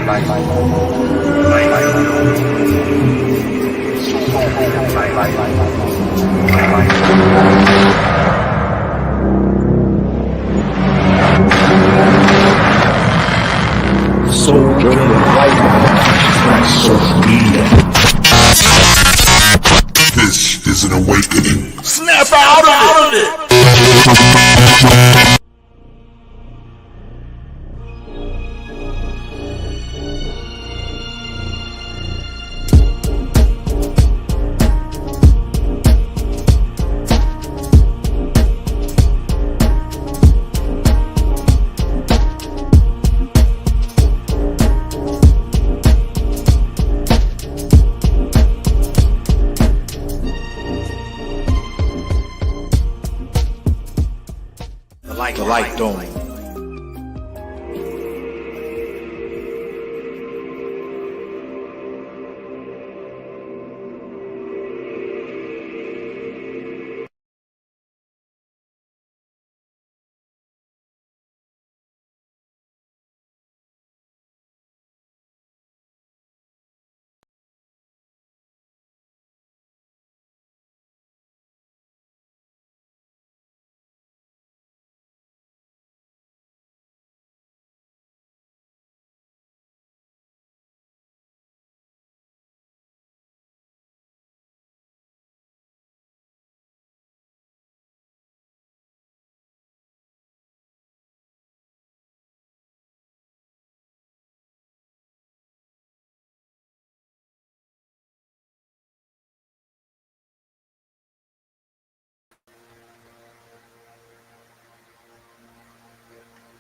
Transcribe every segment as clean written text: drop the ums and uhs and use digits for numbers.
Soldier right now, social media. This is an awakening. Snap out of it! The light dome.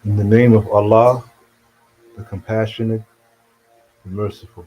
In the name of Allah, the Compassionate, the Merciful.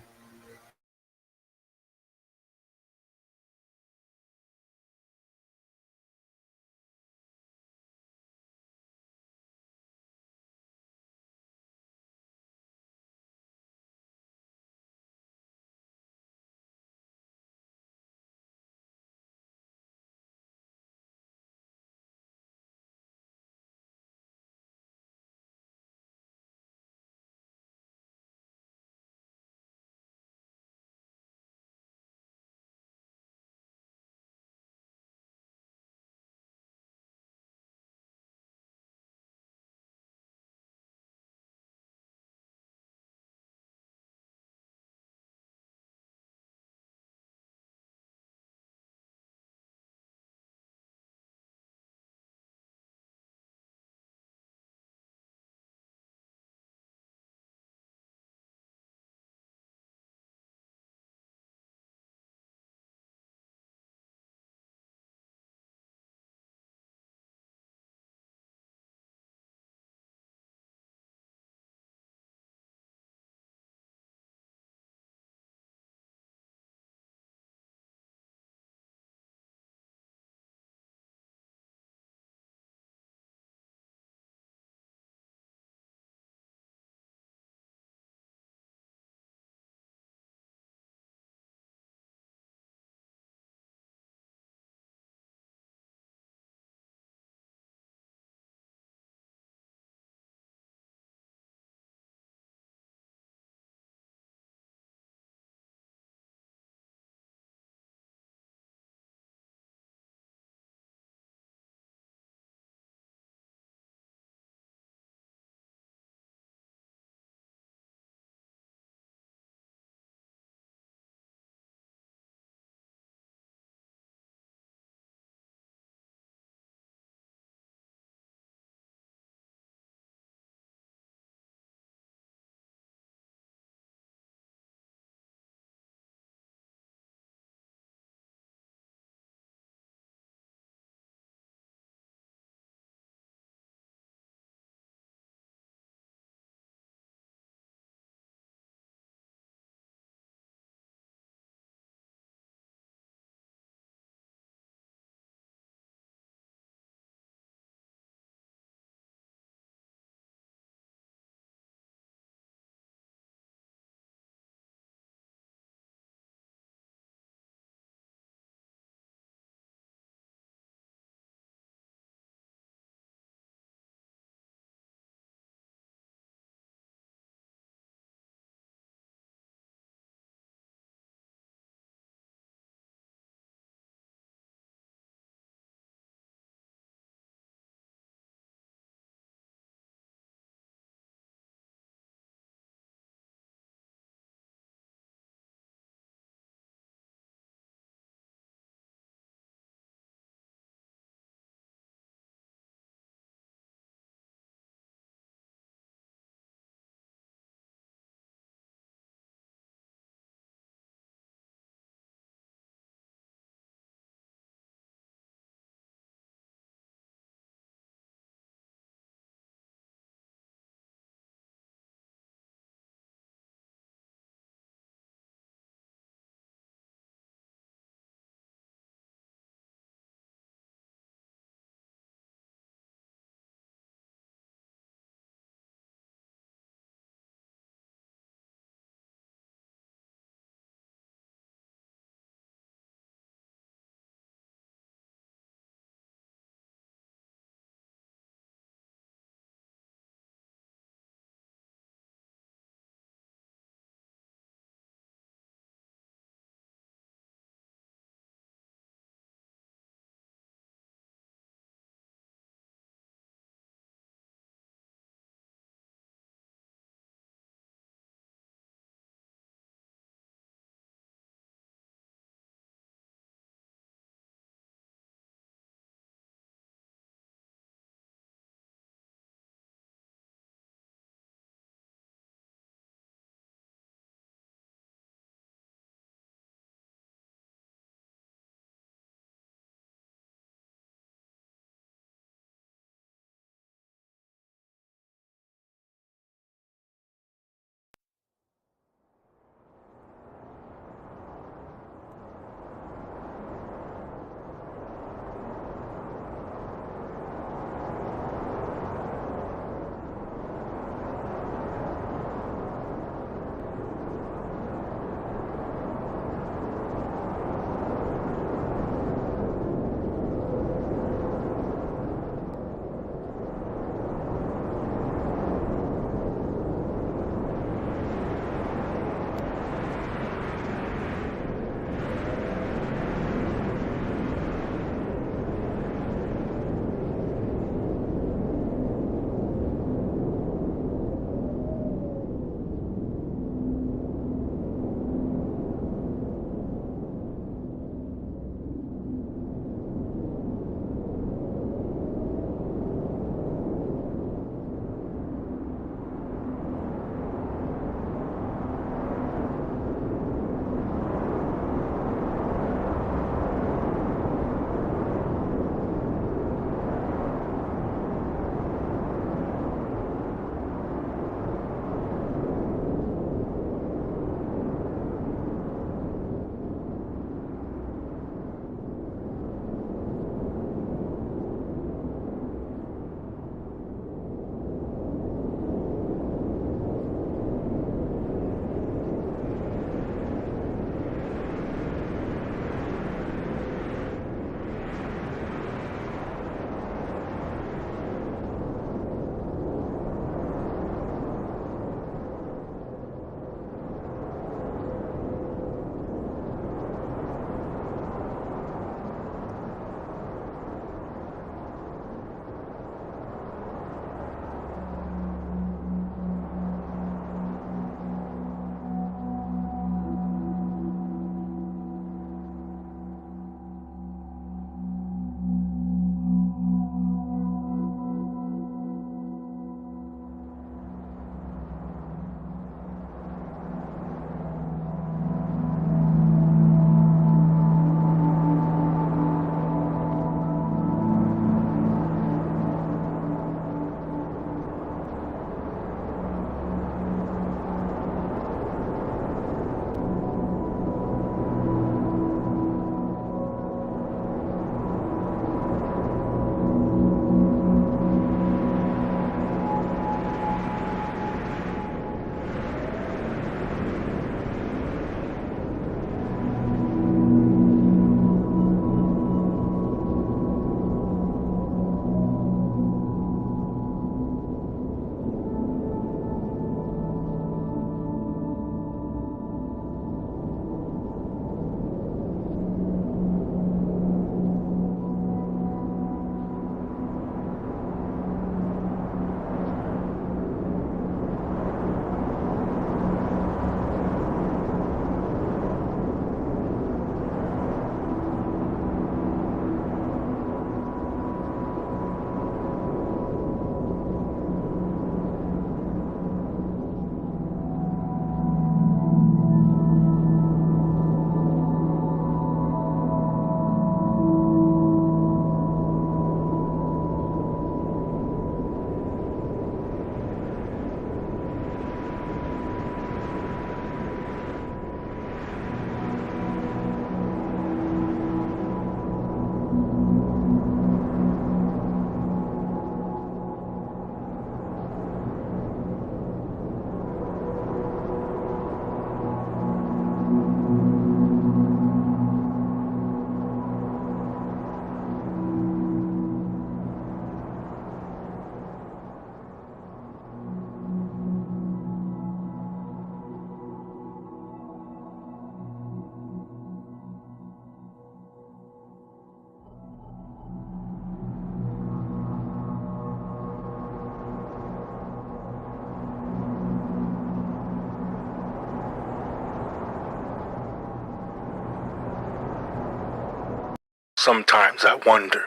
Sometimes I wonder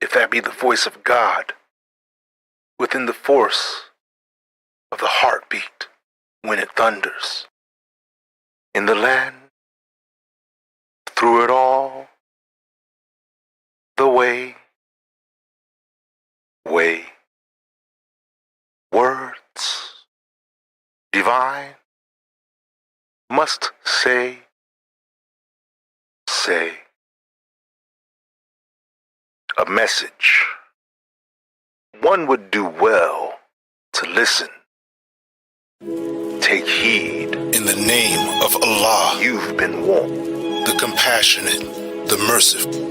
if that be the voice of God within the force of the heartbeat when it thunders. In the land, through it all, the way, words, divine, must say, a message. One would do well to listen. Take heed. In the name of Allah, You've been warned. the compassionate, the merciful.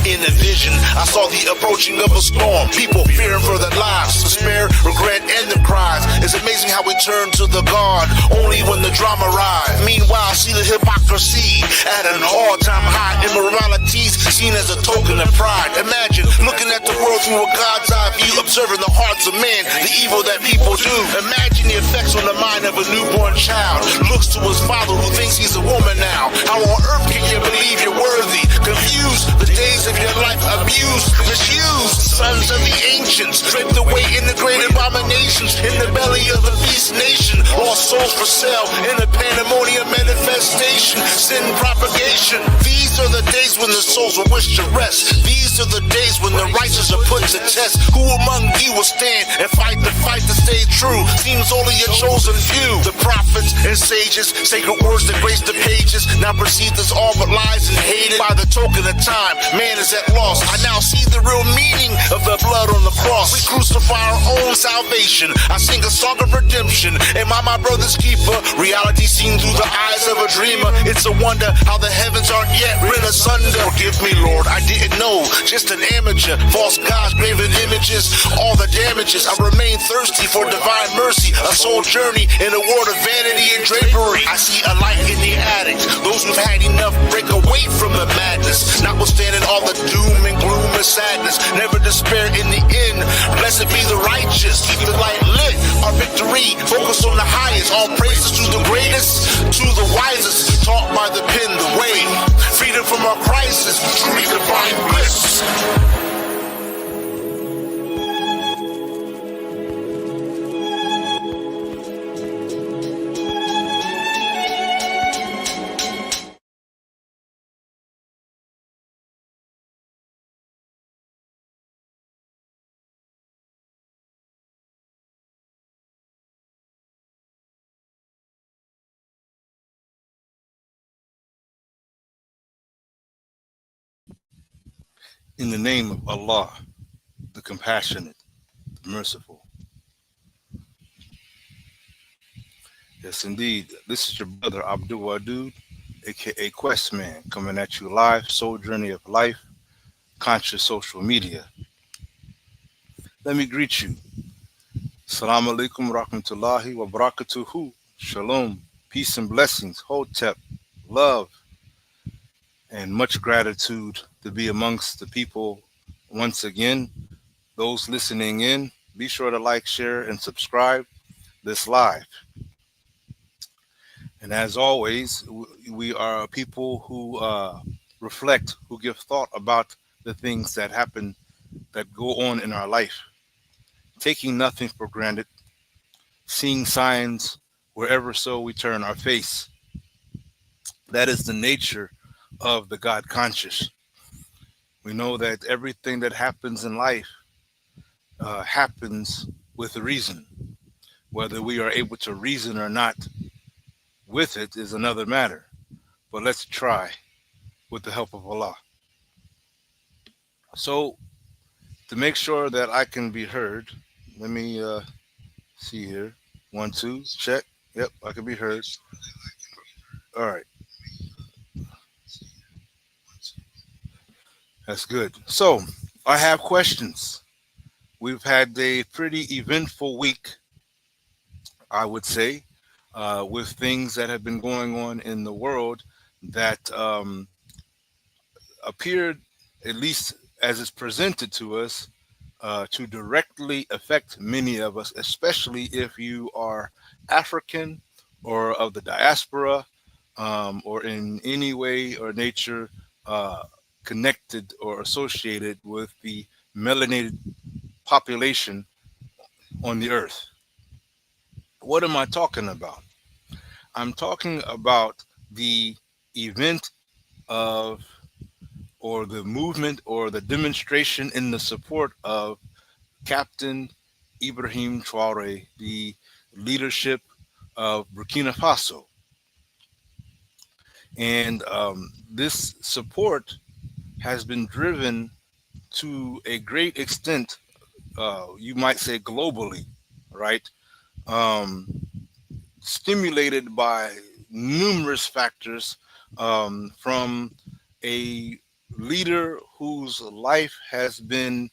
In a vision, I saw the approaching of a storm. People fearing for their lives, despair, regret, and the cries. It's amazing how we turn to the God only when the drama rise. Meanwhile, see the hypocrisy at an all-time high. Immoralities seen as a token of pride. Imagine looking at the world through a God's eye view, observing the hearts of men, the evil that people do. Imagine the effects on the mind of a newborn child. Looks to his father who thinks he's a woman now. How on earth can you believe you're worthy? Confused, the days of your life abused, misused. Sons of the ancients, draped away in the great abominations. In the belly of the beast nation, lost souls for sale in a pandemonium manifestation. Sin propagation. These are the days when the souls will wish to rest. These are the days when the righteous are put to test. Who among you will stand and fight the fight to stay true? Seems only a chosen few. The prophets and sages, sacred words that grace the pages, now perceived as all but lies and hated by the token of time. Man is at loss. I now see the real meaning of the blood on the cross. We crucify our own salvation. I sing a song of redemption. Am I my brother's keeper? Reality seen through the eyes of a dreamer. It's a wonder how the heavens aren't yet rent asunder. Forgive me, Lord, I didn't know. Just an amateur. False gods, graven images, all the damages. I remain thirsty for divine mercy. A soul journey in a world of vanity and drapery. I see a light in the addict. Those who've had enough break away from the madness. Notwithstanding all the doom and gloom and sadness, never despair in the end. Blessed be the righteous, keep the light lit. Our victory, focus on the highest. All praises to the greatest, to the wisest. Taught by the pen, the way. Freedom from our crisis, truly divine bliss. In the name of Allah, the compassionate, the merciful. Yes, indeed. This is your brother Abdul Wadud, aka Questman, coming at you live, Soul Journey of Life, Conscious Social Media. Let me greet you. Assalamu alaikum rahmatullahi wa barakatuhu. Shalom, peace and blessings, hotep, love, and much gratitude to be amongst the people once again. Those listening in, be sure to like, share, and subscribe this live. And as always, we are people who reflect, who give thought about the things that happen, that go on in our life, taking nothing for granted, seeing signs wherever so we turn our face. That is the nature of the God conscious. We know that everything that happens in life happens with a reason. Whether we are able to reason or not with it is another matter. But let's try with the help of Allah. So, to make sure that I can be heard, let me see here. 1, 2, check. Yep, I can be heard. All right. That's good. So, I have questions. We've had a pretty eventful week I would say, with things that have been going on in the world that appeared, at least as it's presented to us, to directly affect many of us, especially if you are African or of the diaspora, or in any way or nature uh, connected or associated with the melanated population on the earth. What am I talking about? I'm talking about the event of, or the movement, or the demonstration in the support of Captain Ibrahim Traore, the leadership of Burkina Faso. And this support has been driven to a great extent, you might say globally, right? Um, Stimulated by numerous factors, from a leader whose life has been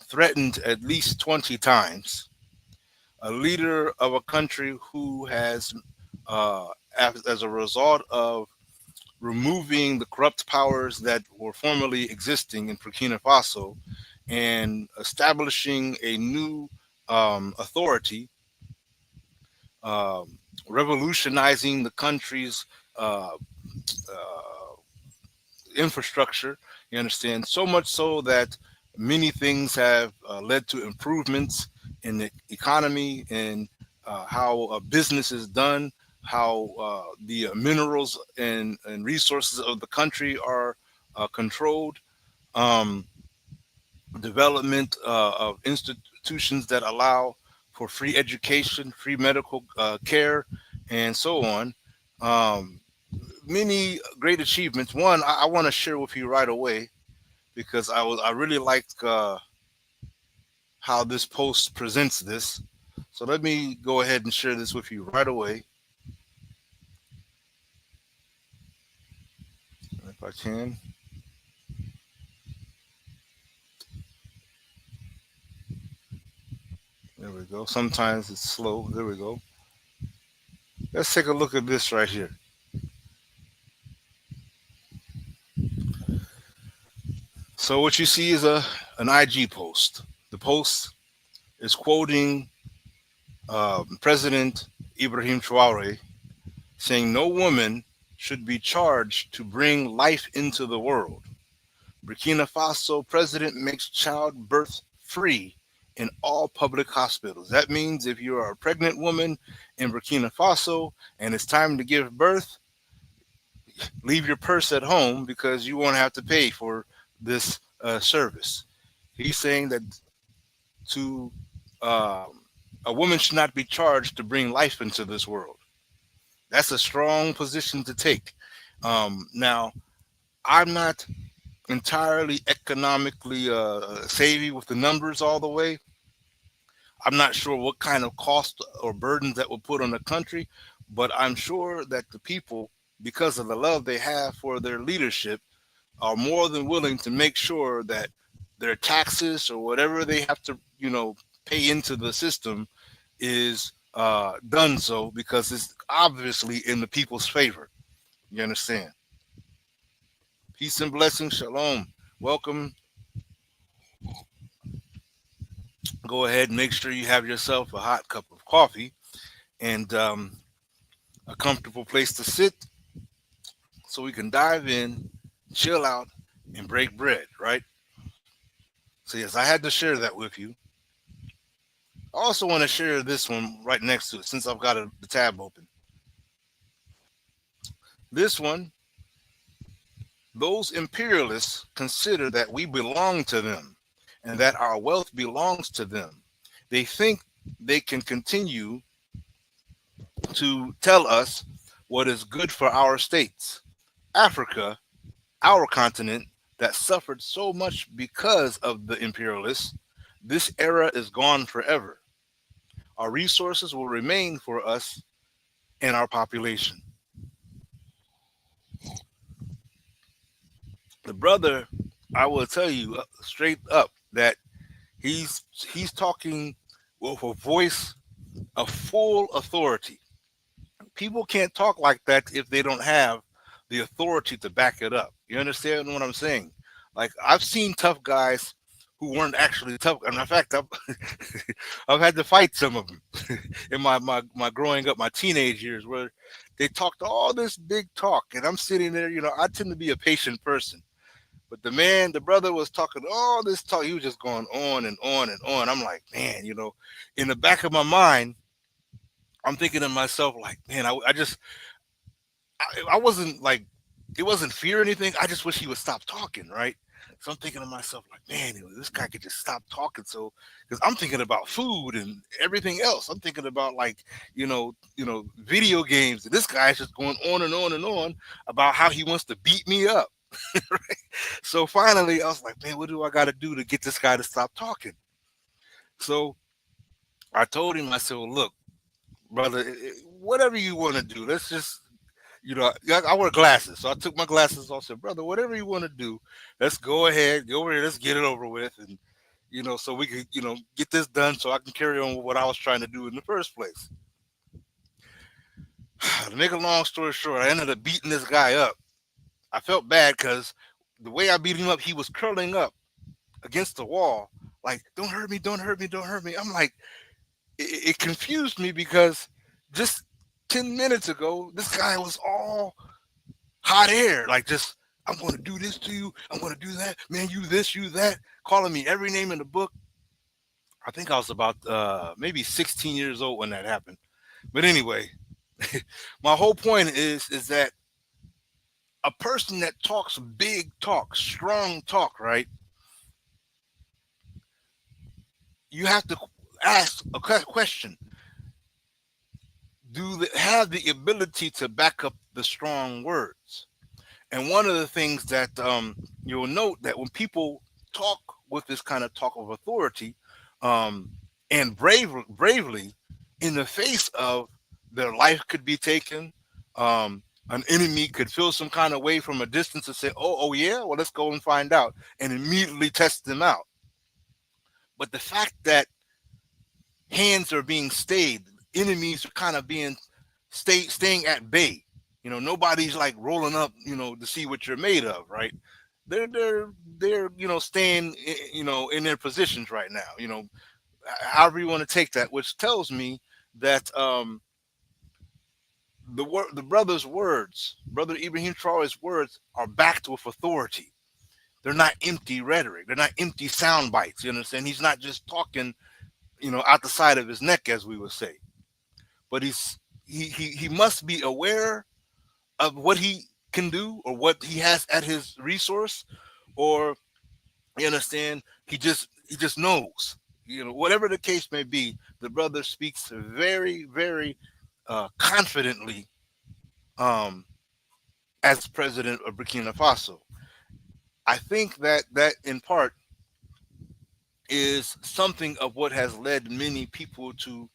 threatened at least 20 times, a leader of a country who has, as a result of removing the corrupt powers that were formerly existing in Burkina Faso and establishing a new authority, um, revolutionizing the country's uh, uh, infrastructure. You understand? So much so that many things have led to improvements in the economy and how business is done, how the minerals and resources of the country are controlled. Um, Development of institutions that allow for free education, free medical care, and so on. Um, Many great achievements. One I want to share with you right away because I really liked how this post presents this. So let me go ahead and share this with you right away, if I can. There we go. Sometimes it's slow. There we go. Let's take a look at this right here. So what you see is an IG post. The post is quoting President Ibrahim Traore, saying no woman should be charged to bring life into the world. Burkina Faso president makes childbirth free in all public hospitals. That means if you are a pregnant woman in Burkina Faso and it's time to give birth, leave your purse at home because you won't have to pay for this service. He's saying that to a woman should not be charged to bring life into this world. That's a strong position to take. Now, I'm not entirely economically savvy with the numbers all the way. I'm not sure what kind of cost or burdens that will put on the country, but I'm sure that the people, because of the love they have for their leadership, are more than willing to make sure that their taxes or whatever they have to, pay into the system is done so because it's obviously in the people's favor. You understand? Peace and blessings. Shalom. Welcome. Go ahead and make sure you have yourself a hot cup of coffee and a comfortable place to sit so we can dive in, chill out, and break bread, right? So, yes, I had to share that with you. I also want to share this one right next to it since I've got the tab open. This one, those imperialists consider that we belong to them and that our wealth belongs to them. They think they can continue to tell us what is good for our states. Africa, our continent that suffered so much because of the imperialists, this era is gone forever. Our resources will remain for us and our population. The brother, I will tell you straight up that he's talking with a voice a full authority. People can't talk like that if they don't have the authority to back it up. You understand what I'm saying? Like, I've seen tough guys who weren't actually tough. And in fact, I've had to fight some of them in my growing up, my teenage years, where they talked all this big talk, and I'm sitting there. I tend to be a patient person, but the brother was talking all this talk. He was just going on and on and on. I'm like, man, in the back of my mind, I'm thinking to myself, like, man, I wasn't like, it wasn't fear or anything. I just wish he would stop talking, right? So I'm thinking to myself, like, man, this guy could just stop talking. So, because I'm thinking about food and everything else. I'm thinking about, like, video games. And this guy's just going on and on and on about how he wants to beat me up. Right? So finally, I was like, man, what do I got to do to get this guy to stop talking? So I told him, I said, well, look, brother, whatever you want to do, let's just, I wear glasses. So I took my glasses off, said, brother, whatever you want to do, let's go ahead, go over here, let's get it over with. And, so we could, get this done so I can carry on with what I was trying to do in the first place. To make a long story short, I ended up beating this guy up. I felt bad because the way I beat him up, he was curling up against the wall, like, don't hurt me, don't hurt me, don't hurt me. I'm like, it confused me because just 10 minutes ago, this guy was all hot air, like, just, I'm going to do this to you, I'm going to do that, man, you this, you that, calling me every name in the book. I think I was about maybe 16 years old when that happened. But anyway, my whole point is that a person that talks big talk, strong talk, right? You have to ask a question. Do they have the ability to back up the strong words? And one of the things that you'll note that when people talk with this kind of talk of authority, and bravely, in the face of their life could be taken, an enemy could feel some kind of way from a distance and say, oh yeah, well, let's go and find out, and immediately test them out. But the fact that hands are being stayed, enemies are kind of being staying at bay. Nobody's like rolling up, to see what you're made of, right? They're staying, in their positions right now. However you want to take that, which tells me that the brother's words, Brother Ibrahim Traore's words, are backed with authority. They're not empty rhetoric. They're not empty sound bites. You understand? He's not just talking, out the side of his neck, as we would say. But he must be aware of what he can do or what he has at his resource, or, you understand, he just knows. Whatever the case may be, the brother speaks very, very confidently as president of Burkina Faso. I think that in part is something of what has led many people to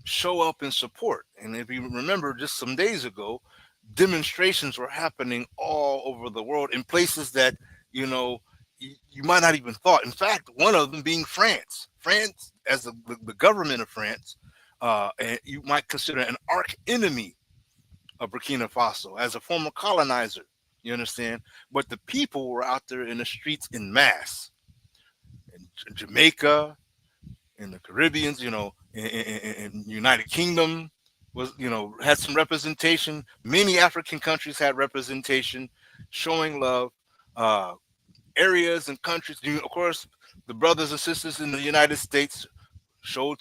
show up and support. And if you remember, just some days ago, demonstrations were happening all over the world in places that, you might not even thought. In fact, one of them being France. France, as the government of France, and you might consider an arch enemy of Burkina Faso as a former colonizer. You understand? But the people were out there in the streets in mass. In Jamaica, in the Caribbeans, in United Kingdom was, had some representation. Many African countries had representation, showing love. Areas and countries, of course, the brothers and sisters in the United States showed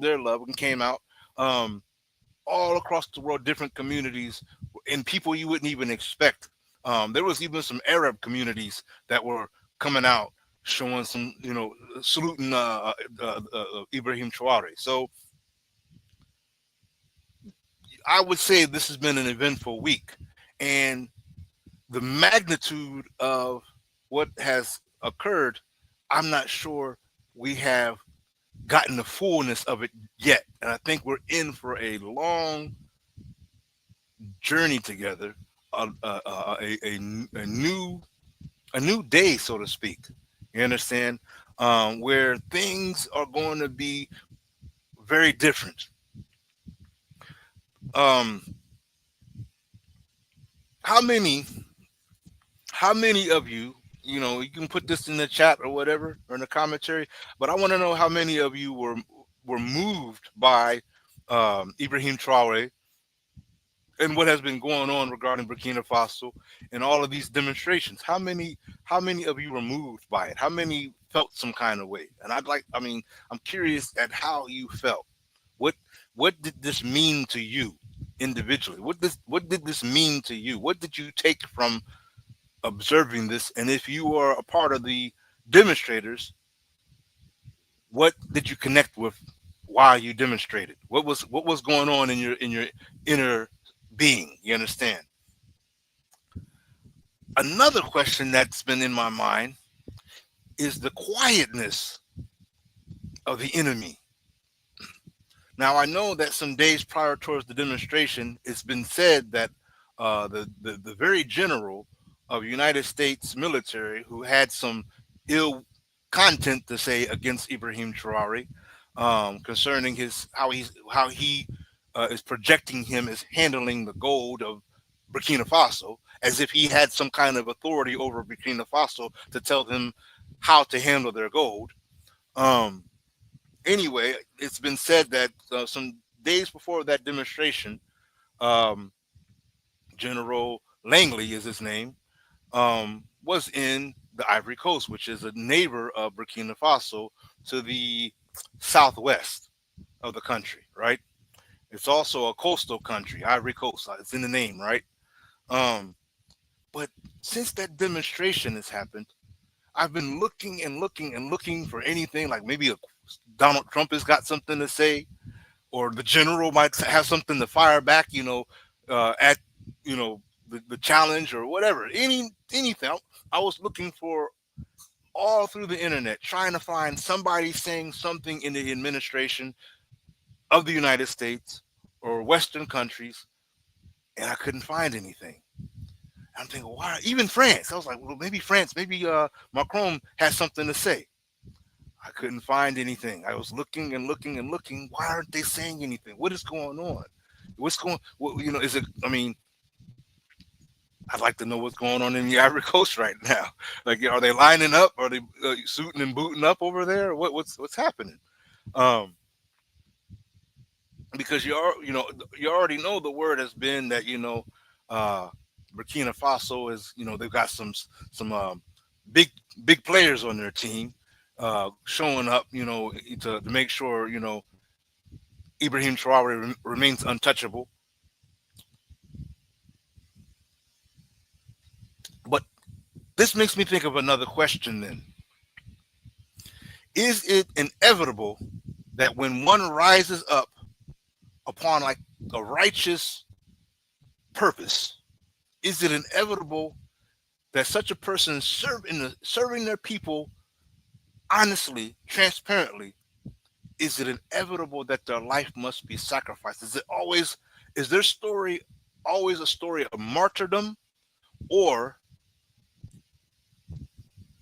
their love and came out. All across the world, different communities and people you wouldn't even expect. There was even some Arab communities that were coming out, showing some, saluting Ibrahim Traore. So I would say this has been an eventful week, and the magnitude of what has occurred, I'm not sure we have gotten the fullness of it yet. And I think we're in for a long journey together, a new day, so to speak. You understand? Where things are going to be very different. How many of you, you can put this in the chat or whatever, or in the commentary, but I want to know how many of you were moved by Ibrahim Traore and what has been going on regarding Burkina Faso and all of these demonstrations. How many of you were moved by it? How many felt some kind of way? And I'm curious at how you felt. What did this mean to you individually? What did this mean to you? What did you take from observing this? And if you are a part of the demonstrators, what did you connect with while you demonstrated? What was going on in your inner being? You understand? Another question that's been in my mind is the quietness of the enemy. Now, I know that some days prior towards the demonstration, it's been said that the very general of United States military, who had some ill content to say against Ibrahim Traore, concerning how he is projecting him as handling the gold of Burkina Faso, as if he had some kind of authority over Burkina Faso to tell them how to handle their gold. Anyway, it's been said that some days before that demonstration, General Langley is his name, was in the Ivory Coast, which is a neighbor of Burkina Faso to the southwest of the country, right? It's also a coastal country, Ivory Coast. It's in the name, right? But since that demonstration has happened, I've been looking and looking and looking for anything, like maybe Donald Trump has got something to say, or the general might have something to fire back, at the challenge or whatever. Anything. I was looking for all through the internet, trying to find somebody saying something in the administration of the United States or Western countries, and I couldn't find anything. I'm thinking, why? Even France. I was like, well, maybe France, maybe Macron has something to say. I couldn't find anything. I was looking and looking and looking. Why aren't they saying anything? What is going on? Is it, I'd like to know what's going on in the Ivory Coast right now. Like, are they lining up? Are they suiting and booting up over there? What's happening? Because you already know the word has been that, Burkina Faso is, they've got some big players on their team, showing up, to make sure, Ibrahim Traore remains untouchable. But this makes me think of another question then. Is it inevitable that when one rises up upon like a righteous purpose, is it inevitable that such a person serving their people honestly, transparently, is it inevitable that their life must be sacrificed? Is their story always a story of martyrdom, or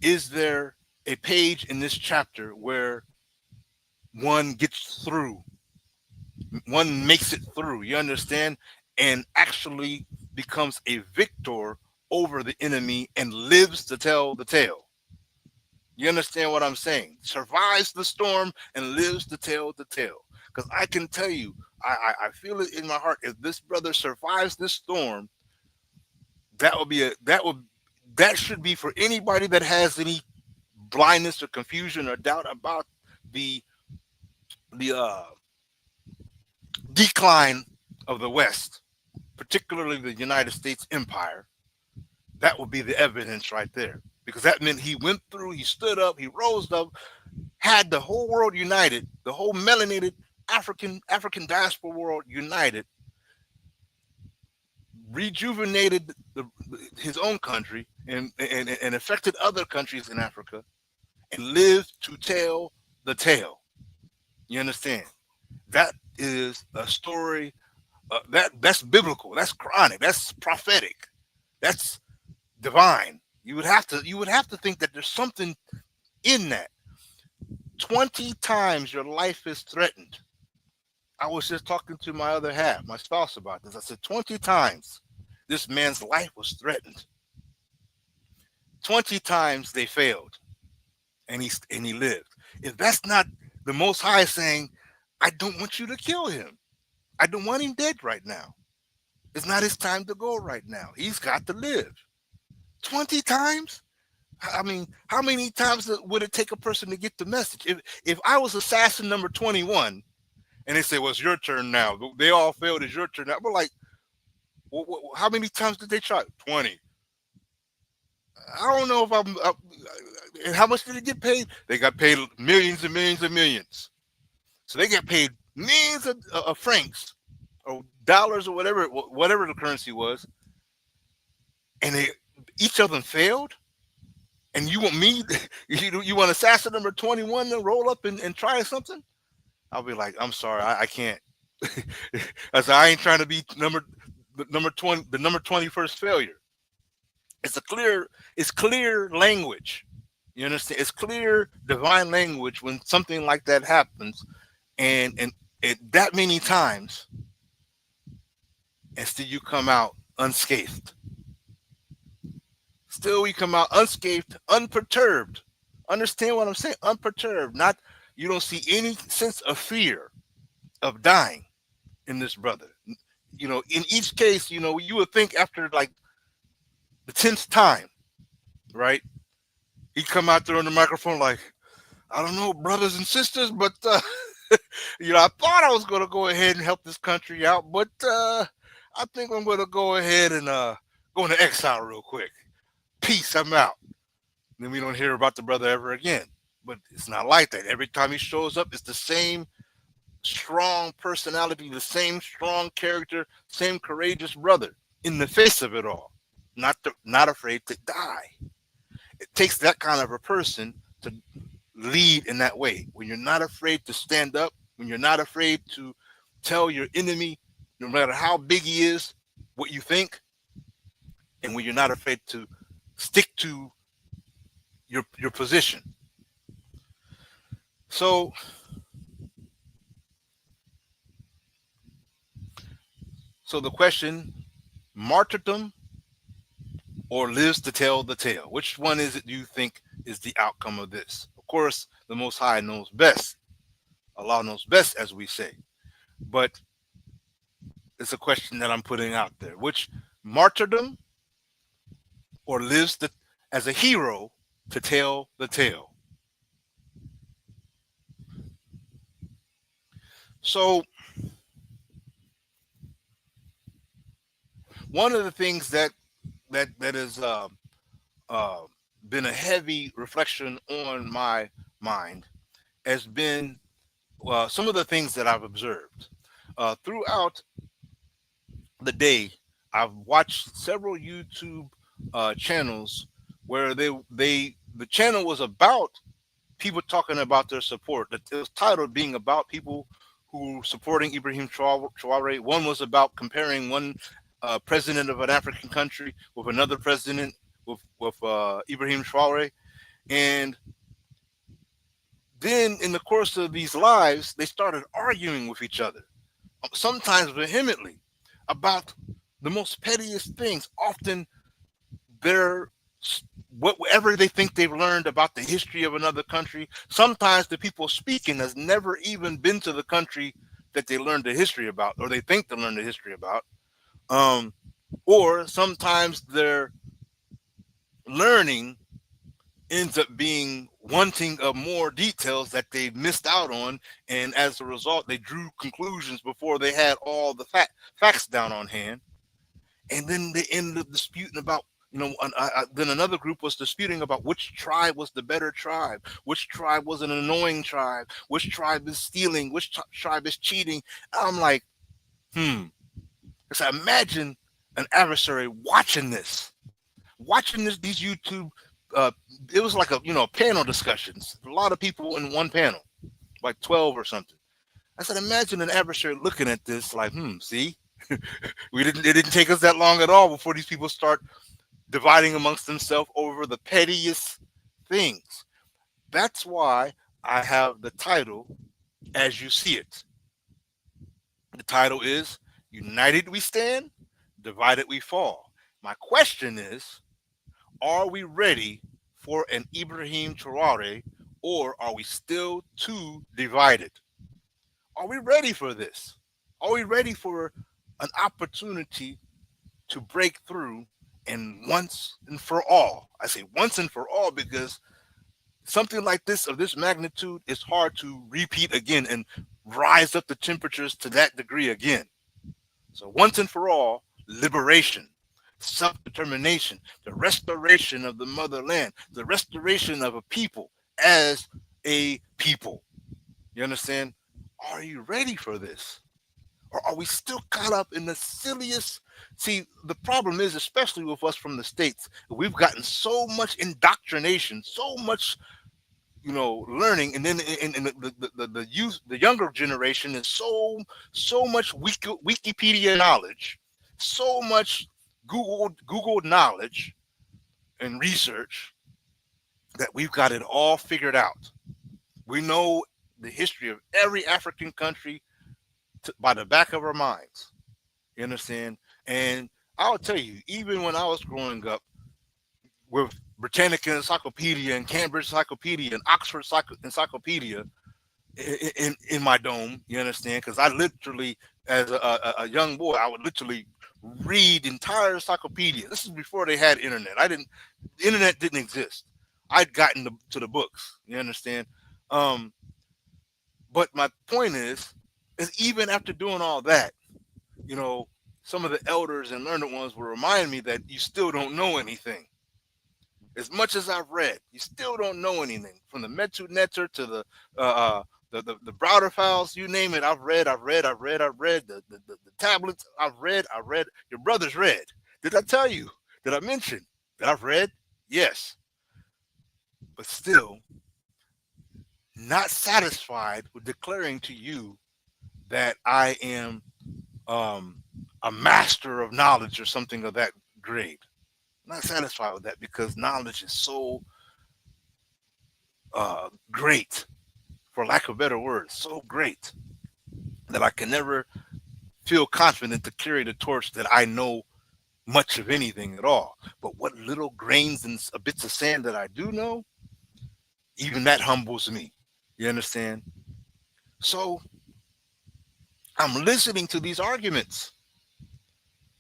is there a page in this chapter where one gets through, one makes it through, you understand, and actually becomes a victor over the enemy and lives to tell the tale? You understand what I'm saying? Survives the storm and lives to tell the tale. Because I can tell you, I feel it in my heart. If this brother survives this storm, that should be for anybody that has any blindness or confusion or doubt about the decline of the West, particularly the United States empire. That would be the evidence right there. Because that meant he went through, he stood up, he rose up, had the whole world united, the whole melanated African diaspora world united, rejuvenated his own country and affected other countries in Africa, and lived to tell the tale. You understand? That is a story that's biblical, that's Quranic, that's prophetic, that's divine. You would have to think that there's something in that. 20 times your life is threatened. I was just talking to my other half, my spouse, about this. I said 20 times this man's life was threatened. 20 times they failed, and he lived. If that's not the Most High saying, I don't want you to kill him. I don't want him dead right now. It's not his time to go right now. He's got to live. 20 times? I mean, how many times would it take a person to get the message? If I was assassin number 21 and they say, well, it's your turn now. They all failed. It's your turn now. We're like, how many times did they try? 20. I don't know if I'm. And how much did they get paid? They got paid millions and millions and millions. So they get paid millions of francs or dollars or whatever the currency was, and each of them failed. And you want me? You want assassin number 21 to roll up and try something? I'll be like, I'm sorry, I can't. I said, I ain't trying to be number 20, the number 21st failure. It's clear language. You understand? It's clear divine language when something like that happens, and that many times, and still you come out unscathed. Still we come out unscathed, unperturbed. Understand what I'm saying? Unperturbed. Not, you don't see any sense of fear of dying in this brother. You know, in each case, you know, you would think after like the 10th time, right? He'd come out there on the microphone like, I don't know, brothers and sisters, but you know, I thought I was going to go ahead and help this country out, but I think I'm going to go ahead and go into exile real quick. Peace, I'm out. Then we don't hear about the brother ever again. But it's not like that. Every time he shows up, it's the same strong personality, the same strong character, same courageous brother in the face of it all. Not afraid to die. It takes that kind of a person to lead in that way. When you're not afraid to stand up, when you're not afraid to tell your enemy, no matter how big he is, what you think, and when you're not afraid to stick to your position. So the question, martyrdom or lives to tell the tale? Which one is it do you think is the outcome of this? Of course, the Most High knows best. Allah knows best, as we say. But it's a question that I'm putting out there. Which martyrdom or lives as a hero to tell the tale? So one of the things that has been a heavy reflection on my mind has been some of the things that I've observed throughout the day. I've watched several YouTube channels where the channel was about people talking about their support. It was titled being about people who were supporting Ibrahim Traore. One was about comparing one president of an African country with another president with Ibrahim Traore. And then in the course of these lives, they started arguing with each other, sometimes vehemently, about the most pettiest things. Often whatever they think they've learned about the history of another country. Sometimes the people speaking has never even been to the country that they learned the history about, or they think they learned the history about. Or sometimes their learning ends up being wanting of more details that they missed out on, and as a result, they drew conclusions before they had all the facts down on hand. And then they ended up disputing about, then another group was disputing about which tribe was the better tribe, which tribe was an annoying tribe, which tribe is stealing, which tribe is cheating. I'm like, So imagine an adversary watching these YouTube. It was like a panel discussions. A lot of people in one panel, like 12 or something. I said, imagine an adversary looking at this like, see, it didn't take us that long at all before these people start dividing amongst themselves over the pettiest things. That's why I have the title, As You See It. The title is United We Stand, Divided We Fall. My question is, are we ready for an Ibrahim Traore, or are we still too divided? Are we ready for this? Are we ready for an opportunity to break through and once and for all? I say once and for all because something like this of this magnitude is hard to repeat again and rise up the temperatures to that degree again. So once and for all, liberation, self-determination, the restoration of the motherland, the restoration of a people as a people. You understand? Are you ready for this? Or are we still caught up in the silliest? See, the problem is, especially with us from the States, we've gotten so much indoctrination, so much, learning, and then in the youth, the younger generation is so much Wikipedia knowledge, so much Google knowledge and research that we've got it all figured out. We know the history of every African country by the back of our minds. You understand? And I'll tell you, even when I was growing up with Britannica Encyclopedia and Cambridge Encyclopedia and Oxford Encyclopedia in my dome, you understand? Because I literally, as a young boy, I would literally read entire encyclopedia. This is before they had internet. The internet didn't exist. I'd gotten to the books. You understand? But my point is even after doing all that, some of the elders and learned ones will remind me that you still don't know anything. As much as I've read, you still don't know anything. From the Metu Netter to the Browder files, you name it, I've read the tablets, I've read. Your brother's read. Did I tell you? Did I mention that I've read? Yes. But still not satisfied with declaring to you that I am a master of knowledge or something of that grade. Not satisfied with that because knowledge is so great, for lack of better words, so great that I can never feel confident to carry the torch that I know much of anything at all. But what little grains and bits of sand that I do know, even that humbles me. You understand? So I'm listening to these arguments.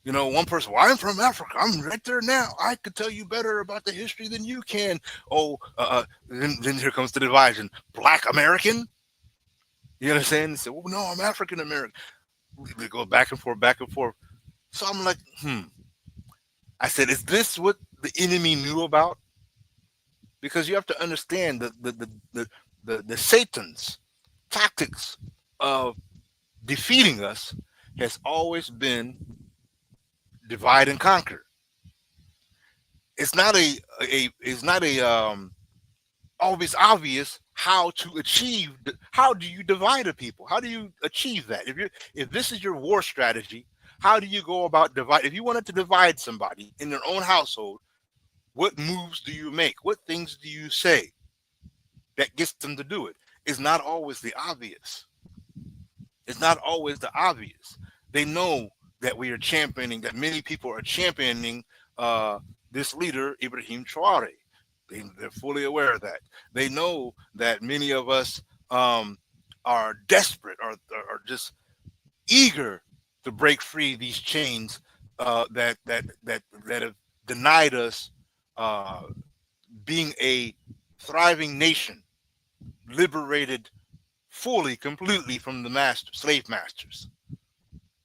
One person, well, I'm from Africa. I'm right there now. I could tell you better about the history than you can. Oh, then here comes the division. Black American? You understand? They say, well, no, I'm African American. They go back and forth, back and forth. So I'm like, I said, is this what the enemy knew about? Because you have to understand the Satan's tactics of defeating us has always been divide and conquer. It's not always obvious how to achieve. How do you divide a people? How do you achieve that? If this is your war strategy, how do you go about divide? If you wanted to divide somebody in their own household, what moves do you make? What things do you say that gets them to do it? It's not always the obvious. It's not always the obvious. They know that we are championing, that many people are championing this leader, Ibrahim Traore. They're fully aware of that. They know that many of us are desperate or just eager to break free these chains that have denied us being a thriving nation, liberated fully, completely from the slave masters.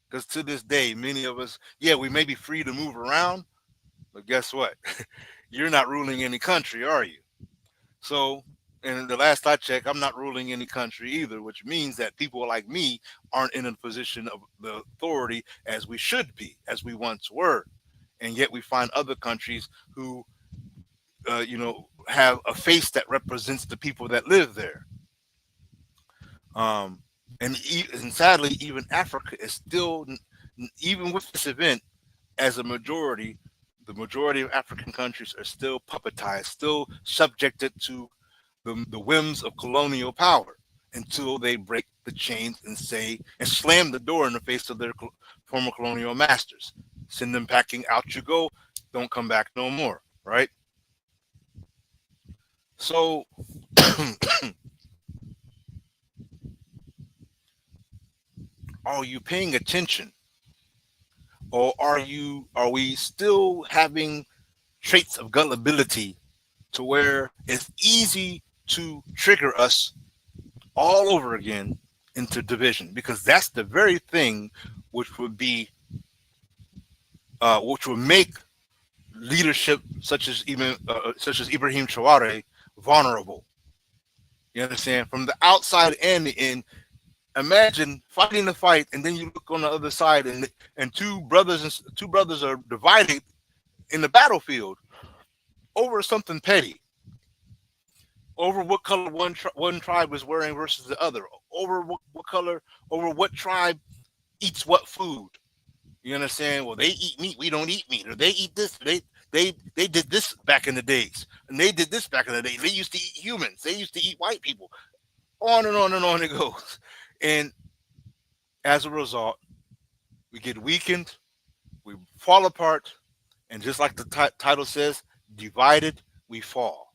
Because to this day, many of us, we may be free to move around, but guess what? You're not ruling any country, are you? So, and the last I checked, I'm not ruling any country either, which means that people like me aren't in a position of the authority as we should be, as we once were. And yet we find other countries who, have a face that represents the people that live there. And sadly, even Africa is still, even with this event, as a majority, the majority of African countries are still puppetized, still subjected to the whims of colonial power until they break the chains and slam the door in the face of their former colonial masters. Send them packing, out you go, don't come back no more, right? So are you paying attention, or are we still having traits of gullibility to where it's easy to trigger us all over again into division? Because that's the very thing which would make leadership such as Ibrahim Traore vulnerable. You understand? From the outside and the in, imagine fighting the fight, and then you look on the other side, and two brothers are divided in the battlefield over something petty, over what color one tribe was wearing versus the other, over what tribe eats what food. You understand? Well, they eat meat, we don't eat meat, or they eat this, they did this back in the days, and they did this back in the days. They used to eat humans, they used to eat white people. On and on and on it goes. And as a result, we get weakened, we fall apart, and just like the title says, divided we fall.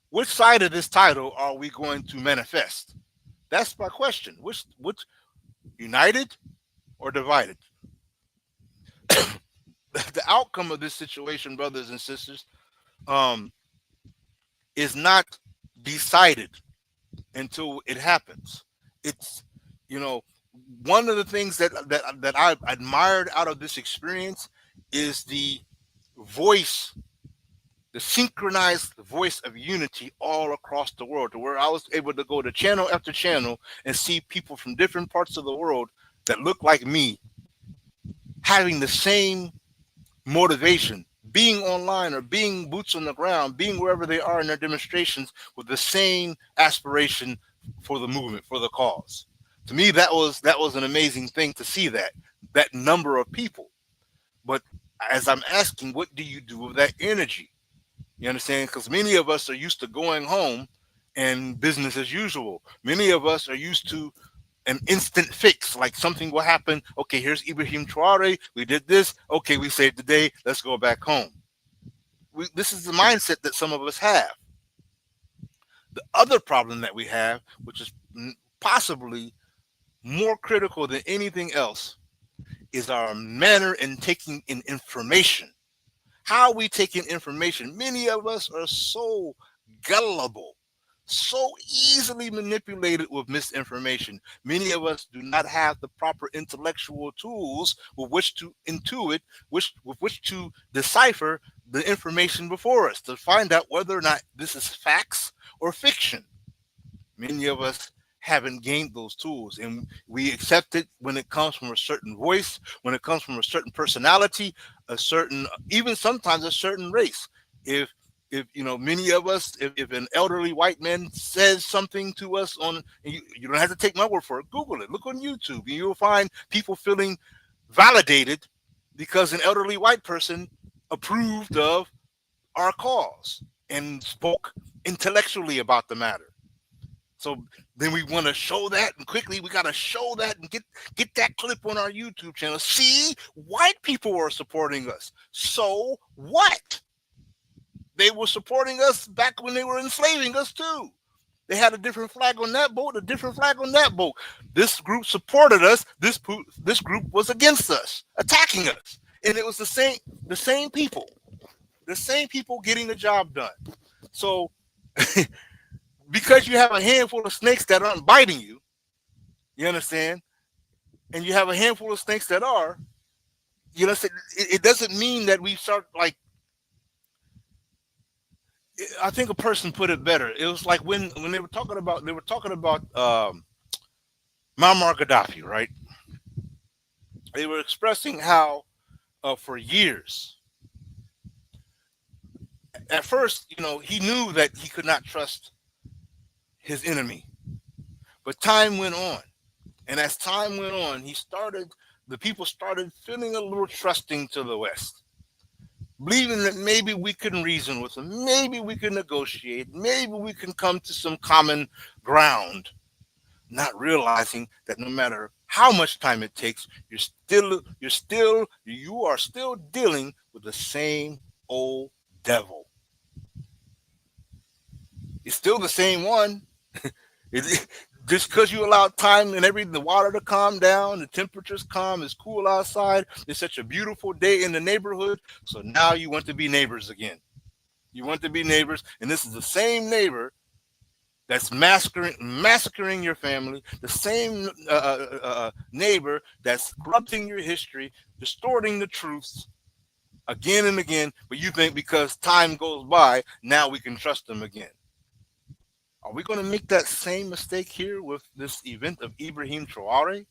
Which side of this title are we going to manifest? That's my question. Which united or divided? The outcome of this situation, brothers and sisters, is not decided until it happens. It's, one of the things that I've admired out of this experience is the synchronized voice of unity all across the world, to where I was able to go to channel after channel and see people from different parts of the world that look like me having the same motivation, being online or being boots on the ground, being wherever they are in their demonstrations with the same aspiration for the movement, for the cause. To me, that was an amazing thing to see that number of people. But as I'm asking, what do you do with that energy? You understand? Because many of us are used to going home and business as usual. Many of us are used to an instant fix, like something will happen. Okay, here's Ibrahim Traore. We did this. Okay, we saved the day. Let's go back home. This is the mindset that some of us have. The other problem that we have, which is possibly more critical than anything else, is our manner in taking in information. How we take in information. Many of us are so gullible, so easily manipulated with misinformation. Many of us do not have the proper intellectual tools with which to intuit, with which to decipher the information before us, to find out whether or not this is facts or fiction. Many of us haven't gained those tools, and we accept it when it comes from a certain voice, when it comes from a certain personality, even sometimes a certain race. If many of us, if an elderly white man says something to us you don't have to take my word for it, Google it, look on YouTube, and you'll find people feeling validated because an elderly white person approved of our cause and spoke intellectually about the matter. So then we want to show that, and quickly we got to show that and get that clip on our YouTube channel. See, white people are supporting us. So what? They were supporting us back when they were enslaving us too. They had a different flag on that boat, a different flag on that boat. This group supported us. This group was against us, attacking us. And it was the same people getting the job done. So because you have a handful of snakes that aren't biting you, you understand? And you have a handful of snakes that are, it doesn't mean that we start like, I think a person put it better. It was like when they were talking about Muammar Gaddafi, right? They were expressing how for years, at first, he knew that he could not trust his enemy, but time went on, and as time went on, the people started feeling a little trusting to the West, believing that maybe we can reason with them, maybe we can negotiate, maybe we can come to some common ground. not realizing that no matter how much time it takes, you are still dealing with the same old devil. It's still the same one. Just because you allow time and the water to calm down, the temperature's calm, it's cool outside, it's such a beautiful day in the neighborhood. So now you want to be neighbors again. You want to be neighbors, and this is the same neighbor that's massacring your family, the same neighbor that's corrupting your history, distorting the truths again and again. But you think because time goes by, now we can trust them again. Are we going to make that same mistake here with this event of Ibrahim Traore?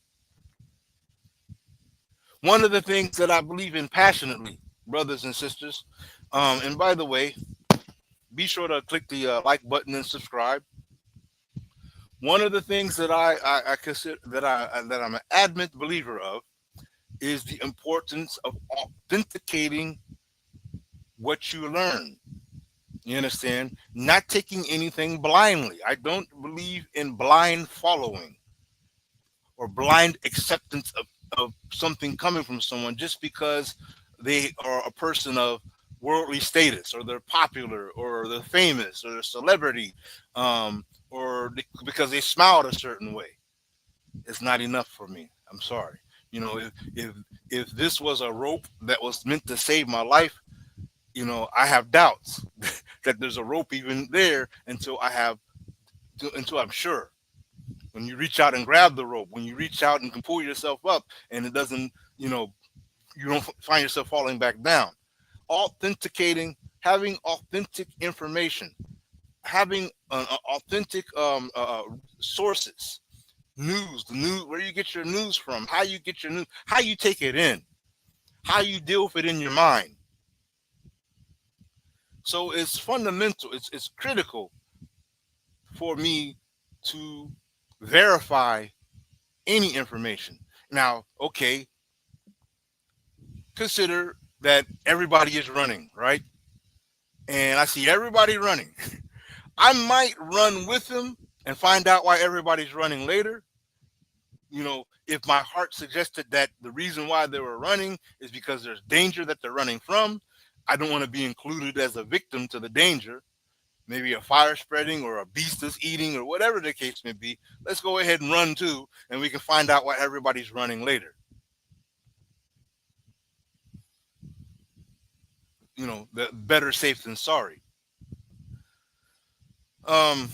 One of the things that I believe in passionately, brothers and sisters, and by the way, be sure to click the like button and subscribe. One of the things that I consider that I'm an adamant believer of is the importance of authenticating what you learn. You understand? Not taking anything blindly. I don't believe in blind following or blind acceptance of something coming from someone just because they are a person of worldly status, or they're popular, or they're famous, or they're celebrity, because they smiled a certain way. It's not enough for me. I'm sorry. You know, if this was a rope that was meant to save my life, you know, I have doubts that there's a rope even there until I'm sure. When you reach out and grab the rope, when you reach out and can pull yourself up, and it doesn't, you don't find yourself falling back down. Authenticating, having authentic information, having authentic sources, the news, where you get your news from, how you get your news, how you take it in, how you deal with it in your mind. So it's fundamental, it's critical for me to verify any information. Now, okay, consider that everybody is running, right? And I see everybody running. I might run with them and find out why everybody's running later. You know, if my heart suggested that the reason why they were running is because there's danger that they're running from, I don't want to be included as a victim to the danger. Maybe a fire spreading or a beast is eating or whatever the case may be. Let's go ahead and run too, and we can find out why everybody's running later. You know, the better safe than sorry. I'm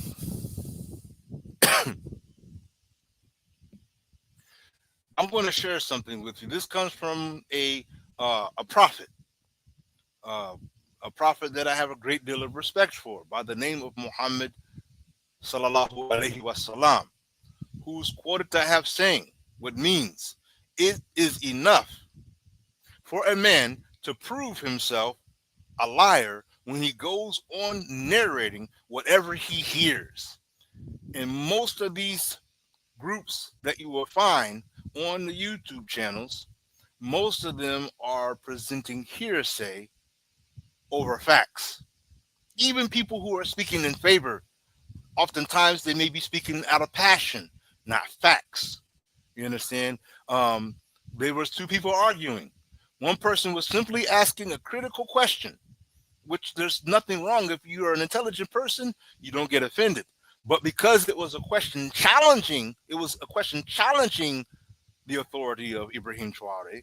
going to share something with you. This comes from a prophet, a prophet that I have a great deal of respect for, by the name of Muhammad sallallahu alaihi wasallam, who's quoted to have saying what means it is enough for a man to prove himself a liar when he goes on narrating whatever he hears. And most of these groups that you will find on the YouTube channels, most of them are presenting hearsay over facts. Even people who are speaking in favor, oftentimes they may be speaking out of passion, not facts. You understand? There was two people arguing. One person was simply asking a critical question, which there's nothing wrong. If you are an intelligent person, you don't get offended. But because it was a question challenging the authority of Ibrahim Traore,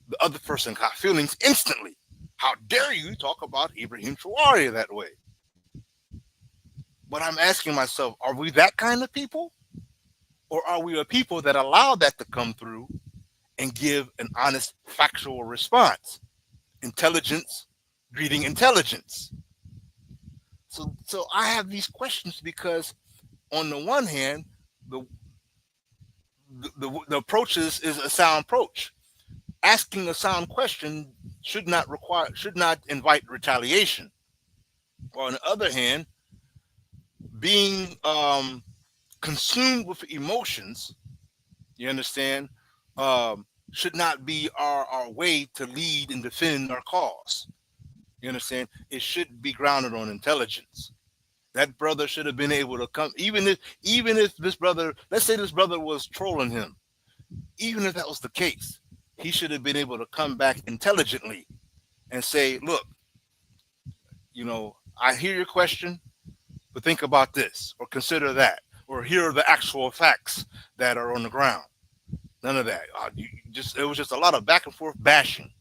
the other person got feelings instantly. How dare you talk about Ibrahim Traore that way? But I'm asking myself, are we that kind of people? Or are we a people that allow that to come through and give an honest, factual response? Intelligence breeding intelligence. So I have these questions because, on the one hand, the approach is a sound approach. Asking a sound question should not invite retaliation. Or on the other hand, being consumed with emotions, you understand, should not be our way to lead and defend our cause. You understand? It should be grounded on intelligence. That brother should have been able to come, even if this brother, let's say this brother was trolling him, even if that was the case, he should have been able to come back intelligently and say, look, I hear your question, but think about this or consider that, or here are the actual facts that are on the ground. None of that. It was just a lot of back and forth bashing.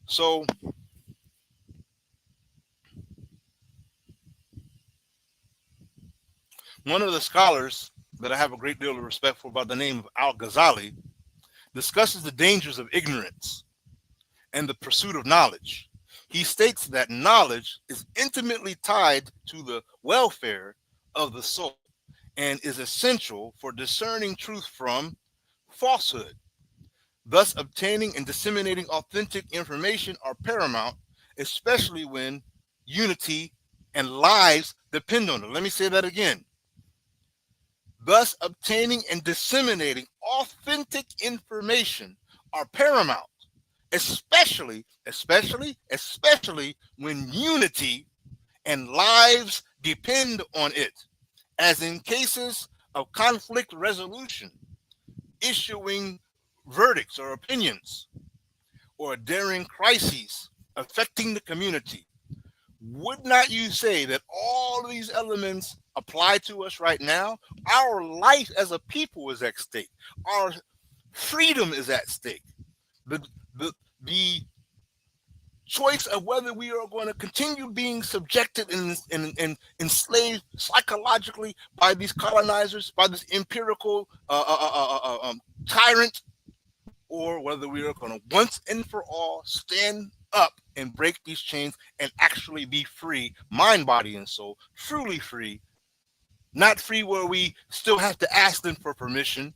So one of the scholars that I have a great deal of respect for, by the name of Al-Ghazali, discusses the dangers of ignorance and the pursuit of knowledge. He states that knowledge is intimately tied to the welfare of the soul and is essential for discerning truth from falsehood. Thus, obtaining and disseminating authentic information are paramount, especially when unity and lives depend on it. Let me say that again. Thus, obtaining and disseminating authentic information are paramount, especially when unity and lives depend on it, as in cases of conflict resolution, issuing verdicts or opinions, or during crises affecting the community. Would not you say that all these elements apply to us right now? Our life as a people is at stake. Our freedom is at stake. The choice of whether we are going to continue being subjected and enslaved psychologically by these colonizers, by this empirical tyrant, or whether we are going to once and for all stand up and break these chains and actually be free, mind, body, and soul, truly free, not free where we still have to ask them for permission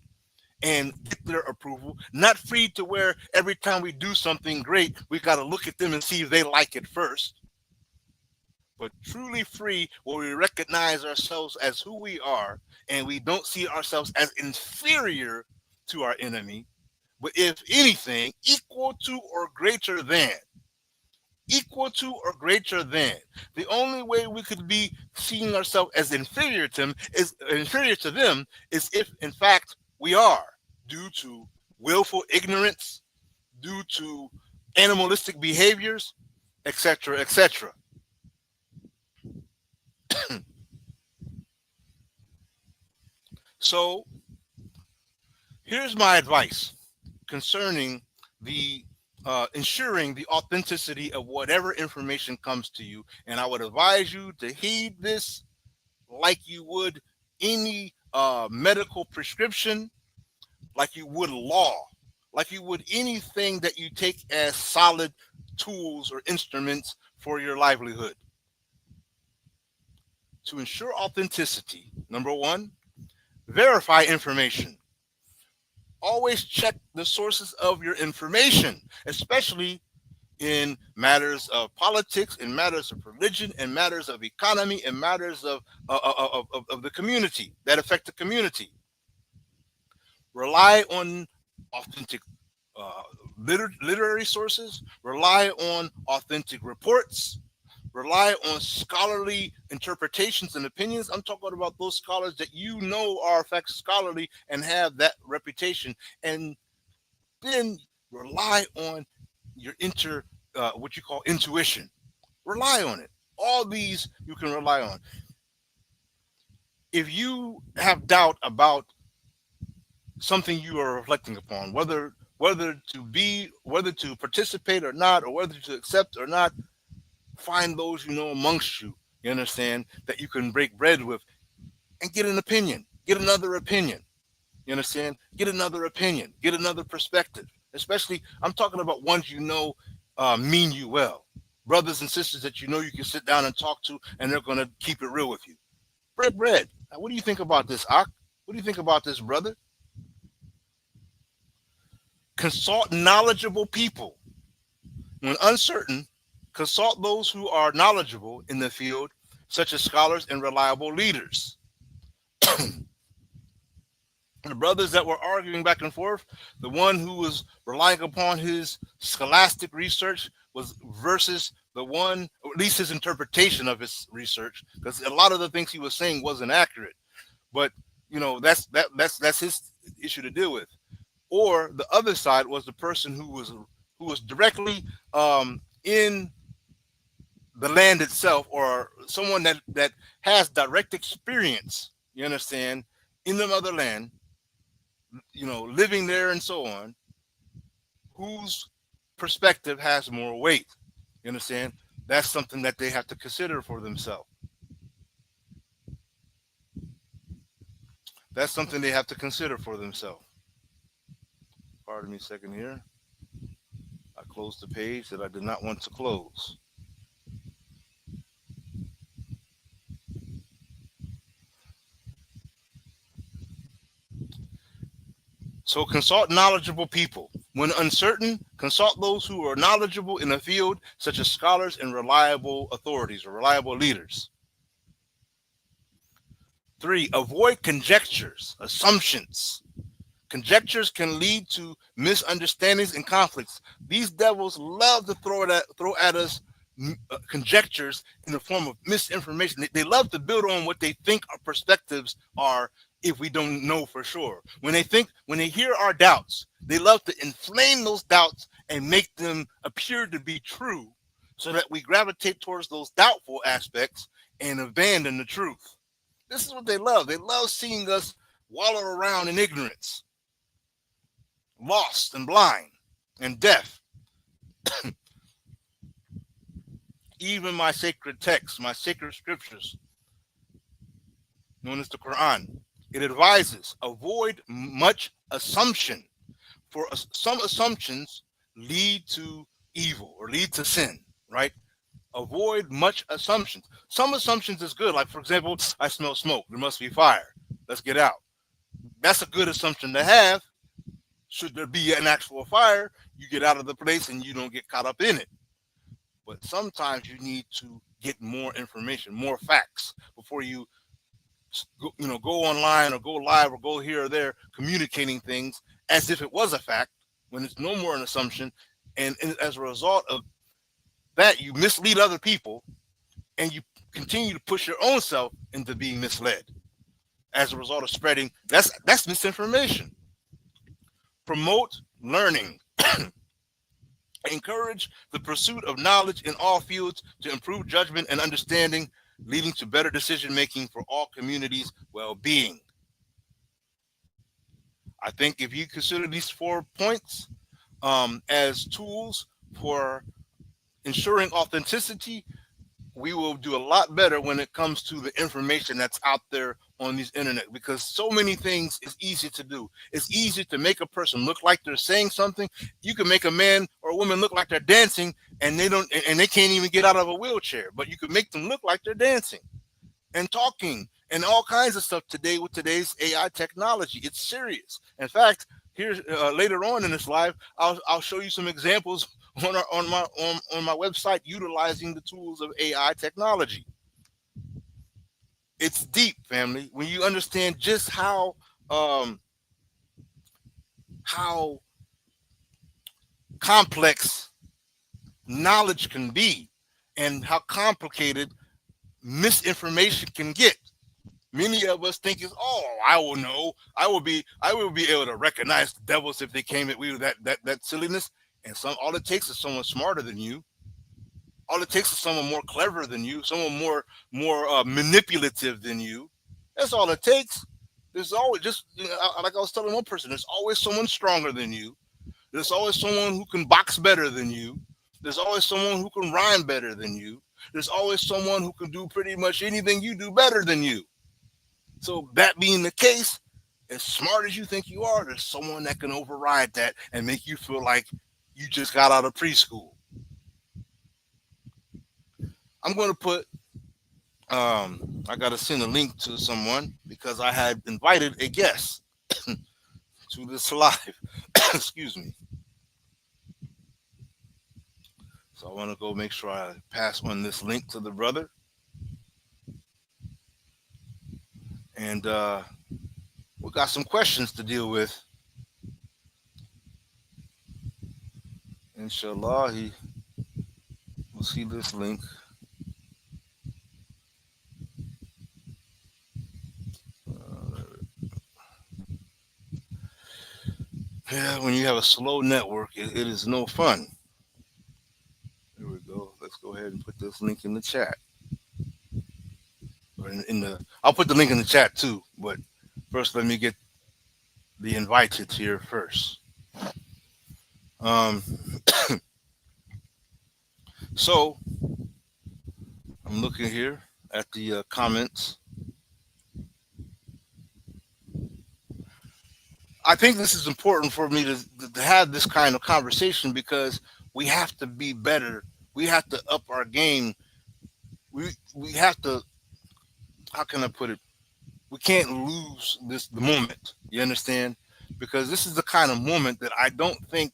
and get their approval, not free to where every time we do something great, we got to look at them and see if they like it first, but truly free where we recognize ourselves as who we are and we don't see ourselves as inferior to our enemy, but if anything, equal to or greater than. Equal to or greater than. The only way we could be seeing ourselves as inferior to them is if, in fact, we are, due to willful ignorance, due to animalistic behaviors, etc., etc. So, here's my advice concerning the ensuring the authenticity of whatever information comes to you. And I would advise you to heed this like you would any medical prescription, like you would law, like you would anything that you take as solid tools or instruments for your livelihood. To ensure authenticity, number one, verify information. Always check the sources of your information, especially in matters of politics, in matters of religion, in matters of economy, in matters of the community that affect the community. Rely on authentic literary sources. Rely on authentic reports. Rely on scholarly interpretations and opinions. I'm talking about those scholars that you know are in fact scholarly and have that reputation. And then rely on your what you call intuition. Rely on it. All these you can rely on. If you have doubt about something you are reflecting upon, whether to participate or not, or whether to accept or not, find those you know amongst you, you understand, that you can break bread with and get an opinion, get another opinion, you understand, get another opinion, get another perspective. Especially, I'm talking about ones you know mean you well, brothers and sisters that you know you can sit down and talk to and they're going to keep it real with you. Bread. Now, what do you think about this, Ak? What do you think about this, brother? Consult knowledgeable people. When uncertain, consult those who are knowledgeable in the field, such as scholars and reliable leaders. The brothers that were arguing back and forth, the one who was relying upon his scholastic research was versus the one, or at least his interpretation of his research, because a lot of the things he was saying wasn't accurate. But that's his issue to deal with. Or the other side was the person who was directly in the land itself, or someone that has direct experience, you understand, in the motherland, living there and so on, whose perspective has more weight. You understand? That's something that they have to consider for themselves. That's something they have to consider for themselves. Pardon me a second here. I closed the page that I did not want to close. So consult knowledgeable people. When uncertain, consult those who are knowledgeable in a field, such as scholars and reliable authorities or reliable leaders. 3, avoid conjectures, assumptions. Conjectures can lead to misunderstandings and conflicts. These devils love to throw at us conjectures in the form of misinformation. They love to build on what they think our perspectives are if we don't know for sure. When they hear our doubts, they love to inflame those doubts and make them appear to be true so that we gravitate towards those doubtful aspects and abandon the truth. This is what they love. They love seeing us wallow around in ignorance, lost and blind and deaf. Even my sacred texts, my sacred scriptures, known as the Quran, it advises avoid much assumption, for some assumptions lead to evil or lead to sin, right? Avoid much assumptions. Some assumptions is good, like for example, I smell smoke, there must be fire, let's get out. That's a good assumption to have. Should there be an actual fire, you get out of the place and you don't get caught up in it. But sometimes you need to get more information, more facts before you go online or go live or go here or there communicating things as if it was a fact when it's no more an assumption. And as a result of that, you mislead other people and you continue to push your own self into being misled as a result of spreading. That's misinformation. Promote learning. Encourage the pursuit of knowledge in all fields to improve judgment and understanding, leading to better decision making for all communities' well-being. I think if you consider these 4 points as tools for ensuring authenticity, we will do a lot better when it comes to the information that's out there on these internet, because so many things is easy to do. It's easy to make a person look like they're saying something. You can make a man or a woman look like they're dancing and they can't even get out of a wheelchair, but you can make them look like they're dancing and talking and all kinds of stuff today with today's AI technology. It's serious. In fact, here's later on in this live, I'll show you some examples on my website utilizing the tools of AI technology. It's deep, family. When you understand just how complex knowledge can be and how complicated misinformation can get. Many of us think I will know. I will be able to recognize the devils if they came at me with that silliness. And all it takes is someone smarter than you. All it takes is someone more clever than you, someone more manipulative than you. That's all it takes. There's always, just like I was telling one person, there's always someone stronger than you. There's always someone who can box better than you. There's always someone who can rhyme better than you. There's always someone who can do pretty much anything you do better than you. So that being the case, as smart as you think you are, there's someone that can override that and make you feel like you just got out of preschool. I'm going to put, I got to send a link to someone because I had invited a guest to this live. Excuse me. So I want to go make sure I pass on this link to the brother. And we got some questions to deal with. Inshallah, he We'll see this link. Yeah, when you have a slow network, it is no fun. There we go. Let's go ahead and put this link in the chat. Or in the, I'll put the link in the chat too. But first, let me get the invited here first. Um, so I'm looking here at the comments. I think this is important for me to have this kind of conversation because we have to be better. We have to up our game. We have to. How can I put it? We can't lose the moment. You understand? Because this is the kind of moment that I don't think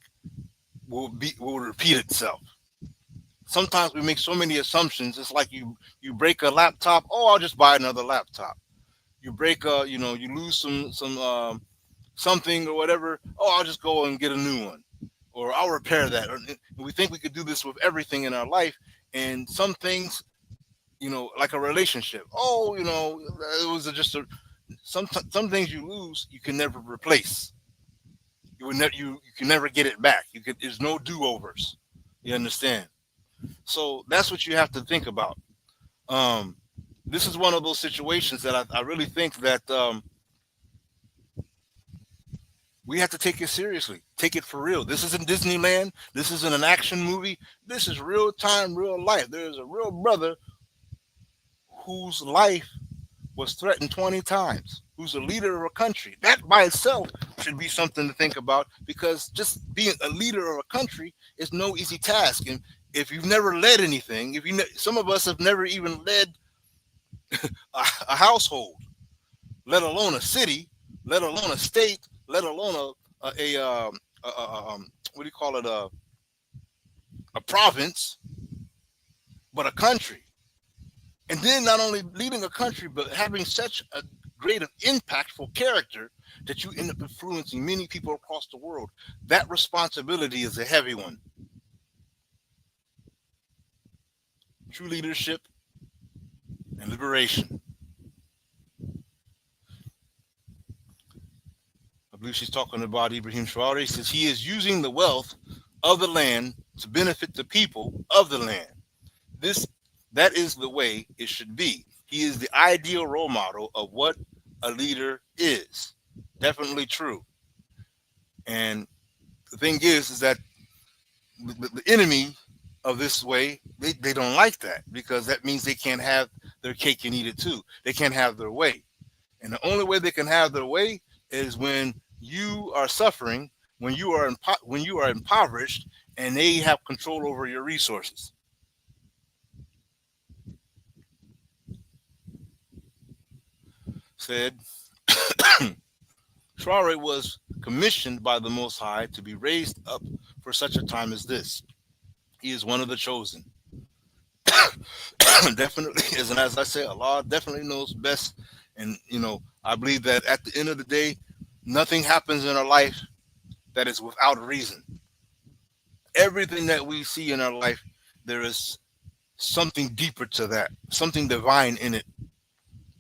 will repeat itself. Sometimes we make so many assumptions. It's like you break a laptop. Oh, I'll just buy another laptop. You break you lose some something or whatever. Oh, I'll just go and get a new one, or I'll repair that. And we think we could do this with everything in our life, and some things, like a relationship. Oh, it was just some things you lose, you can never replace. You can never get it back. There's no do-overs. You understand? So that's what you have to think about. This is one of those situations that I really think that we have to take it seriously. Take it for real. This isn't Disneyland. This isn't an action movie. This is real time, real life. There is a real brother whose life was threatened 20 times, who's a leader of a country. That by itself should be something to think about, because just being a leader of a country is no easy task. And if you've never led anything, some of us have never even led a household, let alone a city, let alone a state, let alone a what do you call it, a province, but a country. And then not only leading a country, but having such a great impactful character that you end up influencing many people across the world. That responsibility is a heavy one. True leadership and liberation. I believe she's talking about Ibrahim Traore. He says he is using the wealth of the land to benefit the people of the land. That is the way it should be. He is the ideal role model of what a leader is. Definitely true. And the thing is that the enemy of this way, they don't like that, because that means they can't have their cake and eat it too. They can't have their way. And the only way they can have their way is when you are suffering, when you are impoverished, and they have control over your resources. Said Traore was commissioned by the Most High to be raised up for such a time as this. He is one of the chosen. Definitely, as I say, Allah definitely knows best. And I believe that at the end of the day, nothing happens in our life that is without a reason. Everything that we see in our life, there is something deeper to that, something divine in it.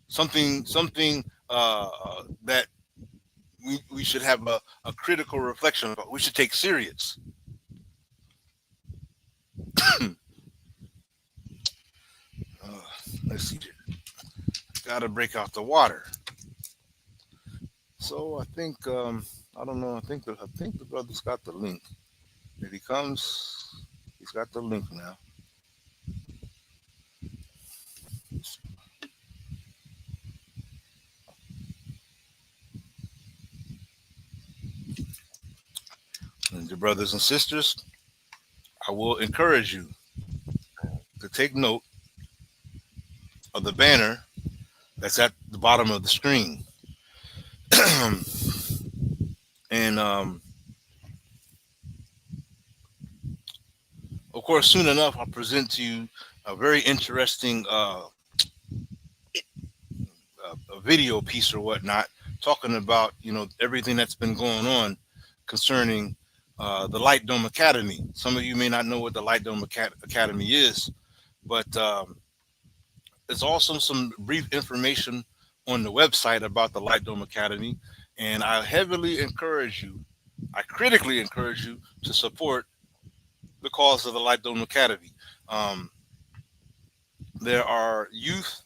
Something that we should have a critical reflection about. We should take serious. Let's see here. Gotta break out the water. So I think I don't know. I think the brother's got the link. If he comes, he's got the link now. And the brothers and sisters, I will encourage you to take note of the banner that's at the bottom of the screen. And of course, soon enough, I'll present to you a very interesting a video piece or whatnot, talking about everything that's been going on concerning the Light Dome Academy. Some of you may not know what the Light Dome Academy is, but there's also some brief information on the website about the Light Dome Academy, and I heavily encourage you, I critically encourage you to support the cause of the Light Dome Academy. There are youth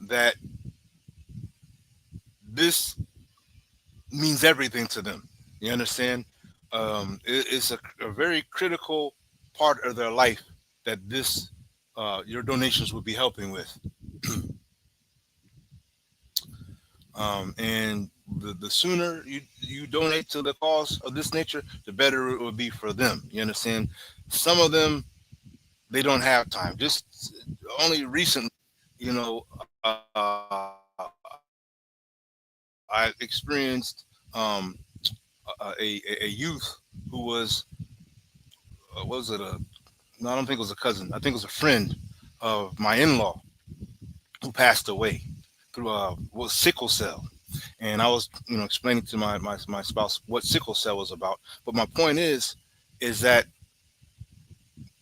that this means everything to them. You understand? It's a very critical part of their life that this your donations will be helping with. And the sooner you donate to the cause of this nature, the better it will be for them. You understand? Some of them, they don't have time. Just only recently, you know, I experienced a youth who was it a no, I don't think it was a cousin. I think it was a friend of my in-law who passed away through was sickle cell. And I was, explaining to my spouse what sickle cell was about. But my point is that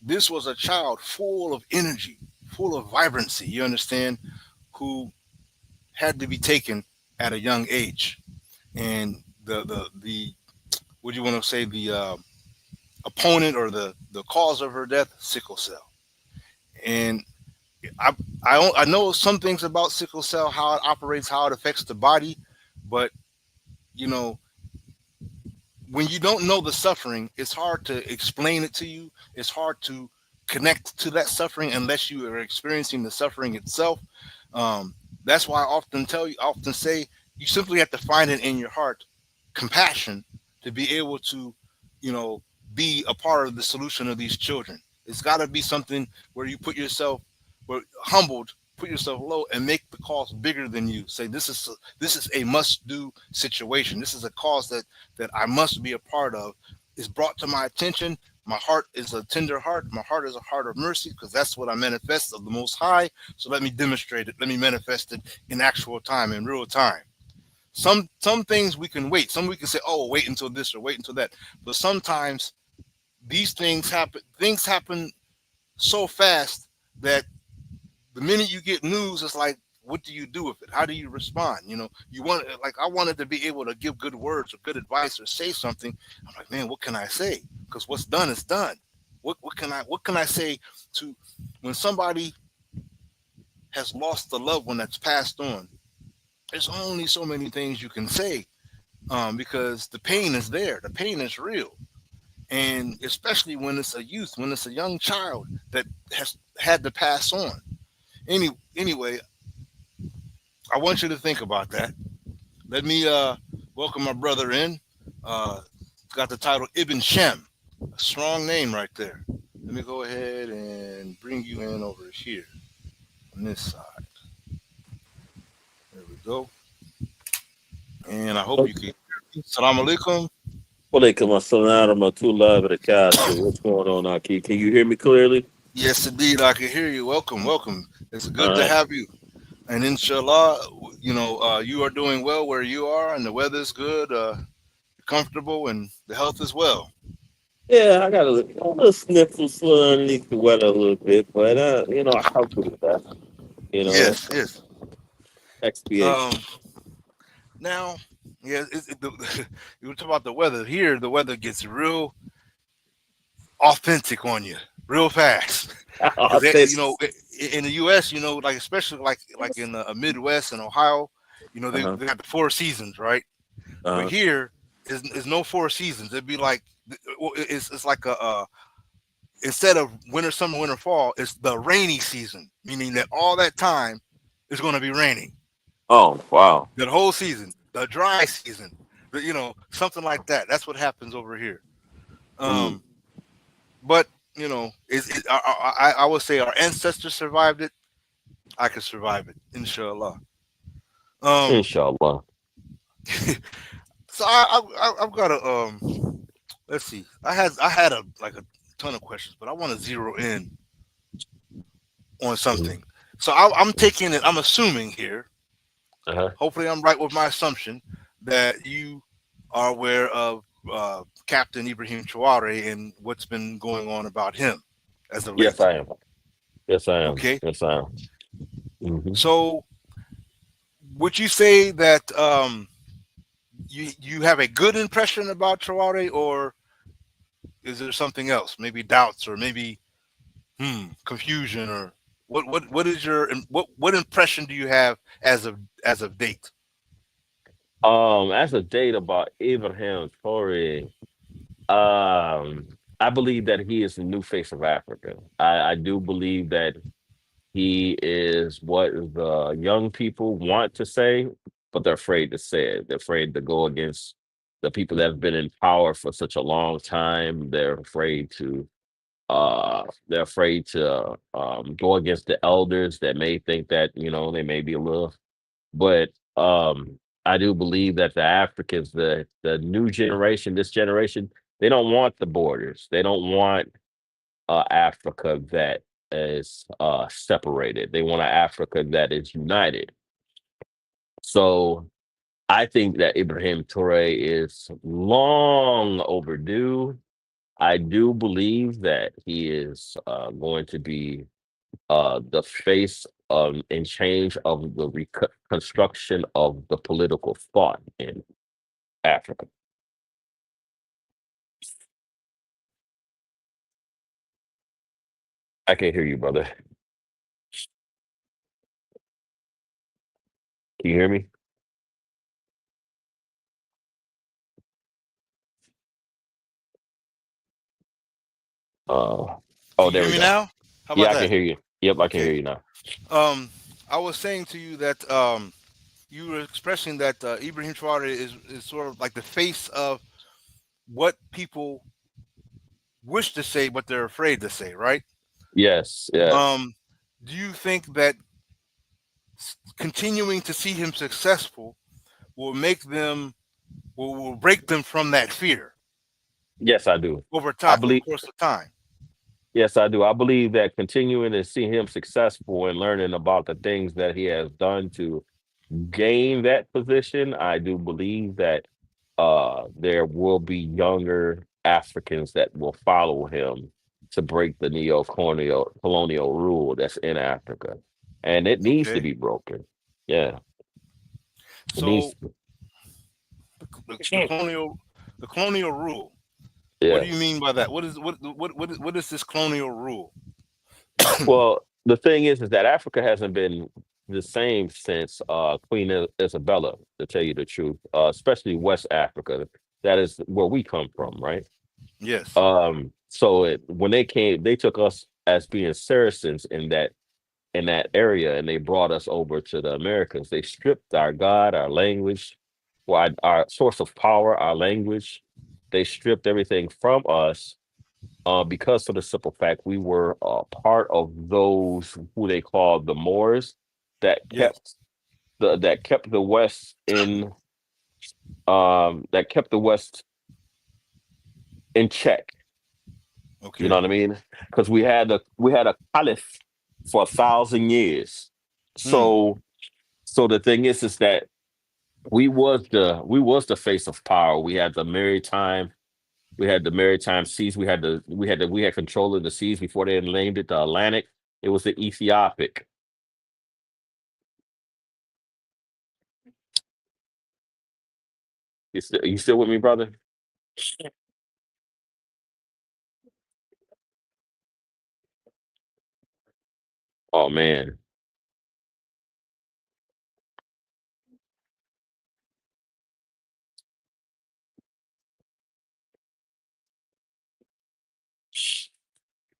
this was a child full of energy, full of vibrancy, you understand, who had to be taken at a young age. And the what do you want to say, the opponent or the cause of her death, sickle cell. And I know some things about sickle cell, how it operates, how it affects the body, but when you don't know the suffering, it's hard to explain it to you. It's hard to connect to that suffering unless you are experiencing the suffering itself. That's why I often say, you simply have to find it in your heart, compassion, to be able to, be a part of the solution of these children. It's got to be something where you put yourself, humbled, put yourself low, and make the cause bigger than you. Say this is a must-do situation. This is a cause that I must be a part of. It's brought to my attention. My heart is a tender heart. My heart is a heart of mercy, because that's what I manifest of the Most High. So let me demonstrate it. Let me manifest it in actual time, in real time. Some things we can wait. Some we can say, oh, wait until this or wait until that. But sometimes these things happen. Things happen so fast that the minute you get news, it's like, what do you do with it? How do you respond? I wanted to be able to give good words or good advice or say something. I'm like, man, what can I say? Because what's done is done. What can I say to when somebody has lost a loved one that's passed on? There's only so many things you can say, because the pain is there. The pain is real. And especially when it's a youth, when it's a young child that has had to pass on. Anyway, I want you to think about that. Let me welcome my brother in. Got the title Ibn Shem. A strong name right there. Let me go ahead and bring you in over here on this side. There we go. And I hope you can hear me. Assalamu alaikum. Walaikum assalam wa rahmatullahi wa barakatuh. What's going on, Aki? Can you hear me clearly? Yes, indeed, I can hear you. Welcome. It's good All to right. have you. And inshallah, you are doing well where you are, and the weather's good, comfortable, and the health as well. Yeah, I got a little sniffles underneath the weather a little bit, but I help with that. Yes. Expiation. Now, yeah, you were talking about the weather. Here, the weather gets real authentic on you, real fast. In the U.S., like especially like in the Midwest and Ohio, they got the 4 seasons, right? But here is no 4 seasons. It'd be like it's like instead of winter, summer, winter, fall, it's the rainy season, meaning that all that time is going to be raining. Oh, wow. The whole season, the dry season, something like that. That's what happens over here. But I would say our ancestors survived it. I could survive it, inshallah. Inshallah. So I've got a let's see. I had a ton of questions, but I want to zero in on something. So I'm taking it. I'm assuming here. Hopefully, I'm right with my assumption that you are aware of Captain Ibrahim Traore and what's been going on about him as of Yes, late. I am. Yes, I am. Okay, Yes, I am. Hmm. so would you say that you have a good impression about Traore, or is there something else? Maybe doubts, or maybe confusion, or what is your what impression do you have as of date? As a date about Ibrahim Traore, I believe that he is the new face of Africa. I do believe that he is what the young people want to say, but they're afraid to say it. They're afraid to go against the people that have been in power for such a long time. They're afraid to go against the elders that may think that, they may be a little, but I do believe that the Africans, the new generation, this generation, they don't want the borders. They don't want Africa that is separated. They want an Africa that is united. So I think that Ibrahim Toure is long overdue. I do believe that he is going to be the face and change of the reconstruction of the political thought in Africa. I can't hear you, brother. Can you hear me? Uh, Can oh, you there hear we me go. now? How Yeah, about I can that? hear you. Yep, I can hear Okay. you now. I was saying to you that you were expressing that Ibrahim Traore is sort of like the face of what people wish to say, but they're afraid to say, right? Yes, yes. Um, do you think that continuing to see him successful will make them will break them from that fear Yes, I do. over I time, over the believe course of time? Yes, I do. I believe that continuing to see him successful and learning about the things that he has done to gain that position, I do believe that there will be younger Africans that will follow him to break the neo-colonial rule that's in Africa. And it needs to Okay, be broken. Yeah, it needs so to. the colonial rule. What do you Yes. mean by that? What is this colonial rule? Well, the thing is that Africa hasn't been the same since Queen Isabella, to tell you the truth, especially West Africa. That is where we come from, right? Yes, When they came, they took us as being Saracens in that area, and they brought us over to the Americans. They stripped our God, our language, our source of power, our language. They stripped everything from us because of the simple fact we were part of those who they called the Moors that yes. kept the West in check. You know Okay. what I mean? Because we had a caliph for 1,000 years. Hmm. So the thing is that we was the face of power. We had the maritime seas. We had control of the seas before they named it the Atlantic. It was the Ethiopic. You still with me, brother? Oh man.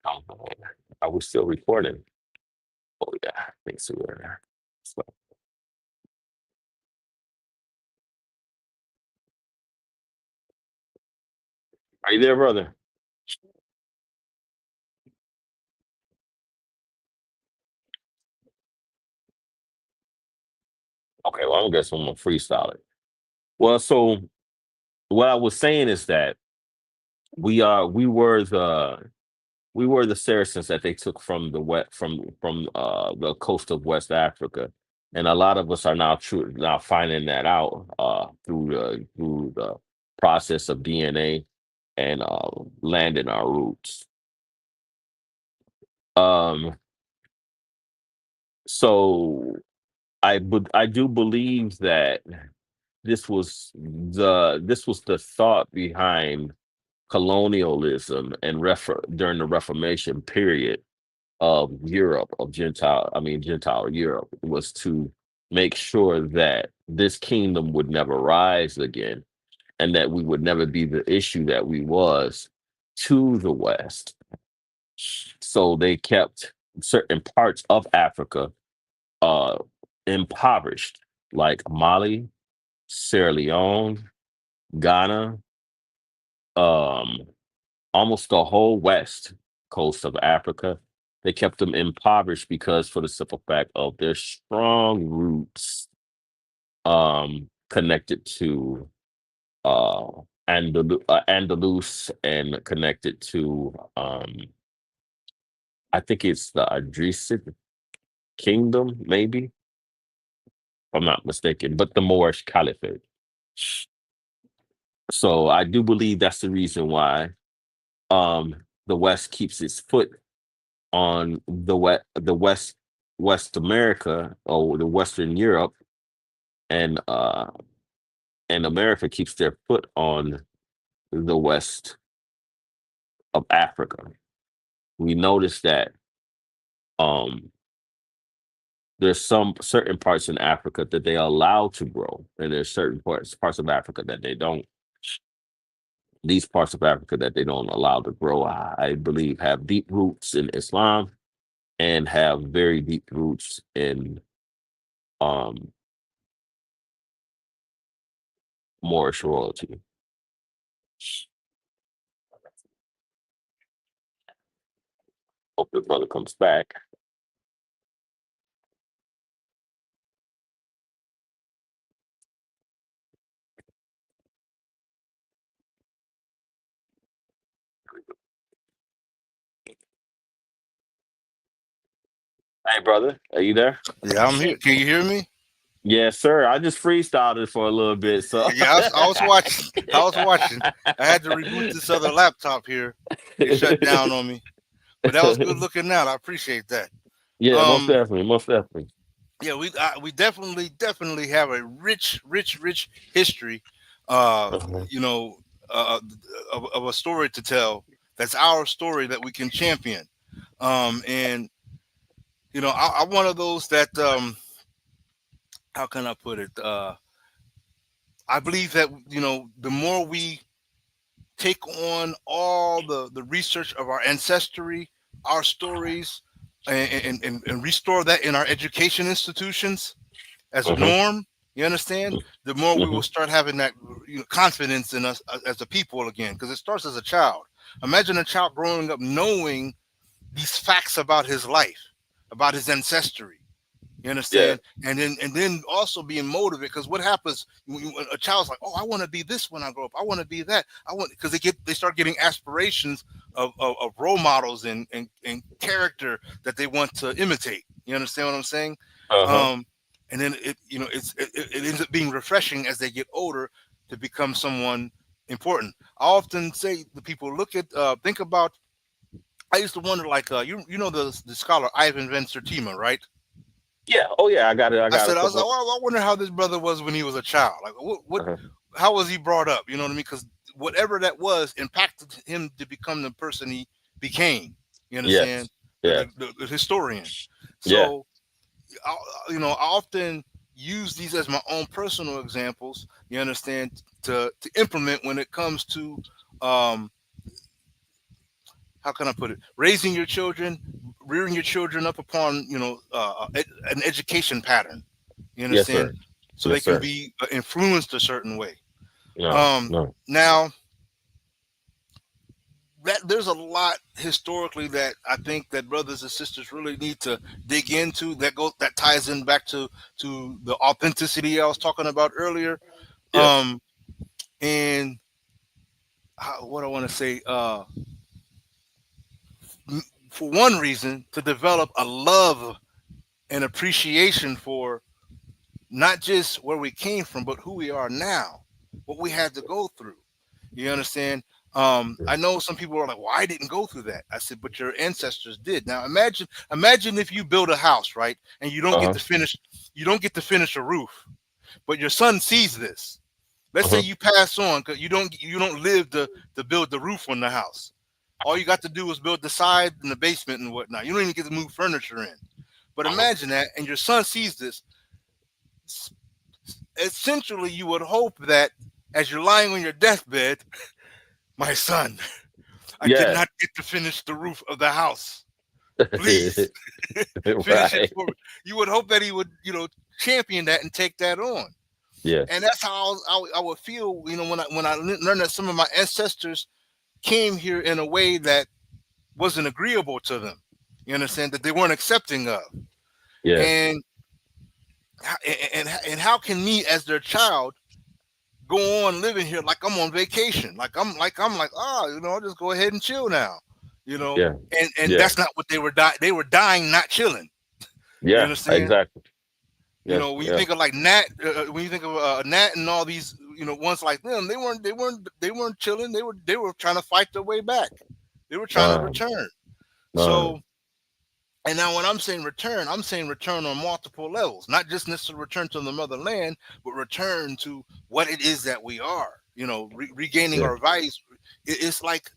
Oh, man. Are we still recording? Oh yeah, I think so. So, are you there, brother? Okay, well, I guess I'm gonna freestyle it. Well, so what I was saying is that we are we were the Saracens that they took from the west from the coast of West Africa, and a lot of us are now finding that out through the process of DNA and land in our roots. Um, so I do believe that this was the thought behind colonialism and during the Reformation period of Europe, of Gentile Europe, was to make sure that this kingdom would never rise again, and that we would never be the issue that we was to the West. So they kept certain parts of Africa uh impoverished, like Mali, Sierra Leone, Ghana, um, almost the whole west coast of Africa. They kept them impoverished because for the simple fact of their strong roots connected to Andalus and connected to I think it's the Adrisid kingdom, maybe, if I'm not mistaken, but the Moorish Caliphate. So I do believe that's the reason why the West keeps its foot on West America, or the Western Europe, and America keeps their foot on the west of Africa. We notice that um there's some certain parts in Africa that they allow to grow, and there's certain parts of Africa that they don't. These parts of Africa that they don't allow to grow, I believe, have deep roots in Islam and have very deep roots in um Moorish royalty. Hope the brother comes back. Hey, brother, are you there? Yeah, I'm here. Can you hear me? Yes, sir. I just freestyled it for a little bit, so Yeah, I was watching. I was watching. I had to reboot this other laptop here. It shut down on me. But that was good looking out. I appreciate that. Yeah, most definitely, most definitely. Yeah, we definitely have a rich history, Uh-huh. you know, of a story to tell. That's our story that we can champion. And I'm one of those that how can I put it? I believe that the more we take on all the research of our ancestry, our stories, and restore that in our education institutions as a Uh-huh. norm, you understand, the more we Hmm. will start having that confidence in us as a people again, because it starts as a child. Imagine a child growing up knowing these facts about his life, about his ancestry. You Yeah. understand? And then also being motivated, because what happens when a child's like, oh, I want to be this when I grow up. I want to be that. I want, because they start getting aspirations of role models and character that they want to imitate. You understand what I'm saying? Uh-huh. Um, and then it ends up being refreshing as they get older to become someone important. I often say to people, think about. I used to wonder, like, the scholar Ivan Van Sertima, right? Yeah. Oh yeah, I got it. I got a I was like, couple. well, I wonder how this brother was when he was a child. Like, Uh-huh. how was he brought up? You know what I mean? Because whatever that was impacted him to become the person he became. You understand? Yes. Yeah. The historian. Yeah. So, I often use these as my own personal examples. You understand, to implement when it comes to how can I put it? Raising your children, rearing your children up upon an education pattern. You Yes, understand? sir. So they Yes, can sir. be influenced a certain way. No. No. Now that there's a lot historically that I think that brothers and sisters really need to dig into. That ties in back to the authenticity I was talking about earlier. Yes. And what I want to say, for one reason, to develop a love and appreciation for not just where we came from, but who we are now, what we had to go through. You understand? I know some people are like, "Well, I didn't go through that." I said, "But your ancestors did." Now, imagine if you build a house, right, and Uh-huh. you don't get to finish a roof, but your son sees this. Let's say Uh-huh. you pass on because you don't live to build the roof on the house. All you got to do is build the side and the basement and whatnot. You don't even get to move furniture in. But Uh-huh. imagine that, and your son sees this. Essentially, you would hope that as you're lying on your deathbed, my son, I did Yeah. not get to finish the roof of the house. Please finish it Right. for me. You would hope that he would, champion that and take that on. Yes. And that's how I would feel, when I learned that some of my ancestors came here in a way that wasn't agreeable to them. You understand that they weren't accepting of, Yeah. and and how can me as their child go on living here like I'm on vacation, I'll just go ahead and chill now, Yeah. and Yeah. that's not what they were dying. They were dying, not chilling. You Yeah. understand? Exactly. Yes. When you Yeah. think of like Nat, when you think of Nat and all these, ones like them, they weren't chilling. They were trying to fight their way back. They were trying to Um, return. um, So, and now when I'm saying return on multiple levels, not just necessarily return to the motherland, but return to what it is that we are. Regaining yeah. our values. It's like,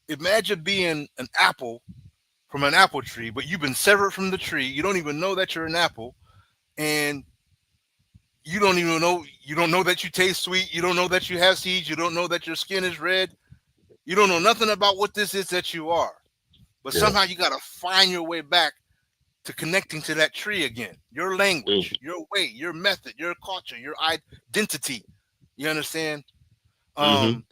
imagine being an apple from an apple tree, but you've been severed from the tree. You don't even know that you're an apple, and you don't know that you taste sweet. You don't know that you have seeds. You don't know that your skin is red. You don't know nothing about what this is that you are. But Yeah. somehow you got to find your way back to connecting to that tree again. Your language, Mm-hmm. your way, your method, your culture, your identity. You understand? Mm-hmm. Um,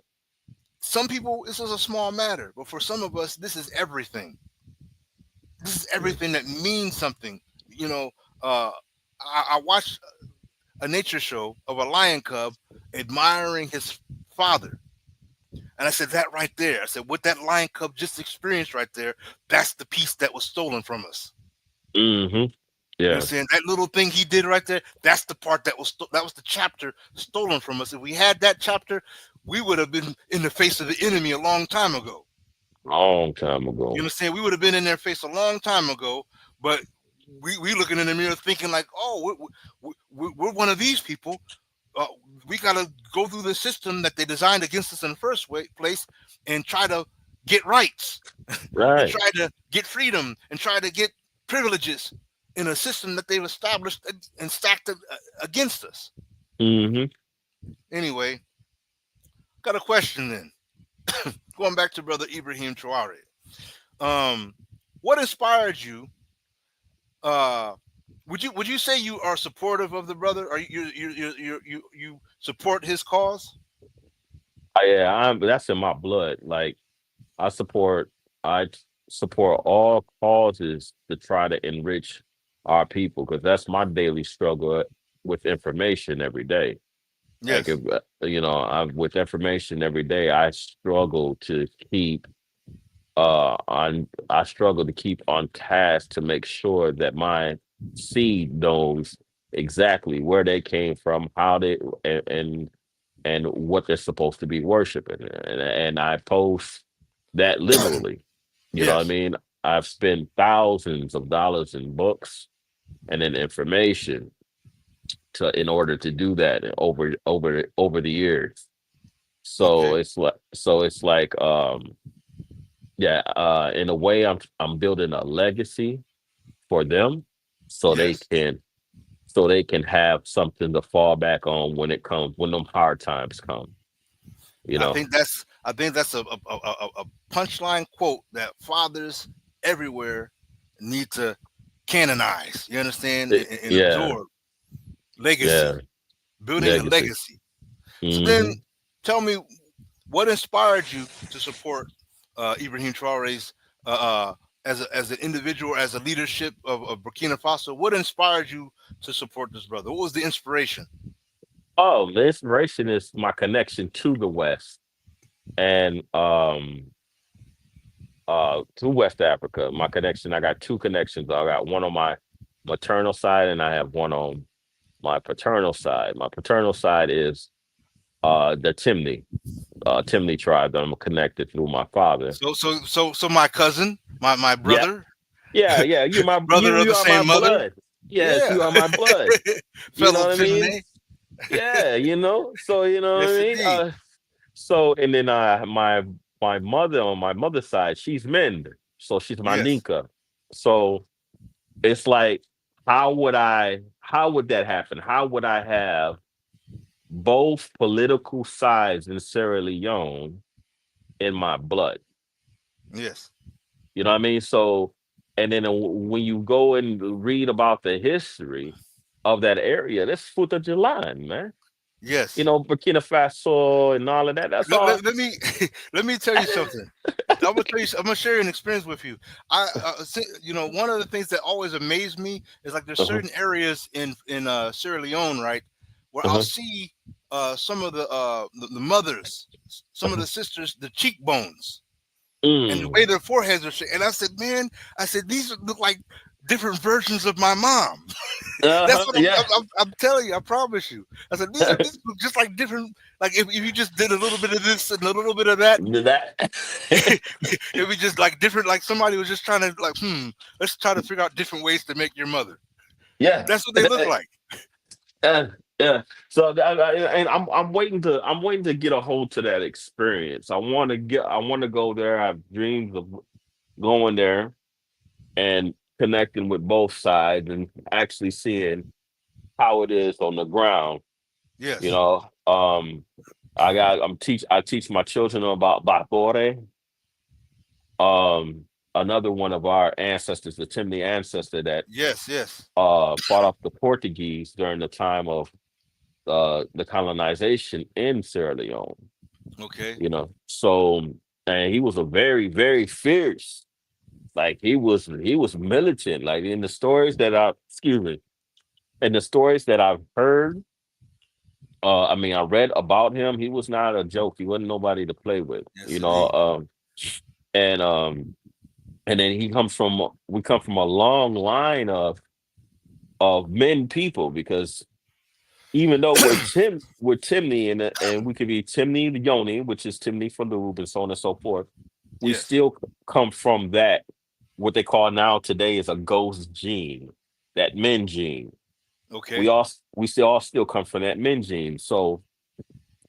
some people, this is a small matter, but for some of us, this is everything. This is everything that means something. You know, uh, I watched a nature show of a lion cub admiring his father. And I said, that right there. I said, what that lion cub just experienced right there, that's the piece that was stolen from us. Mm-hmm. You Yeah. understand? That little thing he did right there, that's the part that was the chapter stolen from us. If we had that chapter, we would have been in the face of the enemy a long time ago. Long time You ago. understand? We would have been in their face a long time ago, but we looking in the mirror thinking like, oh, we're one of these people. Uh, we got to go through the system that they designed against us in the first place and try to get rights and Right. try to get freedom and try to get privileges in a system that they've established and stacked against us. Mm-hmm. Anyway, got a question then. Going back to Brother Ibrahim Traore. What inspired you? Uh, would you say you are supportive of the brother? Are you support his cause? Yeah, that's in my blood. Like I support I t- support all causes to try to enrich our people because that's my daily struggle with information every day. Like if Yes. I with information every day, I struggle to keep I struggle to keep on task to make sure that my seed knows exactly where they came from, how they and what they're supposed to be worshiping. And I post that liberally. You know what I Yes. mean? I've spent thousands of dollars in books and in information to in order to do that over the years. So Okay. it's like yeah, in a way I'm building a legacy for them so they Yes. can so they can have something to fall back on when them hard times come, you know. I think that's a punchline quote that fathers everywhere need to canonize. You understand, and Yeah, absorb legacy, yeah, building a legacy. legacy. So then, Hmm. tell me, what inspired you to support Ibrahim Traore's as an individual, as a leadership of Burkina Faso? What inspired you to support this brother? What was the inspiration? Oh, the inspiration is my connection to the West and to West Africa. My connection, I got two connections. I got one on my maternal side and I have one on my paternal side. My paternal side is the Timney. Timney tribe that I'm connected through my father. So my cousin, my Yeah, brother, yeah. brother of You the are my same mother. blood. Yes, Yeah. you are my blood. You know Fellow what I mean? Timney. Yeah, so you know what I Yes, mean. indeed. So and then my mother on my mother's side, she's Mend, so she's my Yes. Ninka. So it's like, how would that happen? How would I have both political sides in Sierra Leone in my blood? Yes. You know what I mean? So, and then when you go and read about the history of that area, that's Futa Jalan, man. You Yes. know, Burkina Faso and all of that. That's all. Let me let me tell you something. I'm gonna tell you. I'm gonna share an experience with you. One of the things that always amazed me is like there's Uh-huh, certain areas in Sierra Leone, right, where I'll uh-huh, see some of the mothers, some of uh-huh. the sisters, the cheekbones and the way Mm. their foreheads are shaped. And I said, man, I said these look like different versions of my mom. That's Uh-huh, what yeah. I'm telling you. I promise you. I said these look just like different. Like if you just did a little bit of this and a little bit of that, That. it was just like different. Like somebody was just trying to like, let's try to figure out different ways to make your mother. Yeah. That's what they look like. Uh, yeah. So and I'm waiting to get a hold to that experience. I want to go there. I have dreams of going there and connecting with both sides and actually seeing how it is on the ground. You Yes. know, I teach my children about Bapore. Another one of our ancestors, the Timney ancestor that Yes. Yes. fought off the Portuguese during the time of the colonization in Sierra Leone. Okay. You know, so and he was a very, very fierce. Like he was militant. Like in the stories that I excuse me, in the stories that I've heard, I mean I read about him, he was not a joke. He wasn't nobody to play with, Yes, you know. indeed. And and then we come from a long line of men people because even though we're Timney and we could be Timney the Yoni, which is Timney for Lube and so on and so forth, we Yes. still come from that what they call now today is a ghost gene, that men gene. Okay. We still all still come from that men gene. So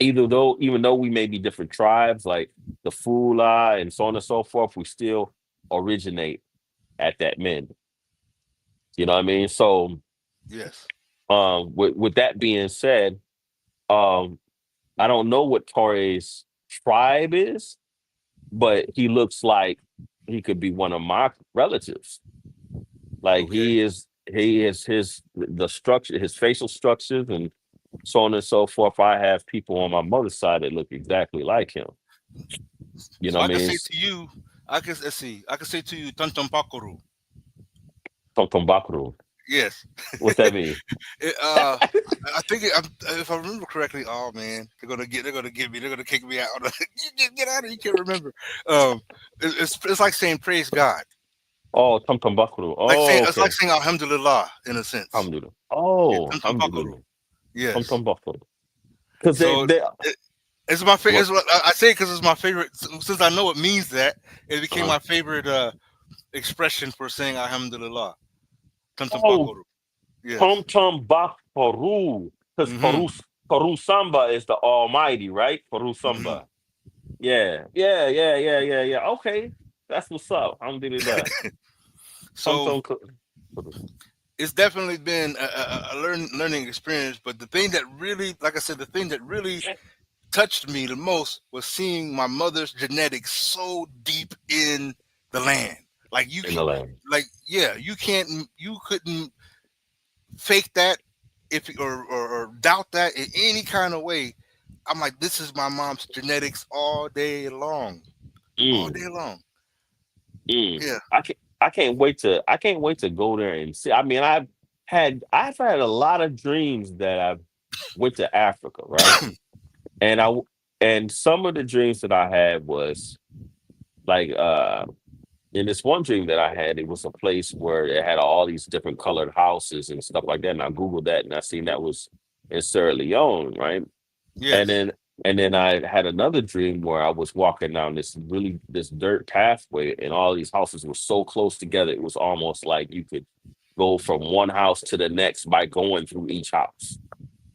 even though we may be different tribes like the Fula and so on and so forth, we still originate at that men. You know what I mean? So Yes. with that being said, um I don't know what Torre's tribe is, but he looks like he could be one of my relatives. Like Okay. he is his the structure, his facial structures and so on and so forth. I have people on my mother's side that look exactly like him. You know So what I I can mean? say to you, let's see, I can say to you, Tantam Pakoru. Tonton Bakru. Yes. What's that mean? It, I think if I remember correctly, oh man, they're gonna get me, they're gonna kick me out. Get out of here, you can't remember. It's like saying praise God, Oh, Tonton Bakru. like saying Oh, it's like okay. saying Alhamdulillah in a sense. Alhamdulillah. Yeah, Oh, Tantam Pakoru. Alhamdulillah. Yes. Tonton Bakru. Because So they it, it's my favorite. what I say it because it's my favorite. Since I know it means that, it became uh my favorite expression for saying Alhamdulillah. Tantam oh Pakoru. Yes. Tum Tum Bak Peru. Because Mm-hmm. Peru Samba is the Almighty, right? Peru Mm-hmm. Samba. Yeah. Okay. That's what's up. Alhamdulillah. Tum So Tum it's definitely been a learning experience. But the thing that really, like I said, the thing that really touched me the most was seeing my mother's genetics so deep in the land. Like you in can, the land. like yeah, you couldn't fake that if or doubt that in any kind of way. I'm like, this is my mom's genetics all day Mm, long. mm. Yeah. I can't wait to go there and see. I mean, I've had a lot of dreams that I went to Africa, right? And and some of the dreams that I had was like in this one dream that I had, it was a place where it had all these different colored houses and stuff like that. And I Googled that and I seen that was in Sierra Leone, right? And Yes. then And then I had another dream where I was walking down this dirt pathway, and all these houses were so close together. It was almost like you could go from one house to the next by going through each house.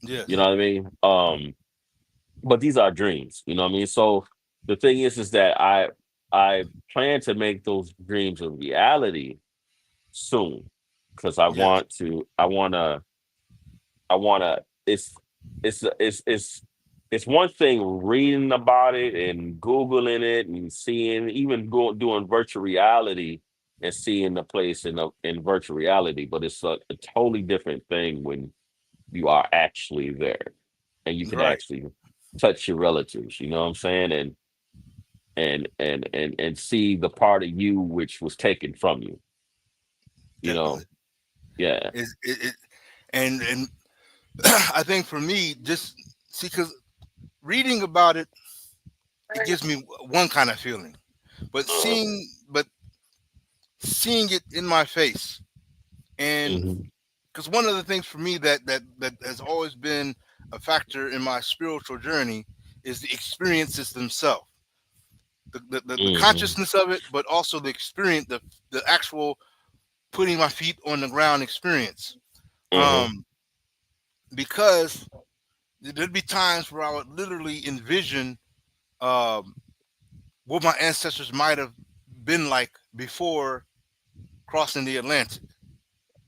You Yes. know what I mean? But these are dreams, you know what I mean? So the thing is that I plan to make those dreams a reality soon, because Yes. I wanna it's it's one thing reading about it and Googling it and seeing, even doing virtual reality and seeing the place in virtual reality, but it's a totally different thing when you are actually there and you can Right. actually touch your relatives, you know what I'm saying? And see the part of you which was taken from you, you Definitely. know? Yeah. It and I think for me, just see, because reading about it, it gives me one kind of feeling, but Uh-huh. seeing it in my face, and Mhm. because one of the things for me that has always been a factor in my spiritual journey is the experiences themselves, the Mhm. consciousness of it, but also the experience, the actual putting my feet on the ground experience. Uh-huh. Um, because there'd be times where I would literally envision um, what my ancestors might have been like before crossing the Atlantic.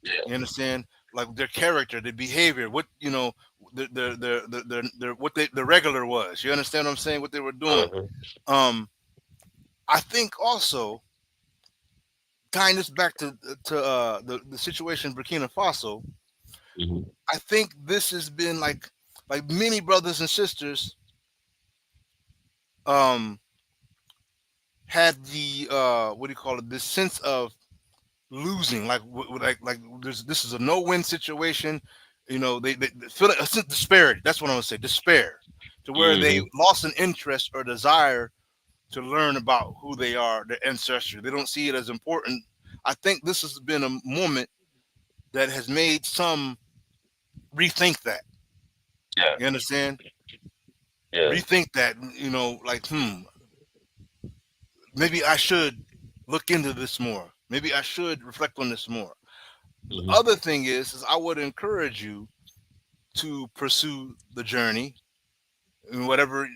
Yeah. You understand? Like their character, their behavior, what you know, their what the regular was. You understand what I'm saying? What they were doing. Uh-huh. Um, I think also tying this back to the situation in Burkina Faso. Mhm. I think this has been like many brothers and sisters um had the what do you call it, this sense of losing, like like there's this is a no-win situation. You know, they feel a sense of disparity. That's what I want to say, despair, to where they Mhm. lost an interest or desire to learn about who they are, their ancestry. They don't see it as important. I think this has been a moment that has made some rethink that. Yeah. You understand? Yeah. Rethink that. You know, like maybe I should look into this more. Maybe I should reflect on this more. The Mhm. other thing is I would encourage you to pursue the journey and whatever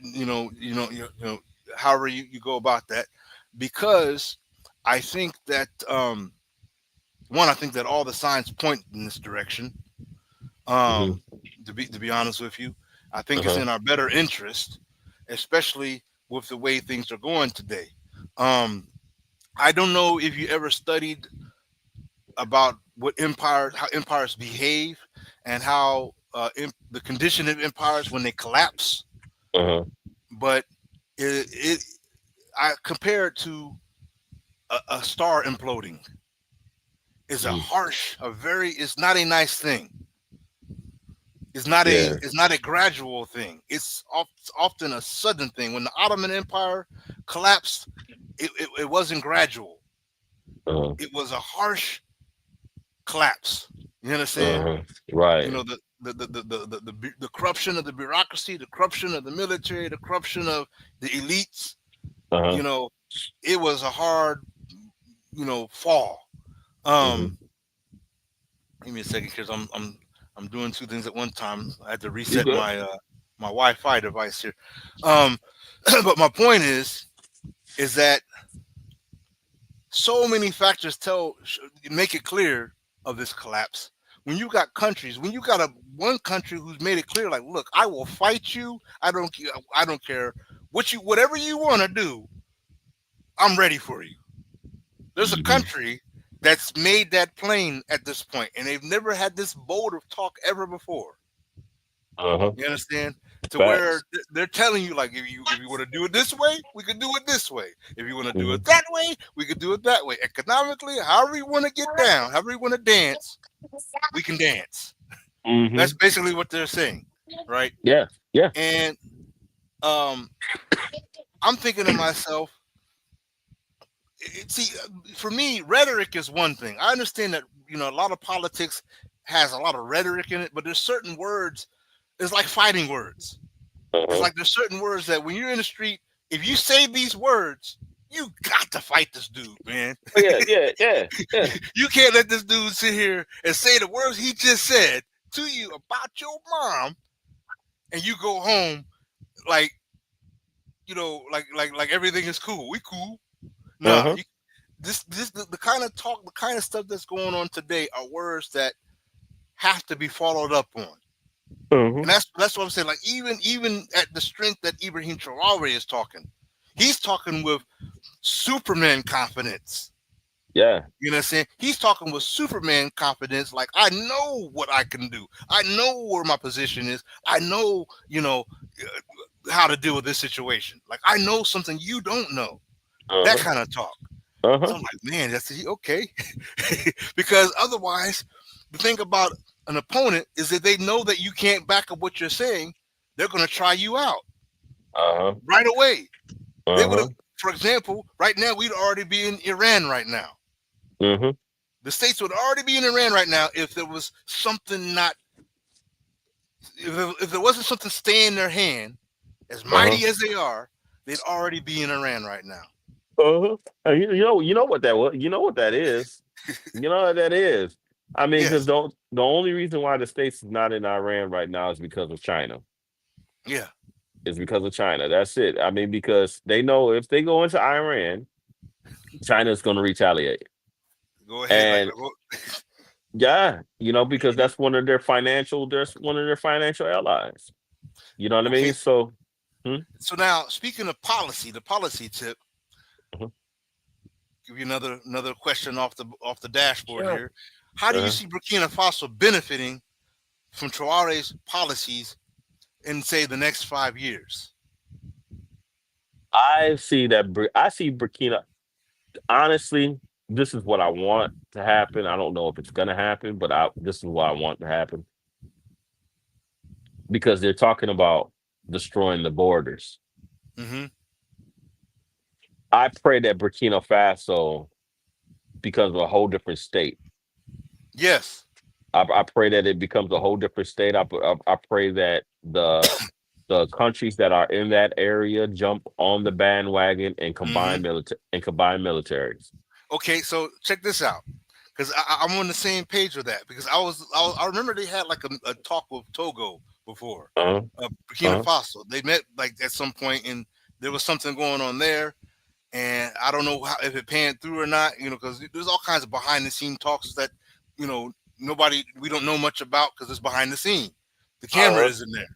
however you go about that, because I think that one, I think that all the signs point in this direction. Mhm. Um, to be honest with you, I think it's Uh-huh. in our better interest, especially with the way things are going today. Um, I don't know if you ever studied about how empires behave, and how the condition of empires when they collapse. Uh-huh. But it I compare it to a star imploding. Is a Mhm. harsh, a very, it's not a nice thing. Yeah. It's not a gradual thing. It's often a sudden thing. When the Ottoman Empire collapsed, it wasn't gradual. Uh-huh. It was a harsh collapse. You understand? Uh-huh. You Right. know, the corruption of the bureaucracy, the corruption of the military, the corruption of the elites. Uh-huh. You know, it was a hard, fall. Mhm. Um, Give me a second, because I'm doing two things at one time. I had to You reset good? my Wi-Fi device here. Um, but my point is that so many factors make it clear of this collapse. When you got countries, when you got one country who's made it clear, like, look, I will fight you. I don't care whatever you want to do. I'm ready for you. There's a Mhm. country that's made that plain at this point, and they've never had this bold of talk ever before. Uh-huh. You understand? To where Facts. they're telling you, like, if you want to do it this way, we could do it this way. If you want to do it Mhm. that way, we could do it that way. Economically, however you want to get down, however you want to dance, we can dance. That's Mhm. basically what they're saying, right? Yeah. Yeah. And um, I'm thinking to myself, see, for me, rhetoric is one thing. I understand that a lot of politics has a lot of rhetoric in it, but there's certain words. It's like fighting words. It's Uh-huh. like there's certain words that when you're in the street, if you say these words, you got to fight this dude, man. Oh, yeah. You can't let this dude sit here and say the words he just said to you about your mom, and you go home like like everything is cool. We cool. Nah, Uh-huh. the kind of talk, the kind of stuff that's going on today are words that have to be followed up on. Uh-huh. And that's what I'm saying. Like even at the strength that Ibrahim Traore is talking, he's talking with Superman confidence. Yeah. You know what I'm saying? He's talking with Superman confidence. Like, I know what I can do. I know where my position is. I know, how to deal with this situation. Like, I know something you don't know. That Uh-huh. kind of talk. Uh-huh. So I'm like, man, that's okay. Because otherwise, the thing about an opponent is that they know that you can't back up what you're saying. They're going to try you out Uh-huh. right away. They would have, Uh-huh. for example, right now, we'd already be in Iran right now. Uh-huh. The states would already be in Iran right now if there was something not, if there wasn't something staying in their hand, as Uh-huh. mighty as they are, they'd already be in Iran right now. Uh-huh. You know what that was. You know what that is. You know what that is. I mean, because Yes. the only reason why the States is not in Iran right now is because of China. Yeah. It's because of China. That's it. I mean, because they know if they go into Iran, China's going to retaliate. Go ahead. And yeah, because Mhm. that's there's one of their financial allies. You know what I Okay. mean? So, hmm? So now, speaking of policy, the policy tip. Mhm. Give you another question off the dashboard Sure. here. How do you Uh-huh. see Burkina Faso benefiting from Traore's policies in, say, the next 5 years? I see Burkina. Honestly, this is what I want to happen. I don't know if it's going to happen, but this is what I want to happen because they're talking about destroying the borders. Mm-hmm. I pray that Burkina Faso becomes a whole different state. Yes. I pray that it becomes a whole different state. I pray that the countries that are in that area jump on the bandwagon and Mm-hmm. combine militaries. Okay, so check this out, because I'm on the same page with that. Because I remember they had like a talk with Togo before, Uh-huh. Burkina Uh-huh. Faso. They met like at some point, and there was something going on there, and I don't know if it panned through or not. Because there's all kinds of behind the scene talks that we don't know much about because it's behind the scene. The camera Uh-huh. isn't there.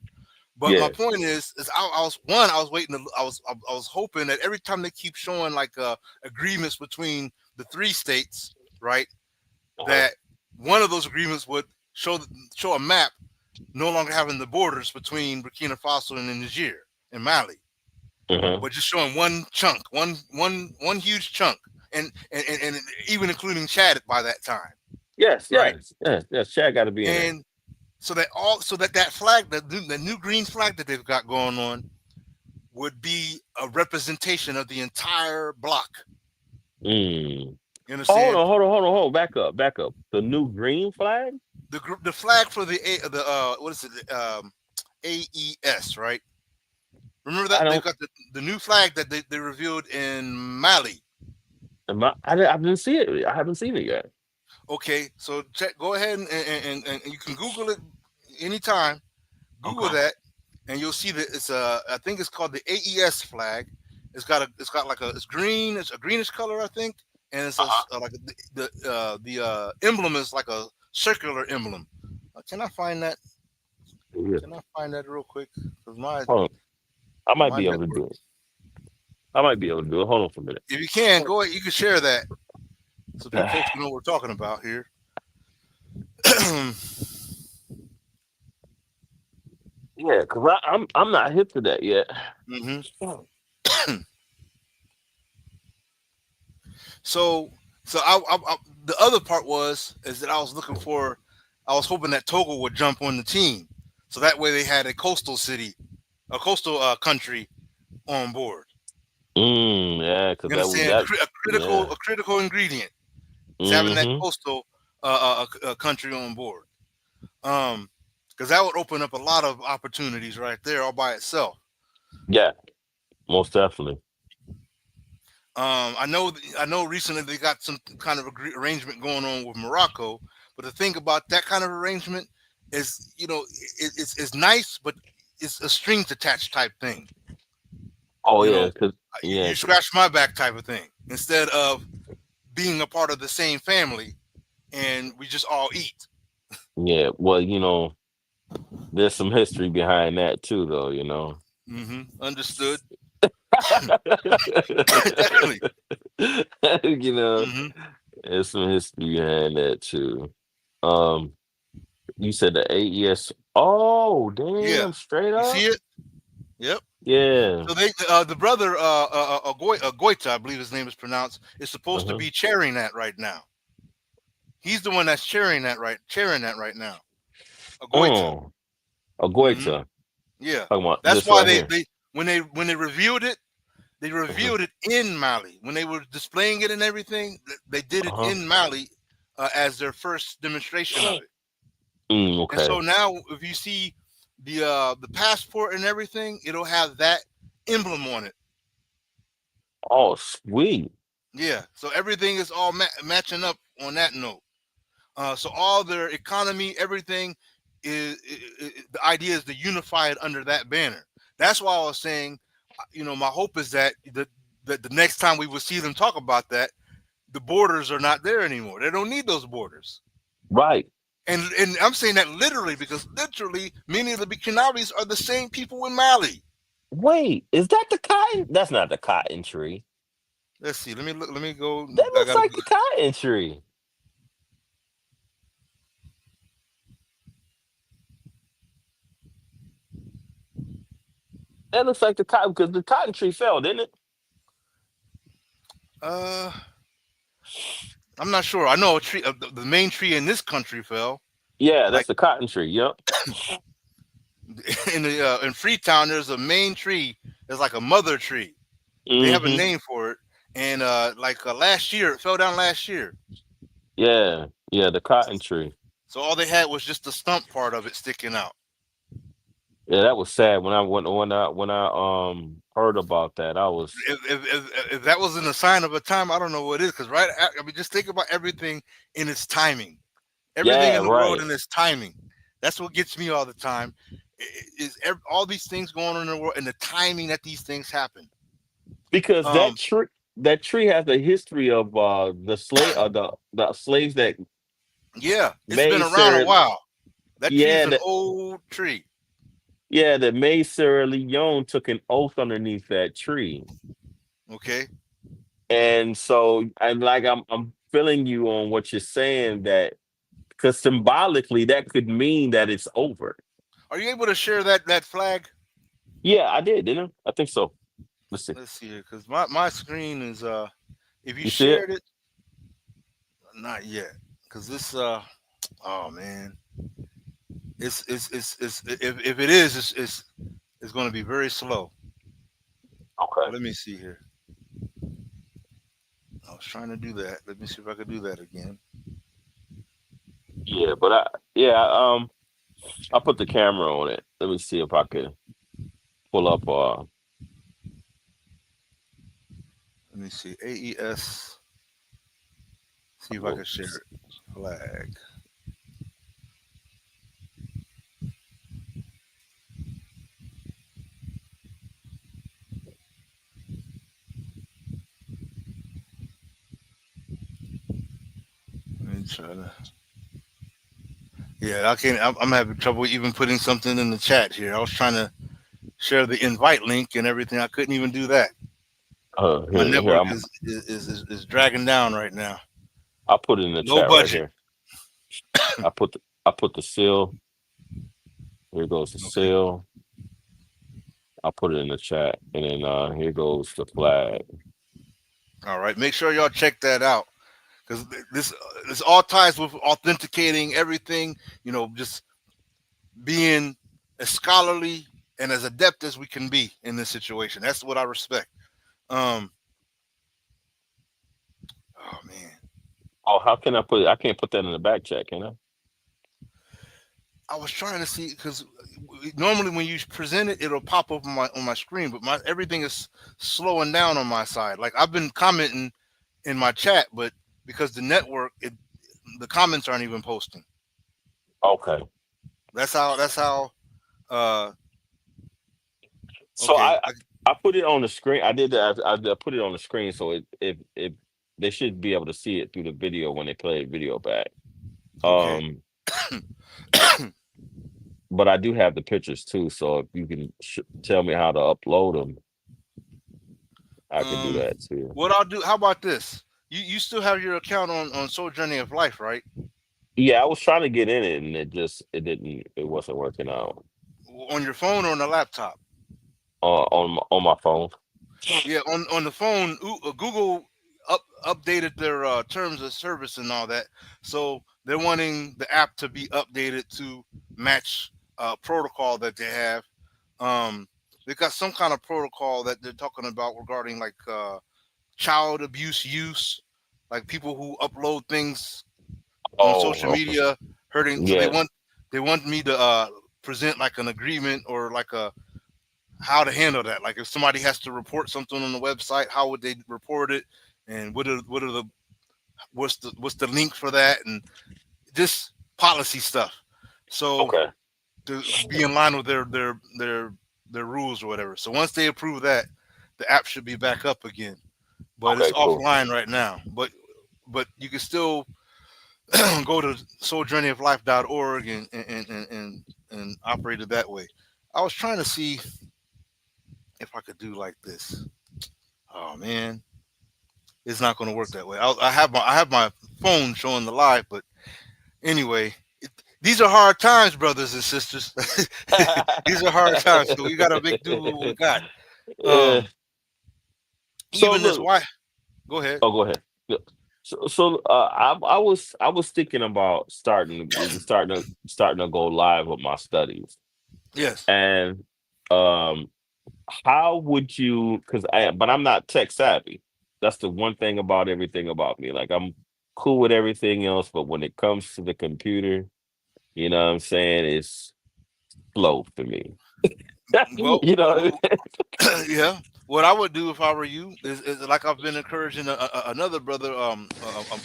But my Yeah. point is I was waiting. I was hoping that every time they keep showing like agreements between the three states, right, Uh-huh. that one of those agreements would show a map no longer having the borders between Burkina Faso and Niger and Mali, Uh-huh. but just showing one chunk, one huge chunk, and even including Chad by that time, right? Yes. Chad got to be in there. And so that flag, the new green flag that they've got going on, would be a representation of the entire block. Mm. You understand? Hold on. Back up. The new green flag? The flag for the what is it? AES, right? Remember I that they've don't. got the new flag that they revealed in Mali. I didn't see it. I haven't seen it yet. Okay, so go ahead and you can Google it anytime. Google Okay. that, and you'll see that it's I think it's called the AES flag. It's got like it's green. It's a greenish color, I think, and it's Uh-huh. like the emblem is like a circular emblem. Can I find that? Yeah. Can I find that real quick? Because my Hold on. I might my be able to network. do it. I might be able to do it. Hold on for a minute. If you can go ahead, you can share that so folks can know what we're talking about here. Yeah, because I'm not hip to that yet. hmm Oh. So the other part is that I was hoping that Togo would jump on the team, so that way they had a coastal country on board. Yeah, because You that was understand? that. Yeah. A critical ingredient is having that Mm-hmm. coastal country on board. Um, because that would open up a lot of opportunities right there all by itself. Yeah, most definitely. I know recently they got some kind of arrangement going on with Morocco, but the thing about that kind of arrangement is, it's nice, but it's a strings attached type thing. Oh You yeah, know, because you yeah, scratch my back type of thing instead of being a part of the same family and we just all eat. yeah. Well, there's some history behind that too, though. Understood. Definitely. you know, hmm there's some history behind that too. Um, you said the AES. Oh, Yeah. damn! Straight You see up. it? Yep. Yeah. So the brother, Goita, I believe his name is pronounced, is supposed to Uh-huh. be chairing that right now. He's the one that's chairing that right now. A Goita. Oh, a hmm goita. Yeah. Talking about That's this why right they, here. they when they reviewed it, they Uh-huh. reviewed it in Mali. When they were displaying it and everything, they did it Uh-huh. in Mali as their first demonstration of it. And Okay. so now, if you see the passport and everything, it'll have that emblem on it. Oh, sweet. Yeah. So everything is all matching up on that note. So all their economy, everything the idea is to unify it under that banner. That's why I was saying, my hope is that the next time we will see them talk about that, the borders are not there anymore. They don't need those borders. Right. And I'm saying that literally because literally many of the Burkinabes are the same people in Mali. Wait, is that the cotton? That's not the cotton tree. Let's see. Let me look. Let me go. That I looks got. like the cotton tree. That looks like the cotton because the cotton tree fell, didn't it? Uh, I'm not sure. I know a tree. The main tree in this country fell. Yeah, Like that's the cotton tree. Yep. in Freetown, there's a main tree. There's like a mother tree. They have a Mm-hmm. name for it. And last year, it fell down last year. Yeah. Yeah, the cotton tree. So all they had was just the stump part of it sticking out. Yeah, that was sad when I heard about that. I was If that wasn't a sign of a time, I don't know what is. Because I mean, just think about everything in its timing. Everything yeah, in the world right. in its timing. That's what gets me all the time. All these things going on in the world and the timing that these things happen. Because Um, that tree has a history of the slaves that yeah, it's been made around a Sierra while. That tree is yeah, an old tree. that made Sierra Leone took an oath underneath that tree. Okay. And so I'm feeling you on what you're saying that because symbolically that could mean that it's over. Are you able to share that flag? Yeah, I did, didn't I? I think so. Let's see. Let's see here, because my screen is if you You see it? shared it, not yet. Because this oh man, it's if it is, it's going to be very slow. Okay. Let me see here. I was trying to do that. Let me see if I could do that again. Yeah, but I put the camera on it. Let me see if I can pull up Let me see. AES. See if I can share it. Flag. Let me try to. Yeah, I can't. I'm having trouble even putting something in the chat here. I was trying to share the invite link and everything. I couldn't even do that. My here network is dragging down right now. I'll put it in the Low chat right budget. here. I put the seal. Here goes the Okay. seal. I'll put it in the chat. And then here goes the flag. All right. Make sure y'all check that out because this all ties with authenticating everything. Just being as scholarly and as adept as we can be in this situation. That's what I respect. Oh man. Oh, how can I put it? I can't put that in the back chat, can I? I was trying to see because normally when you present it, it'll pop up on my screen, but my everything is slowing down on my side. Like I've been commenting in my chat, but because the network, the comments aren't even posting. Okay. That's how. That's how. Uh, So okay. I put it on the screen. I did that. I put it on the screen, so it they should be able to see it through the video when they play video back. Okay. Um, but I do have the pictures too. So if you can tell me how to upload them, I can do that too. What I'll do? How about this? You still have your account on Soul Journey of Life, right? Yeah, I was trying to get in it, and it wasn't working out On your phone or on the laptop? on my phone. Yeah, on the phone. Google updated their terms of service and all that, so they're wanting the app to be updated to match protocol that they have. They got some kind of protocol that they're talking about regarding like child abuse use, like people who upload things on Oh, social okay. media hurting. So Yeah. they want me to present like an agreement or like a how to handle that. Like if somebody has to report something on the website, how would they report it, and what are the what's the link for that, and just policy stuff. So Okay. to be in line with their rules or whatever. So once they approve that, the app should be back up again. But it's Okay. Cool. offline right now. But you can still go to souljourneyoflife.org and operate it that way. I was trying to see if I could do like this. Oh man, it's not going to work that way. I have my phone showing the live, but anyway, these are hard times, brothers and sisters. These are hard times, so we got to make do with what we got. Yeah. So Even this look. why. Go ahead. Oh, go ahead. Yeah. I was thinking about starting to go live with my studies, Yes. and um, how would you? But I'm not tech savvy. That's the one thing about everything about me. Like I'm cool with everything else, but when it comes to the computer, you know what I'm saying, it's slow for me. Well, You know what I mean? yeah. What I would do if I were you is like I've been encouraging another brother, a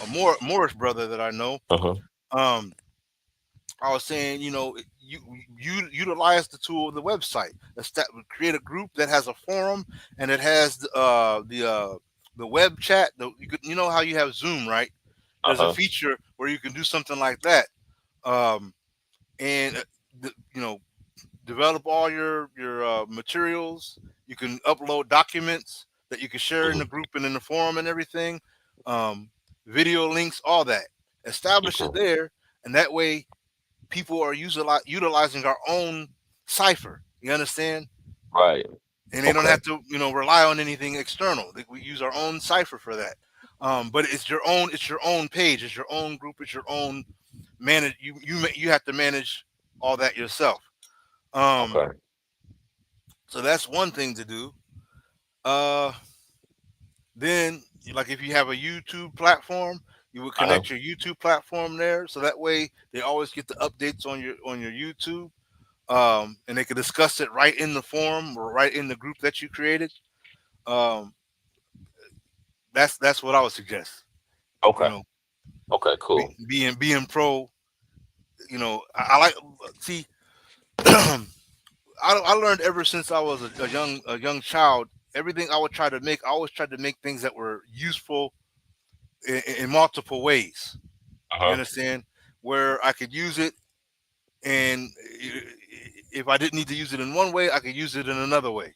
more Moorish brother that I know. Uh-huh. Um, I was saying, you utilize the tool of the website. Create a group that has a forum and it has the web chat. You know how you have Zoom, right? There's a Uh-huh. feature where you can do something like that, um, and you know, develop all your materials. You can upload documents that you can share in the Mhm. group and in the forum and everything. Um, Video links, all that. Establish it Okay. there, and that way people are utilizing our own cipher. You understand? Right. And they don't Okay. have to, rely on anything external. We use our own cipher for that. But it's your own. It's your own page. It's your own group. It's your own manage. You have to manage all that yourself. Um, Okay. so that's one thing to do. Uh, then, like if you have a YouTube platform, you would Uh-huh. connect your YouTube platform there, so that way they always get the updates on your YouTube. And they can discuss it right in the forum or right in the group that you created. Um, that's what I would suggest. You Okay. know, Okay. Cool. being pro. I like see. I learned ever since I was a young child. Everything I would try to make, I always tried to make things that were useful in multiple ways. You Uh-huh. understand? Where I could use it, and if I didn't need to use it in one way, I could use it in another way.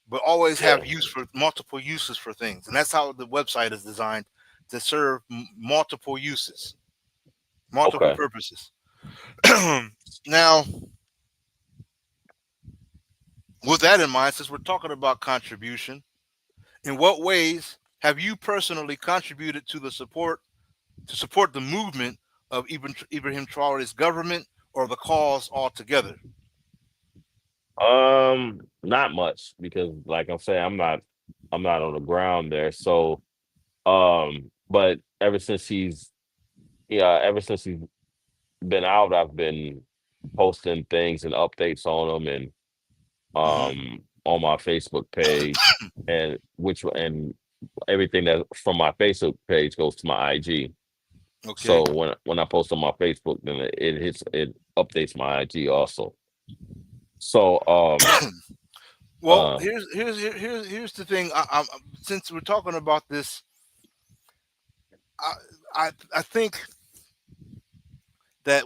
But always Yeah. have use for multiple uses for things, and that's how the website is designed to serve multiple uses, multiple Okay. purposes. Now, with that in mind, since we're talking about contribution, in what ways have you personally contributed to support the movement of Ibrahim Traore's government or the cause altogether? Not much because, like I'm saying, I'm not on the ground there. So, but ever since he's been out, I've been posting things and updates on them, and Hmm. on my Facebook page, and and everything that from my Facebook page goes to my IG. Okay. So when I post on my Facebook, then it updates my IG also. So Well, uh here's the thing. Since we're talking about this, I I think that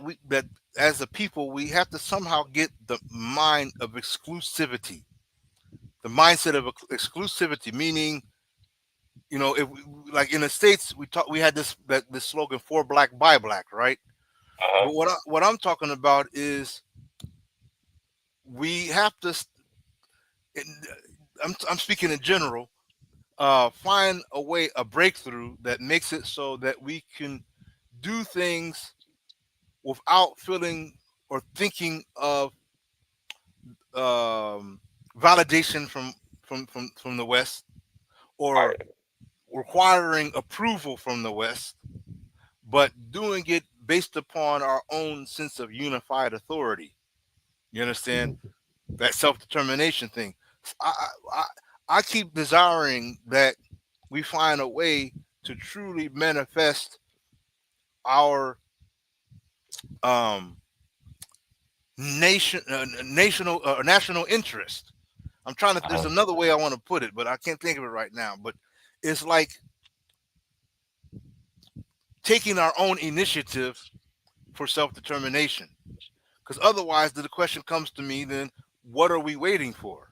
as a people we have to somehow get the mind of exclusivity, the mindset of exclusivity, meaning, if like in the states we had this slogan, for black by black, right? uh-huh, But what I'm talking about is we have to and, I'm speaking in general, find a way, a breakthrough that makes it so that we can do things without feeling or thinking of um, validation from the West, or right, requiring approval from the West, but doing it based upon our own sense of unified authority. You understand? mhm, That self-determination thing. I, I, I I keep desiring that we find a way to truly manifest our um, national interest. I'm trying to. There's uh-huh. another way I want to put it, but I can't think of it right now. But it's like taking our own initiative for self-determination. Because otherwise, the question comes to me: then, what are we waiting for?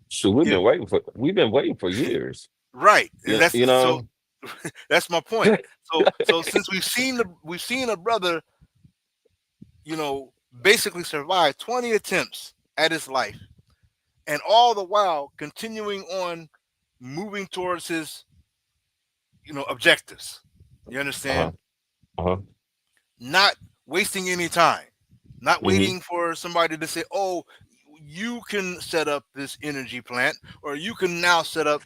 So If we've been waiting for years. right, and You, that's you so. know, That's my point. So since we've seen a brother, you know, basically survive 20 attempts at his life, and all the while continuing on moving towards his, objectives. You uh-huh, understand? uh-huh. Not wasting any time, not Hmm. waiting for somebody to say, "Oh, you can set up this energy plant, or you can now set up."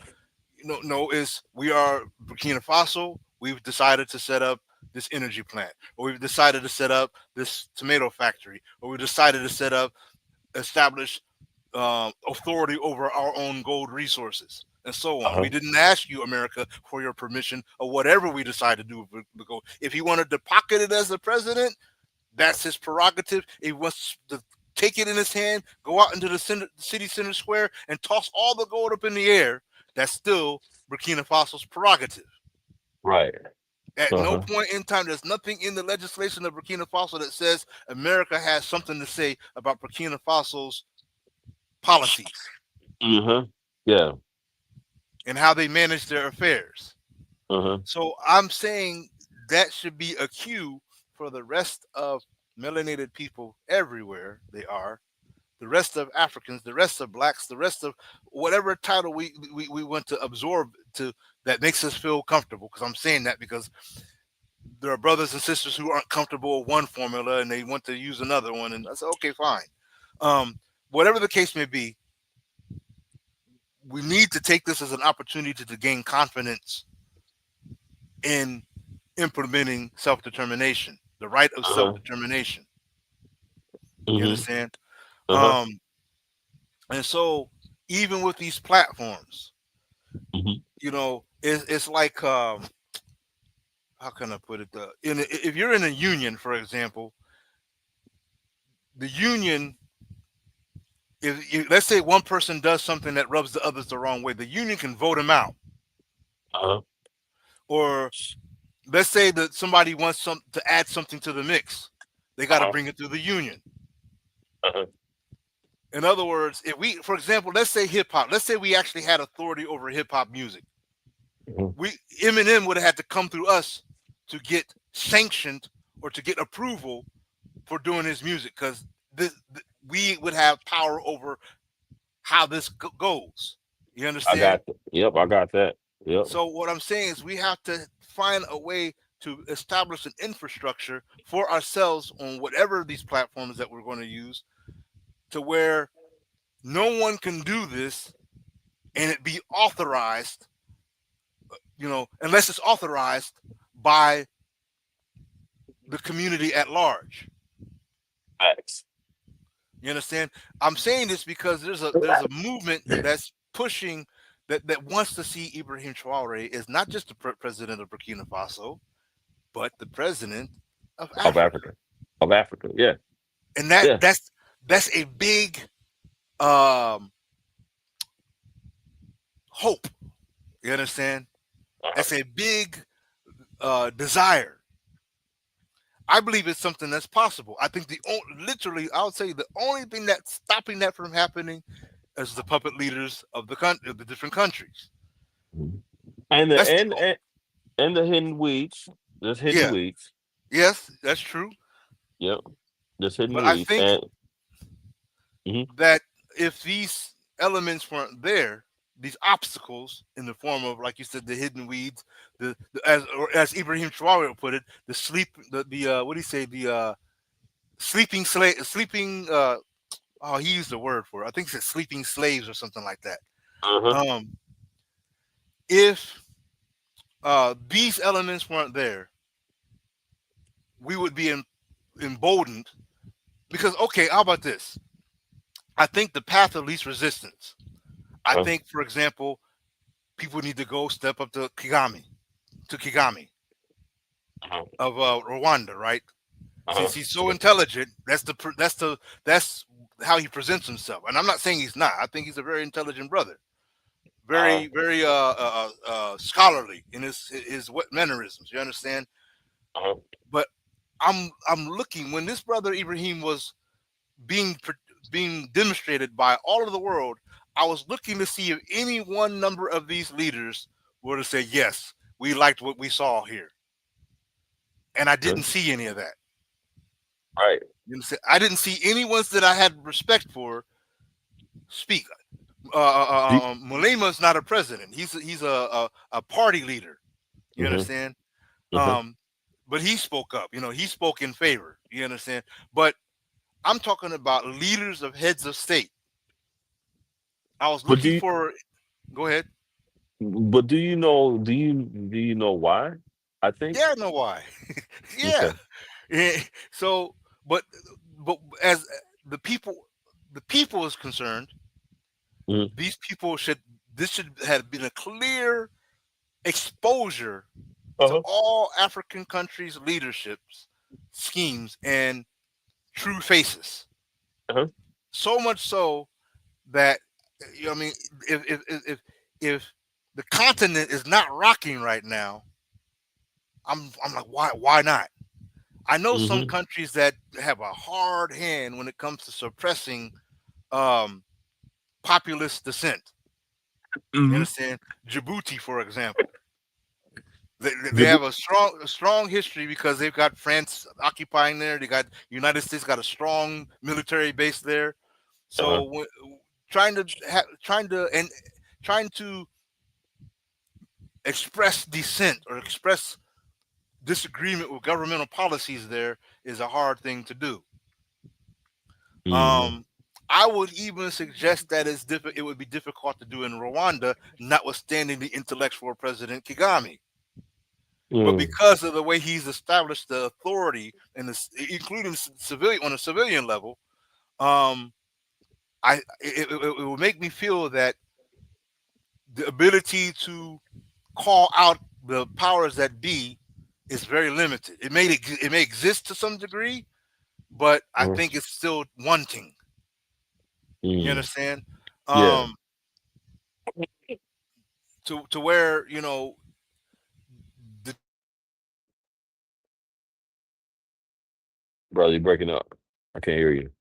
No, is we are Burkina Faso. We've decided to set up this energy plant, or we've decided to set up this tomato factory, or we decided to establish authority over our own gold resources, and so on. We Uh-huh. didn't ask you, America, for your permission or whatever we decide to do with the gold. If he wanted to pocket it as the president, that's his prerogative. If he wants to take it in his hand, go out into the city center square and toss all the gold up in the air, that's still Burkina Faso's prerogative. Right. At no Uh-huh. point in time, there's nothing in the legislation of Burkina Faso that says America has something to say about Burkina Faso's policies Uh-huh. Yeah. and how they manage their affairs. Uh-huh. So I'm saying that should be a cue for the rest of melanated people everywhere they are, the rest of Africans, the rest of blacks, the rest of whatever title we want to absorb to that makes us feel comfortable. Because I'm saying that because there are brothers and sisters who aren't comfortable with one formula and they want to use another one, and I said, okay, fine. Whatever the case may be, we need to take this as an opportunity to gain confidence in implementing self-determination, the right of Uh-huh. self-determination. You Hmm. understand? Uh-huh. Um, and so even with these platforms, Hmm. it's like how can I put it? If you're in a union, for example, the union, if let's say one person does something that rubs the others the wrong way, the union can vote him out. Uh-huh. Or let's say that somebody wants to add something to the mix, they got to Uh-huh. bring it through the union. Uh-huh. In other words, if we, for example, let's say hip hop, let's say we actually had authority over hip hop music, Mhm. we Eminem would have had to come through us to get sanctioned or to get approval for doing his music, because we would have power over how this goes. You I understand? got yep, I got that. Yep. So what I'm saying is we have to find a way to establish an infrastructure for ourselves on whatever these platforms that we're going to use, to where no one can do this and it be authorized, unless it's authorized by the community at large. You understand? I'm saying this because there's a movement that's pushing that wants to see Ibrahim Traore is not just the president of Burkina Faso, but the president of Of Africa, Africa. Of Africa. Yeah. and Yeah. that's a big um, hope. You understand? Uh-huh. That's a big desire. I believe it's something that's possible. I think literally, I would say the only thing that's stopping that from happening is the puppet leaders of the different countries. Mhm. And the That's the and the hidden weeds. There's hidden yeah, weeds. yes, that's true. Yep. There's hidden But I weeds. think And mhm, that if these elements weren't there, these obstacles in the form of, like you said, the hidden weeds, as Ibrahim Traore put it, the what do you say, the sleeping slave, sleeping. Oh, he used the word for it. I think he said sleeping slaves or something like that. uh-huh. Um, if these elements weren't there, we would be emboldened because okay, how about this? I think the path of least resistance. I Uh-huh. think, for example, people need to go step up to Kagame Uh-huh. of Rwanda, right? Uh-huh. Since he's so intelligent, that's how he presents himself. And I'm not saying he's not. I think he's a very intelligent brother, Uh-huh. very scholarly in his what mannerisms. You understand? Uh-huh. But I'm looking when this brother Ibrahim was being being demonstrated by all of the world. I was looking to see if any one number of these leaders were to say yes, we liked what we saw here, and I Uh-huh. didn't see any of that. Right. You understand? I didn't see any ones that I had respect for speak. Do Malema's not a president. He's a party leader. You mhm, understand? uh-huh. Um, but he spoke up. He spoke in favor. You understand? But I'm talking about leaders of heads of state. I was But looking for. Go ahead. do you know why? I think. Yeah, I know why. Yeah. Okay. Eh, so, but as the people is concerned, Mhm. these people should this should have been a clear exposure to Uh-huh. all African countries' leaderships, schemes, and true faces. Uh-huh. So much so that I mean, if the continent is not rocking right now, I'm like, why not? I know some Mhm. countries that have a hard hand when it comes to suppressing um, populist dissent. You Mhm. understand? Djibouti, for example, they have Djibou a strong history because they've got France occupying there. They got United States got a strong military base there. uh-huh. So trying to express dissent or express disagreement with governmental policies there is a hard thing to do. Mhm. Um, I would even suggest that it would be difficult to do in Rwanda, notwithstanding the intellectual President Kagame. But Mm. because of the way he's established the authority, including civilian on a civilian level, um, it will make me feel that the ability to call out the powers that be is very limited. It may exist to some degree, but I Mhm. think it's still wanting. You Mm. understand? Yeah. Um, to where the Brother, you're breaking up. I can't hear you.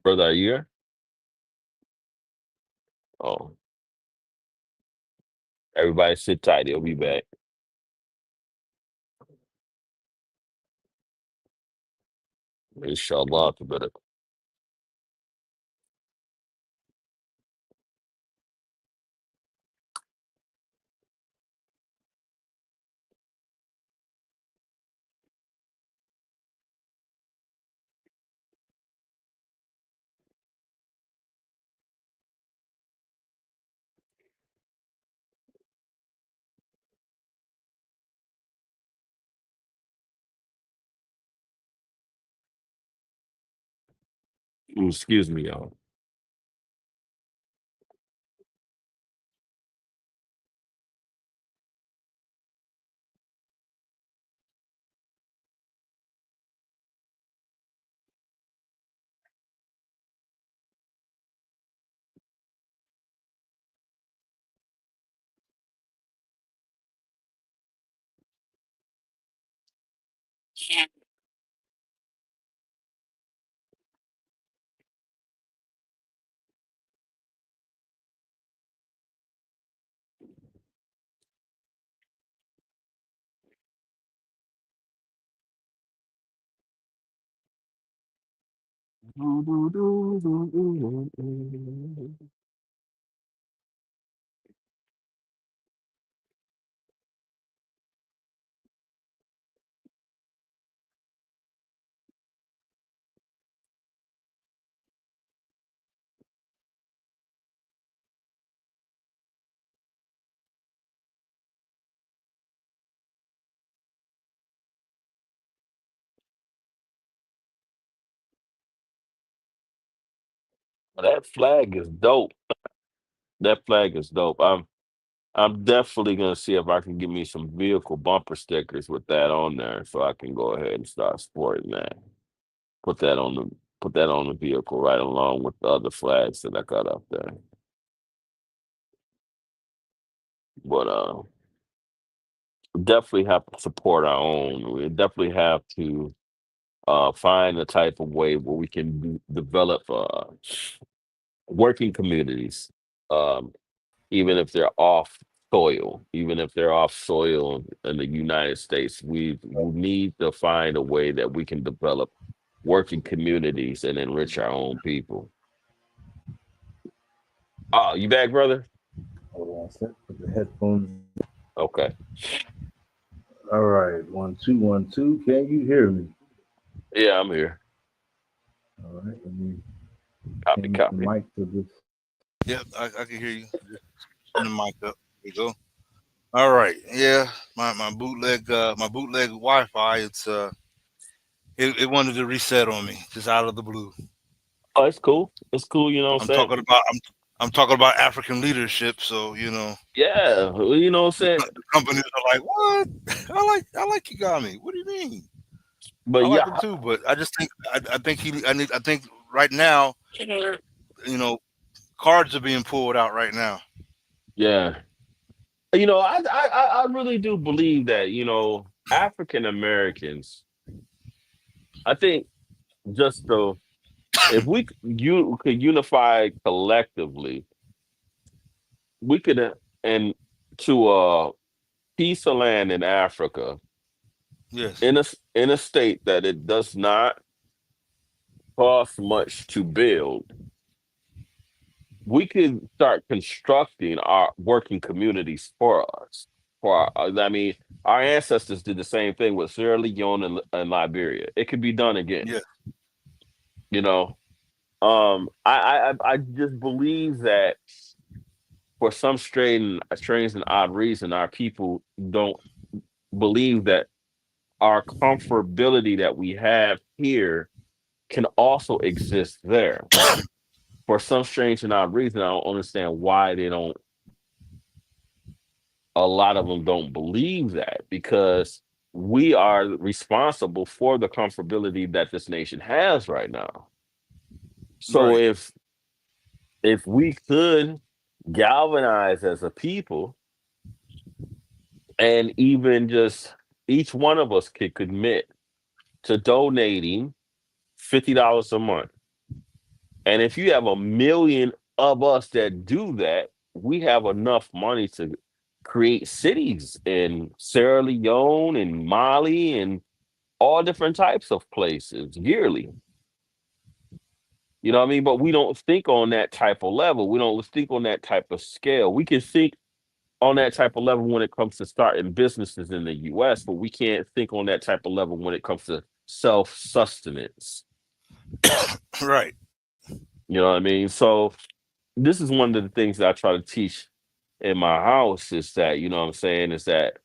Brother, are you here? Oh, everybody sit tight. He'll be back. Inshallah, better. Excuse me, y'all. That flag is dope. That flag is dope. I'm definitely gonna see if I can get me some vehicle bumper stickers with that on there, so I can go ahead and start sporting that. Put that on the put that on the vehicle right along with the other flags that I got up there. But definitely have to support our own. We definitely have to find a type of way where we can develop working communities. Um, even if they're off soil, even if they're off soil in the United States, we need to find a way that we can develop working communities and enrich our own people. Oh, you back, brother? Hold on a sec. Put the headphones. Okay. All right. 1 2 1 2. Can you hear me? Yeah, I'm here. All right. Let me Copy, change the copy. mic to this. Yep, I can hear you. Just turn the mic up. There you go. All right. Yeah, my bootleg Wi-Fi. It wanted to reset on me just out of the blue. Oh, it's cool. It's cool. You know what I'm I'm saying? talking about I'm talking about African leadership. So Yeah, well, you know what I'm saying. the companies are like, what? I like Kigami. What do you mean? But I like him yeah, too, but I just think I think right now, you know, cards are being pulled out right now. yeah. I really do believe that African Americans. I think just the if you could unify collectively, we could and to a piece of land in Africa Yes. in a state that it does not cost much to build, we could start constructing our working communities for us. I mean, our ancestors did the same thing with Sierra Leone and Liberia. It could be done again. Yes. You know, I just believe that for some strange and odd reason, our people don't believe that our comfortability that we have here can also exist there. For some strange and odd reason, I don't understand why they don't. A lot of them don't believe that because we are responsible for the comfortability that this nation has right now. So Right. if we could galvanize as a people and even just each one of us could commit to donating $50 a month. And if you have a million of us that do that, we have enough money to create cities in Sierra Leone and Mali and all different types of places yearly. You know what I mean? But we don't think on that type of level. We don't think on that type of scale. We can think on that type of level when it comes to starting businesses in the US, but we can't think on that type of level when it comes to self sustenance. Right. You know what I mean? So this is one of the things that I try to teach in my house is that, you know what I'm saying, is that,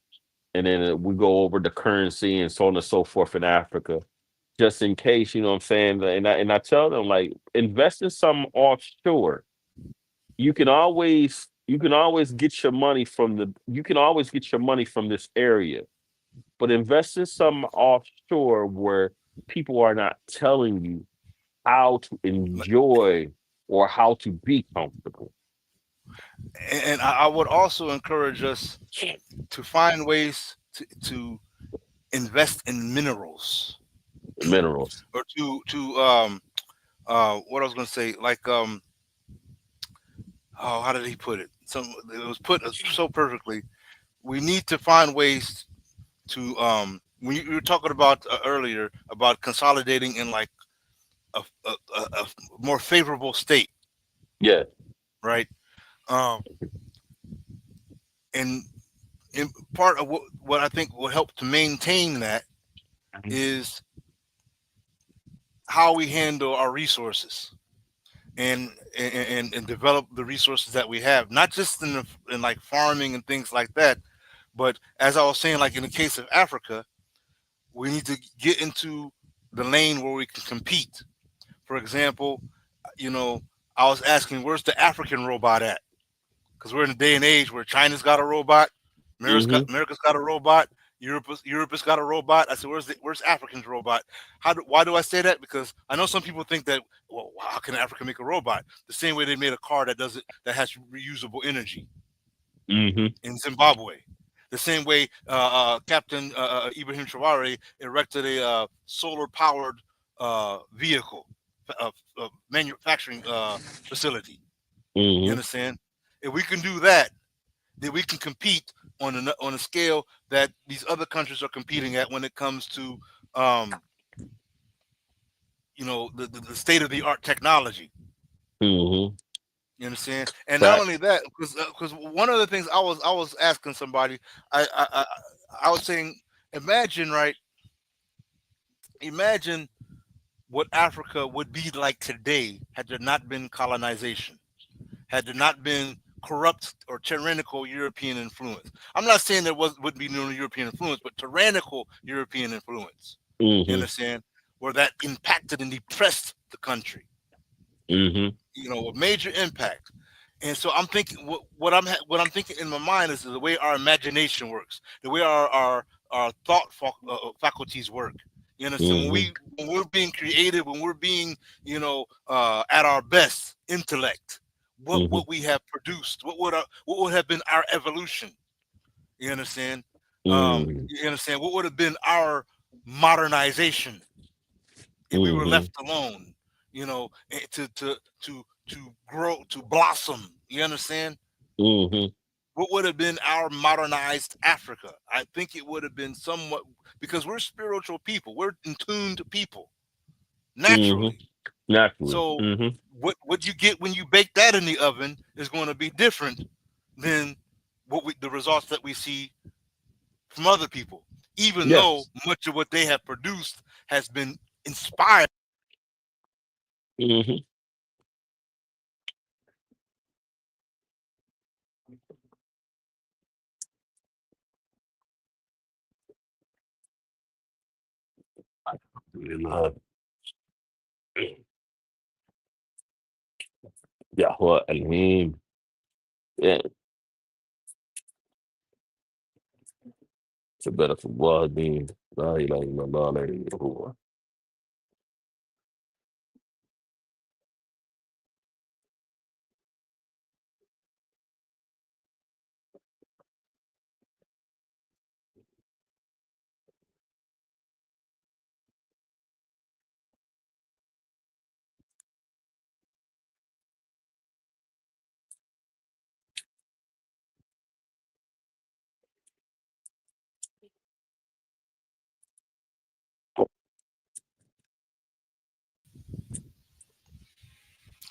and then we go over the currency and so on and so forth in Africa, just in case, you know what I'm saying? And I tell them like invest in some offshore. You can always get your money from this area, but invest in some offshore where people are not telling you how to Like, enjoy or how to be comfortable. and I would also encourage us to find ways to invest in minerals, Minerals. or to what I was going to say, like oh, how did he put it? Some It was put so perfectly. We need to find ways to when you were talking about earlier about consolidating in like a more favorable state, Yeah. right? Um, and in part of what I think will help to maintain that Mhm. is how we handle our resources and develop the resources that we have, not just in like farming and things like that, but as I was saying, like in the case of Africa, we need to get into the lane where we can compete. For example, you know, I was asking, where's the African robot at? Because we're in a day and age where China's got a robot, Mhm. America's got a robot, Europe has got a robot. I said, where's African's robot? Why do I say that? Because I know some people think that, well, how can Africa make a robot? The same way they made a car that has reusable energy Mhm. in Zimbabwe. The same way Captain Ibrahim Traore erected a solar powered vehicle manufacturing facility. You Mhm. understand? If we can do that, then we can compete on a scale that these other countries are competing at when it comes to um, the state of the art technology. Mhm. You understand? And not only Facts. that, because one of the things I was asking somebody, I was saying, imagine, right? Imagine what Africa would be like today had there not been colonization, had there not been corrupt or tyrannical European influence. I'm not saying there wouldn't be no European influence, but tyrannical European influence. You Mhm. understand? Where that impacted and depressed the country. Mhm. A major impact. And so I'm thinking what I'm thinking in my mind is the way our imagination works, the way our thought faculties work. You understand? Mhm. When we're being creative, when we're being at our best intellect, Mhm. what we have produced, what would have been our evolution? You understand? Mhm. You understand what would have been our modernization if we were Mhm. left alone? To grow, to blossom. You understand? Mhm. What would have been our modernized Africa? I think it would have been somewhat, because we're spiritual people. We're in tuned people Mhm. naturally. Naturally. So Mhm. what you get when you bake that in the oven is going to be different than the results that we see from other people, even though Yes. much of what they have produced has been inspired. Mhm. Uh, Yahweh Elohim. Yeah, it's a better for blood being. La ilaha illallah, la ilaha illallah.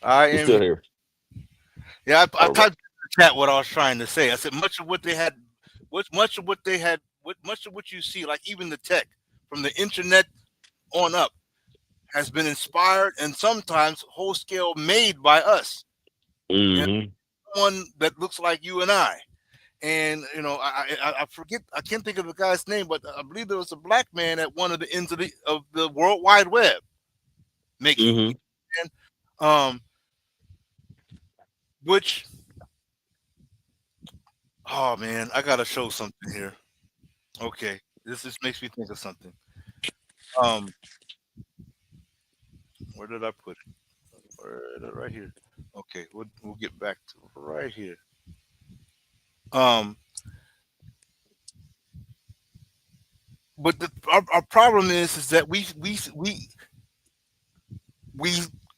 I You're am still here. here. Yeah, I All right. typed in the chat what I was trying to say. I said much of what they had, much of what you see, like even the tech from the internet on up, has been inspired and sometimes whole scale made by us. You know, Mm-hmm. someone that looks like you and I. And I forget, I can't think of the guy's name, but I believe there was a black man at one of the ends of the World Wide Web making, Mm-hmm. um, which, oh man, I gotta show something here. Okay, this just makes me think of something. Um, where did I put it? Right here. Okay, we'll get back to right here. Um, but our problem is that we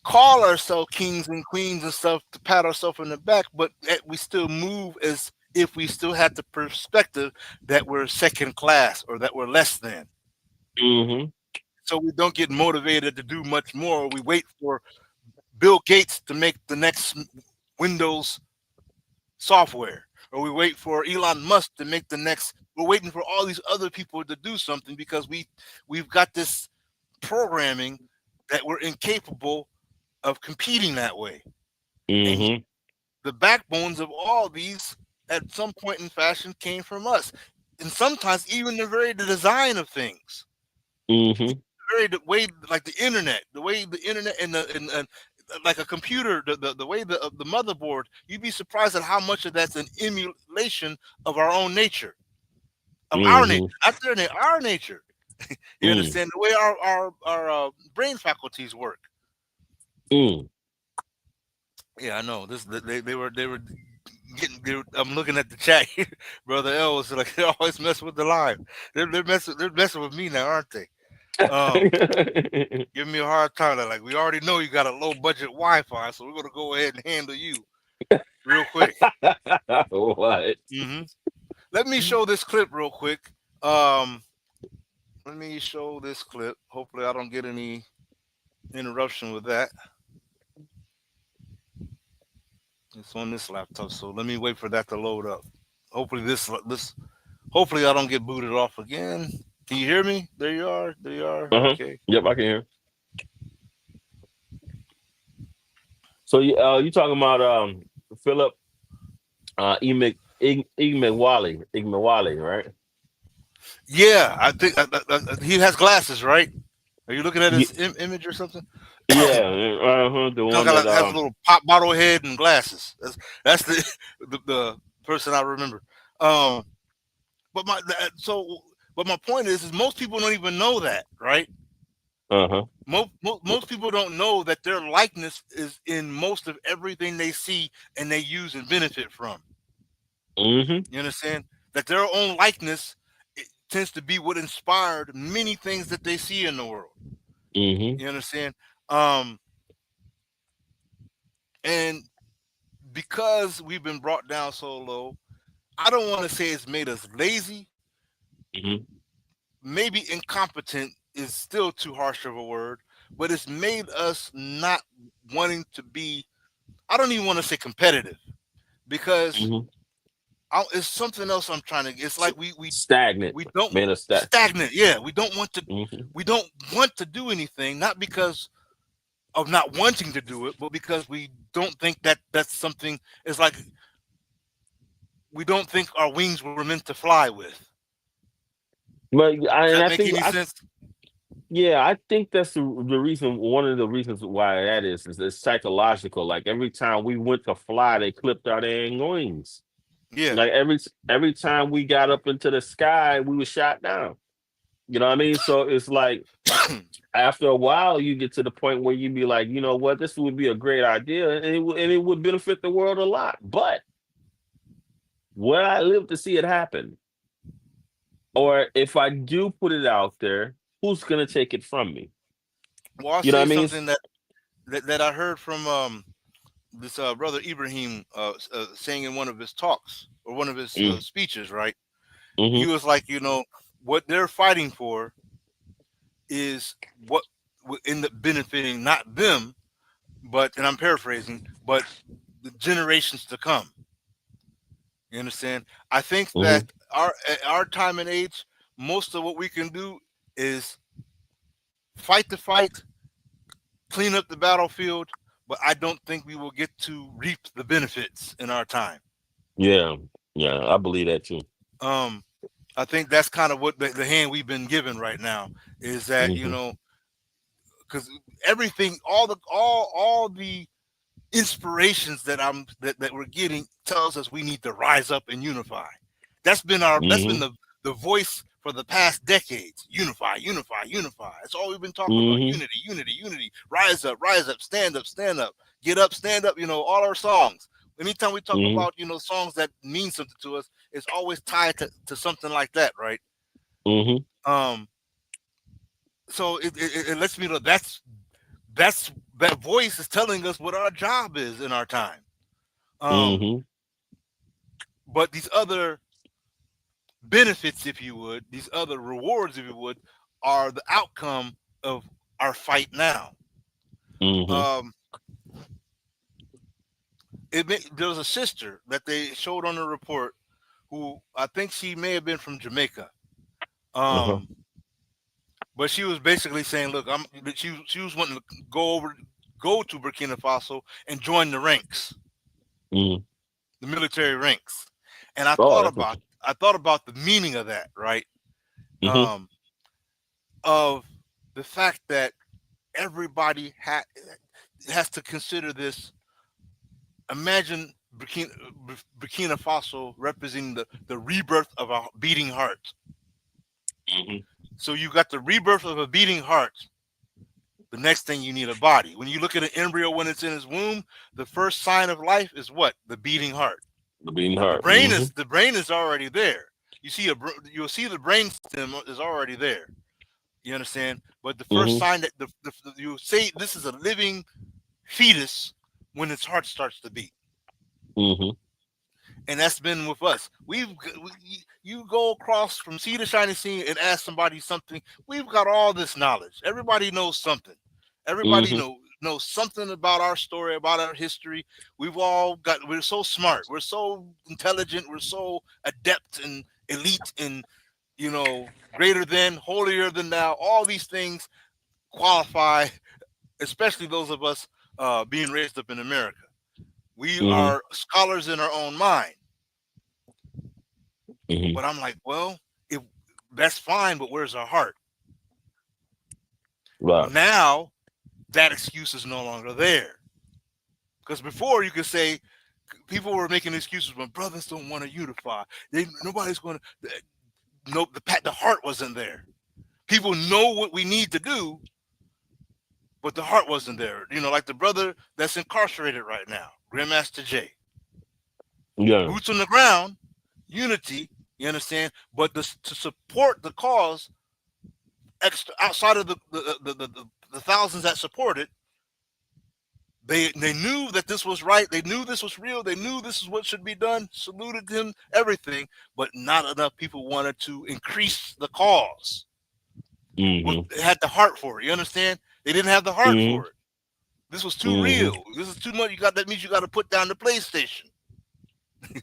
call ourselves kings and queens and stuff to pat ourselves in the back, but yet we still move as if we still had the perspective that we're second class or that we're less than. Mm-hmm. So we don't get motivated to do much more. We wait for Bill Gates to make the next Windows software, or we wait for Elon Musk to make the next. We're waiting for all these other people to do something because we've got this programming that we're incapable of competing that way. And Mm-hmm. the backbones of all these, at some point in fashion, came from us, and sometimes even the design of things, Mm-hmm. the way, like the way the internet and like a computer, the way the motherboard, you'd be surprised at how much of that's an emulation of our own nature, of our nature, Mm-hmm. not their nature, our nature. You Mm. understand the way our brain faculties work. Mm. Yeah, I know. They were getting. I'm looking at the chat here. Brother L was like, they always mess with the live. They're messing with me now, aren't they? Um, Giving me a hard time. They're like, we already know you got a low budget Wi-Fi, so we're gonna go ahead and handle you real quick. What? hmm Let me show this clip real quick. Um, Let me show this clip. Hopefully, I don't get any interruption with that. It's on this laptop, so let me wait for that to load up. Hopefully, hopefully I don't get booted off again. Can you hear me? There you are. There you are. Uh-huh. Okay. Yep, I can hear. So you talking about Philip Igmewali, right? Yeah, I think he has glasses, right? Are you looking at Yeah, his image or something? yeah, the Kind one of that has a little pop bottle head and glasses. That's the person I remember. Um, but my point is most people don't even know that, right? uh-huh. Most people don't know that their likeness is in most of everything they see and they use and benefit from. Mm-hmm. You understand that their own likeness, it tends to be what inspired many things that they see in the world. Mm-hmm. You understand? Um, and because we've been brought down so low, I don't want to say it's made us lazy. Mm-hmm. Maybe incompetent is still too harsh of a word, but it's made us not wanting to be. I don't even want to say competitive because Mm-hmm. it's something else I'm trying to. It's like Stagnant. we don't Made us stagnant. Yeah, Mm-hmm. we don't want to do anything, not because of not wanting to do it, but because we don't think that that's something. It's like we don't think our wings were meant to fly with. But Does and that I make think any sense? yeah, I think that's the reason. One of the reasons why that is it's psychological. Like every time we went to fly, they clipped our dang wings. Yeah. Like every time we got up into the sky, we were shot down. You know what I mean? So it's like after a while, you get to the point where you be like, you know what, this would be a great idea, and it would benefit the world a lot. But will I live to see it happen? Or if I do put it out there, who's gonna take it from me? Well, I'll You know what say I mean? something that I heard from this brother Ibrahim saying in one of his talks or one of his Mm, speeches. Right? He mm-hmm, was like, what they're fighting for is what would end up benefiting not them but, and I'm paraphrasing, but the generations to come. You understand? I think Mm-hmm. that at our time and age, most of what we can do is fight the fight, clean up the battlefield, but I don't think we will get to reap the benefits in our time. Yeah. Yeah. I believe that too. Um, I think that's kind of what the hand we've been given right now is that, you Mm-hmm. know, because everything, all the inspirations that we're getting tells us we need to rise up and unify. That's been Mm-hmm. the voice for the past decades. Unify, unify, unify. That's all we've been talking about. Mm-hmm. Unity, unity, unity. Rise up, stand up, stand up. Get up, stand up. You know, all our songs. Anytime we talk Mm-hmm. about, you know, songs that mean something to us, it's always tied to something like that, right? Mm-hmm. Um, so it lets me know that's that voice is telling us what our job is in our time. Um, Mm-hmm. but these other benefits, if you would, these other rewards, if you would, are the outcome of our fight now. Mm-hmm. Um, there was a sister that they showed on the report who I think she may have been from Jamaica. Uh-huh. Um, but she was basically saying, "Look, she was wanting to go to Burkina Faso and join the ranks, Mm-hmm. the military ranks." And Oh, that's interesting. I thought about the meaning of that, right? Mm-hmm. Um, of the fact that everybody has to consider this. Imagine Burkina Faso representing the rebirth of a beating heart. Mm-hmm. So you got the rebirth of a beating heart. The next thing you need a body. When you look at an embryo when it's in its womb, the first sign of life is what? The beating heart. The beating heart. Mm-hmm. The brain is already there. You'll see the brain stem is already there. You understand? But the first Mm-hmm. sign that you say this is a living fetus when its heart starts to beat. Mm-hmm. And that's been with us. You go across from sea to shining sea and ask somebody something. We've got all this knowledge. Everybody knows something. Everybody Mm-hmm. knows something about our story, about our history. We're so smart. We're so intelligent. We're so adept and elite and, you know, greater than, holier than thou. All these things qualify, especially those of us being raised up in America. We Mm-hmm. are scholars in our own mind. Mm-hmm. But I'm like, well, if that's fine, but where's our heart? Right. Now that excuse is no longer there. Because before you could say people were making excuses when brothers don't want to unify. Nobody's going to. No, the heart wasn't there. People know what we need to do, but the heart wasn't there. You know, like the brother that's incarcerated right now, Grandmaster J. Yeah. Boots on the ground, unity. You understand? But to support the cause, extra outside of the thousands that support it, they knew that this was right. They knew this was real. They knew this is what should be done. Saluted him, everything, but not enough people wanted to increase the cause. Mm-hmm. They had the heart for it. You understand? They didn't have the heart Mm-hmm. for it. This was too Mm-hmm. real. This is too much. That means you got to put down the PlayStation.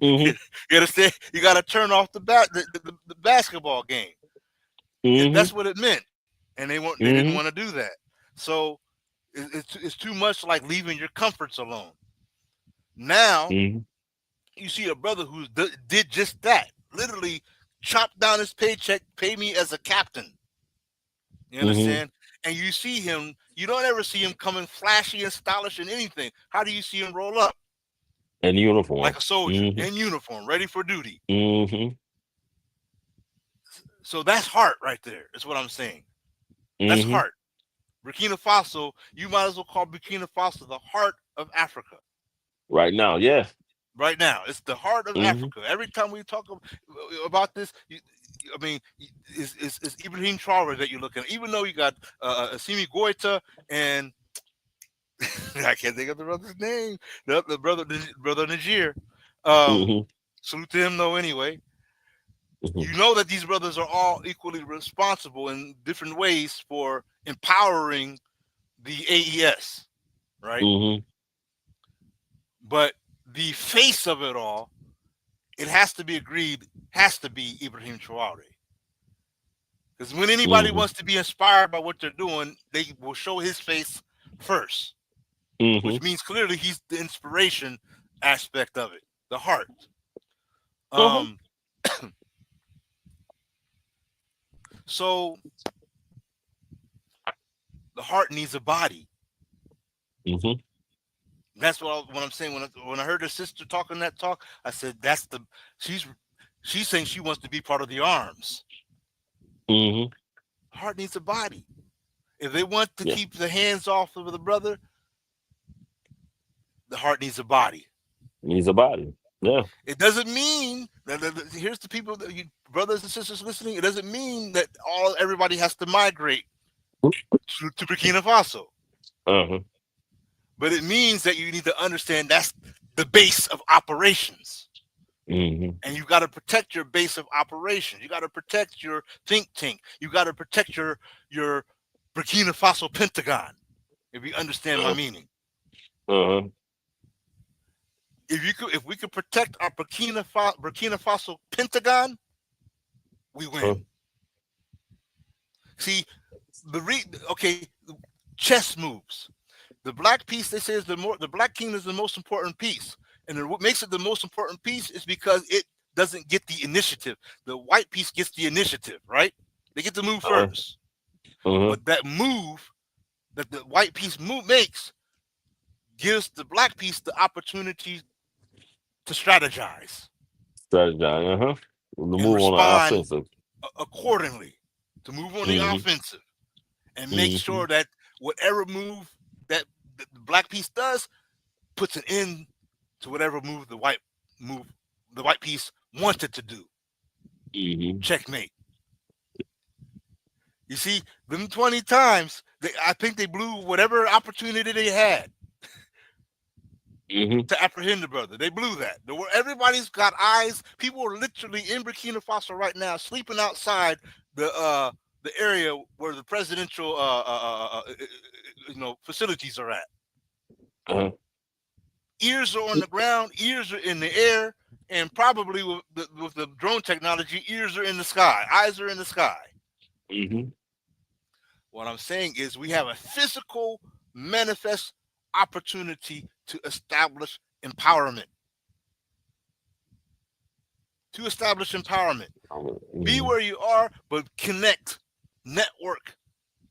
Mm-hmm. You understand? You got to turn off the basketball game. Mm-hmm. That's what it meant, and they didn't Mm-hmm. want to do that. So it's too much like leaving your comforts alone. Now Mm-hmm. you see a brother who did just that. Literally chopped down his paycheck, pay me as a captain. You Mm-hmm. understand? And you see him. You don't ever see him coming flashy and stylish in anything. How do you see him roll up? And Like uniform. a soldier Mm-hmm. in uniform, ready for duty. Mm-hmm. So that's heart right there. Is what I'm saying. That's Mm-hmm. heart. Burkina Faso, you might as well call Burkina Faso the heart of Africa. Right now, yeah. Right now, it's the heart of Mm-hmm. Africa. Every time we talk about this, I mean, it's Ibrahim Traore that you're looking at. Even though you got Assimi Goita and I can't think of the brother's name, the brother Niger. Mm-hmm. Salute to him though. Anyway, Mm-hmm. you know that these brothers are all equally responsible in different ways for empowering the AES, right? Mm-hmm. But the face of it all, it has to be agreed, has to be Ibrahim Traore. Because when anybody Mm-hmm. wants to be inspired by what they're doing, they will show his face first, Mm-hmm. which means clearly he's the inspiration aspect of it, the heart. Uh-huh. Um, so the heart needs a body. Mm-hmm. That's what I'm saying. When I heard her sister talking that talk, I said she's saying she wants to be part of the arms. Mm-hmm. Heart needs a body. If they want to Yeah. keep the hands off of the brother, the heart needs a body. Needs a body. Yeah. It doesn't mean here's the people that you brothers and sisters listening. It doesn't mean that everybody has to migrate to Burkina Faso, Uh-huh. but it means that you need to understand that's the base of operations. Mm-hmm. And you got to protect your base of operations. You got to protect your think tank. You got to protect your Burkina Faso Pentagon. If you understand my meaning, Uh-huh. if we could protect our Burkina Faso Pentagon, we Uh-huh. win. See, chess moves. The black piece, they say, is the black king is the most important piece, and what makes it the most important piece is because it doesn't get the initiative. The white piece gets the initiative, right? They get to move first, Uh-huh. but that move that the white piece makes gives the black piece the opportunity to strategize Strategize. Uh-huh. The and move on the respond offensive. accordingly, to move on the Mm-hmm. offensive and make Mm-hmm. sure that whatever move that the black piece does puts an end to whatever move the white piece wanted to do. Mm-hmm. Checkmate. You see, them 20 times, I think they blew whatever opportunity they had Mm-hmm. to apprehend the brother. They blew that. Everybody's got eyes. People are literally in Burkina Faso right now, sleeping outside the area where the presidential facilities are at. Uh-huh. Ears are on the ground, ears are in the air, and probably with the drone technology, ears are in the sky, eyes are in the sky. Mm-hmm. What I'm saying is we have a physical manifest opportunity to establish empowerment. Be where you are, but connect, network,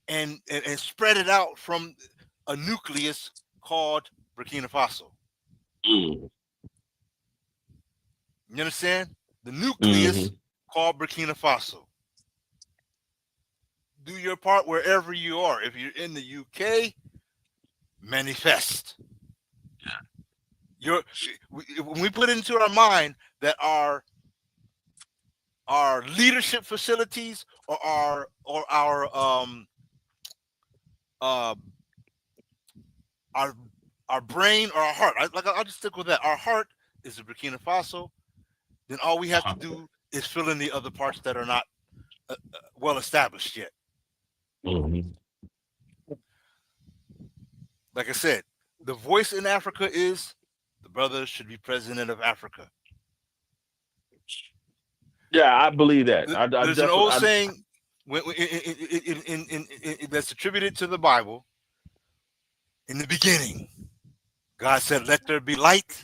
and spread it out from a nucleus called Burkina Faso. Mm-hmm. You understand? The nucleus Mm-hmm. called Burkina Faso. Do your part wherever you are. If you're in the UK, manifest. When we put into our mind that our leadership facilities or our brain or our heart, I'll just stick with that. Our heart is the Burkina Faso. Then all we have to do is fill in the other parts that are not well established yet. Mm-hmm. Like I said, the voice in Africa is the brother should be president of Africa. Yeah, I believe that. There's an old saying that's attributed to the Bible. In the beginning, God said, "Let there be light,"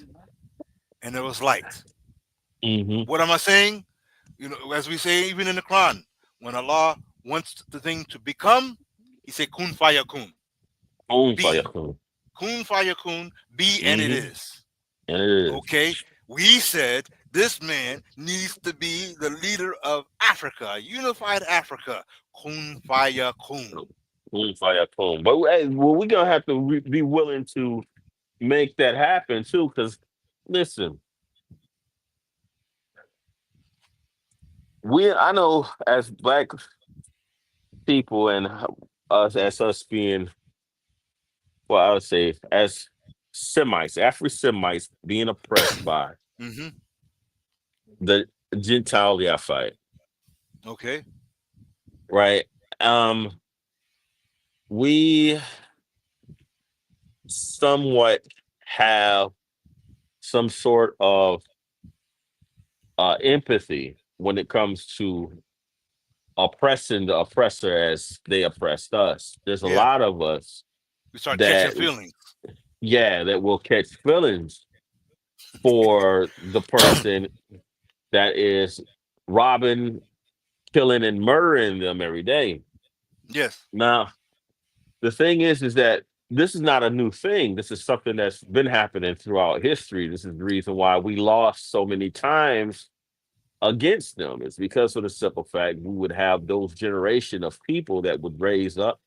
and there was light. Mm-hmm. What am I saying? As we say even in the Quran, when Allah wants the thing to become, He say, "Kun fayakun." Be. Kun fayakun, be, and it is. And it is. Okay? We said this man needs to be the leader of Africa, unified Africa. Kun fayakun. Kun fayakun. But we're going to have to be willing to make that happen too, because listen, I know as black people and us being, well, I would say as Semites, Afro-Semites being oppressed by the Gentile Yafite. Okay. Right. We somewhat have some sort of empathy when it comes to oppressing the oppressor as they oppressed us. There's a Yeah, lot of us we start catching that, feelings. yeah, that will catch feelings for the person that is robbing, killing, and murdering them every day. Yes, Now, the thing is that this is not a new thing. This is something that's been happening throughout history. This is the reason why we lost so many times against them. It's because of the simple fact we would have those generation of people that would raise up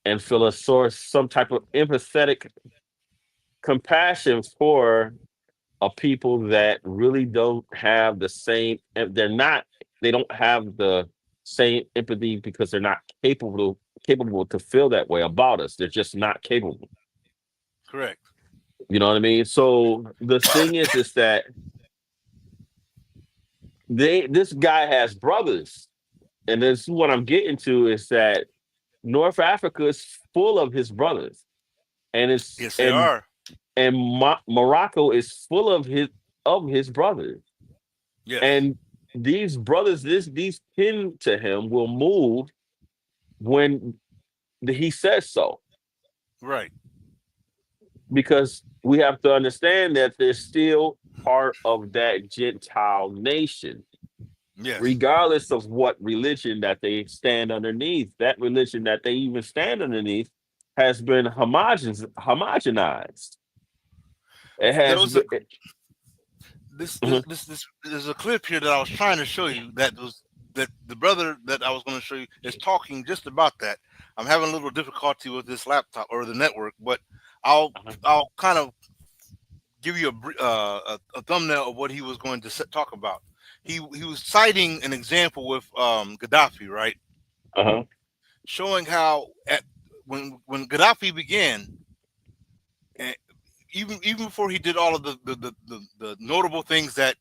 and feel a source, some type of empathetic compassion for a people that really don't have the same, they don't have the same empathy because they're not capable to feel that way about us. They're just not capable. correct. You know what I mean? So the thing is that this guy has brothers, and this is what I'm getting to is that North Africa is full of his brothers, and it's Yes, they are. and Morocco is full of his brothers, Yes, and these brothers, these kin to him will move when he says so, right. because we have to understand that they're still part of that Gentile nation, Yes. regardless of what religion that they stand underneath. That religion that they even stand underneath has been homogenized. It There has was a been. this Mhm, this this there's a clip here that I was trying to show you that the brother that I was going to show you is talking just about that. I'm having a little difficulty with this laptop or the network, but I'll mhm, I'll kind of give you a thumbnail of what he was going to talk about. He was citing an example with Gaddafi, right? uh-huh, Showing how when Gaddafi began, and even before he did all of the notable things that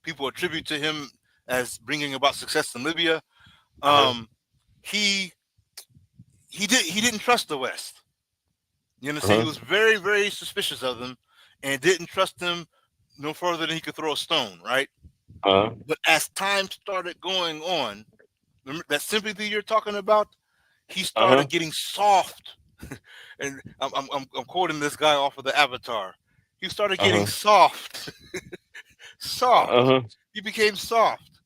people attribute to him as bringing about success in Libya, uh-huh, um, he he didn't trust the West. You understand? He uh-huh, was very suspicious of them, and didn't trust them no further than he could throw a stone, right? uh-huh, But as time started going on, remember that sympathy you're talking about, he uh-huh, started getting soft. And I'm quoting this guy off of the Avatar. He started getting uh-huh, soft, soft. uh-huh. He became soft.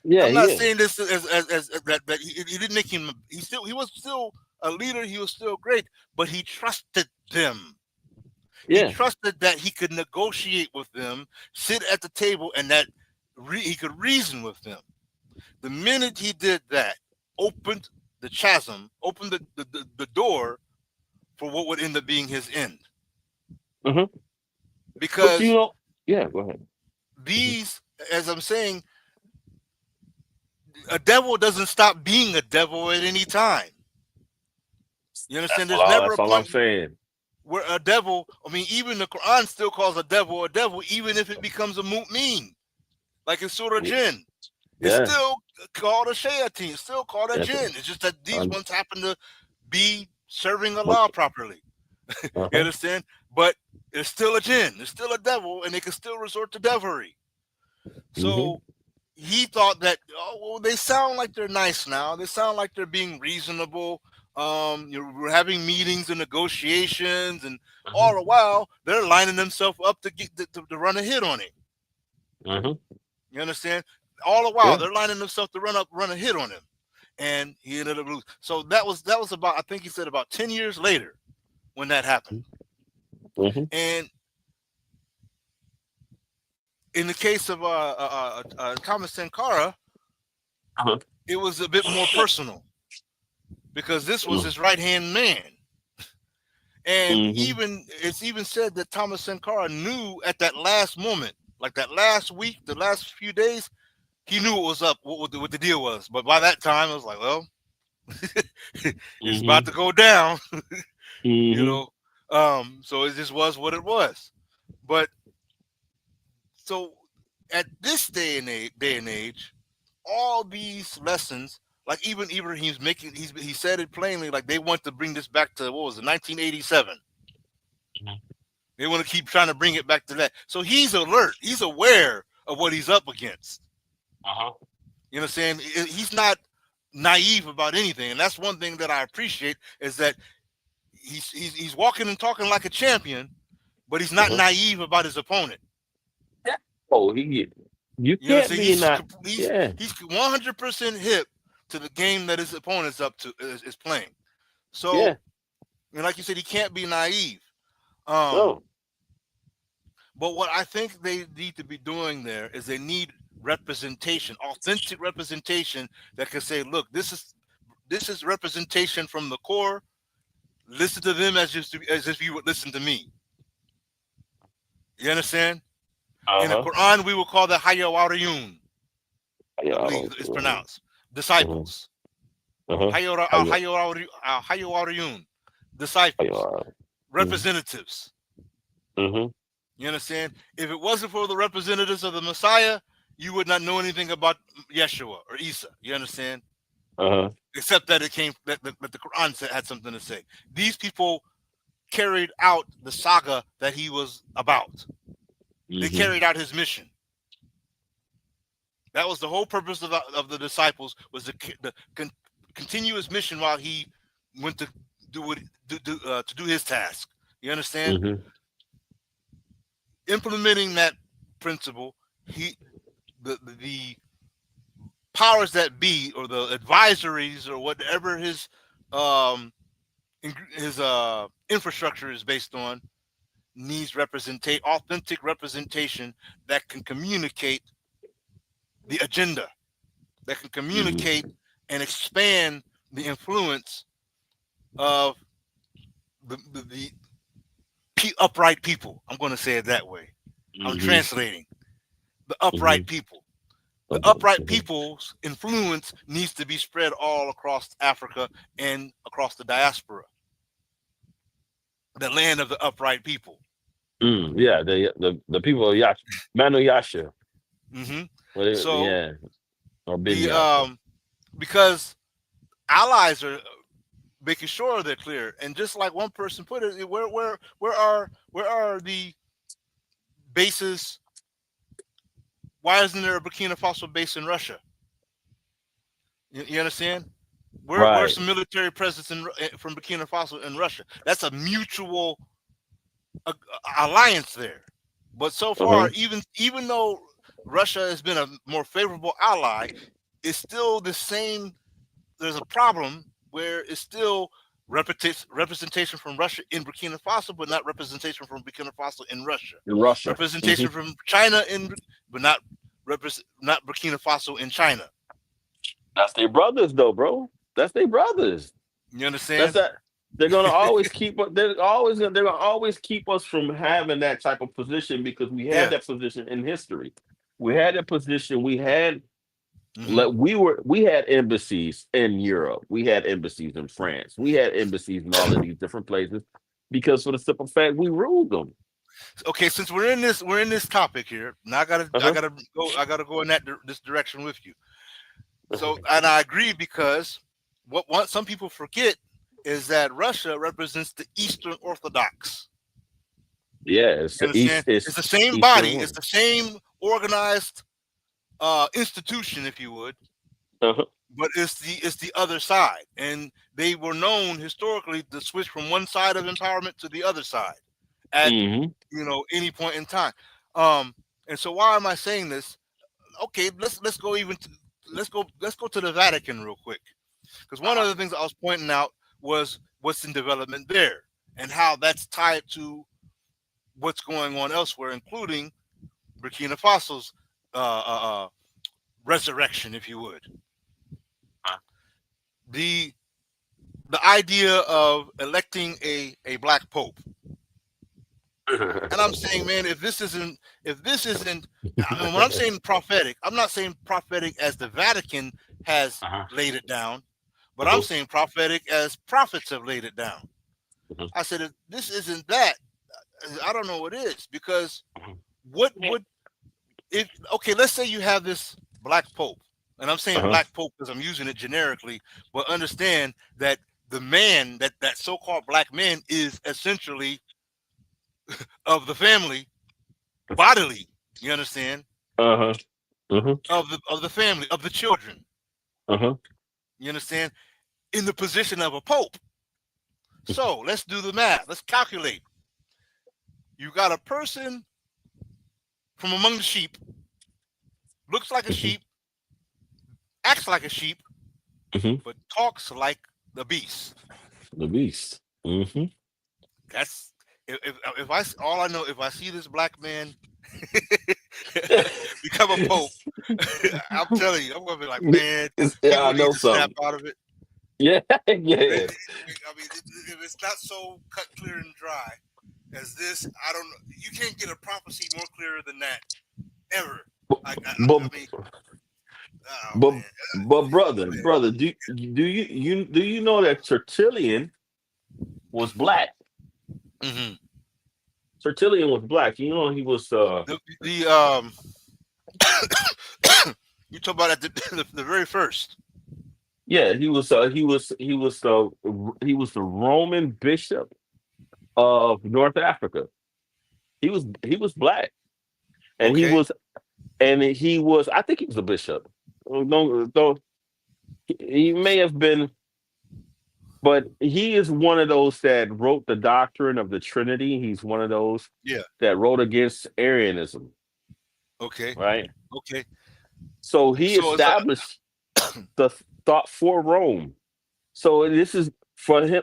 Yeah, I'm not yeah, saying this as that he didn't make him. He was still a leader. He was still great, but he trusted them. He yeah. trusted that he could negotiate with them, sit at the table, and that he could reason with them. The minute he did that, opened the chasm, opened the door for what would end up being his end. Uh-huh. But Because yeah, go ahead. Mhm. these, as I'm saying, a devil doesn't stop being a devil at any time. You understand? There's never a That's all I'm point saying. where a devil, I mean, even the Quran still calls a devil, even if it becomes a mu'min, like in Surah Y- Jinn. It's Yeah, still called a shayateen, it's still called a yeah. jinn. It's just that these Um, ones happen to be serving but, Allah properly. You uh-huh. understand? But it's still a jinn, it's still a devil, and they can still resort to devilry. Hmm. So he thought that, oh well, they sound like they're nice now. They sound like they're being reasonable. We're having meetings and negotiations, and Uh-huh. all the while they're lining themselves up to get to run a hit on him. Uh-huh. You understand? All the while Yeah. they're lining themselves to run a hit on him, and he ended up losing. So that was about, I think he said, about 10 years later when that happened. Hmm. And in the case of Thomas Sankara, Uh-huh. it was a bit more personal because this was his right hand man. And Mm-hmm. even it's even said that Thomas Sankara knew at that last moment, like that last week, the last few days, he knew what was up, what the deal was. But by that time, it was like, well, it's about Hmm. to go down, you Hmm. know. So it just was what it was. But so at this day and age, all these lessons, like even Ibrahim's making, he said it plainly, like they want to bring this back to what was it, 1987. They want to keep trying to bring it back to that. So he's alert. He's aware of what he's up against. You know what I'm saying? He's not naive about anything, and that's one thing that I appreciate is that he's walking and talking like a champion, but he's not naive about his opponent. Oh, you You know what I'm can't saying? be not. He's 100% hip to the game that his opponent's up to is playing. So, and like you said, he can't be naive. No. But what I think they need to be doing there is they need representation, authentic representation that can say, look, this is representation from the core. Listen to them as if you would listen to me. You understand? In the Quran, we will call that Hayawariyun. I believe it's pronounced. Disciples. Hayawariyun. Disciples. Representatives. You understand? If it wasn't for the representatives of the Messiah, you would not know anything about Yeshua or Isa. You understand? Except that it came that the Quran had something to say. These people carried out the saga that he was about. They carried out his mission. That was the whole purpose of the disciples, was the continuous mission while he went to do his task. You understand? Implementing that principle, the powers that be, or the advisories, or whatever his infrastructure is based on, needs authentic representation that can communicate the agenda, that can communicate and expand the influence of the upright people. I'm going to say it that way. I'm translating the upright people. The upright people's influence needs to be spread all across Africa and across the diaspora, the land of the upright people. Yeah, the people of Yasha, Manu Yasha. So or big because allies are making sure they're clear, and just like one person put it, where are the bases? Why isn't there a Burkina Faso base in Russia? You understand? Where's some military presence from Burkina Faso in Russia? That's a mutual alliance there. But so far, even though Russia has been a more favorable ally, it's still the same. There's a problem where it's still representation from Russia in Burkina Faso, but not representation from Burkina Faso in Russia. Representation from China but not Burkina Faso in China. That's their brothers, though, bro. That's their brothers. You understand? They're gonna always keep. They're gonna always keep us from having that type of position, because we had that position in history. We had that position. We had. We had embassies in Europe. We had embassies in France. We had embassies in all of these different places, because for the simple fact we ruled them. Okay, since we're in this topic here, now I gotta go in this direction with you. So, and I agree, because what some people forget is that Russia represents the Eastern Orthodox. Yeah, it's the same body. It's the same organized institution, if you would, but it's the other side, and they were known historically to switch from one side of empowerment to the other side at any point in time. And so why am I saying this? Okay, let's go to the Vatican real quick, because one of the things I was pointing out was what's in development there and how that's tied to what's going on elsewhere, including Burkina Faso's resurrection, if you would. The idea of electing a black pope. And I'm saying, man, if this isn't when I'm saying prophetic, I'm not saying prophetic as the Vatican has laid it down, but I'm saying prophetic as prophets have laid it down. I said, if this isn't that, I don't know what is, because what would let's say you have this black pope, and I'm saying black pope because I'm using it generically, but understand that the man, that so-called black man, is essentially of the family bodily. You understand? Uh-huh. Uh-huh. Of the family, of the children. Uh-huh. You understand? In the position of a pope. So let's do the math. Let's calculate. You got a person from among the sheep, looks like a sheep, acts like a sheep, Mhm. but talks like the beast. The beast. Mm-hmm. That's if I all I know, if I see this black man become a pope, I'm telling you, I'm gonna be like, man, Yeah, people I need know to snap something. out of it. Yeah, I yeah. mean, if it's not so cut clear and dry as this, I don't know. You can't get a prophecy more clearer than that ever. But I mean, oh but man, but go brother, ahead. brother, do you know that Tertullian was black? Mm-hmm. Tertullian was black. You know he was The you talk about at the very first. yeah, he was the Roman bishop of North Africa. He was black. And Okay. he was I think he was a bishop. Don't he may have been, but he is one of those that wrote the doctrine of the Trinity. He's one of those Yeah. that wrote against Arianism, Okay. right? Okay. So he So it's established the thought for Rome. So this is for him,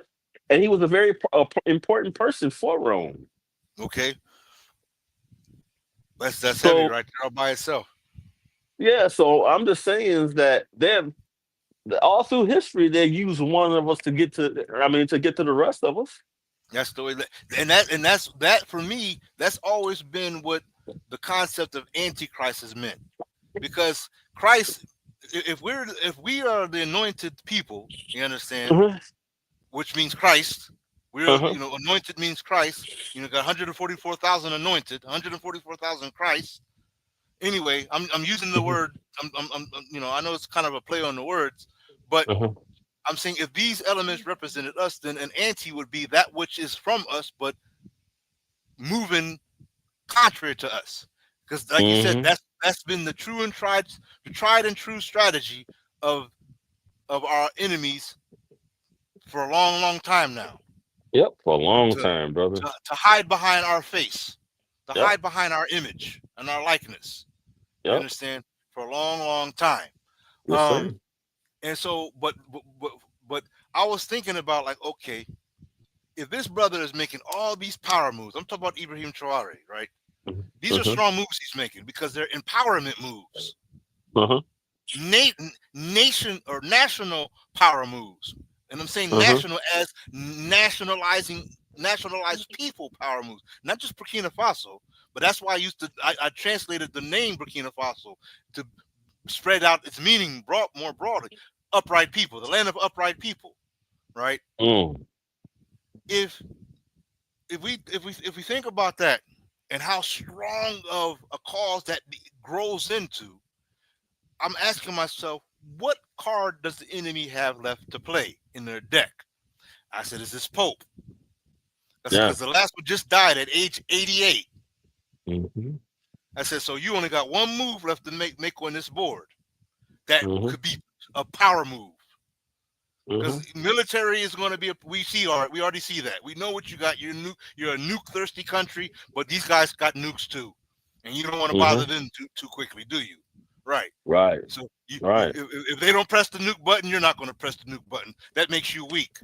and he was a very important person for Rome. okay. That's heavy So right there all by itself. yeah, so I'm just saying is that them all through history they use one of us to get to. I mean, to get to the rest of us. That's the way that for me, that's always been what the concept of Antichrist has meant. Because Christ, if we are the anointed people, you understand, Uh-huh. which means Christ. We're Uh-huh. anointed means Christ. Got 144,000 anointed, 144,000 Christ. Anyway, I'm using the word. I know it's kind of a play on the words, but Uh-huh. I'm saying if these elements represented us, then an anti would be that which is from us, but moving contrary to us. Because, like you said, Hmm. that's been the tried and true strategy of our enemies for a long, long time now. Yep, for a long To time, brother. to hide behind our face, to Yep. hide behind our image and our likeness. You Yep. understand? For a long, long time. Yes, sir. And so, but I was thinking about, like, okay, if this brother is making all these power moves, I'm talking about Ibrahim Traore, right? These are Uh-huh. strong moves he's making because they're empowerment moves, Uh-huh. nation or national power moves. And I'm saying Uh-huh. national as nationalized people power moves, not just Burkina Faso. But that's why I translated the name Burkina Faso to spread out its meaning more broadly. Upright people, the land of upright people, right? Mm. If we think about that and how strong of a cause that grows into, I'm asking myself, what card does the enemy have left to play in their deck? I said, is this Pope? I said, Yeah. because the last one just died at age 88. Mm-hmm. I said, so you only got one move left to make on this board. That Mm-hmm. could be a power move. Mm-hmm. Because military is going to be we already see that. We know what you got. You're a nuke thirsty country, but these guys got nukes too, and you don't want to bother Mm-hmm. them too quickly, do you? Right. Right. So Right. if they don't press the nuke button, you're not going to press the nuke button. That makes you weak.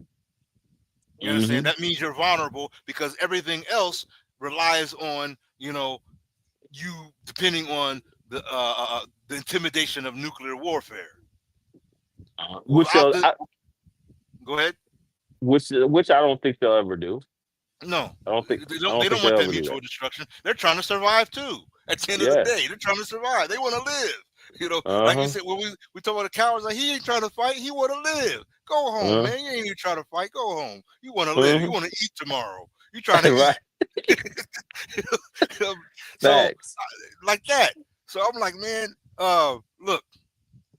You understand? Mm-hmm. That means you're vulnerable because everything else relies on you depending on the intimidation of nuclear warfare. Which Without the Go ahead. which I don't think they'll ever do. No, I don't think they I don't. don't They think don't want they'll that ever do mutual that. destruction. They're trying to survive too. At the end of the Yeah. day, they're trying to survive. They want to live. Like you Uh-huh. said, when we talk about the cowards, like he ain't trying to fight. He want to live. Go home, Uh-huh. man. You ain't even trying to fight. Go home. You want to live. You Uh-huh. want to eat tomorrow. You trying to Right. eat. So Facts. like that. So I'm like, man, look,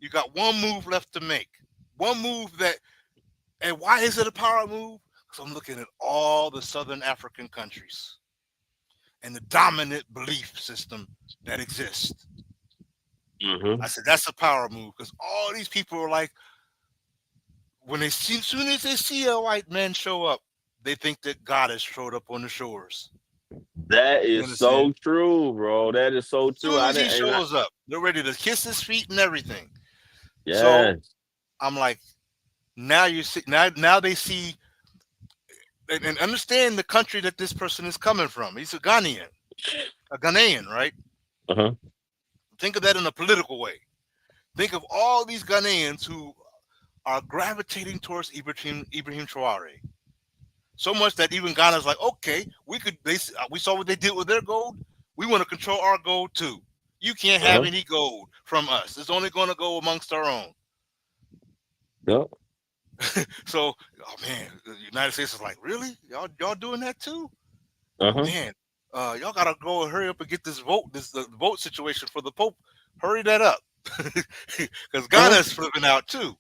you got one move left to make. One move and why is it a power move? Because I'm looking at all the Southern African countries. and the dominant belief system that exists. Mm-hmm. I said that's a power move because all these people are like, when they see, as soon as they see a white man show up, they think that God has showed up on the shores. That You is understand? so true, bro. That is so As true. soon I as he didn't. shows up, they're ready to kiss his feet and everything. So Yes. I'm like, now you see, now they see and understand the country that this person is coming from. He's a Ghanaian, right? Uh-huh. Think of that in a political way. Think of all these Ghanaians who are gravitating towards Ibrahim Traore. So much that even Ghana's like, okay, we saw what they did with their gold. We want to control our gold too. You can't have Uh-huh. any gold from us. It's only going to go amongst our own. Yep. So, oh man, the United States is like, really? Y'all doing that too? Oh Uh-huh. man, y'all gotta go and hurry up and get this the vote situation for the Pope. Hurry that up, because Ghana Uh-huh. is flipping out too.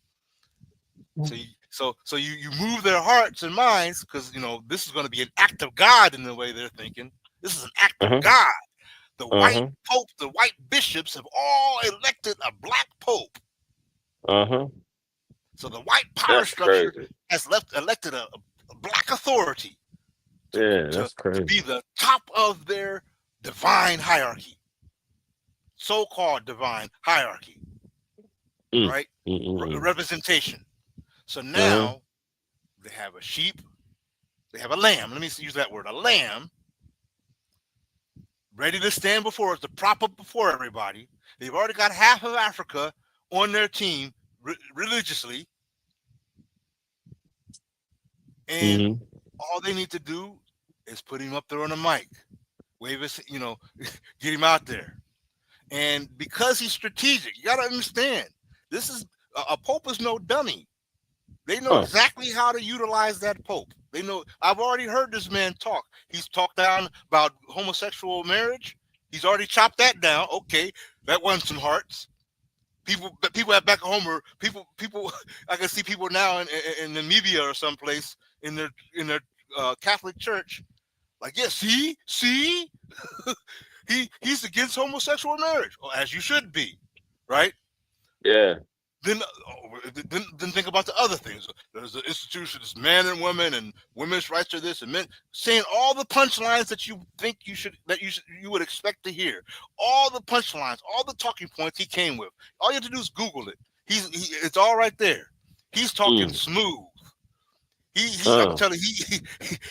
So you move their hearts and minds because this is going to be an act of God in the way they're thinking. This is an act of Uh-huh. God. The white Uh-huh. Pope, the white bishops have all elected a black Pope. Uh-huh. So the white power That's structure crazy. has elected a black authority Yeah, to that's crazy. be the top of their divine hierarchy, so-called divine hierarchy, Mm. right? Mm-mm. Representation. So Uh-huh. now they have a sheep, they have a lamb. Let me use that word, a lamb, ready to stand before us, to prop up before everybody. They've already got half of Africa on their team religiously, and Mm-hmm. all they need to do is put him up there on the mic, wave us, get him out there. And because he's strategic, you got to understand, this is a pope is no dummy. They know Huh. exactly how to utilize that pope. They know. I've already heard this man talk. He's talked down about homosexual marriage. He's already chopped that down. Okay, that won some hearts. People at back home are people. I can see people now in Namibia or someplace in their Catholic church. Like, yeah, see, he's against homosexual marriage, as you should be, right? Yeah. Then think about the other things. There's the institutions, man and women, and women's rights are this, and men saying all the punchlines that you think you would expect to hear. All the punchlines, all the talking points he came with. All you have to do is Google it. It's all right there. He's talking Mm. smooth. I'm Uh. telling you,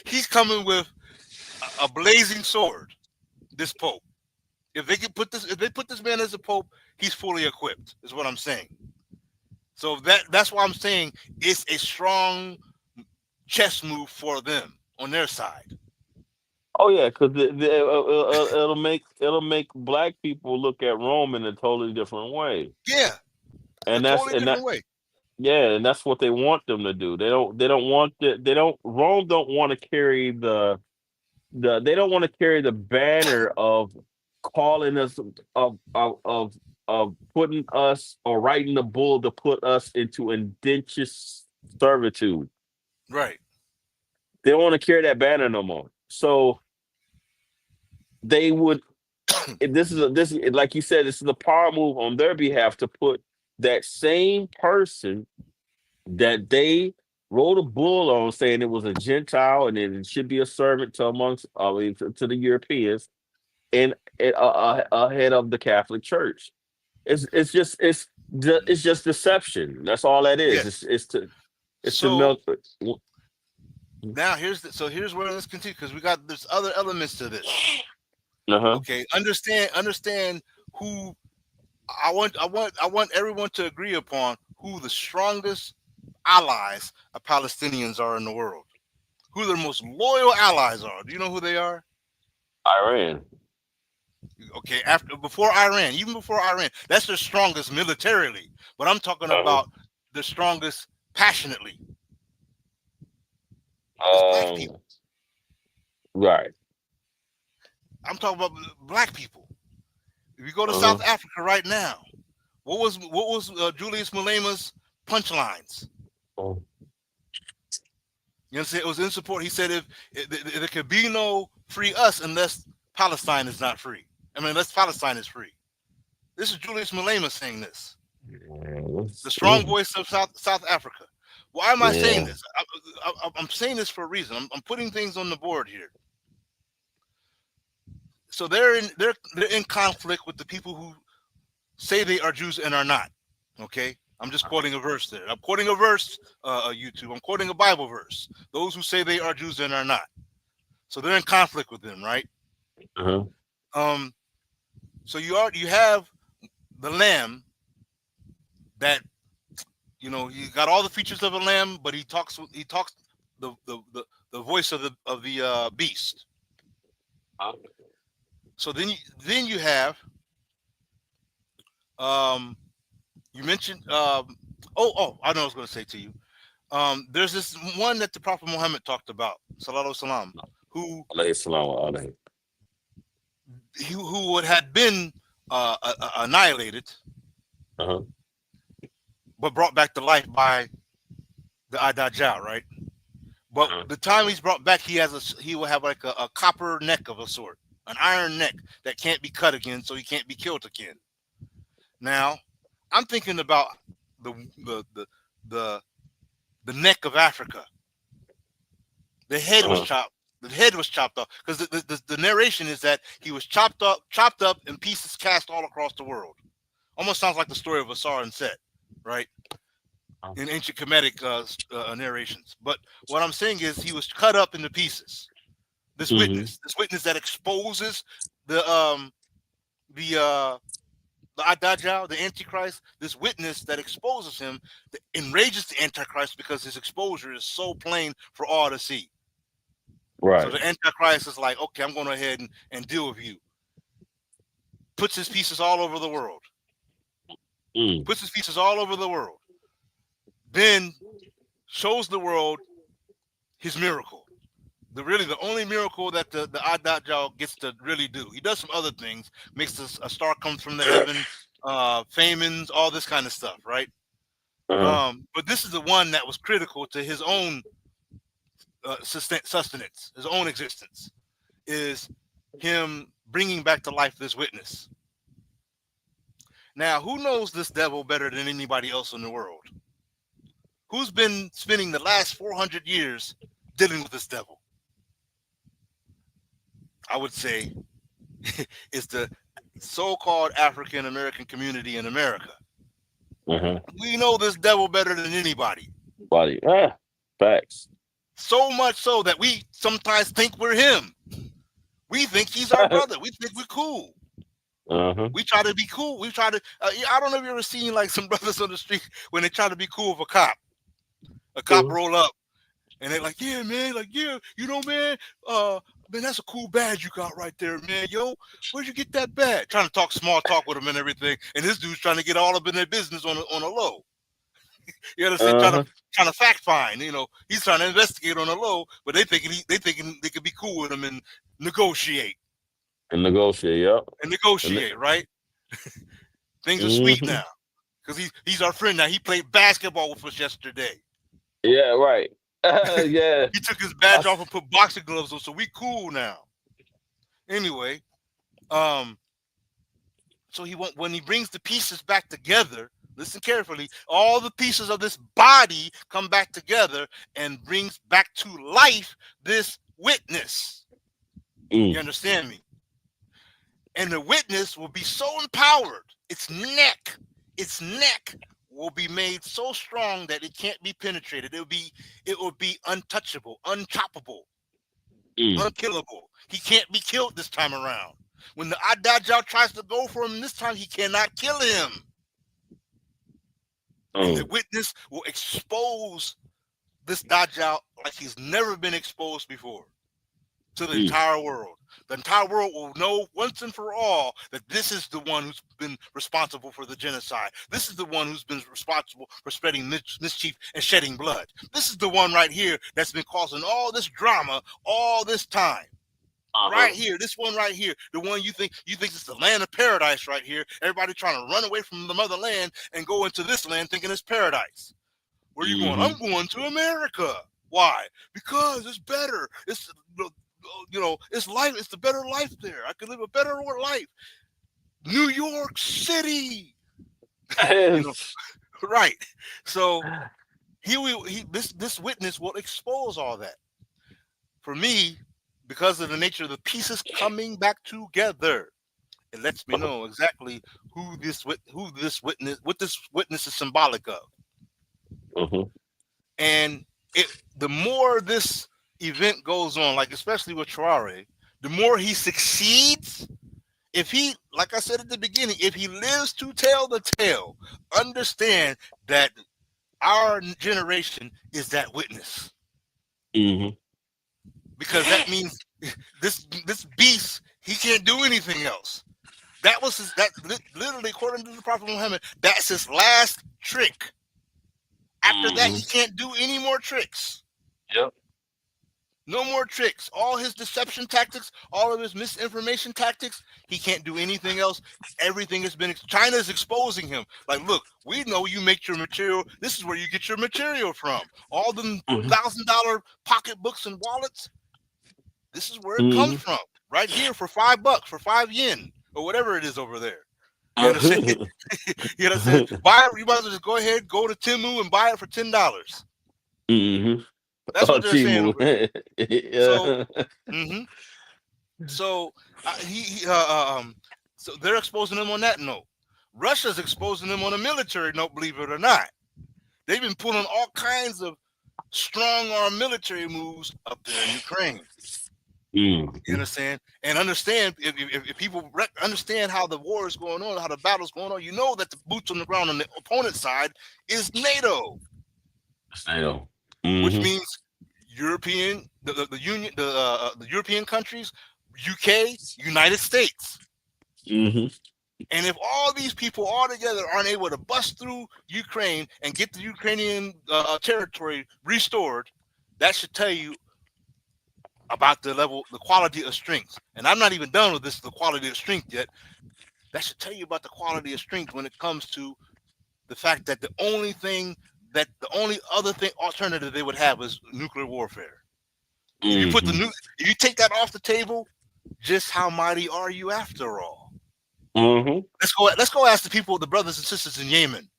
he's coming with a blazing sword. This Pope. If they put this man as a Pope, he's fully equipped. Is what I'm saying. So that's why I'm saying it's a strong chess move for them on their side. Oh yeah, because it'll make black people look at Rome in a totally different way, Yeah, a and totally different way. and that's what they want them to do. They don't want they don't Rome don't want to carry they don't want to carry the banner of calling us of putting us or writing the bull to put us into indentured servitude. Right. They don't want to carry that banner no more. So they would if this is like you said, this is a power move on their behalf to put that same person that they wrote a bull on saying it was a Gentile and it should be a servant to to the Europeans and ahead of the Catholic Church. It's just deception. That's all that is. Yes. It's to So milk. now here's where let's continue because there's other elements to this. Uh-huh. Okay, understand who I want everyone to agree upon who the strongest allies of Palestinians are in the world. Who their most loyal allies are. Do you know who they are? Iran. Okay, before Iran, that's the strongest militarily. But I'm talking Uh-huh. about the strongest passionately. It's black people. Right. I'm talking about black people. If you go to Uh-huh. South Africa right now, what was Julius Malema's punchlines? Oh. You know, it was in support. He said, if there could be no free us unless Palestine is not free. I mean, Palestine is free. This is Julius Malema saying this. The strong voice of South Africa. Why am I saying this? I'm saying this for a reason. I'm putting things on the board here. So they're in conflict with the people who say they are Jews and are not. Okay, I'm just quoting a verse there. I'm quoting a verse, YouTube. I'm quoting a Bible verse. Those who say they are Jews and are not. So they're in conflict with them, right? So you have the lamb that, you know, he got all the features of a lamb, but he talks the voice of the beast. So then you have you mentioned I know what I was going to say to you. There's this one that the Prophet Muhammad talked about, Sallallahu Alaihi Wasallam, who had been annihilated, but brought back to life by the Adajjal, right? But the time he's brought back, he will have like a copper neck of a sort, an iron neck that can't be cut again, so he can't be killed again. Now, I'm thinking about the neck of Africa. The head was chopped. The head was chopped off because the narration is that he was chopped up in pieces, cast all across the world. Almost sounds like the story of Asar and Set, right? In ancient Kemetic narrations. But what I'm saying is he was cut up into pieces. This witness that exposes the Adajjal, the Antichrist, this witness that exposes him, that enrages the Antichrist because his exposure is so plain for all to see. Right. So the Antichrist is like, okay, I'm going ahead and deal with you. Puts his pieces all over the world. Puts his pieces all over the world. Then shows the world his miracle. The only miracle that the Adajjal gets to really do. He does some other things, makes a star come from the heaven, famines, all this kind of stuff, right? But this is the one that was critical to his own sustenance, his own existence, is him bringing back to life this witness. Now, who knows this devil better than anybody else in the world? Who's been spending the last 400 years dealing with this devil? I would say it's the so-called African American community in America. We know this devil better than anybody. Facts. So much so that we sometimes think we're him. We think he's our brother. We think we're cool. We try to be cool. We try to. I don't know if you ever seen like some brothers on the street when they try to be cool with a cop. A cop roll up and they're like, "Yeah, man, like yeah, you know, man, man, that's a cool badge you got right there, man. Yo, where'd you get that badge?" Trying to talk small talk with him and everything, and this dude's trying to get all up in their business on a low. You understand? Trying to fact find. You know, he's trying to investigate on a low, but they thinking they could be cool with him and negotiate. Right? Things are sweet now because he's our friend now. He played basketball with us yesterday. Yeah, right. Yeah. He took his badge off and put boxing gloves on, so we cool now. Anyway, so when he brings the pieces back together, listen carefully, all the pieces of this body come back together and brings back to life this witness. You understand me? And the witness will be so empowered, its neck will be made so strong that it can't be penetrated. It will be untouchable, unchoppable, unkillable. He can't be killed this time around. When the Adajjal tries to go for him this time, he cannot kill him. And the witness will expose this Dajjal like he's never been exposed before to the entire world. The entire world will know once and for all that this is the one who's been responsible for the genocide. This is the one who's been responsible for spreading mischief and shedding blood. This is the one right here that's been causing all this drama all this time. Right here, this one right here, the one you think it's the land of paradise right here. Everybody trying to run away from the motherland and go into this land thinking it's paradise. Where are you going? I'm going to America. Why? Because it's better. It's it's life. It's the better life there. I could live a better life. New York City, right? So this witness will expose all that. For me, because of the nature of the pieces coming back together, it lets me know exactly what this witness is symbolic of. And the more this event goes on, like especially with Traore, the more he succeeds. If he, like I said at the beginning, if he lives to tell the tale, understand that our generation is that witness. Because that means this beast, he can't do anything else. That was literally, according to the Prophet Muhammad, that's his last trick. After that, he can't do any more tricks. Yep. No more tricks. All his deception tactics, all of his misinformation tactics, he can't do anything else. Everything has been, China is exposing him. Like, look, we know you make your material. This is where you get your material from. All them $1,000 pocketbooks and wallets. This is where it comes from. Right here for $5, for 5 yen, or whatever it is over there. You know what I'm saying? You know what I'm saying? Buy it, you might as well just go ahead, go to Temu and buy it for $10. That's what they're saying over there. So, so they're exposing them on that note. Russia's exposing them on a military note, believe it or not. They've been pulling all kinds of strong arm military moves up there in Ukraine. You understand? And understand, if people understand how the war is going on, how the battle's going on, you know that the boots on the ground on the opponent's side is NATO. NATO. Which means European, the Union, the European countries, UK, United States. And if all these people all together aren't able to bust through Ukraine and get the Ukrainian territory restored, that should tell you about the quality of strength. And I'm not even done with this, the quality of strength yet. That should tell you about the quality of strength when it comes to the fact that the only other alternative they would have is nuclear warfare. If you if you take that off the table, just how mighty are you after all? Let's go ask the people, the brothers and sisters in Yemen.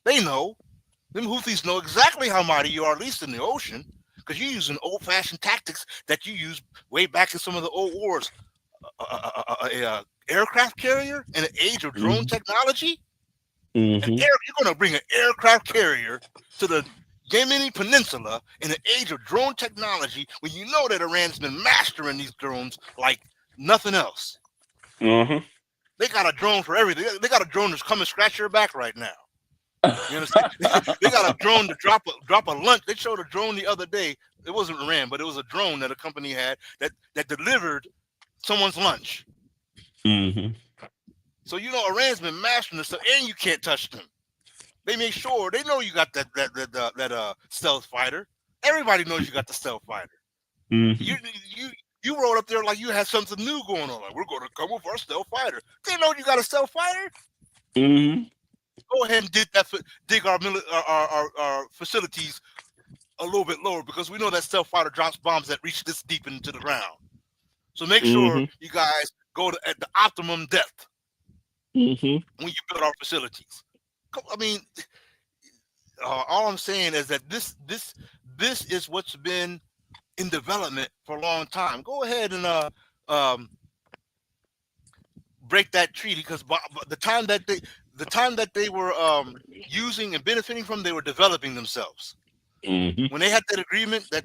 They know. Them Houthis know exactly how mighty you are, at least in the ocean, because you're using old-fashioned tactics that you used way back in some of the old wars. Aircraft carrier in an age of drone technology. You're going to bring an aircraft carrier to the Yemeni Peninsula in an age of drone technology when you know that Iran's been mastering these drones like nothing else. They got a drone for everything. They got a drone that's come and scratch your back right now. You understand? They got a drone to drop a lunch. They showed a drone the other day. It wasn't Iran, but it was a drone that a company had that delivered someone's lunch. So you know Iran's been mastering this stuff, and you can't touch them. They make sure they know you got that stealth fighter. Everybody knows you got the stealth fighter. You rode up there like you had something new going on. Like, we're going to come with our stealth fighter. They know you got a stealth fighter. Go ahead and dig our facilities a little bit lower, because we know that stealth fighter drops bombs that reach this deep into the ground. So make sure you guys go at the optimum depth when you build our facilities. I mean, all I'm saying is that this is what's been in development for a long time. Go ahead and break that treaty, because the time that they were using and benefiting from, they were developing themselves. When they had that agreement that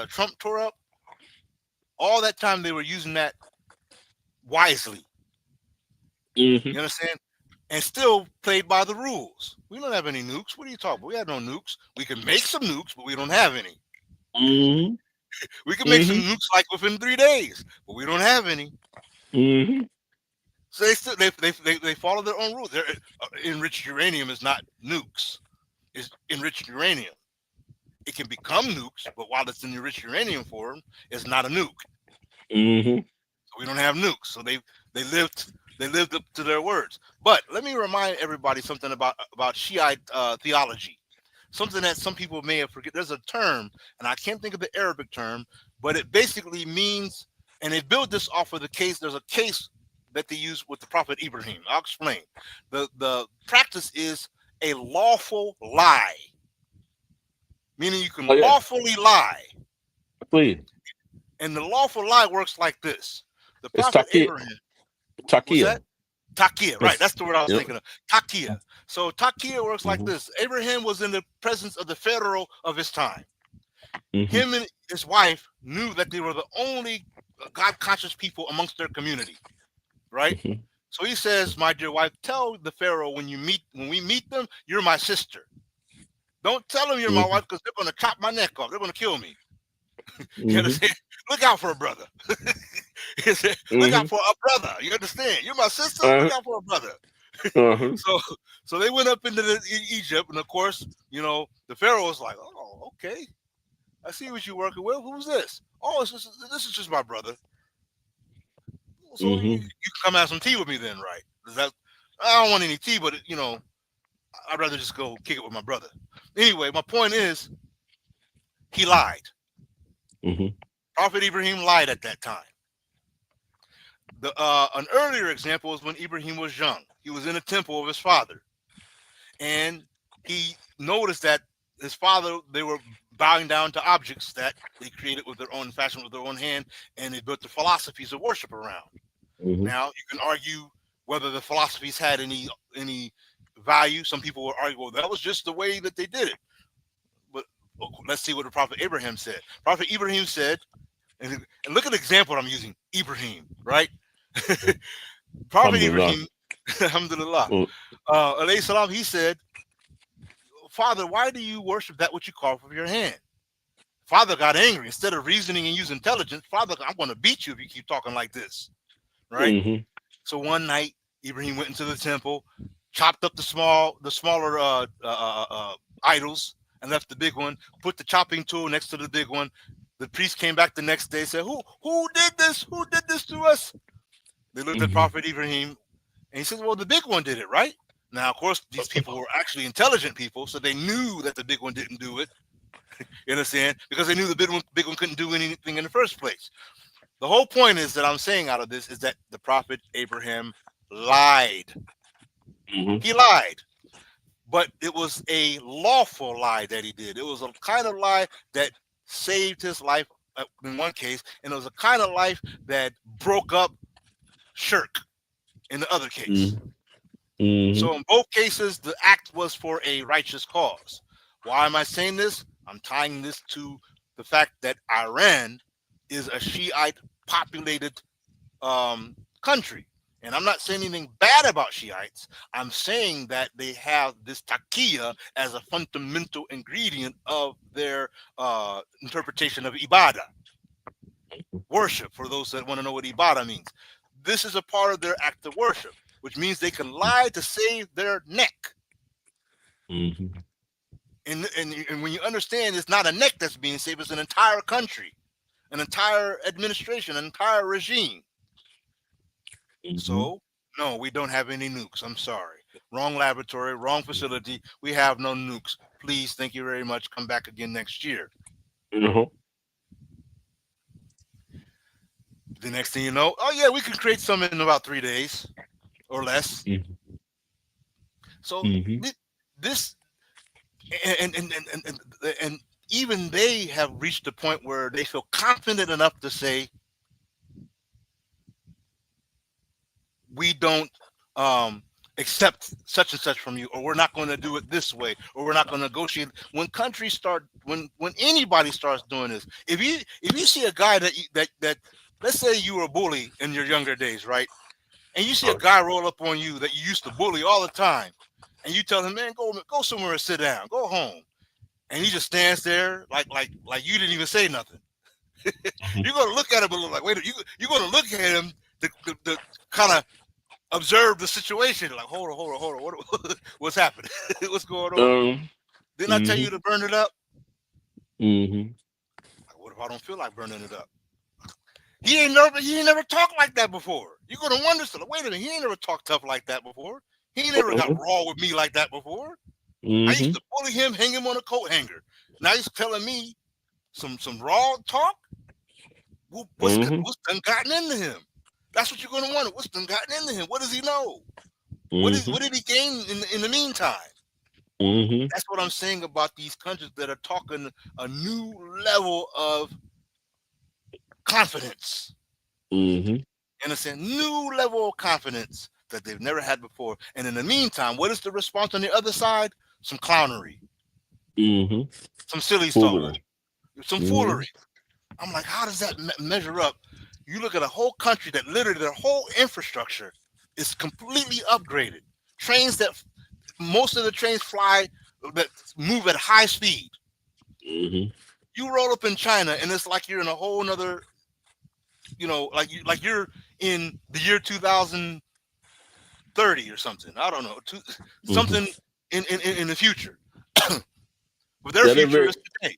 Trump tore up, all that time they were using that wisely. You understand? And still played by the rules. We don't have any nukes. What are you talking about? We have no nukes. We can make some nukes, but we don't have any. We can make some nukes like within 3 days, but we don't have any. So they follow their own rules. Enriched uranium is not nukes. It's enriched uranium. It can become nukes, but while it's in the enriched uranium form, it's not a nuke. So we don't have nukes. So they lived up to their words. But let me remind everybody something about Shiite theology. Something that some people may have forget. There's a term, and I can't think of the Arabic term, but it basically means, and they build this off of the case. There's a case that they use with the Prophet Ibrahim. I'll explain. The practice is a lawful lie, meaning you can Oh, yeah. lawfully lie. Please. And the lawful lie works like this. The It's Prophet Taki- Abraham, what's Takia. that? Takia, right? It's- That's the word I was yep. thinking of. Takia. So Takia works like Mhm. this. Abraham was in the presence of the Pharaoh of his time. Mhm. Him and his wife knew that they were the only God-conscious people amongst their community, right? Mhm. So he says, "My dear wife, tell the Pharaoh when we meet them, you're my sister. Don't tell them you're my wife because they're going to chop my neck off. They're going to kill me. You understand? Look out for a brother. He said, look out for a brother. You understand? You're my sister. Look out for a brother." So they went up into Egypt, and of course, you know, the Pharaoh was like, "Oh, okay, I see what you're working with. Who's this? Oh, this is just my brother. So you can come have some tea with me then, right? I don't want any tea, but you know, I'd rather just go kick it with my brother." Anyway, my point is, he lied. Prophet Ibrahim lied at that time. An earlier example is when Ibrahim was young. He was in the temple of his father, and he noticed that his father, they were bowing down to objects that they created with their own fashion, with their own hand, and they built the philosophies of worship around. Now you can argue whether the philosophies had any value. Some people will argue, well, that was just the way that they did it. But let's see what the Prophet Abraham said. Prophet Ibrahim said, and look at the example I'm using, Ibrahim, right? Prophet Ibrahim, alhamdulillah, alayhi salam, he said, "Father, why do you worship that which you carve with your hand?" Father got angry. Instead of reasoning and using intelligence, Father, "I'm going to beat you if you keep talking like this." Right? So one night, Ibrahim went into the temple, chopped up the smaller idols, and left the big one. Put the chopping tool next to the big one. The priest came back the next day, said, "Who did this? Who did this to us?" They looked at Prophet Ibrahim, and he said, "Well, the big one did it, right?" Now, of course, these people were actually intelligent people, so they knew that the big one didn't do it. You understand? Because they knew the big one couldn't do anything in the first place. The whole point is that I'm saying out of this is that the Prophet Abraham lied. He lied, but it was a lawful lie that he did. It was a kind of lie that saved his life in one case, and it was a kind of life that broke up shirk in the other case. So in both cases, the act was for a righteous cause. Why am I saying this? I'm tying this to the fact that Iran is a Shiite populated country. And I'm not saying anything bad about Shiites. I'm saying that they have this taqiyya as a fundamental ingredient of their interpretation of ibadah. Worship, for those that want to know what ibadah means. This is a part of their act of worship, which means they can lie to save their neck. And when you understand, it's not a neck that's being saved, it's an entire country, an entire administration, an entire regime. So, no, we don't have any nukes. I'm sorry. Wrong laboratory, wrong facility. We have no nukes. Please, thank you very much. Come back again next year. The next thing you know, oh yeah, we can create some in about 3 days or less. So this, and even they have reached the point where they feel confident enough to say, we don't accept such and such from you, or we're not going to do it this way, or we're not going to negotiate. When countries start, when anybody starts doing this, if you see a guy that let's say you were a bully in your younger days, right? And you see a guy roll up on you that you used to bully all the time, and you tell him, "Man, go somewhere and sit down, go home," and he just stands there like you didn't even say nothing. You're gonna look at him and look like, wait, you're gonna look at him to kind of observe the situation, like, hold on, what's happening? What's going on? Didn't I tell you to burn it up? Like, what if I don't feel like burning it up? He ain't never talked like that before. You're gonna wonder, so wait a minute, he ain't never talked tough like that before. He ain't never got raw with me like that before. I used to bully him, hang him on a coat hanger. Now he's telling me some raw talk. What's Mm-hmm. done gotten into him? That's what you're going to wonder. What's done gotten into him? What does he know? Mm-hmm. What did he gain in the meantime? Mm-hmm. That's what I'm saying about these countries that are talking a new level of confidence. Mm-hmm. Understand? New level of confidence that they've never had before. And in the meantime, what is the response on the other side? Some clownery, Mm-hmm. some silly stuff, Foolery. some Mm-hmm. foolery. I'm like, how does that measure up? You look at a whole country that literally their whole infrastructure is completely upgraded. Trains that most of the trains fly that move at high speed. Mm-hmm. You roll up in China and it's like you're in a whole nother, like you're in the year 2030 or something. I don't know, Mm-hmm. something in the future. But their Yeah, they're future very, is today.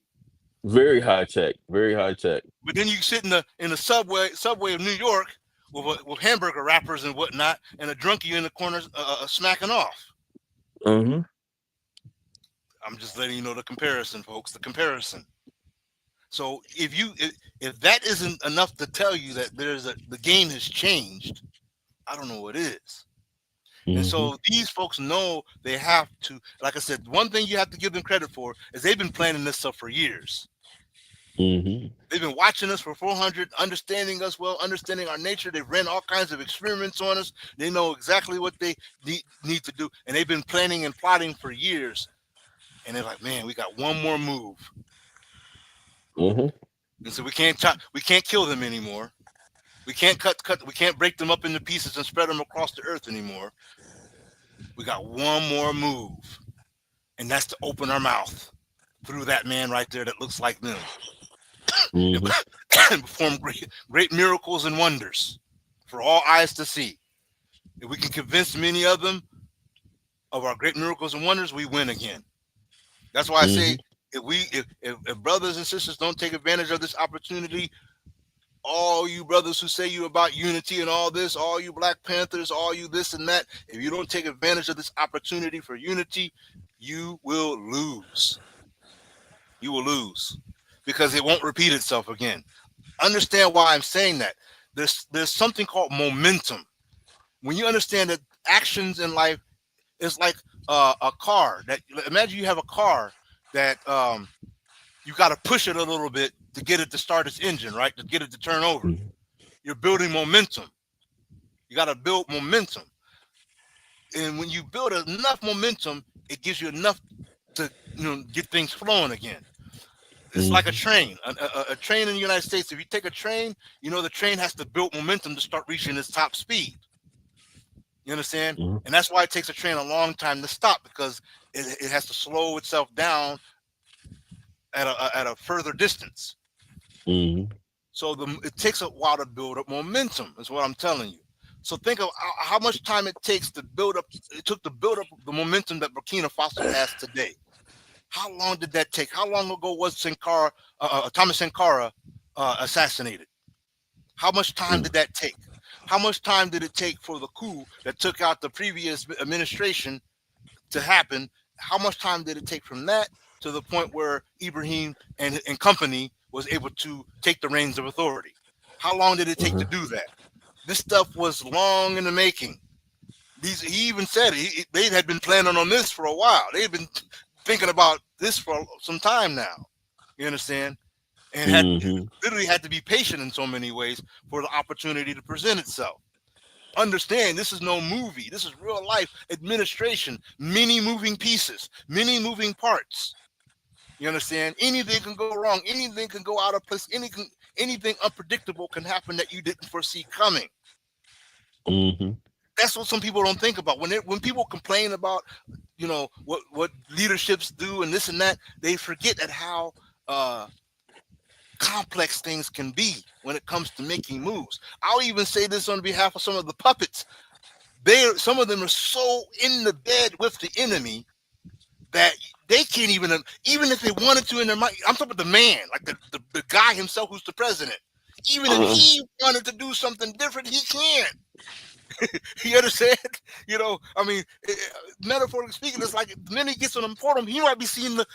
very high tech. Very high tech. But then you sit in the subway of New York with hamburger wrappers and whatnot, and a drunkie in the corners smacking off. Mm-hmm. I'm just letting you know the comparison, folks. The comparison. So if that isn't enough to tell you that the game has changed, I don't know what is. And Mm-hmm. so these folks know they have to. Like I said, one thing you have to give them credit for is they've been planning this stuff for years. Mm-hmm. They've been watching us for 400, understanding us well, understanding our nature. They've ran all kinds of experiments on us. They know exactly what they need to do. And they've been planning and plotting for years. And they're like, man, we got one more move. Mm-hmm. And so we can't kill them anymore. We can't we can't break them up into pieces and spread them across the earth anymore. We got one more move. And that's to open our mouth through that man right there that looks like them. Mm-hmm. And perform great miracles and wonders for all eyes to see. If we can convince many of them of our great miracles and wonders, we win again. That's why I say if brothers and sisters don't take advantage of this opportunity, all you brothers who say you about unity and all this, all you Black Panthers, all you this and that, if you don't take advantage of this opportunity for unity, you will lose. You will lose because it won't repeat itself again. Understand why I'm saying that. There's something called momentum. When you understand that actions in life is like a car. That imagine you have a car that you got to push it a little bit to get it to start its engine, right? To get it to turn over. Mm-hmm. You're building momentum. You got to build momentum. And when you build enough momentum, it gives you enough to get things flowing again. It's like a train. A train in the United States, if you take a train, the train has to build momentum to start reaching its top speed. You understand? Mm-hmm. And that's why it takes a train a long time to stop, because it has to slow itself down at a further distance. Mm-hmm. So it takes a while to build up momentum, is what I'm telling you. So think of how much time it takes to build up. It took to build up the momentum that Burkina Faso has today. How long did that take? How long ago was Thomas Sankara assassinated? How much time did that take? How much time did it take for the coup that took out the previous administration to happen? How much time did it take from that to the point where Ibrahim and company was able to take the reins of authority? How long did it take to do that? This stuff was long in the making. He even said they had been planning on this for a while. They had been thinking about this for some time now. You understand? And literally had to be patient in so many ways for the opportunity to present itself. Understand, this is no movie. This is real life administration. Many moving pieces, many moving parts. You understand? Anything can go wrong. Anything can go out of place. Anything unpredictable can happen that you didn't foresee coming. Mm-hmm. That's what some people don't think about. When people complain about, what leaderships do and this and that, they forget at how complex things can be when it comes to making moves. I'll even say this on behalf of some of the puppets. Some of them are so in the bed with the enemy that they can't even if they wanted to in their mind. I'm talking about the man, like the guy himself who's the president. Even if he wanted to do something different, he can't. You understand? Metaphorically speaking, it's like the minute he gets on the podium, he might be seeing a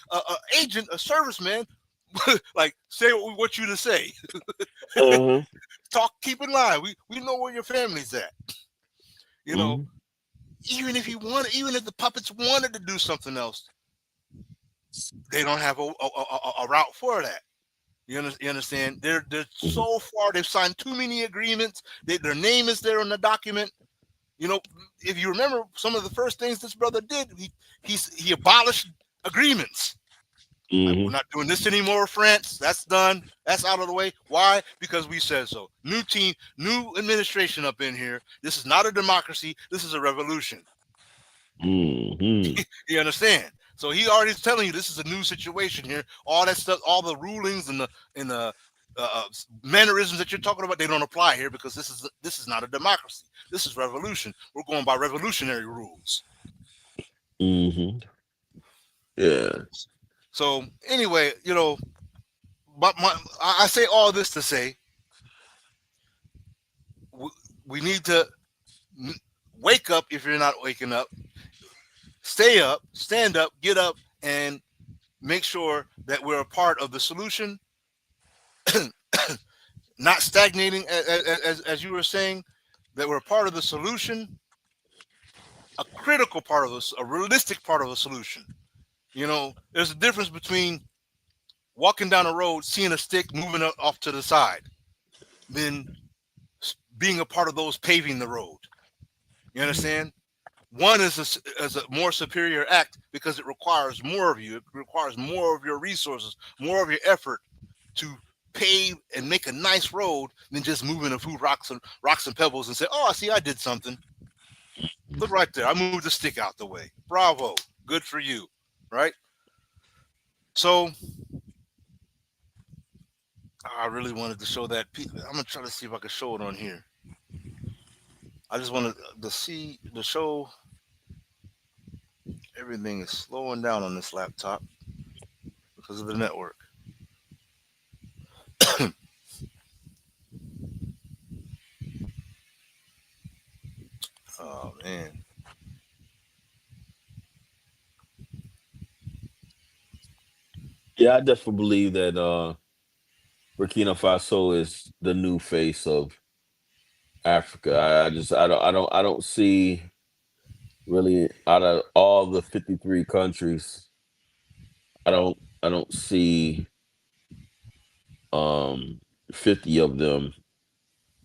agent, a serviceman, Like, say what we want you to say. Uh-huh. Talk, keep in line. We know where your family's at. You know, Mm-hmm. even if you want, even if the puppets wanted to do something else, they don't have a route for that. You understand? They're Mm-hmm. so far. They've signed too many agreements. Their name is there on the document. You know, if you remember, some of the first things this brother did, he abolished agreements. Like, we're Mm-hmm. not doing this anymore, France. That's done. That's out of the way. Why? Because we said so. New team, new administration up in here. This is not a democracy. This is a revolution. Mm-hmm. You understand? So he already is telling you this is a new situation here. All that stuff, all the rulings and the mannerisms that you're talking about, they don't apply here because this is not a democracy. This is revolution. We're going by revolutionary rules. Mm-hmm. Yeah. So anyway, you know, but I say all this to say we need to wake up if you're not waking up. Stay up, stand up, get up, and make sure that we're a part of the solution, not stagnating, as you were saying, that we're a part of the solution, a critical part of this, a realistic part of the solution. You know, there's a difference between walking down the road, seeing a stick moving off to the side, than being a part of those paving the road. You understand? One is a more superior act because it requires more of you. It requires more of your resources, more of your effort to pave and make a nice road than just moving a few rocks and pebbles and say, "Oh, see, I did something. Look right there. I moved the stick out the way. Bravo. Good for you." Right? So I really wanted to show that. I'm gonna try to see if I can show it on here. I just wanted to show everything is slowing down on this laptop because of the network. Oh man. Yeah, I definitely believe that Burkina Faso is the new face of Africa. I don't see really out of all the 53 countries, I don't see um 50 of them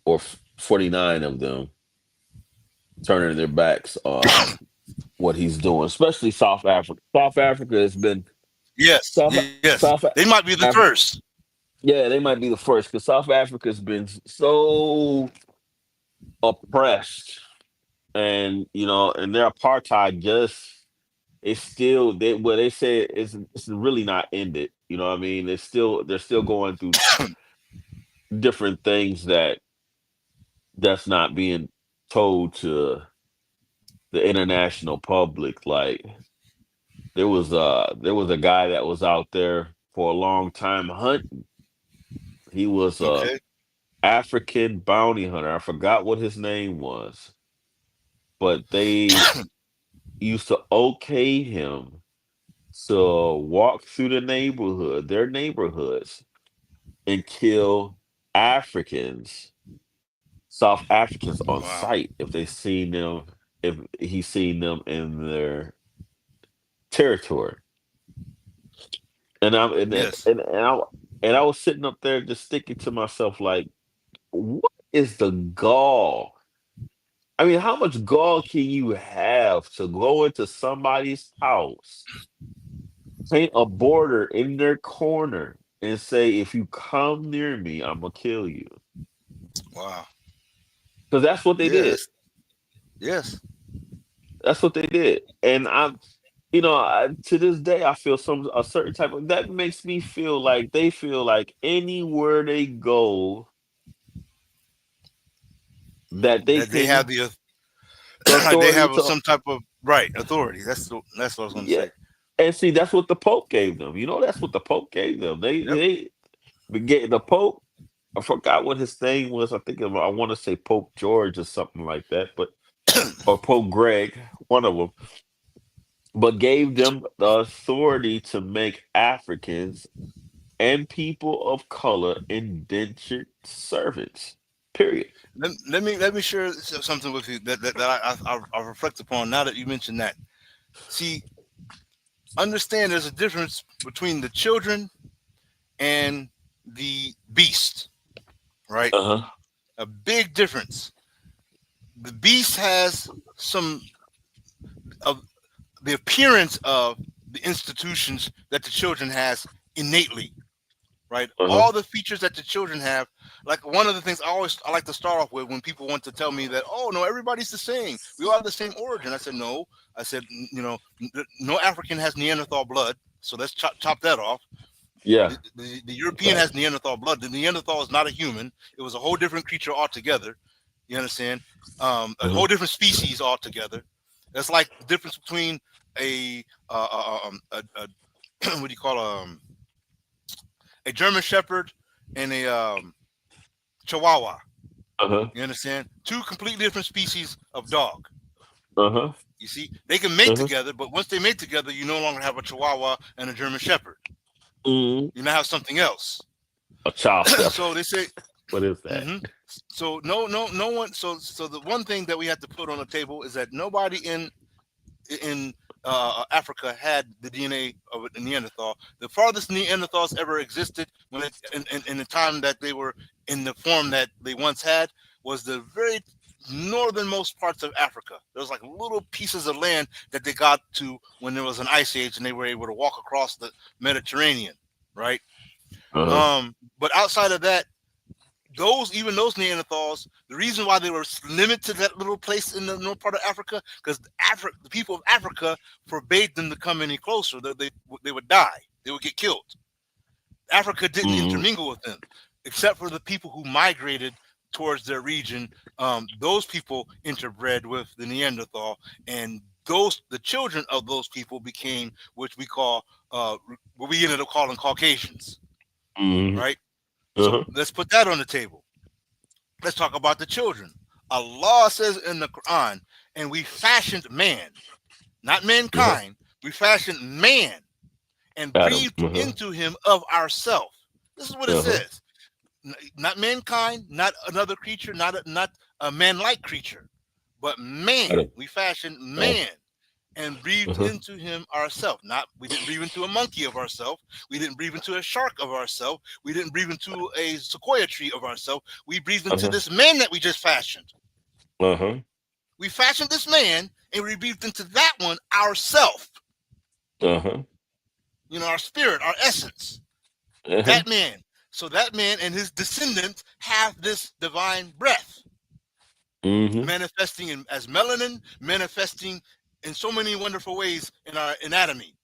or 49 of them turning their backs on what he's doing, especially South Africa. South Africa has been Yes, South yes. South They might be the Africa. first. Yeah, they might be the first because South Africa's been so oppressed, and and their apartheid just it's still they say it's really not ended. You know what I mean? They're still going through different things that's not being told to the international public. Like there was a guy that was out there for a long time hunting. He was a Okay. African bounty hunter. I forgot what his name was, but they used to okay him to walk through their neighborhoods, and kill Africans, South Africans on Wow. sight if he's seen them in their territory. And I'm Yes. and I was sitting up there just thinking to myself, like, what is the gall? I mean, how much gall can you have to go into somebody's house, paint a border in their corner, and say, if you come near me, I'm gonna kill you? Wow. Because that's what they Yeah. did. Yes. That's what they did. And to this day, I feel a certain type of that makes me feel like they feel like anywhere they go that they That they have can the they authority have to some type of right authority. That's what I was going to yeah. say. And see, that's what the Pope gave them. That's what the Pope gave them. Yep. They been getting the Pope. I forgot what his name was. I want to say Pope George or something like that, but or Pope Greg, one of them. But gave them the authority to make Africans and people of color indentured servants. Period. Let me share something with you that I reflect upon now that you mentioned that. See, understand there's a difference between the children and the beast, right? Uh-huh. A big difference. The beast has some of the appearance of the institutions that the children has innately, right? Uh-huh. All the features that the children have. Like one of the things I like to start off with when people want to tell me that, oh no, everybody's the same. We all have the same origin. I said no. I said no African has Neanderthal blood, so let's chop that off. Yeah. The European has Neanderthal blood. The Neanderthal is not a human. It was a whole different creature altogether. You understand? A Uh-huh. whole different species altogether. That's like the difference between a what do you call a German Shepherd and a Chihuahua. Uh-huh. You understand? Two completely different species of dog. Uh-huh. You see, they can mate Uh-huh. together, but once they mate together, you no longer have a Chihuahua and a German Shepherd. Mm. You now have something else. A child step. So they say, What is that? so no one. So the one thing that we have to put on the table is that nobody in Africa had the DNA of a Neanderthal. The farthest Neanderthals ever existed when in the time that they were in the form that they once had was the very northernmost parts of Africa. There was like little pieces of land that they got to when there was an ice age and they were able to walk across the Mediterranean, right? Uh-huh. But outside of that, those Neanderthals, the reason why they were limited to that little place in the north part of Africa, because the people of Africa forbade them to come any closer. They would die. They would get killed. Africa didn't intermingle with them, except for the people who migrated towards their region. Those people interbred with the Neanderthal, and the children of those people became what we call what we ended up calling Caucasians, right? So Uh-huh. let's put that on the table. Let's talk about the children. Allah says in the Quran, and we fashioned man, not Uh-huh. mankind. We fashioned man and Adam. breathed Uh-huh. into him of ourself. This is what it Uh-huh. says. Not mankind, not another creature, not a man-like creature, but man. Adam. We fashioned Oh. man and breathed Uh-huh. into him ourselves. We didn't breathe into a monkey of ourselves. We didn't breathe into a shark of ourselves. We didn't breathe into a sequoia tree of ourselves. We breathed into Uh-huh. this man that we just fashioned. Uh-huh. We fashioned this man and we breathed into that one ourself. Uh-huh. Our spirit, our essence. Uh-huh. That man. So that man and his descendants have this divine breath, manifesting as melanin, manifesting in so many wonderful ways in our anatomy,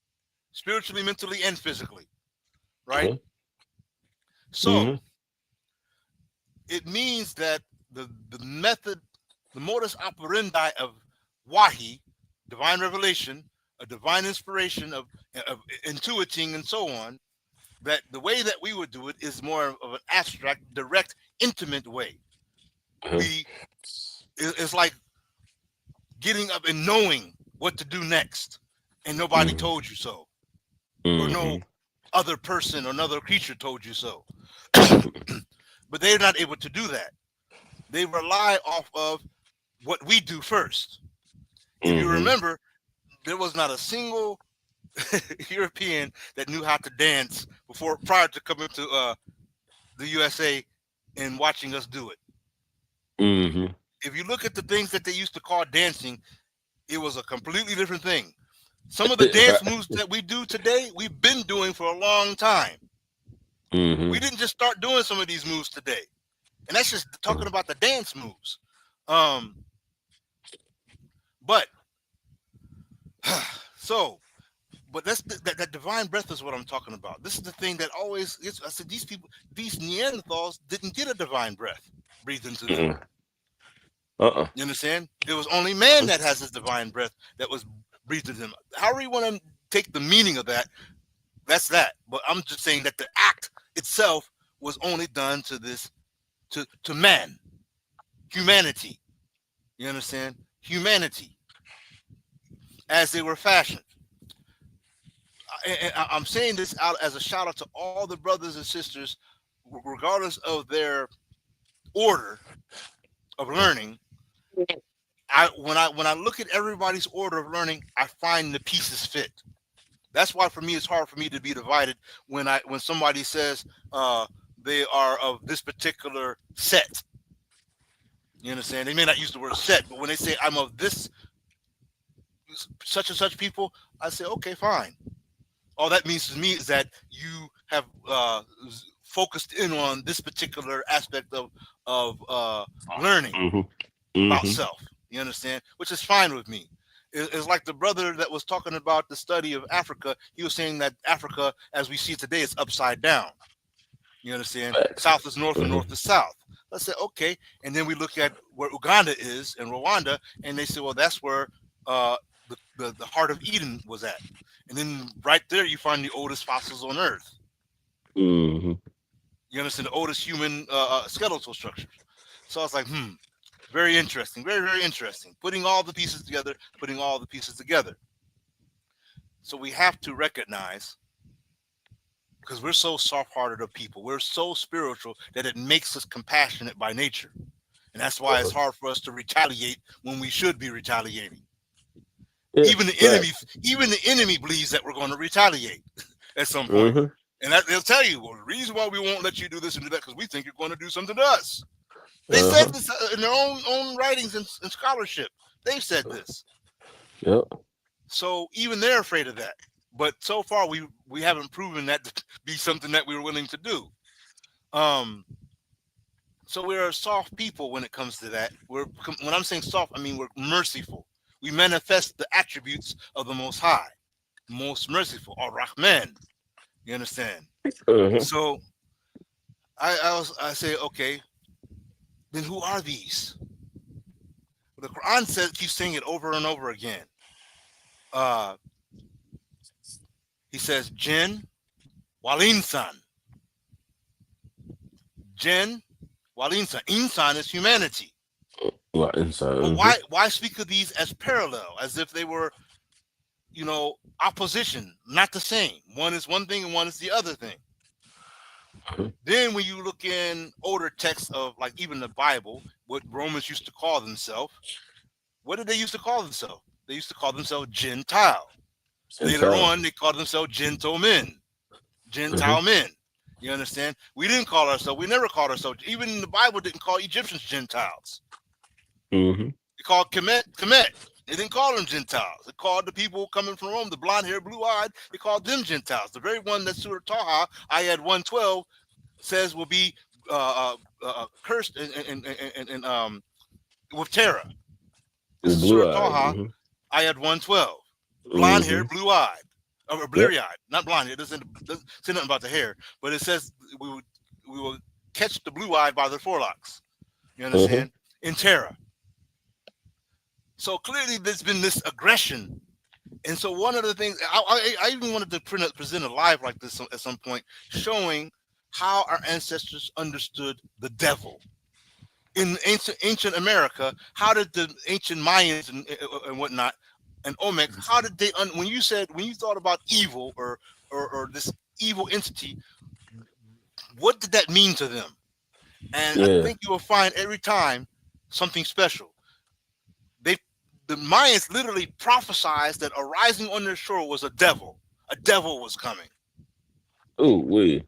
spiritually, mentally, and physically, right? Uh-huh. So it means that the method, the modus operandi of wahi, divine revelation, a divine inspiration of intuiting and so on, that the way that we would do it is more of an abstract, direct, intimate way. It's like getting up and knowing what to do next, and nobody told you so, or no other person or another creature told you so. But they're not able to do that. They rely off of what we do first. If you remember, there was not a single European that knew how to dance prior to coming to the USA and watching us do it. If you look at the things that they used to call dancing, it was a completely different thing. Some of the dance moves that we do today, we've been doing for a long time. We didn't just start doing some of these moves today. And that's just talking about the dance moves. But that's that divine breath is what I'm talking about. This is the thing that always gets, I said, these Neanderthals didn't get a divine breath breathed into them. You understand? It was only man that has this divine breath that was breathed into them. However you want to take the meaning of that, that's that. But I'm just saying that the act itself was only done to this, to man, humanity. You understand? Humanity, as they were fashioned. I'm saying this out as a shout out to all the brothers and sisters, regardless of their order of learning. When I look at everybody's order of learning, I find the pieces fit. That's why for me it's hard for me to be divided when somebody says they are of this particular set. You understand? They may not use the word set, but when they say I'm of this such and such people, I say okay, fine. All that means to me is that you have focused in on this particular aspect of learning about self. You understand? Which is fine with me. It's like the brother that was talking about the study of Africa. He was saying that Africa, as we see today, is upside down. You understand? South is north and north is south. Let's say, okay. And then we look at where Uganda is and Rwanda, and they say, well, that's where the heart of Eden was at. And then right there, you find the oldest fossils on Earth. You understand? The oldest human skeletal structures. So I was like, very interesting, very, very interesting. Putting all the pieces together. So we have to recognize, because we're so soft-hearted of people, we're so spiritual that it makes us compassionate by nature. And that's why it's hard for us to retaliate when we should be retaliating. Even the enemy believes that we're going to retaliate at some point. And they'll tell you, well, the reason why we won't let you do this and do that because we think you're going to do something to us. They said this in their own writings and scholarship. They've said this. Yep. So even they're afraid of that. But so far, we haven't proven that to be something that we were willing to do. So we're soft people when it comes to that. When I'm saying soft, I mean we're merciful. We manifest the attributes of the Most High, most merciful, Ar-Rahman. You understand? So I say, okay, then who are these? The Quran says, keeps saying it over and over again. He says, Jinn wal insan. Jinn wal insan. Insan is humanity. Well, inside. But why speak of these as parallel, as if they were, opposition, not the same? One is one thing and one is the other thing. Then when you look in older texts of like even the Bible, what Romans used to call themselves, what did they used to call themselves? They used to call themselves Gentile. Later on, they called themselves Gentile men. You understand? We never called ourselves, even the Bible didn't call Egyptians Gentiles. They called Kemet. They didn't call them Gentiles. They called the people coming from Rome, the blonde hair, blue eyed, they called them Gentiles. The very one that Surah Taha, ayat 112, says will be cursed and with terror. This is Surah Taha, ayat 112. Blonde hair, blue eyed, or bleary eyed, not blonde hair. It doesn't say nothing about the hair, but it says we will catch the blue eyed by their forelocks. You understand? In terror. So clearly there's been this aggression. And so one of the things, I even wanted to present a live like this at some point, showing how our ancestors understood the devil. In ancient America, how did the ancient Mayans and whatnot, and Olmecs, how did they, when you thought about evil or this evil entity, what did that mean to them? And I think you will find every time something special. The Mayans literally prophesied that arising on their shore was a devil. A devil was coming. Literally,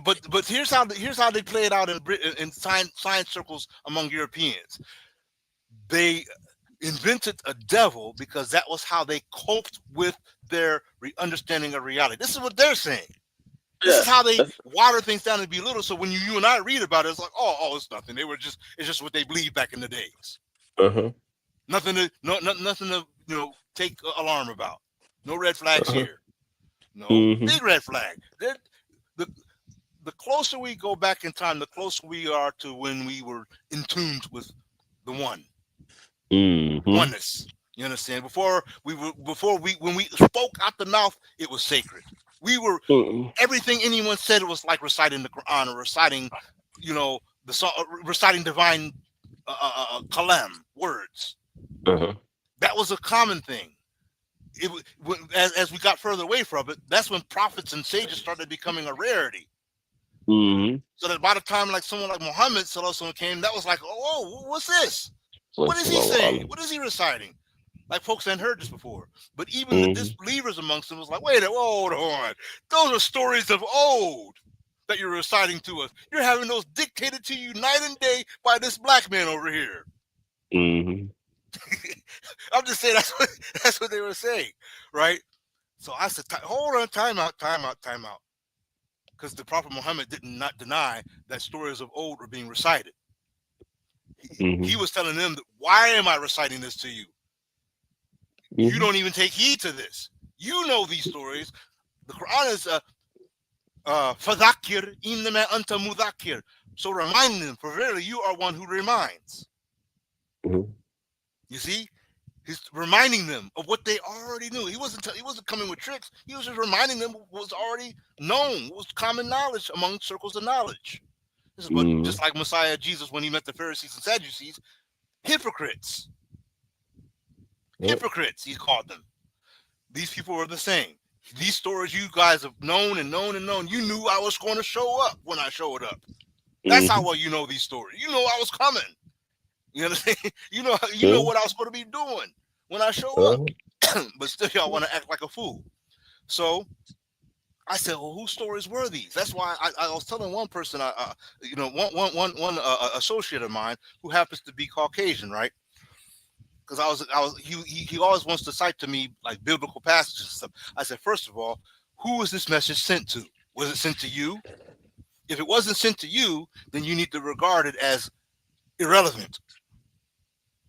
but here's how they play it out in science circles among Europeans. They invented a devil because that was how they coped with their understanding of reality. This is what they're saying. This is how they water things down and belittle. So when you and I read about it, it's like, oh, it's nothing. It's just what they believed back in the days. Nothing to take alarm about. No red flags here. No big red flag. The closer we go back in time, the closer we are to when we were in tune with the one. Oneness. You understand? When we spoke out the mouth, it was sacred. We were everything anyone said was like reciting the Quran or reciting, the song, reciting divine kalam words. That was a common thing. as we got further away from it, that's when prophets and sages started becoming a rarity. Mm-hmm. So that by the time like someone like Muhammad Sallallahu came, that was like, oh, what's this? What is he saying? What is he reciting? Like folks hadn't heard this before. But even the disbelievers amongst them was like, wait, hold on. Those are stories of old that you're reciting to us. You're having those dictated to you night and day by this black man over here. Mm-hmm. I'm just saying that's what they were saying, right? So I said, hold on, time out. Because the Prophet Muhammad did not deny that stories of old were being recited. He was telling them, that, why am I reciting this to you? You don't even take heed to this. You know these stories. The Quran is فَذَكِّرْ إِنَّمَا أَنْتَ مُذَكِّرْ. So remind them, for verily you are one who reminds. You see? He's reminding them of what they already knew. He wasn't coming with tricks. He was just reminding them what was already known, what was common knowledge among circles of knowledge. This is what, just like Messiah Jesus when he met the Pharisees and Sadducees, hypocrites. Hypocrites, he called them. These people are the same. These stories you guys have known and known and known. You knew I was going to show up when I showed up. That's how well you know these stories. You know I was coming. You know what I'm saying? You know what I was going to be doing when I show up. But still y'all want to act like a fool. So I said, well, whose stories were these? That's why I was telling one person, one associate of mine who happens to be Caucasian, right? Because he always wants to cite to me like biblical passages and stuff. I said, first of all, who was this message sent to? Was it sent to you? If it wasn't sent to you, then you need to regard it as irrelevant.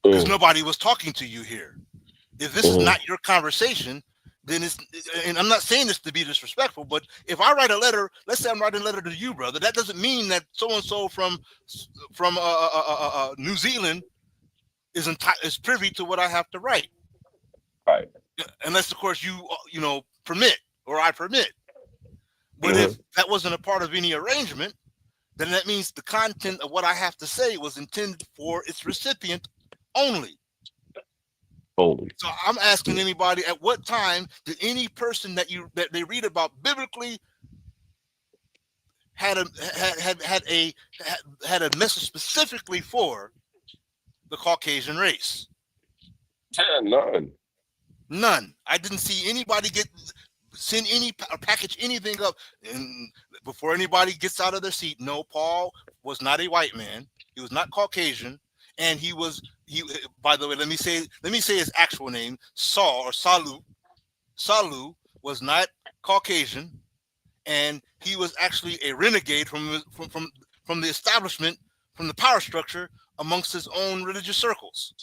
Because nobody was talking to you here. If this is not your conversation, then it's, and I'm not saying this to be disrespectful, but if I write a letter, let's say I'm writing a letter to you, brother, that doesn't mean that so-and-so from New Zealand is privy to what I have to write. Right. Unless, of course, you permit, or I permit. But if that wasn't a part of any arrangement, then that means the content of what I have to say was intended for its recipient only. So I'm asking anybody, at what time did any person that they read about biblically had a message specifically for the Caucasian race? None. I didn't see anybody send any or package anything up. And before anybody gets out of their seat, no, Paul was not a white man. He was not Caucasian, and he by the way, let me say his actual name, Saul or Salu. Salu was not Caucasian, and he was actually a renegade from the establishment, from the power structure amongst his own religious circles.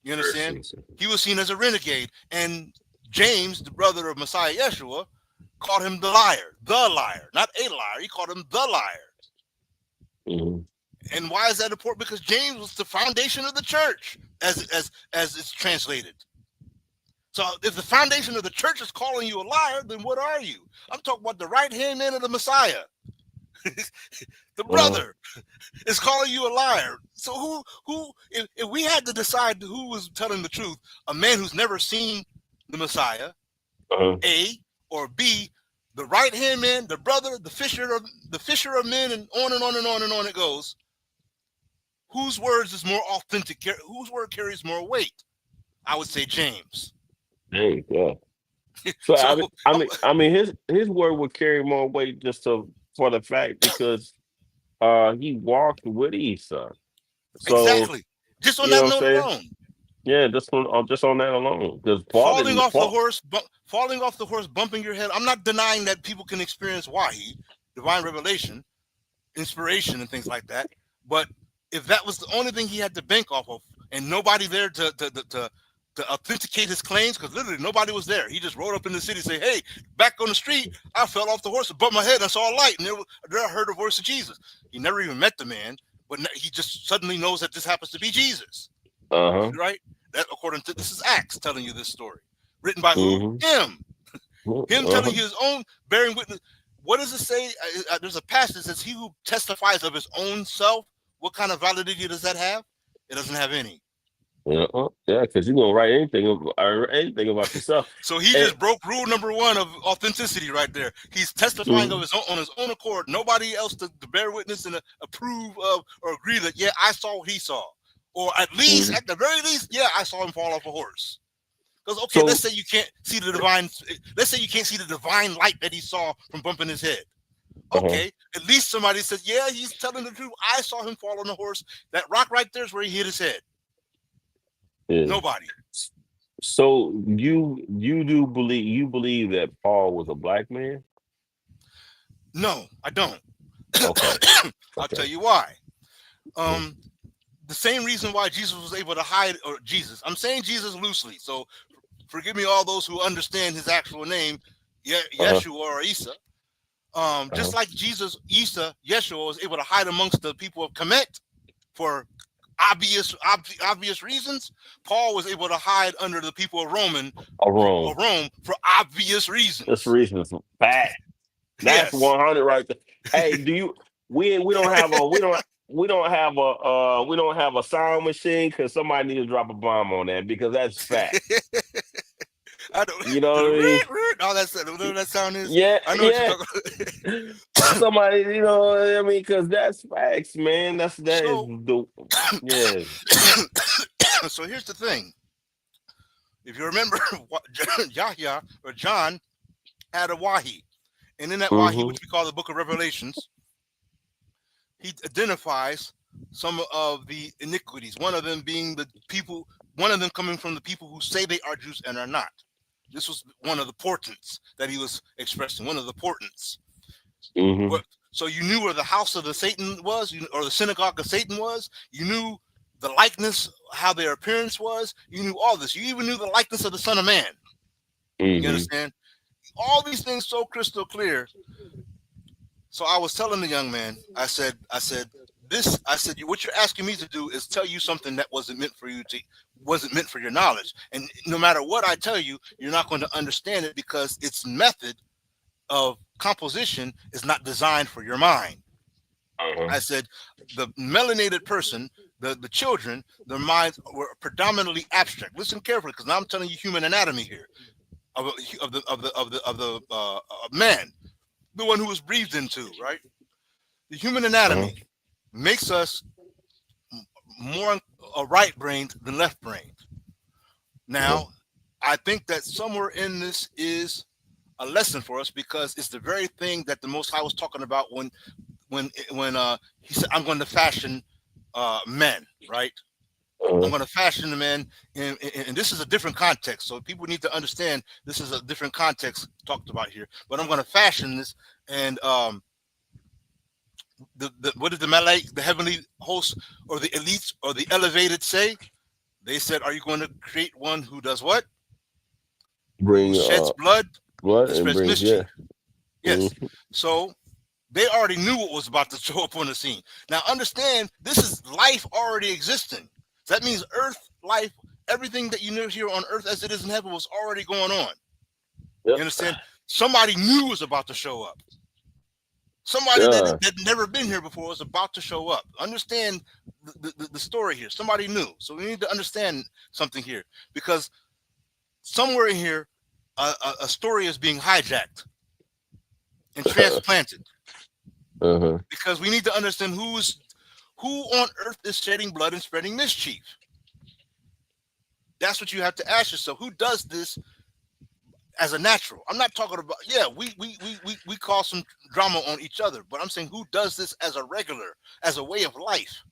You understand? He was seen as a renegade, and James, the brother of Messiah Yeshua, called him the liar, not a liar. He called him the liar. And why is that important? Because James was the foundation of the church, as it's translated. So if the foundation of the church is calling you a liar, then what are you? I'm talking about the right-hand man of the Messiah. The brother is calling you a liar. So who if we had to decide who was telling the truth, a man who's never seen the Messiah, A, or B, the right-hand man, the brother, the fisher of men, and on and on and on and on it goes. Whose words is more authentic? Whose word carries more weight? I would say James. James, yeah. So, I mean, his word would carry more weight just for the fact because he walked with Esau. So, exactly. Just on that note alone. Yeah, just on that alone. Because falling off the horse, bumping your head. I'm not denying that people can experience wahi, divine revelation, inspiration, and things like that. But if that was the only thing he had to bank off of, and nobody there to authenticate his claims, because literally nobody was there. He just rode up in the city and say, hey, back on the street, I fell off the horse and bumped my head and I saw a light, and there I heard the voice of Jesus. He never even met the man, but he just suddenly knows that this happens to be Jesus. Right? That, according to, this is Acts telling you this story. Written by who? Him. Him telling you his own, bearing witness. What does it say? There's a passage that says, he who testifies of his own self, what kind of validity does that have? It doesn't have any. Yeah, because you're gonna write anything about yourself. So he And, just broke rule number one of authenticity right there. He's testifying of his own on his own accord. Nobody else to bear witness and approve of or agree that yeah, I saw what he saw, or at least at the very least, yeah, I saw him fall off a horse. Because okay, let's so say you can't see the divine. Let's say you can't see the divine light that he saw from bumping his head. Okay, at least somebody says, yeah, he's telling the truth. I saw him fall on a horse. That rock right there is where he hit his head. yeah. Nobody. So you do believe that Paul was a black man? No, I don't. Okay. I'll tell you why. The same reason why Jesus was able to hide, or Jesus, I'm saying Jesus loosely, so forgive me all those who understand his actual name, Yeshua or Isa. Just like Jesus, Isa, Yeshua was able to hide amongst the people of Kemet for obvious reasons. Paul was able to hide under the people of Rome for obvious reasons. That's reasons. Fact. That's 100 right there. Hey, do you? We don't have a we don't have a sound machine because somebody needs to drop a bomb on that because that's fact. I don't, you know what I mean? All whatever that sound is. Yeah, I know what you're talking about. Somebody, you know what I mean? Because that's facts, man. That is the So here's the thing. If you remember, Yahya or John had a wahi, and in that wahi, which we call the Book of Revelations, he identifies some of the iniquities. One of them being the people. One of them coming from the people who say they are Jews and are not. This was one of the portents that he was expressing. One of the portents. So you knew where the house of the Satan was, or the synagogue of Satan was. You knew the likeness, how their appearance was. You knew all this. You even knew the likeness of the Son of Man. You understand? All these things so crystal clear. So I was telling the young man, I said, what you're asking me to do is tell you something that wasn't meant for your knowledge. And no matter what I tell you, you're not going to understand it because its method of composition is not designed for your mind. I said, the melanated person, the children, their minds were predominantly abstract. Listen carefully, because now I'm telling you human anatomy here of the man, the one who was breathed into, right? The human anatomy makes us more right-brained than left-brained. Now, I think that somewhere in this is a lesson for us because it's the very thing that the Most High was talking about when he said, "I'm going to fashion men," right? I'm going to fashion the men, and this is a different context. So people need to understand this is a different context talked about here. But I'm going to fashion this, and what did the Malay, the heavenly hosts, or the elites, or the elevated say? They said, "Are you going to create one who does what? Who sheds blood and spreads brings mischief." Yes. So they already knew what was about to show up on the scene. Now understand, this is life already existing. So that means earth, life, everything that you know here on earth as it is in heaven was already going on. You understand? Somebody knew was about to show up. Somebody that had never been here before was about to show up. Understand the story here. Somebody knew. So we need to understand something here, because somewhere in here, a story is being hijacked and transplanted. Because we need to understand who on earth is shedding blood and spreading mischief. That's what you have to ask yourself. Who does this as a natural? I'm not talking about, we cause some drama on each other, but I'm saying who does this as a regular, as a way of life?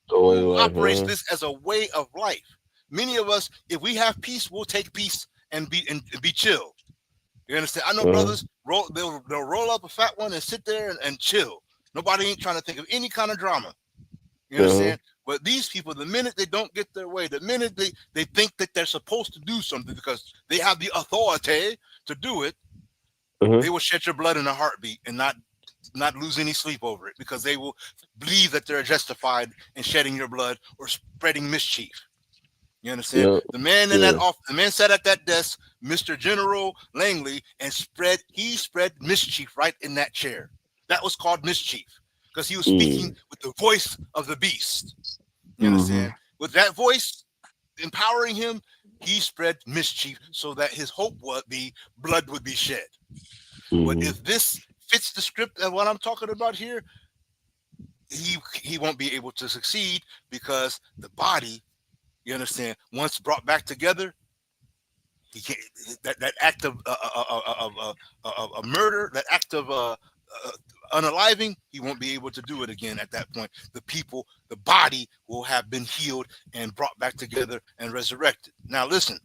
Who operates this as a way of life? Many of us, if we have peace, we'll take peace and be chill. You understand? I know brothers, they'll roll up a fat one and sit there and chill. Nobody ain't trying to think of any kind of drama. You understand? But these people, the minute they don't get their way, the minute they think that they're supposed to do something because they have the authority to do it, they will shed your blood in a heartbeat and not lose any sleep over it, because they will believe that they're justified in shedding your blood or spreading mischief. You understand? The man in that office, the man sat at that desk, Mr. General Langley, and he spread mischief right in that chair. That was called mischief, because he was speaking with the voice of the beast. You understand? With that voice, empowering him, he spread mischief so that his hope would be blood would be shed. But if this fits the script of what I'm talking about here, he won't be able to succeed, because the body, you understand, once brought back together, he can't. That act of a murder, that act of unaliving, he won't be able to do it again. At that point, the body will have been healed and brought back together and resurrected. Now listen.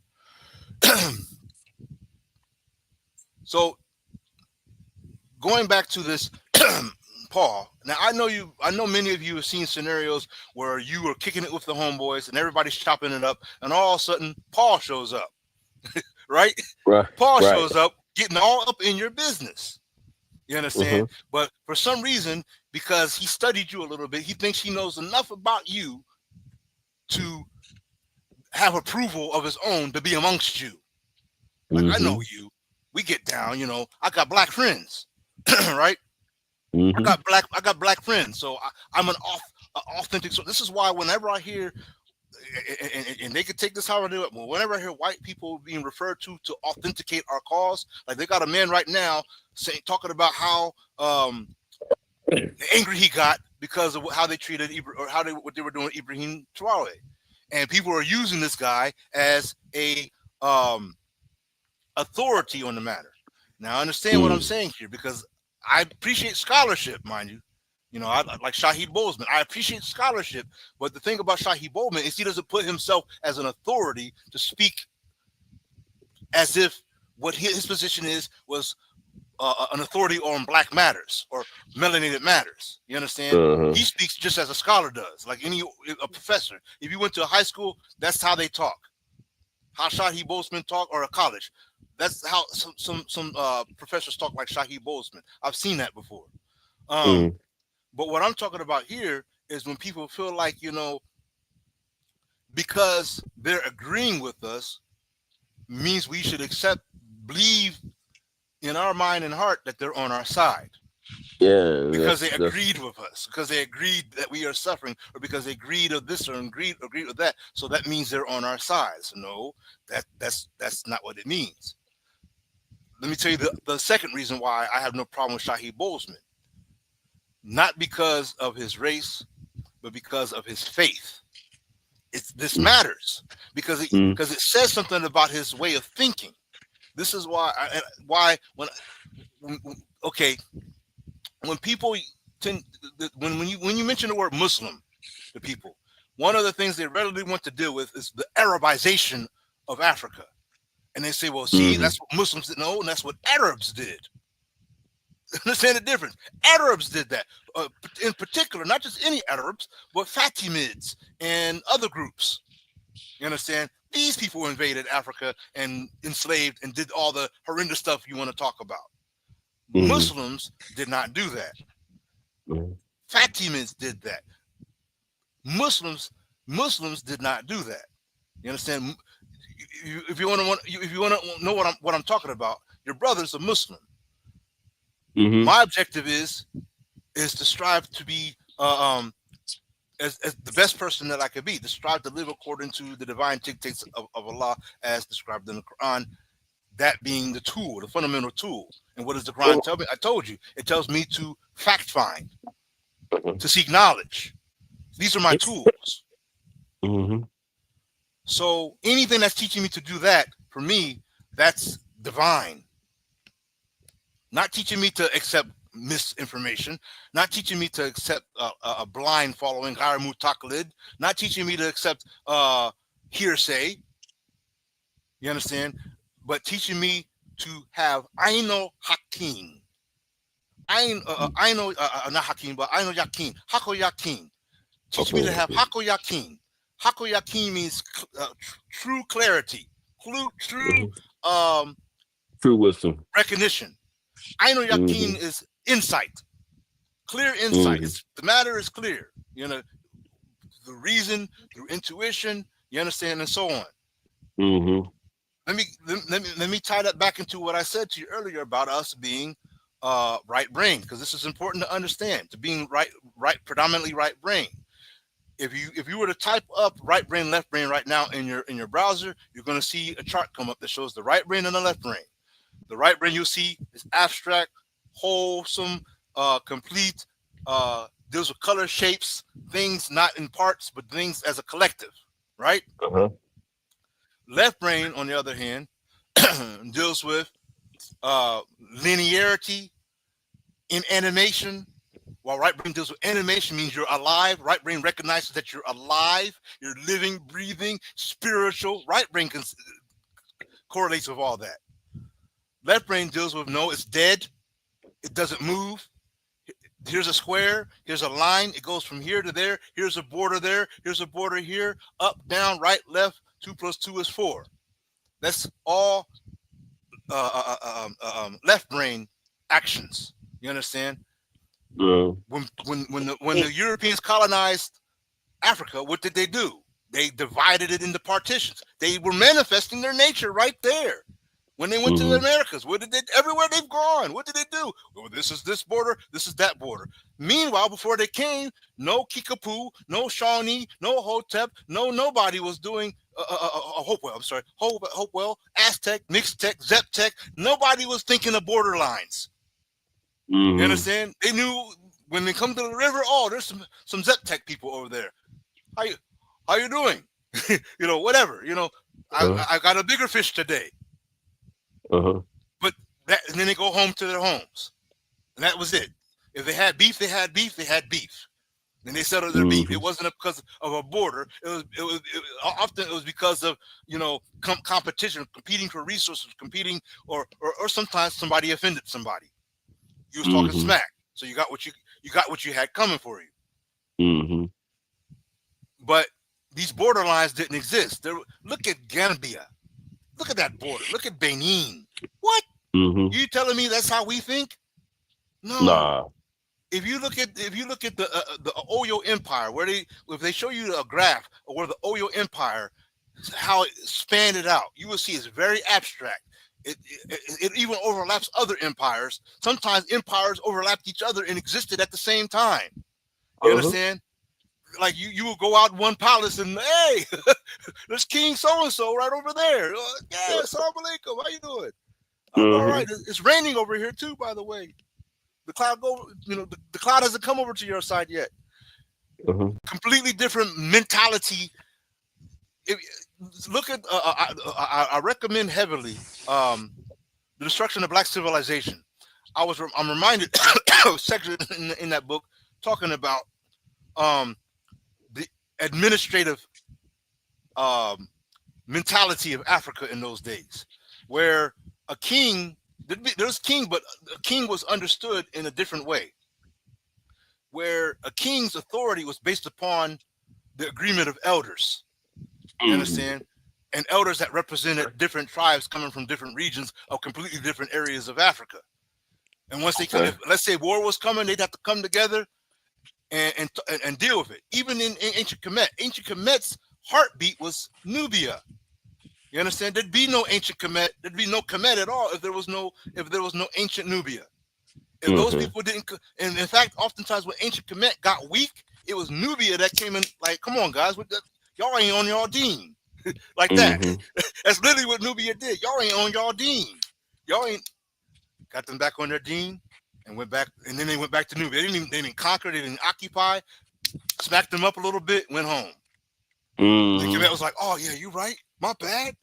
So going back to this, Paul. Now I know many of you have seen scenarios where you are kicking it with the homeboys and everybody's chopping it up, and all of a sudden Paul shows up. Right? Paul shows up, getting all up in your business. You understand? But for some reason, because he studied you a little bit, he thinks he knows enough about you to have approval of his own to be amongst you. Like, I know you. We get down, I got black friends, right? I got black friends. So I'm an authentic. So this is why whenever I hear, and they could take this how I do it, but whenever I hear white people being referred to authenticate our cause, like they got a man right now talking about how angry he got because of how they treated what they were doing Ibrahim Traore, and people are using this guy as a authority on the matter. Now I understand what I'm saying here, because I appreciate scholarship, mind you. I like Shahid Bozeman. I appreciate scholarship, but the thing about Shahid Bozeman is he doesn't put himself as an authority to speak as if what his position was an authority on Black matters or melanated matters. You understand? He speaks just as a scholar does, like a professor. If you went to a high school, that's how they talk. How Shahid Bozeman talk, or a college. That's how some professors talk, like Shahid Bozeman. I've seen that before. But what I'm talking about here is when people feel like, because they're agreeing with us means we should believe in our mind and heart that they're on our side. Yeah. Because they agreed with us, because they agreed that we are suffering, or because they agreed of this or agreed with that. So that means they're on our side. So no, that's not what it means. Let me tell you the second reason why I have no problem with Shahid Bozeman. Not because of his race, but because of his faith. This matters because it says something about his way of thinking. This is when people when you mention the word Muslim to people, one of the things they readily want to deal with is the Arabization of Africa, and they say, "Well, see, that's what Muslims did." No, and that's what Arabs did. Understand the difference? Arabs did that. In particular, not just any Arabs, but Fatimids and other groups. You understand? These people invaded Africa and enslaved and did all the horrendous stuff you want to talk about. Muslims did not do that. Fatimids did that. Muslims did not do that. You understand? If you want to know what I'm talking about, your brother's a Muslim. My objective is to strive to be as the best person that I could be, to strive to live according to the divine dictates of Allah as described in the Quran, that being the tool, the fundamental tool. And what does the Quran tell me? I told you, it tells me to fact find, to seek knowledge. These are my tools. So anything that's teaching me to do that, for me, that's divine. Not teaching me to accept misinformation, not teaching me to accept a blind following, not teaching me to accept hearsay. You understand? But teaching me to have Aino Hakim. Not Hakim, but Aino Yakin. Hako Yakin. Teach me to have Hako Yakin. Hako Yakin means true clarity, true wisdom, recognition. Aino Yakin is insight, clear insight. The matter is clear. The reason through intuition. You understand, and so on. Let me tie that back into what I said to you earlier about us being right brain, because this is important to understand. To being right, predominantly right brain. if you were to type up right brain, left brain right now in your browser, you're going to see a chart come up that shows the right brain and the left brain. The right brain you'll see is abstract, wholesome, complete, deals with color, shapes, things not in parts, but things as a collective, right? Uh-huh. Left brain, on the other hand, deals with linearity in animation, while right brain deals with animation, means you're alive. Right brain recognizes that you're alive, you're living, breathing, spiritual. Right brain correlates with all that. Left brain deals with no, it's dead, it doesn't move. Here's a square, here's a line, it goes from here to there, here's a border there, here's a border here, up, down, right, left, 2 + 2 is 4. That's all left brain actions. You understand? When the Europeans colonized Africa, what did they do? They divided it into partitions. They were manifesting their nature right there. When they went to the Americas, what did they? Everywhere they've gone, what did they do? Well, this is this border, this is that border. Meanwhile, before they came, no Kickapoo, no Shawnee, no Hotep, nobody was doing Hopewell. I'm sorry, Hopewell, Aztec, Mixtec, Zeptec. Nobody was thinking of border lines. You understand? They knew when they come to the river. Oh, there's some Zeptec people over there. How you doing? You know, whatever. You know, I got a bigger fish today. But that, and then they go home to their homes, and that was it. If they had beef, they had beef. They had beef. Then they settled their beef. It wasn't because of a border. Often it was because of, you know, competition, competing for resources, competing, or sometimes somebody offended somebody. You was talking smack, so you got what you had coming for you. But these border lines didn't exist. Look at Gambia. Look at that border. Look at Benin. What? You telling me that's how we think? No. Nah. If you look at the Oyo Empire, if they show you a graph of where the Oyo Empire, how it spanned it out, you will see it's very abstract. It even overlaps other empires. Sometimes empires overlapped each other and existed at the same time. You understand? Like you will go out in one palace and, hey, there's King so-and-so right over there. Yeah, assalamu alaikum. How you doing? I'm all right. It's raining over here too, by the way. The cloud the cloud hasn't come over to your side yet. Completely different mentality. Look at I recommend heavily the destruction of Black civilization. I'm reminded of a section in that book talking about the administrative mentality of Africa in those days, where a king, there's king, but a king was understood in a different way, where a king's authority was based upon the agreement of elders. You understand? And elders that represented different tribes coming from different regions of completely different areas of Africa. And once they come, let's say war was coming, they'd have to come together and deal with it. Even in ancient Kemet's heartbeat was Nubia. You understand? There'd be no ancient Kemet. There'd be no Kemet at all if there was no ancient Nubia. If those people didn't, and in fact, oftentimes when ancient Kemet got weak, it was Nubia that came in. Like, come on, guys, y'all ain't on y'all deen, like that. That's literally what Nubia did. Y'all ain't on y'all deen. Y'all ain't got them back on their deen and went back, and then they went back to Nubia. They didn't conquer, they didn't occupy. Smacked them up a little bit, went home. And Kemet was like, "Oh yeah, you right. My bad.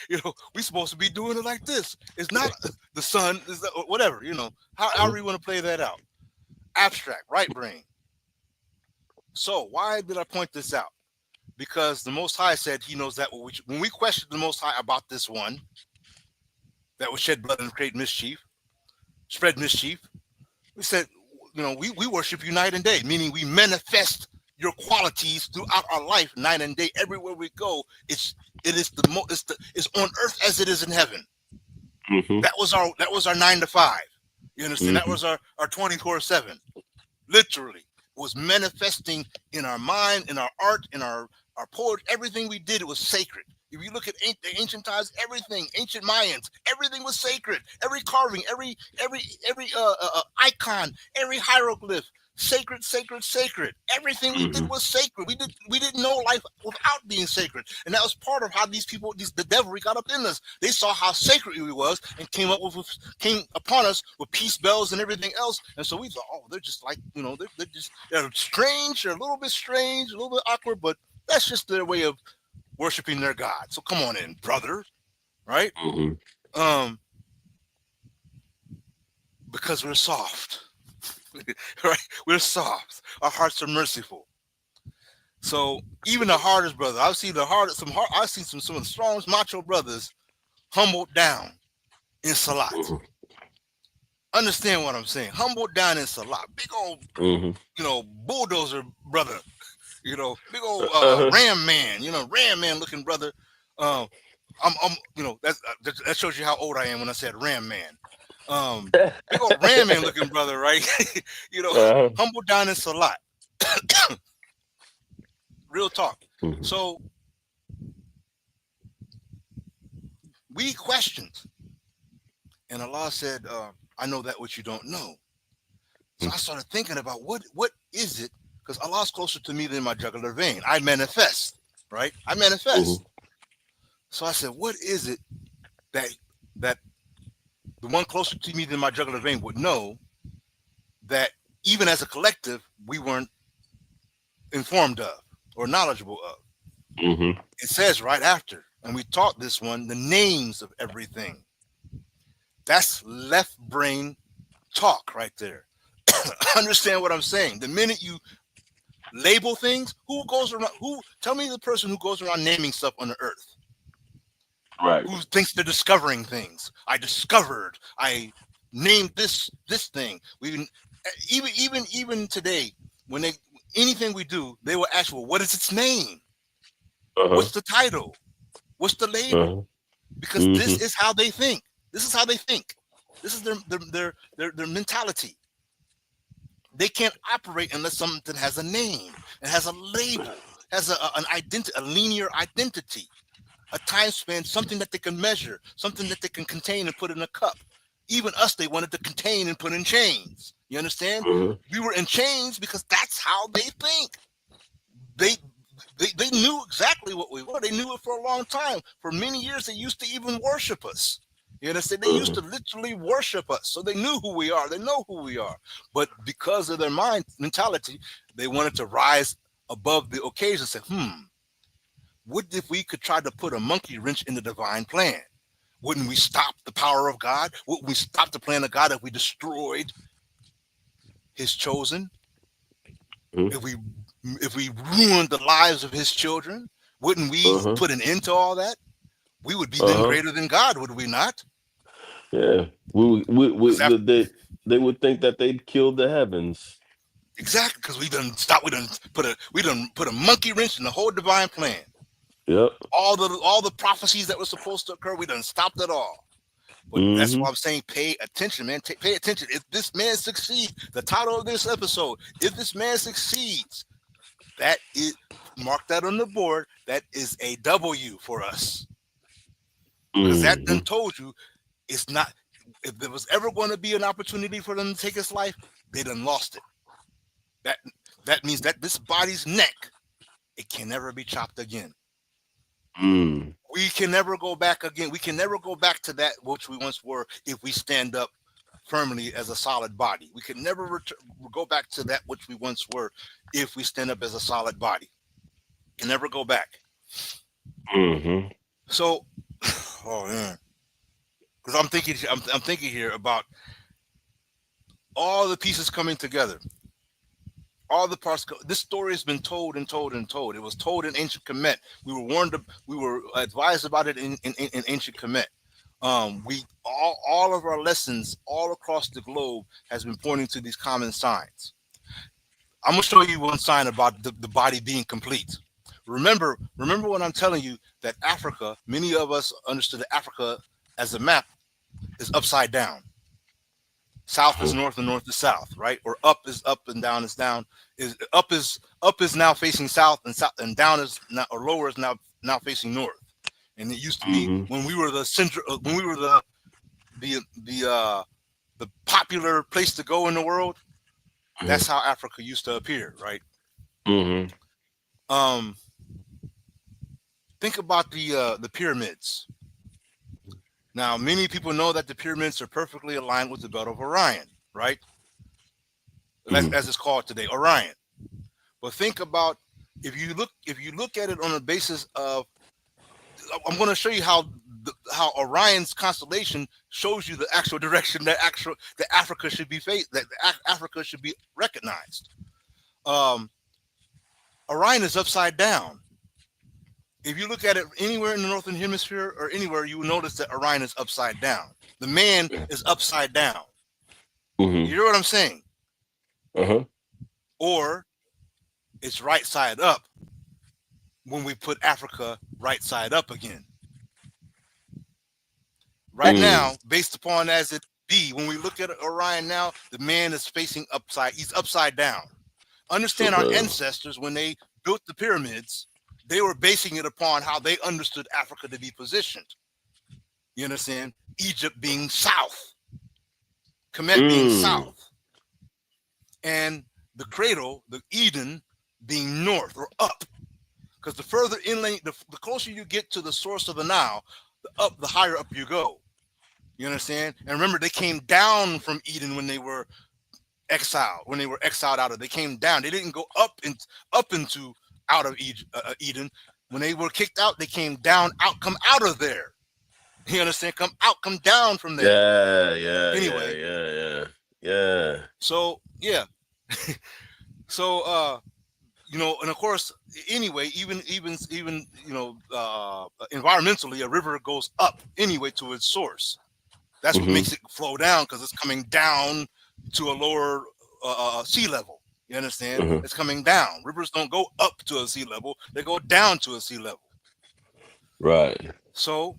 You know, we supposed to be doing it like this. It's not the sun, is whatever, you know, however you want to play that out. Abstract, right brain. So why did I point this out? Because the Most High said he knows that when we questioned the Most High about this one that would shed blood and create mischief, spread mischief, we said, you know, we worship you night and day, meaning we manifest your qualities throughout our life, night and day, everywhere we go. It's on earth as it is in heaven. That was our 9 to 5. You understand? That was our 24/7. Literally, it was manifesting in our mind, in our art, in our poetry. Everything we did, it was sacred. If you look at the ancient times, everything, ancient Mayans, everything was sacred. Every carving, every icon, every hieroglyph, sacred, sacred, sacred. Everything we did was sacred. We didn't know life without being sacred, and that was part of how these people, the devilry, got up in us. They saw how sacred we was and came upon us with peace bells and everything else. And so we thought, oh, they're just like, they're strange. They're a little bit strange, a little bit awkward, but that's just their way of worshiping their God. So come on in, brother, right? Because we're soft. Right? We're soft. Our hearts are merciful. So even the hardest brother, I've seen some of the strongest macho brothers humbled down in Salat. Understand what I'm saying? Humbled down in Salat. Big old, bulldozer brother. Big old Ram man. Ram man looking brother. That shows you how old I am when I said Ram man. Big old Ram man looking brother, right? Humbled down in Salat. Real talk. So we questioned, and Allah said, I know that which you don't know. So I started thinking about what is it, because Allah's closer to me than my jugular vein. I manifest, right? I manifest. So I said, what is it that the one closer to me than my jugular vein would know that even as a collective we weren't informed of or knowledgeable of? It says right after, and we taught this one, the names of everything. That's left brain talk right there. Understand what I'm saying? The minute you label things, tell me the person who goes around naming stuff on the earth. Right. Who thinks they're discovering things? I discovered. I named this thing. Even today, when anything we do, they will ask, well, what is its name? What's the title? What's the label? Because this is how they think. This is how they think. This is their mentality. They can't operate unless something has a name, it has a label, has an identity, a linear identity, a time span, something that they can measure, something that they can contain and put in a cup. Even us, they wanted to contain and put in chains. You understand? We were in chains because that's how they think. They knew exactly what we were. They knew it for a long time. For many years, they used to even worship us. You understand? They used to literally worship us. So they knew who we are. They know who we are. But because of their mentality, they wanted to rise above the occasion and say, what if we could try to put a monkey wrench in the divine plan? Wouldn't we stop the power of God? Wouldn't we stop the plan of God if we destroyed his chosen? If we ruined the lives of his children? Wouldn't we put an end to all that? We would be then greater than God, would we not? Yeah, they would think that they'd killed the heavens. Exactly, because we done put a monkey wrench in the whole divine plan. Yep. All the prophecies that were supposed to occur, we done stopped it all. But that's why I'm saying, pay attention, man. Pay attention. If this man succeeds, the title of this episode, if this man succeeds, that is, mark that on the board. That is a W for us. Because that done told you, it's not, if there was ever going to be an opportunity for them to take his life, they done lost it. That means that this body's neck, it can never be chopped again. We can never go back again. We can never go back to that which we once were if we stand up firmly as a solid body. We can never go back to that which we once were if we stand up as a solid body. Can never go back. So, oh man, because I'm thinking here about all the pieces coming together. All the parts. This story has been told and told and told. It was told in ancient Kemet. We were warned. We were advised about it in ancient Kemet. All of our lessons all across the globe has been pointing to these common signs. I'm gonna show you one sign about the body being complete. Remember when I'm telling you that Africa, many of us understood that Africa as a map is upside down. South is north and north is south, right? Or up is up and down is down. Up is now facing south and down is now, or lower is now facing north. And it used to be when we were the center, when we were the popular place to go in the world. That's how Africa used to appear, right? Think about the pyramids. Now, many people know that the pyramids are perfectly aligned with the belt of Orion, right? As it's called today, Orion. But think about if you look at it on the basis of, I'm going to show you how Orion's constellation shows you the actual direction that Africa should be Africa should be recognized. Orion is upside down. If you look at it anywhere in the northern hemisphere or anywhere, you will notice that Orion is upside down. The man is upside down. You hear what I'm saying? Or it's right side up when we put Africa right side up again. Right now, based upon as it be, when we look at Orion now, the man is facing he's upside down. Understand our ancestors, when they built the pyramids, they were basing it upon how they understood Africa to be positioned. You understand? Egypt being south, Kemet being south, and the cradle, the Eden, being north or up. Because the further inland, the closer you get to the source of the Nile, the higher up you go. You understand? And remember, they came down from Eden when they were exiled. When they were exiled out of, they came down. They didn't go up into out of Eden. When they were kicked out, they came down, come out of there. You understand? Come down from there. Yeah. Anyway. Yeah. So yeah. So and of course, anyway, even environmentally, a river goes up anyway to its source. That's what makes it flow down, because it's coming down to a lower sea level. You understand? It's coming down. Rivers don't go up to a sea level; they go down to a sea level. Right. So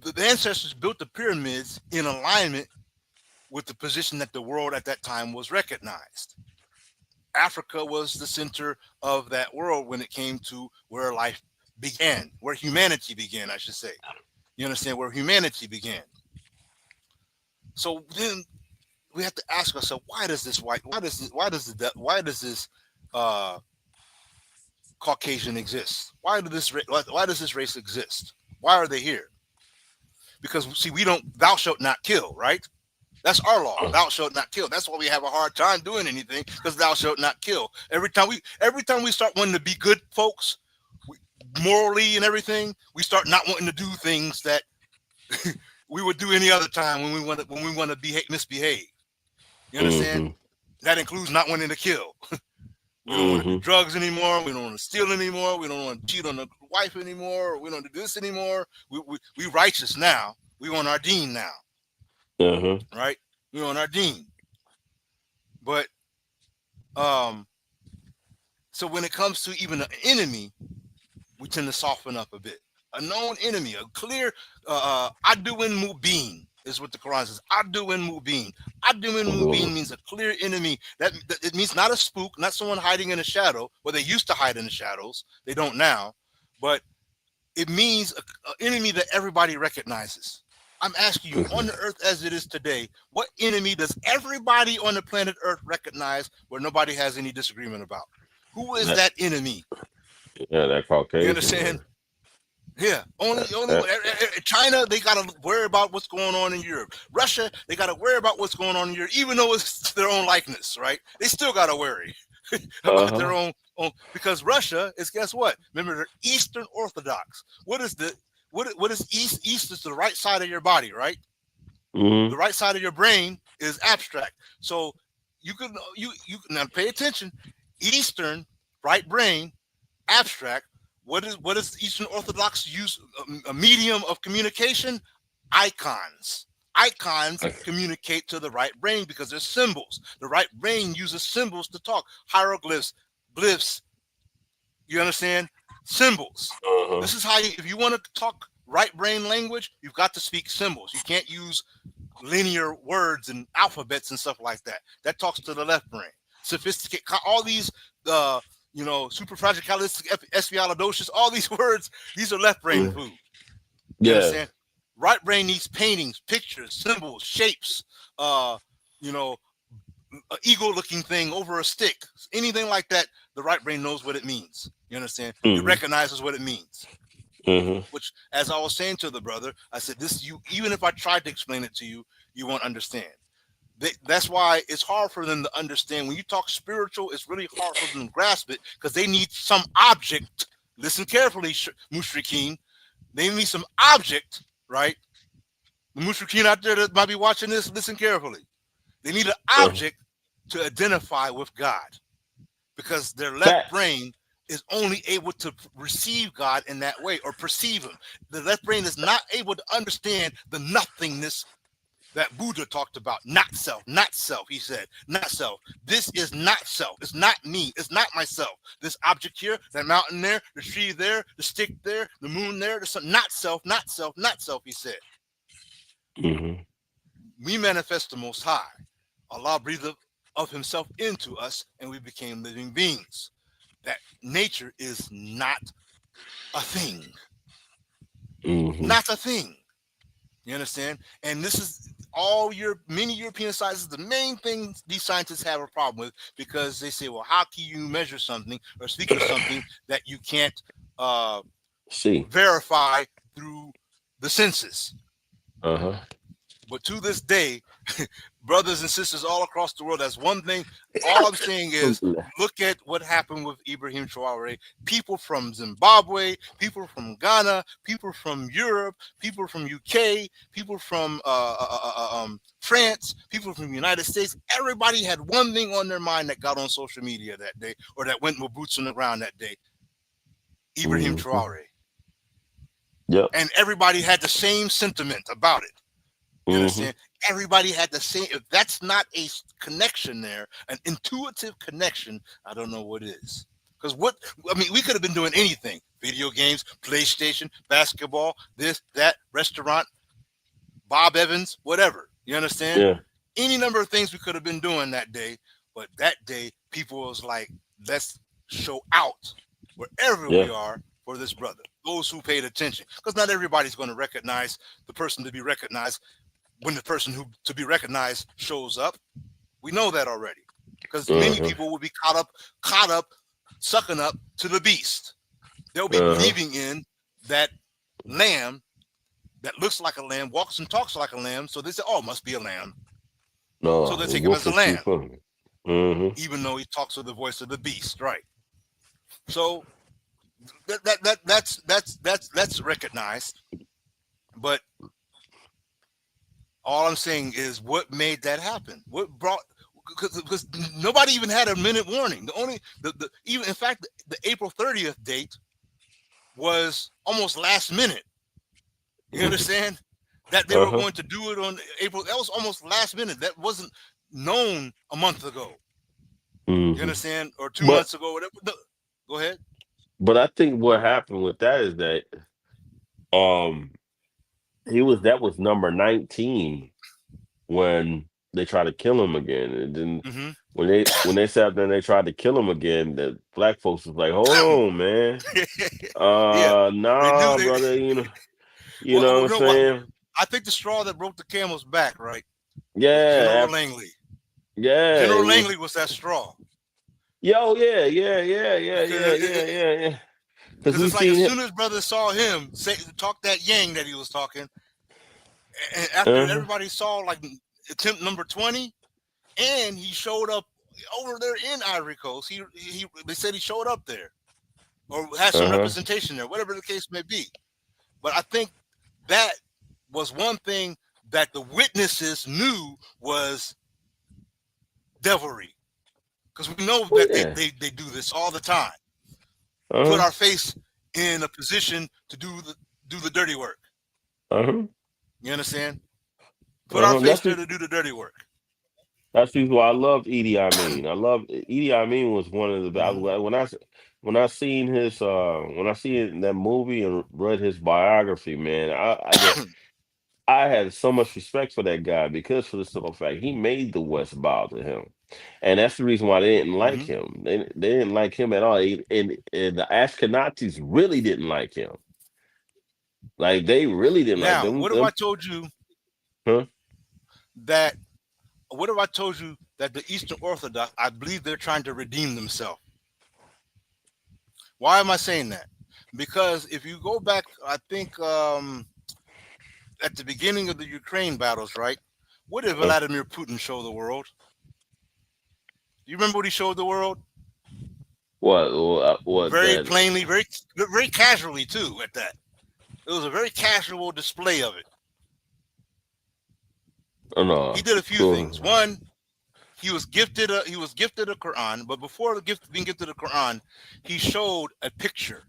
the ancestors built the pyramids in alignment with the position that the world at that time was recognized. Africa was the center of that world when it came to where life began, where humanity began, I should say. You understand? Where humanity began. So then we have to ask ourselves, why does this Caucasian exist? Why does this race exist? Why are they here? Because see, thou shalt not kill, right? That's our law. Thou shalt not kill. That's why we have a hard time doing anything, because thou shalt not kill. Every time we start wanting to be good folks, morally and everything, we start not wanting to do things that we would do any other time when we want to misbehave. You understand? That includes not wanting to kill. We don't want to do drugs anymore. We don't want to steal anymore. We don't want to cheat on the wife anymore. We don't do this anymore. We righteous now. We want our deen now. Right? We on our deen. But so when it comes to even an enemy, we tend to soften up a bit. A known enemy, a clear Aduin Mubin is what the Quran says. Aduin Mubin. Aduin Mubin means a clear enemy. That it means not a spook, not someone hiding in a shadow. Well, they used to hide in the shadows. They don't now. But it means an enemy that everybody recognizes. I'm asking you, on the earth as it is today, what enemy does everybody on the planet Earth recognize where nobody has any disagreement about? Who is that enemy? Yeah, that Caucasian. You understand? Yeah, only China, they got to worry about what's going on in Europe. Russia, they got to worry about what's going on in Europe, even though it's their own likeness, right? They still got to worry about their own, because Russia is, guess what? Remember, they're Eastern Orthodox. What is East? East is the right side of your body, right? The right side of your brain is abstract. So you now pay attention. Eastern right brain, abstract. What is Eastern Orthodox use a medium of communication? Icons. Icons communicate to the right brain because they're symbols. The right brain uses symbols to talk. Hieroglyphs, glyphs. You understand? Symbols. This is how if you want to talk right brain language, you've got to speak symbols. You can't use linear words and alphabets and stuff like that. That talks to the left brain. Sophisticated, all these superfragilicious, all these words, these are left brain food. You understand? Right brain needs paintings, pictures, symbols, shapes, you know, an eagle-looking thing over a stick, anything like that, the right brain knows what it means. You understand? It Mm-hmm. recognizes what it means. Mm-hmm. Which, as I was saying to the brother, I said, this, you, even if I tried to explain it to you, you won't understand. That's why it's hard for them to understand. When you talk spiritual, it's really hard for them to grasp it because they need some object. Listen carefully, Mushrikeen. They need some object, right? The Mushrikeen out there that might be watching this, listen carefully. They need an object to identify with God because their left brain is only able to receive God in that way or perceive him. The left brain is not able to understand the nothingness that Buddha talked about. Not self, he said, not self. This is not self. It's not me. It's not myself. This object here, that mountain there, the tree there, the stick there, the moon there, the sun, not self, he said. Mm-hmm. We manifest the Most High. Allah breathed of himself into us and we became living beings. That nature is not a thing. Mm-hmm. Not a thing. You understand? And this is many European scientists, the main thing these scientists have a problem with, because they say, well, how can you measure something or speak of something that you can't verify through the senses? Uh-huh. But to this day, brothers and sisters all across the world, that's one thing. All I'm saying is, look at what happened with Ibrahim Traore. People from Zimbabwe, people from Ghana, people from Europe, people from UK, people from France, people from the United States. Everybody had one thing on their mind that got on social media that day, or that went with boots on the ground that day. Ibrahim Traore. Yep. And everybody had the same sentiment about it. You understand? Everybody had the same. If that's not a connection there, an intuitive connection, I don't know what is. Because we could have been doing anything: video games, PlayStation, basketball, this, that, restaurant, Bob Evans, whatever. You understand? Yeah. Any number of things we could have been doing that day. But that day, people was like, let's show out wherever we are for this brother. Those who paid attention. Because not everybody's going to recognize the person to be recognized when the person who to be recognized shows up. We know that already, because many people will be caught up, sucking up to the beast. They'll be believing in that lamb that looks like a lamb, walks and talks like a lamb. So they say, oh, must be a lamb. No, so they take him as a lamb, Mm-hmm. even though he talks with the voice of the beast, right? So that's recognized, but all I'm saying is what made that happen. What brought, because nobody even had a minute warning. Even in fact, the April 30th date was almost last minute. You understand? That they were going to do it on April. That was almost last minute. That wasn't known a month ago. You understand? Or 2 months ago, whatever. No, go ahead. But I think what happened with that is that that was number 19 when they tried to kill him again. And then when they sat up there and they tried to kill him again, the black folks was like, hold on, man. Nah, brother, you know what I'm saying? I think the straw that broke the camel's back, right? Yeah. General Langley. Yeah. General Langley was that straw. Yeah. Because it's like as soon as brothers saw him talk that yang that he was talking, and after everybody saw like attempt number 20, and he showed up over there in Ivory Coast, they said he showed up there or had some representation there, whatever the case may be. But I think that was one thing that the witnesses knew was devilry, because we know that they do this all the time. Put our face in a position to do the dirty work. You understand? Put our face there to do the dirty work. That's why I love Idi Amin. Idi Amin was one of the when I seen that movie and read his biography, man, I had so much respect for that guy, because for the simple fact he made the West bow to him. And that's the reason why they didn't like him. They didn't like him at all. And the Ashkenazis really didn't like him. Like, they really didn't like him. What if I told you that what if I told you that the Eastern Orthodox, I believe they're trying to redeem themselves? Why am I saying that? Because if you go back, I think at the beginning of the Ukraine battles, right? What did Vladimir Putin show the world? Do you remember what he showed the world? What Very that? plainly, very casually too. At that, it was a very casual display of it. Oh no. He did a few Cool. things. One, he was gifted a Quran, but before being gifted a Quran, he showed a picture,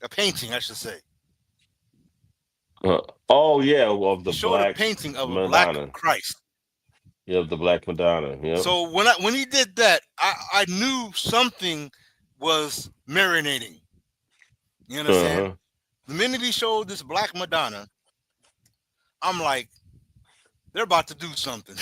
a painting, I should say. Oh yeah, of the He showed black a painting of a Madonna. black Christ. Yeah, the black Madonna. Yeah. So when he did that, I knew something was marinating. You understand? Uh-huh. The minute he showed this black Madonna, I'm like, they're about to do something.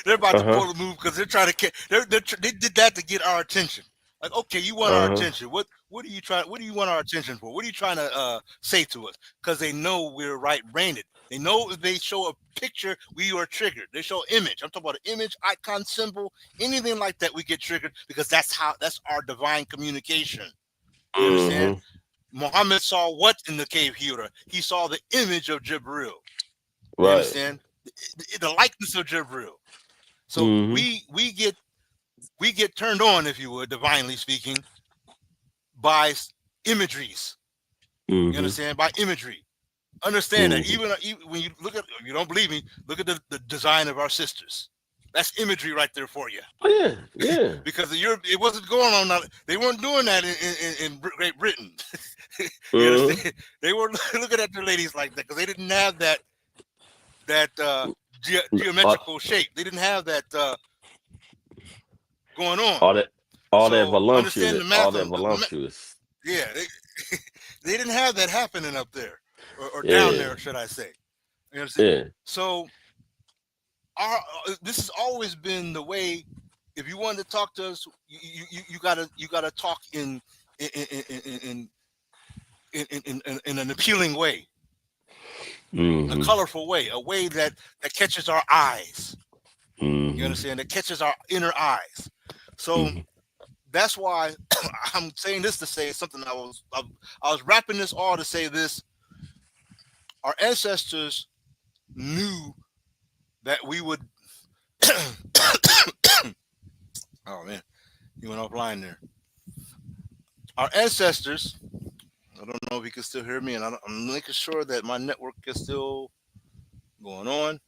They're about to pull a move because they're trying to. They did that to get our attention. Like, okay, you want our attention. What do you try? What do you want our attention for? What are you trying to say to us? Because they know we're right-brained. They know if they show a picture, we are triggered. They show image. I'm talking about an image, icon, symbol, anything like that, we get triggered because that's our divine communication. You understand? Muhammad saw what in the cave Hira? He saw the image of Jibril. You understand? The likeness of Jibril. So we get turned on, if you would, divinely speaking, by imageries. You understand? By imagery. Understand that even when you look at, if you don't believe me, look at the design of our sisters. That's imagery right there for you. Oh yeah. Because it wasn't going on. They weren't doing that in Great Britain. You understand? They were looking at their ladies like that because they didn't have that geometrical shape. They didn't have that going on. All that voluptuous. Yeah, they didn't have that happening up there or down there, should I say? You understand? Yeah. So this has always been the way. If you wanted to talk to us, you gotta talk in an appealing way, a colorful way, a way that catches our eyes. You understand? That catches our inner eyes. So that's why I'm saying this to say something. I was wrapping this all to say this. Our ancestors knew that we would. Oh man, you went offline there. Our ancestors. I don't know if you can still hear me, and I'm making sure that my network is still going on.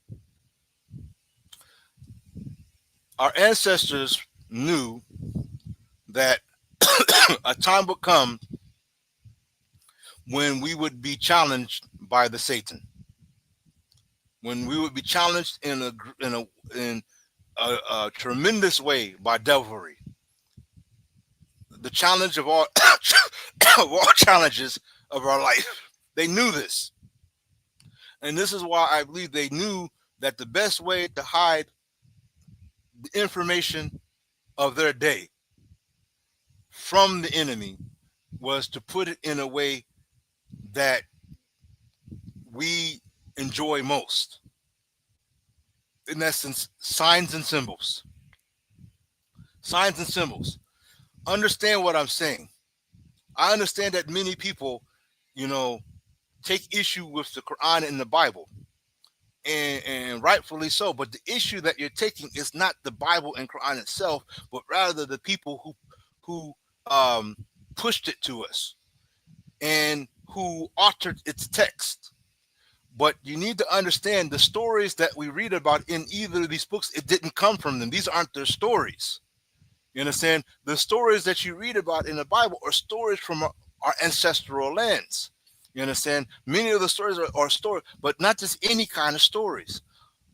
Our ancestors knew that a time would come when we would be challenged by the Satan, when we would be challenged in a tremendous way by devilry. The challenge of all of all challenges of our life. They knew this. And this is why I believe they knew that the best way to hide the information of their day from the enemy was to put it in a way that we enjoy most. In essence, signs and symbols. Signs and symbols. Understand what I'm saying. I understand that many people, take issue with the Quran and the Bible, and rightfully so. But the issue that you're taking is not the Bible and Quran itself, but rather the people who pushed it to us and who altered its text. But you need to understand the stories that we read about in either of these books, it didn't come from them. These aren't their stories. You understand? The stories that you read about in the Bible are stories from our ancestral lands. You understand? Many of the stories are stories, but not just any kind of stories.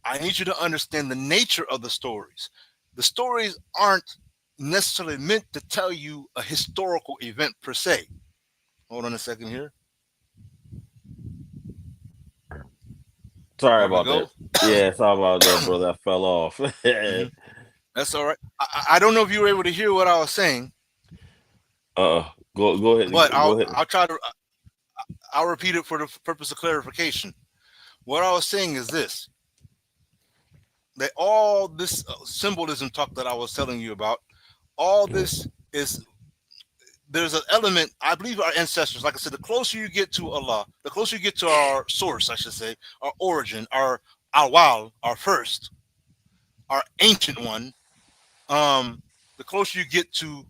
I need you to understand the nature of the stories. The stories aren't necessarily meant to tell you a historical event per se. Hold on a second here. Sorry about that. Yeah, sorry about that, brother. I fell off. That's all right. I don't know if you were able to hear what I was saying. Go ahead. But Go ahead. I'll try to. I'll repeat it for the purpose of clarification. What I was saying is this: that all this symbolism talk that I was telling you about, all this is, there's an element, I believe our ancestors, like I said, the closer you get to Allah, the closer you get to our source, I should say, our origin, our awal, our first, our ancient one, the closer you get to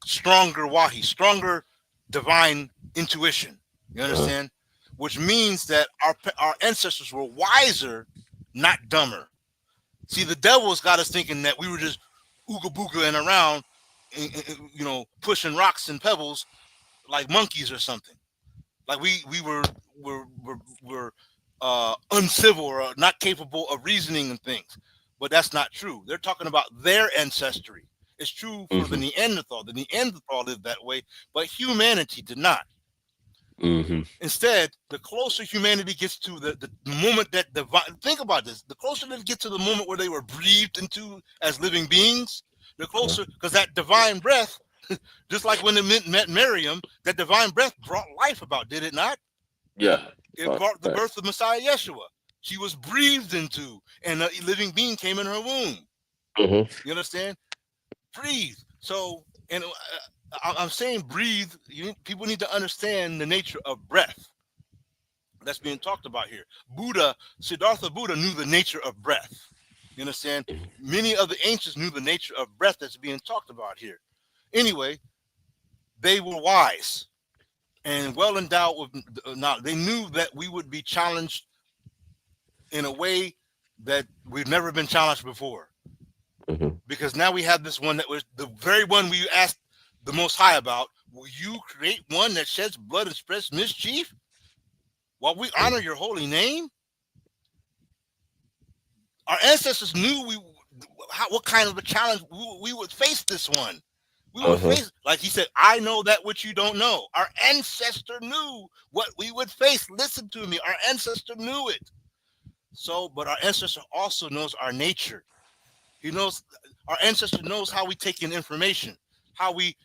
stronger wahi, stronger divine intuition. You understand? Which means that our ancestors were wiser, not dumber. See, the devil's got us thinking that we were just ooga boogaing around, you know, pushing rocks and pebbles like monkeys or something. Like we were uncivil or not capable of reasoning and things. But that's not true. They're talking about their ancestry. It's true for the Neanderthal. The Neanderthal lived that way, but humanity did not. Instead, the closer humanity gets to the moment that think about this, the closer they get to the moment where they were breathed into as living beings, the closer, because that divine breath, just like when they met Miriam, that divine breath brought life about, did it not? Yeah. It brought the birth of Messiah Yeshua. She was breathed into, and a living being came in her womb. You understand? Breathe. So, and I'm saying breathe. People need to understand the nature of breath that's being talked about here. Siddhartha Buddha knew the nature of breath. You understand? Many of the ancients knew the nature of breath that's being talked about here. Anyway, they were wise and well endowed with knowledge. They knew that we would be challenged in a way that we've never been challenged before. Because now we have this one that was the very one we asked the Most High about. Will you create one that sheds blood and spreads mischief while we honor your holy name? Our ancestors knew what kind of a challenge we would face this one. We would face, like he said, I know that which you don't know. Our ancestor knew what we would face. Listen to me. Our ancestor knew it. So, but our ancestor also knows our nature. He knows, our ancestor knows how we take in information, how we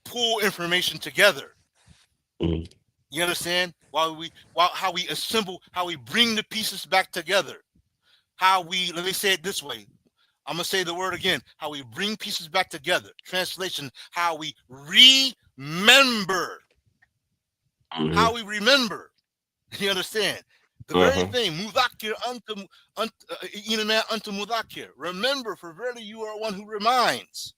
pull information together. You understand? How we assemble, how we bring the pieces back together. How we, let me say it this way. I'm gonna say the word again. How we bring pieces back together. Translation: how we remember. How we remember. You understand? The very thing, mudakir unto mudakir. Remember, for verily you are one who reminds.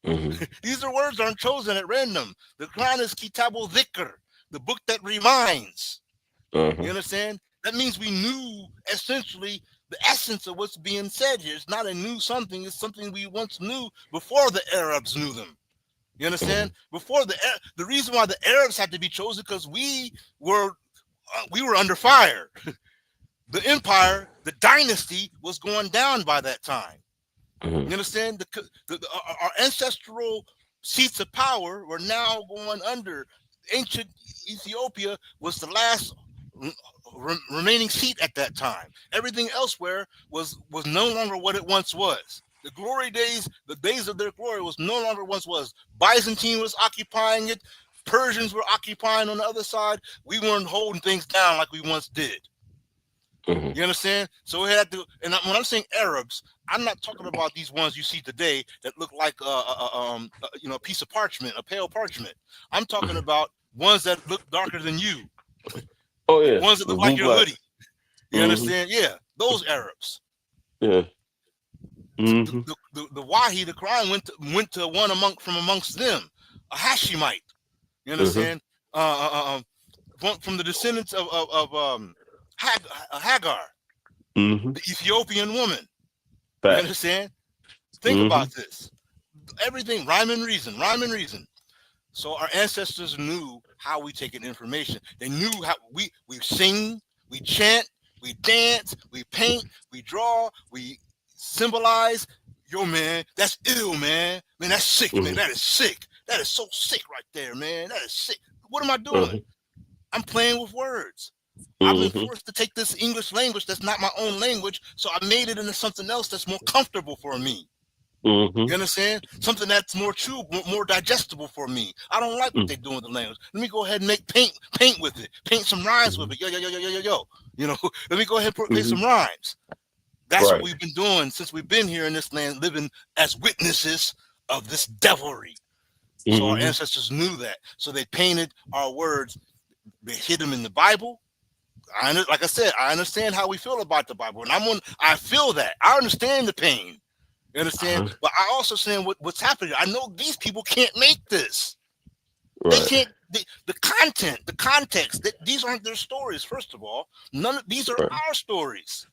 These are words aren't chosen at random. The Quran is kitabul dhikr, the book that reminds. You understand? That means we knew essentially the essence of what's being said here. It's not a new something. It's something we once knew before the Arabs knew them. You understand? Before the reason why the Arabs had to be chosen because we were under fire. The empire, the dynasty was going down by that time. You understand? Our ancestral seats of power were now going under. Ancient Ethiopia was the last remaining seat at that time. Everything elsewhere was no longer what it once was. The glory days, the days of their glory was no longer once was. Byzantine was occupying it. Persians were occupying on the other side. We weren't holding things down like we once did. You understand? So we had to, and when I'm saying Arabs, I'm not talking about these ones you see today that look like a piece of parchment, a pale parchment. I'm talking about ones that look darker than you. Oh yeah, Ones that look like your hoodie. You understand? Yeah, those Arabs. Yeah. The Wahi, the Quran went to one from amongst them, a Hashemite. You understand? From the descendants of Hagar, the Ethiopian woman. You understand? Think about this. Everything, rhyme and reason. So our ancestors knew how we take in information. They knew how we sing, we chant, we dance, we paint, we draw, we symbolize. Yo, man, that's ill, man. Man, that's sick, man. That is sick. That is so sick right there, man. That is sick. What am I doing? I'm playing with words. I've been forced to take this English language that's not my own language, so I made it into something else that's more comfortable for me. You understand? Something that's more true, more digestible for me. I don't like what they're doing with the language. Let me go ahead and make paint with it. Paint some rhymes with it. Yo. You know, let me go ahead and play some rhymes. That's what Right. we've been doing since we've been here in this land, living as witnesses of this devilry. So our Mm-hmm. ancestors knew that. So they painted our words. They hid them in the Bible. Like I said, I understand how we feel about the Bible, and I feel that. I understand the pain. You understand? Uh-huh. But I also understand what's happening. I know these people can't make this. They Right. can't. The content, the context. These aren't their stories. First of all, none of these are Right. our stories.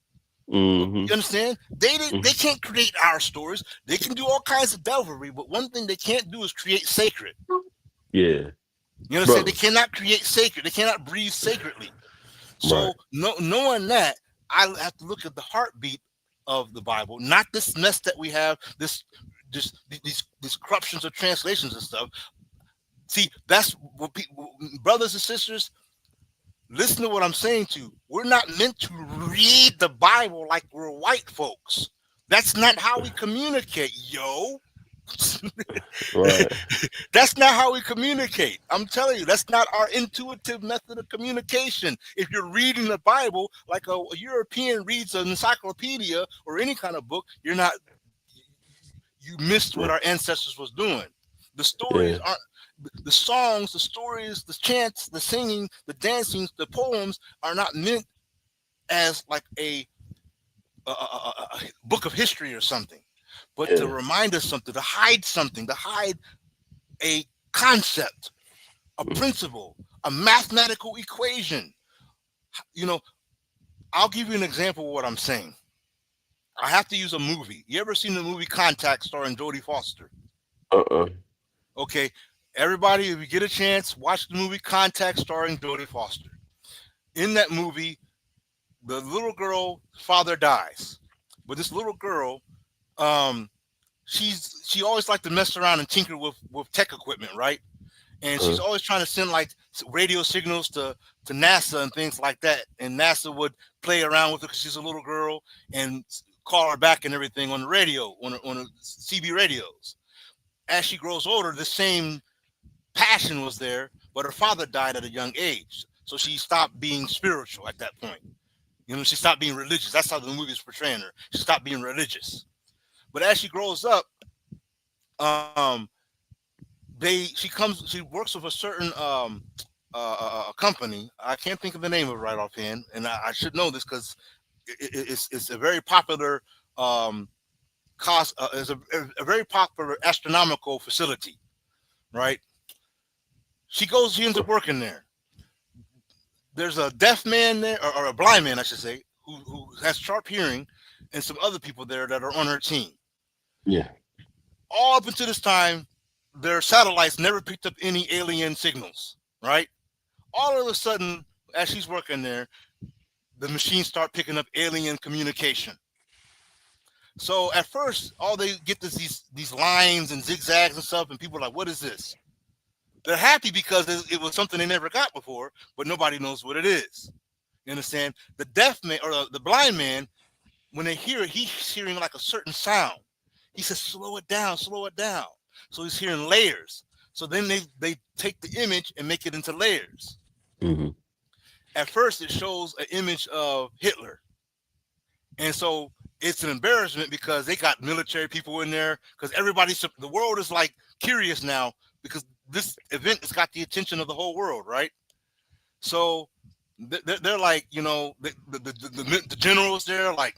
Mm-hmm. You understand? They can't create our stories. They can do all kinds of devilry, but one thing they can't do is create sacred. Yeah. You understand? Brother. They cannot create sacred. They cannot breathe sacredly. So Right. knowing that, I have to look at the heartbeat of the Bible, not this mess that we have, these corruptions of translations and stuff. See, that's what brothers and sisters, listen to what I'm saying to you. We're not meant to read the Bible like we're white folks. That's not how we communicate, yo. Right. That's not how we communicate. I'm telling you, that's not our intuitive method of communication. If you're reading the Bible like a European reads an encyclopedia or any kind of book, you missed what our ancestors was doing. The stories Yeah. aren't the songs, the stories, the chants, the singing, the dancing, the poems are not meant as like a book of history or something, but to Yeah. remind us something, to hide something, to hide a concept, a principle, a mathematical equation. You know, I'll give you an example of what I'm saying. I have to use a movie. You ever seen the movie Contact starring Jodie Foster? Uh-uh. Okay, everybody, if you get a chance, watch the movie Contact starring Jodie Foster. In that movie, the little girl's father dies, but this little girl, she always liked to mess around and tinker with tech equipment, right? And she's always trying to send like radio signals to NASA and things like that. And NASA would play around with her because she's a little girl and call her back and everything on the radio, on the CB radios. As she grows older, the same passion was there, but her father died at a young age. So she stopped being spiritual at that point. You know, she stopped being religious. That's how the movie is portraying her. She stopped being religious. But as she grows up, she works with a certain company. I can't think of the name of it right offhand, and I should know this because it's a very popular is a very popular astronomical facility, right? She ends up working there. There's a deaf man there, or a blind man, I should say, who has sharp hearing, and some other people there that are on her team. Yeah. All up until this time, their satellites never picked up any alien signals, right? All of a sudden, as she's working there, the machines start picking up alien communication. So at first, all they get is these lines and zigzags and stuff, and people are like, what is this? They're happy because it was something they never got before, but nobody knows what it is. You understand? The deaf man or the blind man, when they hear it, he's hearing like a certain sound. He says, slow it down, slow it down. So he's hearing layers. So then they take the image and make it into layers. Mm-hmm. At first, it shows an image of Hitler. And so it's an embarrassment because they got military people in there because the world is like curious now because this event has got the attention of the whole world, right? So they're like, you know, the generals there like,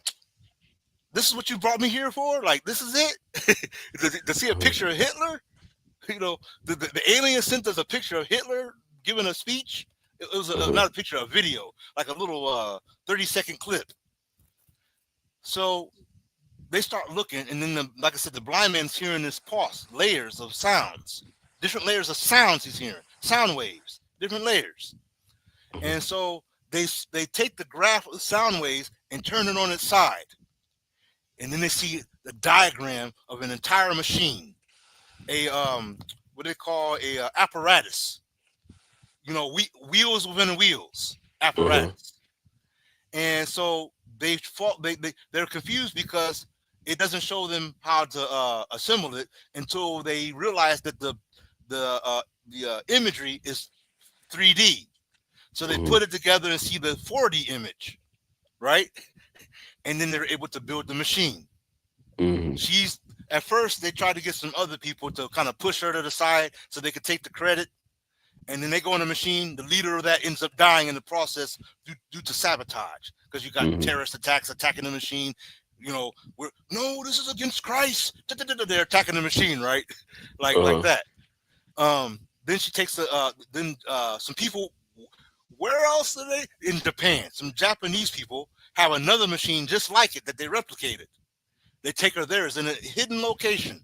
this is what you brought me here for? Like, this is it? to see a picture of Hitler? You know, the alien sent us a picture of Hitler giving a speech. It was not a picture, a video, like a little 30-second clip. So they start looking, and then, like I said, the blind man's hearing this pulse, layers of sounds, different layers of sounds he's hearing, sound waves, different layers. And so they take the graph of the sound waves and turn it on its side. And then they see the diagram of an entire machine, a what they call a apparatus, you know, wheels within wheels apparatus. And so they're confused because it doesn't show them how to assemble it until they realize that the imagery is 3D. So they put it together and see the 4D image, right? and then they're able to build the machine. Mm-hmm. She's at first they tried to get some other people to kind of push her to the side so they could take the credit, and then they go in the machine. The leader of that ends up dying in the process due to sabotage, because you got Mm-hmm. terrorist attacks attacking the machine. No, this is against Christ. They're attacking the machine, right? like that. Then she takes some people. Where else are they? In Japan, some Japanese people have another machine just like it that they replicated. They take her there. It's in a hidden location.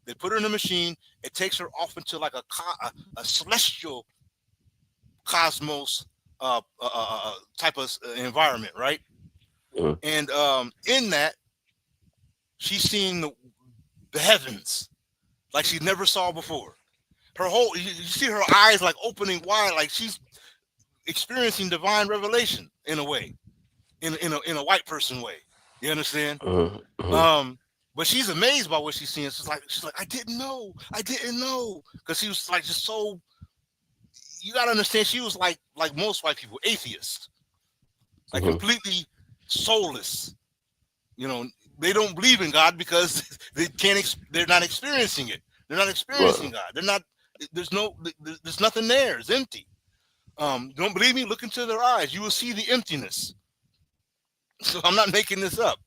They put her in a machine. It takes her off into like a celestial cosmos type of environment, right? And in that, she's seeing the heavens like she never saw before. You see her eyes like opening wide, like she's experiencing divine revelation in a way, in a white person way. You understand? But she's amazed by what she's seeing. She's like, I didn't know, because she was like just so. You gotta understand, she was like most white people, atheist, like completely soulless. They don't believe in God because they can't. They're not experiencing it. They're not experiencing God. They're not. There's nothing there. It's empty. Don't believe me? Look into their eyes. You will see the emptiness. So I'm not making this up.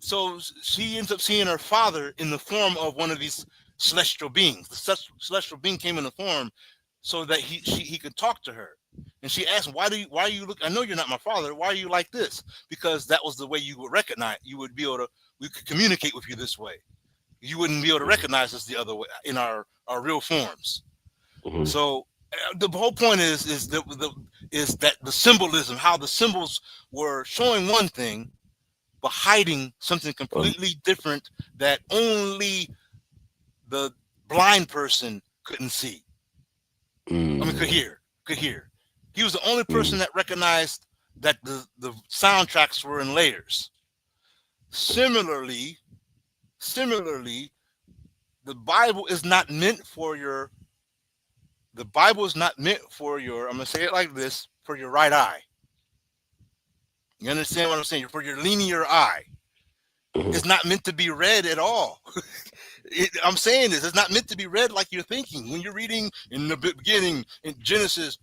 So she ends up seeing her father in the form of one of these celestial beings. The celestial being came in the form so that he could talk to her. And she asked, why are you look? I know you're not my father. Why are you like this? Because that was the way you would recognize. You would be able to. We could communicate with you this way. You wouldn't be able to recognize us the other way in our real forms. So the whole point is that the symbolism, how the symbols were showing one thing, but hiding something completely different that only the blind person couldn't see. I mean, could hear. He was the only person that recognized that the soundtracks were in layers. Similarly, the Bible is not meant for your. The Bible is not meant for your. I'm gonna say it like this: for your right eye. You understand what I'm saying? For your linear eye. It's not meant to be read at all. I'm saying this. It's not meant to be read like you're thinking. When you're reading in the beginning in Genesis,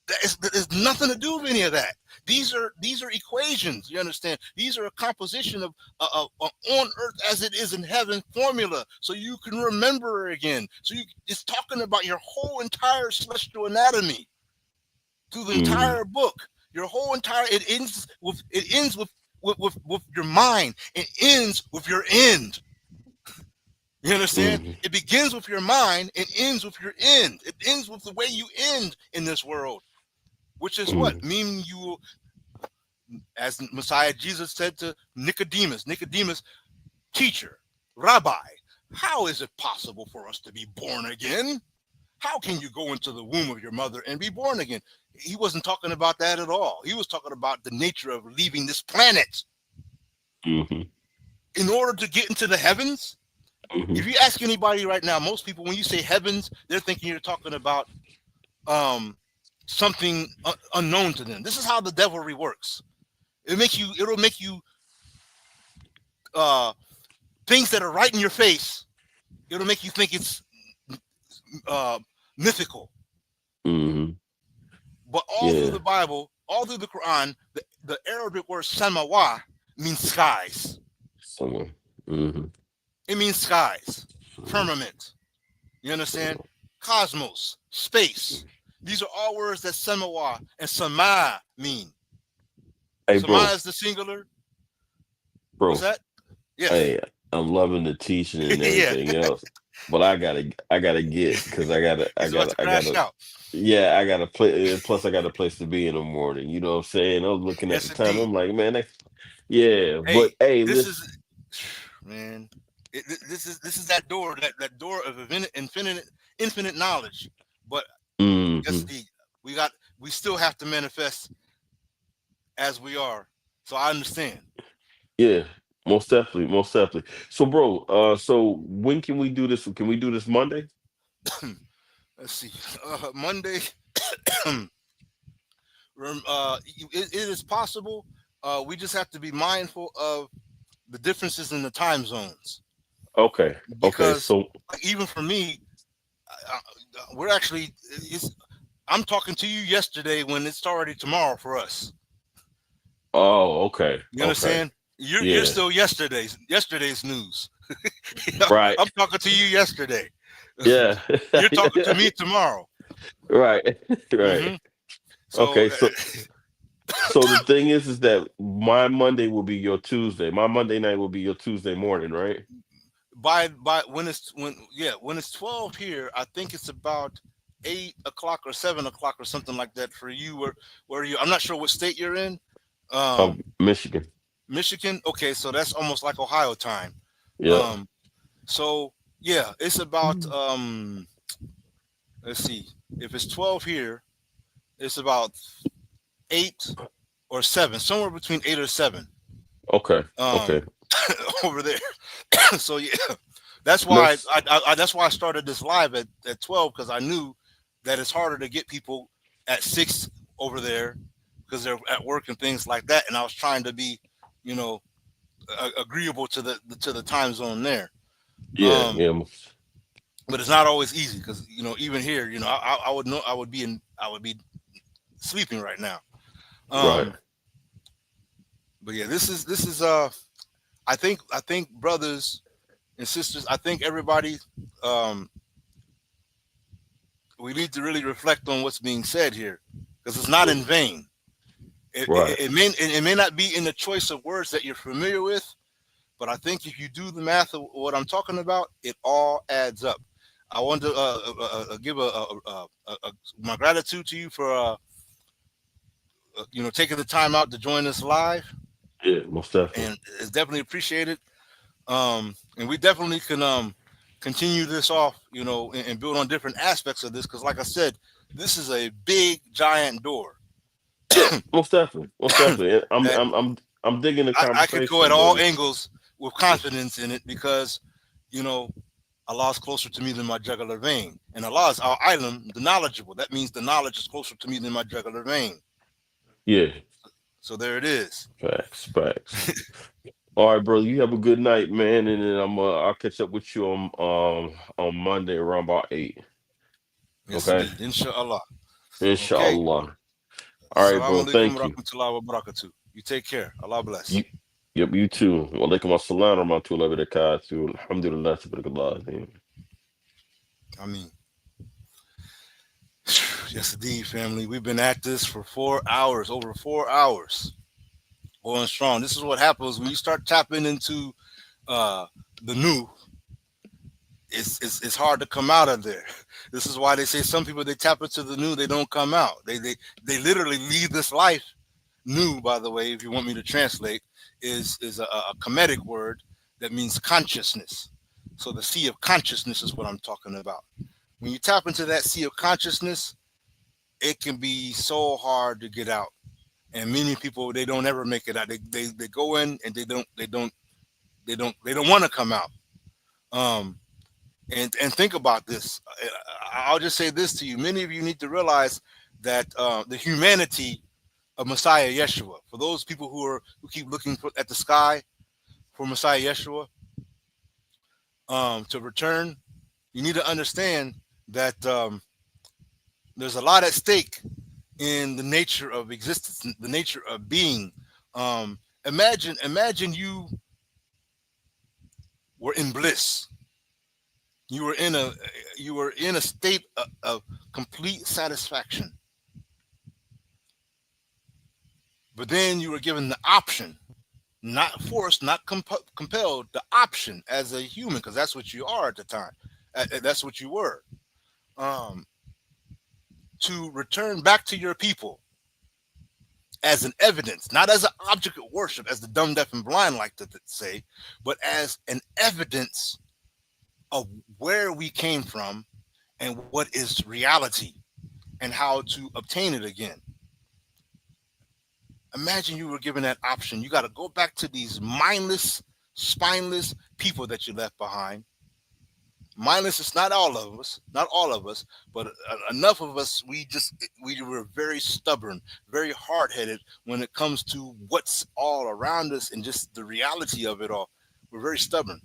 there's nothing to do with any of that. These are equations. You understand? These are a composition of on earth as it is in heaven formula, so you can remember again. So it's talking about your whole entire celestial anatomy through the entire book. Your whole entire it ends with your mind. It ends with your end. You understand? It begins with your mind and ends with your end. It ends with the way you end in this world, which is what? Meaning you, as Messiah Jesus said to Nicodemus, teacher, rabbi, how is it possible for us to be born again? How can you go into the womb of your mother and be born again? He wasn't talking about that at all. He was talking about the nature of leaving this planet. In order to get into the heavens, if you ask anybody right now, most people, when you say heavens, they're thinking you're talking about something unknown to them. This is how the devilry works. It'll make you things that are right in your face. It'll make you think it's mythical. But all through the Bible, all through the Quran, the Arabic word samawa means skies. It means skies, firmament. You understand? Cosmos, space. These are all words that samawa and sama mean. Hey, sama bro. is the singular. Bro. What's that? Yes. Hey, I'm loving the teaching and everything else, but I gotta get, because I gotta out. Yeah, I gotta play. Plus, I got a place to be in the morning. You know what I'm saying? I was looking at the time. Indeed. I'm like, man, but hey, this is, man. This is that door of infinite knowledge. But we still have to manifest as we are. So I understand. Yeah, most definitely. So, bro, so when can we do this? Can we do this Monday? Let's see. Monday. It is possible. We just have to be mindful of the differences in the time zones, Okay. Okay. because So, like, even for me, we're actually I'm talking to you yesterday when it's already tomorrow for us. oh, okay. You Okay. understand? You're Yeah. still yesterday's news. Right. I'm talking to you yesterday. Yeah. You're talking to me tomorrow. Right. Right. Hmm. So Okay. So the thing is that my Monday will be your Tuesday. My Monday night will be your Tuesday morning, right? by when it's 12 here, I think it's about 8 o'clock or 7 o'clock or something like that for you. Where you? I'm not sure what state you're in. Michigan. Michigan. Okay, so that's almost like Ohio time. Yep. Um, so yeah, it's about let's see, if it's 12 here, it's about 8 or 7, somewhere between 8 or 7 Okay. um Okay. over there. So yeah, that's why Let's. that's why I started this live at 12, because I knew that it's harder to get people at 6 over there because they're at work and things like that, and I was trying to be, you know, agreeable to the time zone there. Yeah. um Yeah. but it's not always easy, because even here, I would know I would be sleeping right now. Right. um but yeah, this is I think brothers and sisters, I think everybody, um we need to really reflect on what's being said here, because it's not in vain. Right. It may not be in the choice of words that you're familiar with, but I think if you do the math of what I'm talking about, it all adds up. I want to give my gratitude to you for taking the time out to join us live, Yeah. Most definitely. and it's definitely appreciated. And we definitely can continue this off, and build on different aspects of this, because like I said, this is a big giant door Yeah. Most definitely. Most definitely. And that I'm digging the I could go at conversation, all brother. angles with confidence in it, because you know Allah is closer to me than my jugular vein, and Allah is our island, the knowledgeable. That means the knowledge is closer to me than my jugular vein. Yeah. So there it is. Facts. Facts. All right, brother. You have a good night, man. And then I'll catch up with you on Monday around about 8. Yes, Okay. indeed. Inshallah. Okay. Inshallah. All right, Assalamu bro. alaikum Thank wa you. rahmatullahi wa barakatuh. You take care. Allah bless. You, yep, you too. Walaikum assalam wa rahmatullahi wa barakatuh. Alhamdulillah, tabarakallah. I mean, yes, indeed, family. We've been at this for 4 hours, over 4 hours, going strong. This is what happens when you start tapping into uh, the new. It's hard to come out of there. This is why they say some people, they tap into the new, they don't come out. They literally leave this life. New, by the way, if you want me to translate, is a Kemetic word that means consciousness. So the sea of consciousness is what I'm talking about. When you tap into that sea of consciousness, it can be so hard to get out. And many people, they don't ever make it out. They go in and they don't want to come out. Um, and think about this. I'll just say this to you. Many of you need to realize that the humanity of Messiah Yeshua, for those people who keep looking at the sky for Messiah Yeshua to return, you need to understand that there's a lot at stake in the nature of existence, the nature of being. Imagine you were in bliss. You were in a state of complete satisfaction. But then you were given the option, not forced, not compelled, the option as a human, because that's what you are at the time. That's what you were. To return back to your people as an evidence, not as an object of worship, as the dumb, deaf, and blind like to say, but as an evidence of where we came from and what is reality and how to obtain it again. Imagine you were given that option. You got to go back to these mindless, spineless people that you left behind, Mindless is not all of us, but enough of us. We were very stubborn, very hard-headed when it comes to what's all around us and just the reality of it all. We're very stubborn.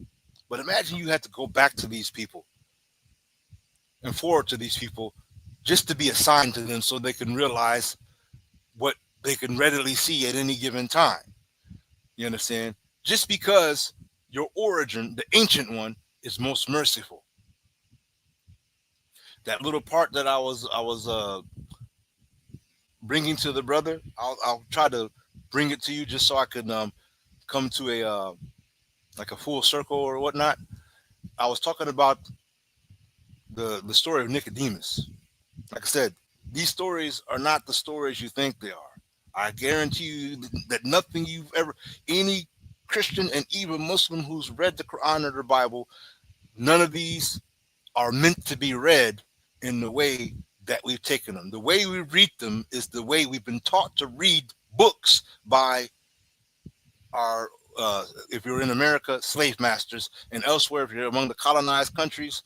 But imagine you had to go back to these people and forward to these people just to be assigned to them so they can realize what they can readily see at any given time. You understand? Just because your origin, the ancient one, is most merciful. That little part that I was bringing to the brother, I'll try to bring it to you just so I can come to a like a full circle or whatnot. I was talking about the story of Nicodemus. Like I said, these stories are not the stories you think they are. I guarantee you that nothing you've ever, any Christian and even Muslim who's read the Quran or the Bible, none of these are meant to be read in the way that we've taken them. The way we read them is the way we've been taught to read books by our, if you're in America, slave masters, and elsewhere, if you're among the colonized countries,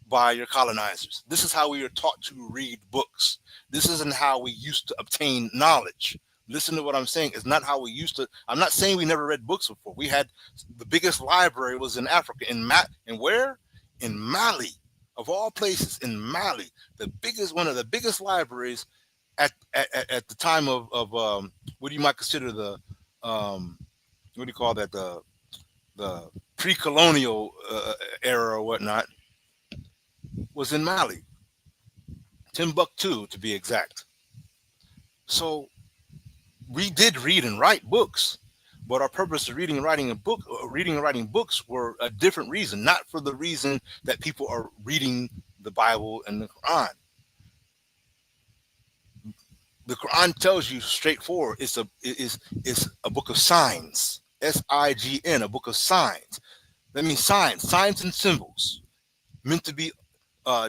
by your colonizers. This is how we are taught to read books. This isn't how we used to obtain knowledge. Listen to what I'm saying. It's not how we used to. I'm not saying we never read books before. We had the biggest library was in Africa, and where? In Mali, of all places, in Mali, one of the biggest libraries at the time of what you might consider the what do you call that, the pre-colonial era or whatnot, was in Mali, Timbuktu to be exact. So we did read and write books, but our purpose of reading and writing books were a different reason, not for the reason that people are reading the Bible and the Quran. The Quran tells you straightforward, it's a book of signs, S-I-G-N, a book of signs. That means signs and symbols, meant to be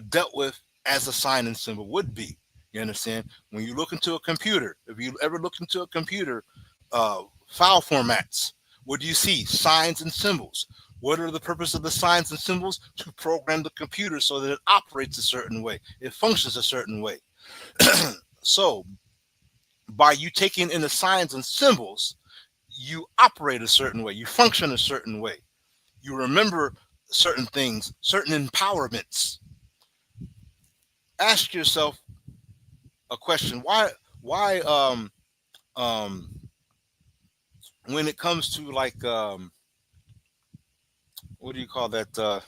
dealt with as a sign and symbol would be. You understand? When you look into a computer, if you ever look into a computer file formats, what do you see? Signs and symbols. What are the purpose of the signs and symbols? To program the computer so that it operates a certain way, it functions a certain way. So by you taking in the signs and symbols, you operate a certain way, you function a certain way, you remember certain things, certain empowerments. Ask yourself a question. Why when it comes to like what do you call that,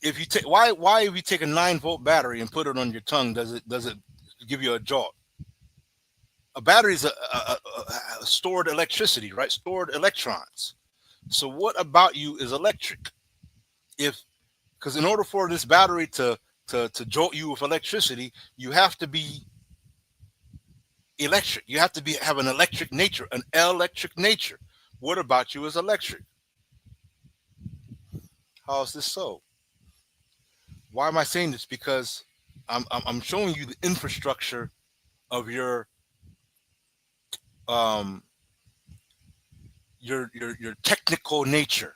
if you take why if you take a 9-volt battery and put it on your tongue, does it give you a jolt? A battery is a stored electricity, right? Stored electrons. So what about you is electric? Because in order for this battery to jolt you with electricity, you have to be electric. You have to have an electric nature, an electric nature. What about you is electric? How is this so? Why am I saying this? Because I'm showing you the infrastructure of your technical nature.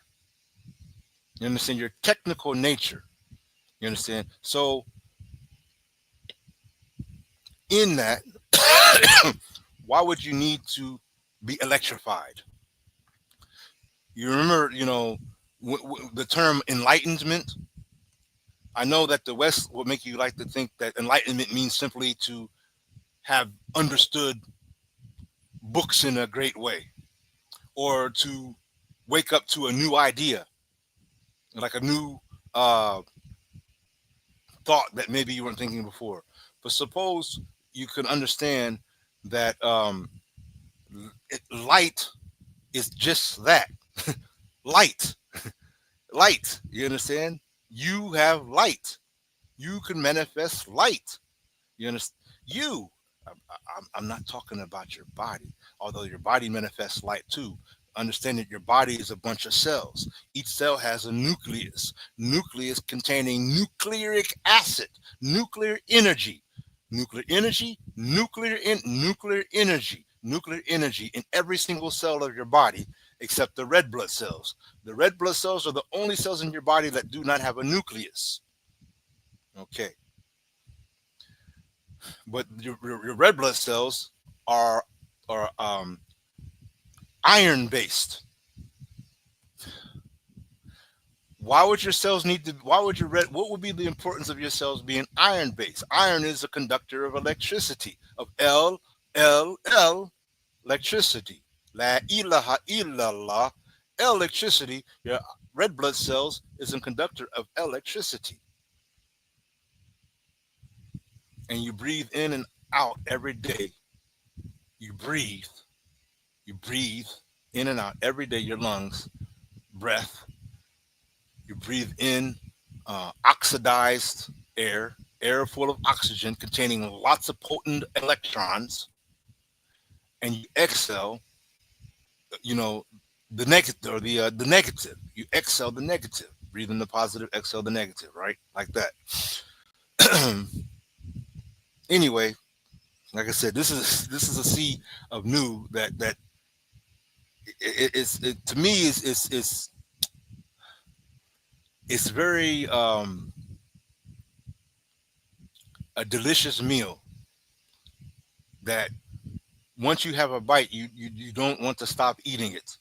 You understand? Your technical nature. You understand? So in that, why would you need to be electrified? You remember, the term enlightenment? I know that the West will make you like to think that enlightenment means simply to have understood books in a great way, or to wake up to a new idea, like a new thought that maybe you weren't thinking before. But suppose you can understand that light is just that. Light. Light. You understand? You have light. You can manifest light. You understand? I'm not talking about your body, although your body manifests light too. Understand that your body is a bunch of cells. Each cell has a nucleus. Nucleus containing nucleic acid, nuclear energy, nuclear energy, nuclear energy in every single cell of your body. except the red blood cells. The red blood cells are the only cells in your body that do not have a nucleus. Okay. But your red blood cells are iron based. Why would your cells need to, why would your what would be the importance of your cells being iron based? Iron is a conductor of electricity, of electricity. La ilaha illallah, electricity. Your red blood cells is a conductor of electricity. And you breathe in and out every day. You breathe in and out every day, your lungs, breath. You breathe in oxidized air full of oxygen containing lots of potent electrons, and you exhale, the negative, or the negative. You exhale the negative. Breathe in the positive, exhale the negative, right? Like that. Anyway, like I said, this is a sea of new that to me it's very a delicious meal that once you have a bite, you don't want to stop eating it.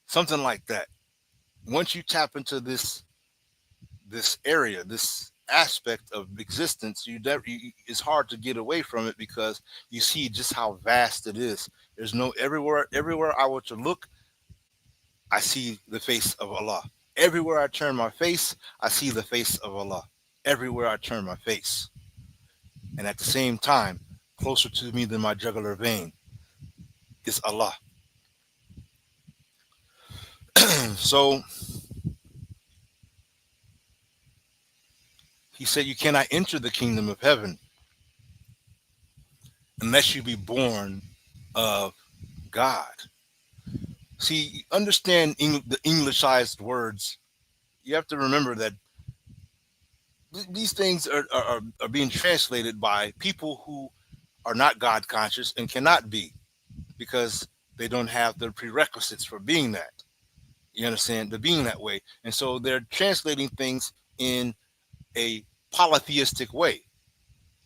Something like that. Once you tap into this area, this aspect of existence, it's hard to get away from it, because you see just how vast it is. There's no everywhere I were to look, I see the face of Allah. Everywhere I turn my face, I see the face of Allah. Everywhere I turn my face. And at the same time, closer to me than my jugular vein is Allah. So he said, you cannot enter the kingdom of heaven unless you be born of God. See, understand the Englishized words. You have to remember that these things are being translated by people who are not God conscious and cannot be, because they don't have the prerequisites for being that. You understand? They're being that way. And so they're translating things in a polytheistic way.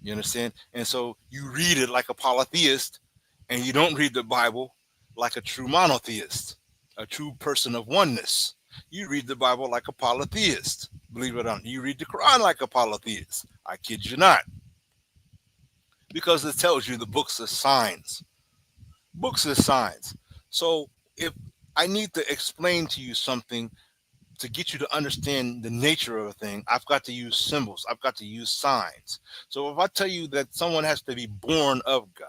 You understand? And so you read it like a polytheist, and you don't read the Bible like a true monotheist, a true person of oneness. You read the Bible like a polytheist. Believe it or not. You read the Quran like a polytheist. I kid you not. Because it tells you the books are signs. Books are signs. So if I need to explain to you something to get you to understand the nature of a thing, I've got to use symbols. I've got to use signs. So if I tell you that someone has to be born of God,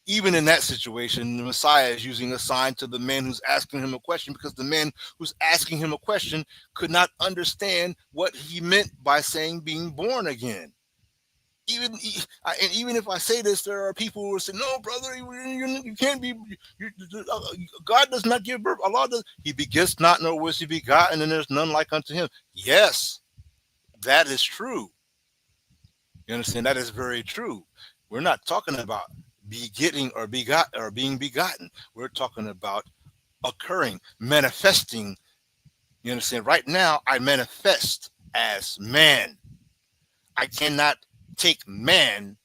even in that situation, the Messiah is using a sign to the man who's asking him a question, because the man who's asking him a question could not understand what he meant by saying being born again. Even if I say this, there are people who will say, "No, brother, you can't be. God does not give birth. Allah does. He begets not, nor was he begotten, and there's none like unto him." Yes, that is true. You understand? That is very true. We're not talking about begetting or begot or being begotten. We're talking about occurring, manifesting. You understand? Right now, I manifest as man. I cannot take man,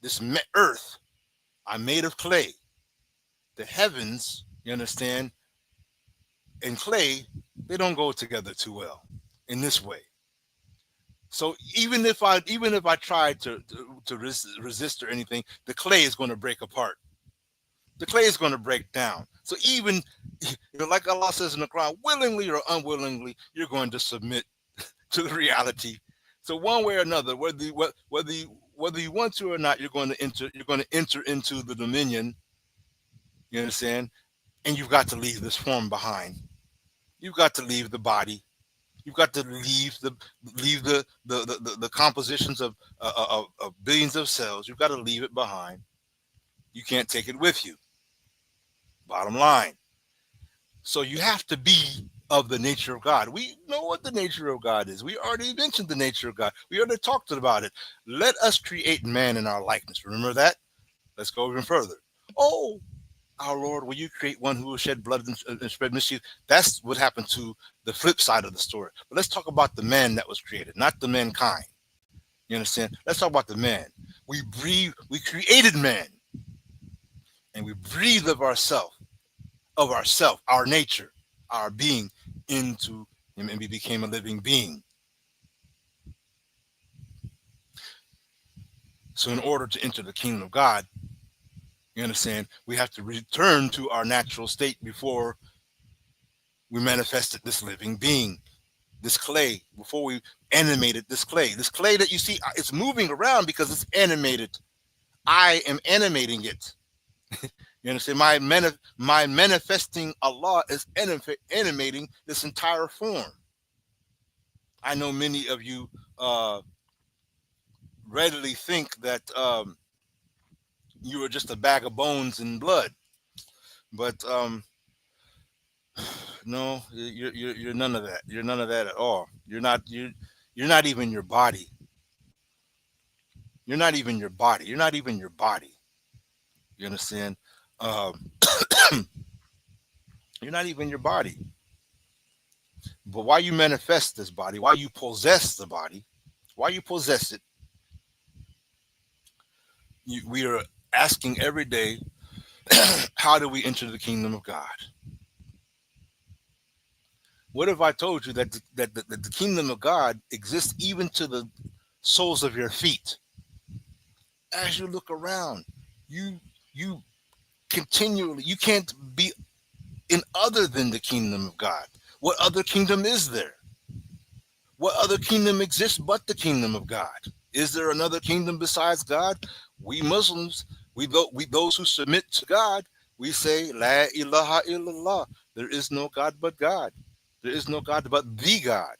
this earth. I'm made of clay. The heavens, you understand, and clay, they don't go together too well in this way. So even if I try to resist or anything, the clay is going to break apart. The clay is going to break down. So even, like Allah says in the Quran, willingly or unwillingly, you're going to submit to the reality. So one way or another, whether you want to or not, you're going to enter into the dominion. You understand? And you've got to leave this form behind. You've got to leave the body. You've got to leave the compositions of billions of cells. You've got to leave it behind. You can't take it with you. Bottom line. So you have to be of the nature of God. We know what the nature of God is. We already mentioned the nature of God. We already talked about it. Let us create man in our likeness. Remember that? Let's go even further. Oh, Our Lord, will you create one who will shed blood and spread mischief? That's what happened to the flip side of the story. But let's talk about the man that was created, not the mankind. You understand? Let's talk about the man. We created man, and we breathed of ourself, our nature, our being into him, and we became a living being. So in order to enter the kingdom of God, you understand, we have to return to our natural state before we manifested this living being, this clay, before we animated this clay. This clay that you see, it's moving around because it's animated. I am animating it. You understand? My manifesting Allah is animating this entire form. I know many of you readily think that you are just a bag of bones and blood, but no, you're none of that. You're none of that at all. You're not even your body. You're not even your body. You're not even your body. You understand? You're not even your body. But why you manifest this body, why you possess the body, why you possess it, we are asking every day, how do we enter the kingdom of God? What if I told you that the kingdom of God exists even to the soles of your feet? As you look around, you continually, you can't be in other than the kingdom of God. What other kingdom is there? What other kingdom exists but the kingdom of God? Is there another kingdom besides God? We Muslims, those who submit to God, we say, La ilaha illallah. There is no God but God. There is no God but the God.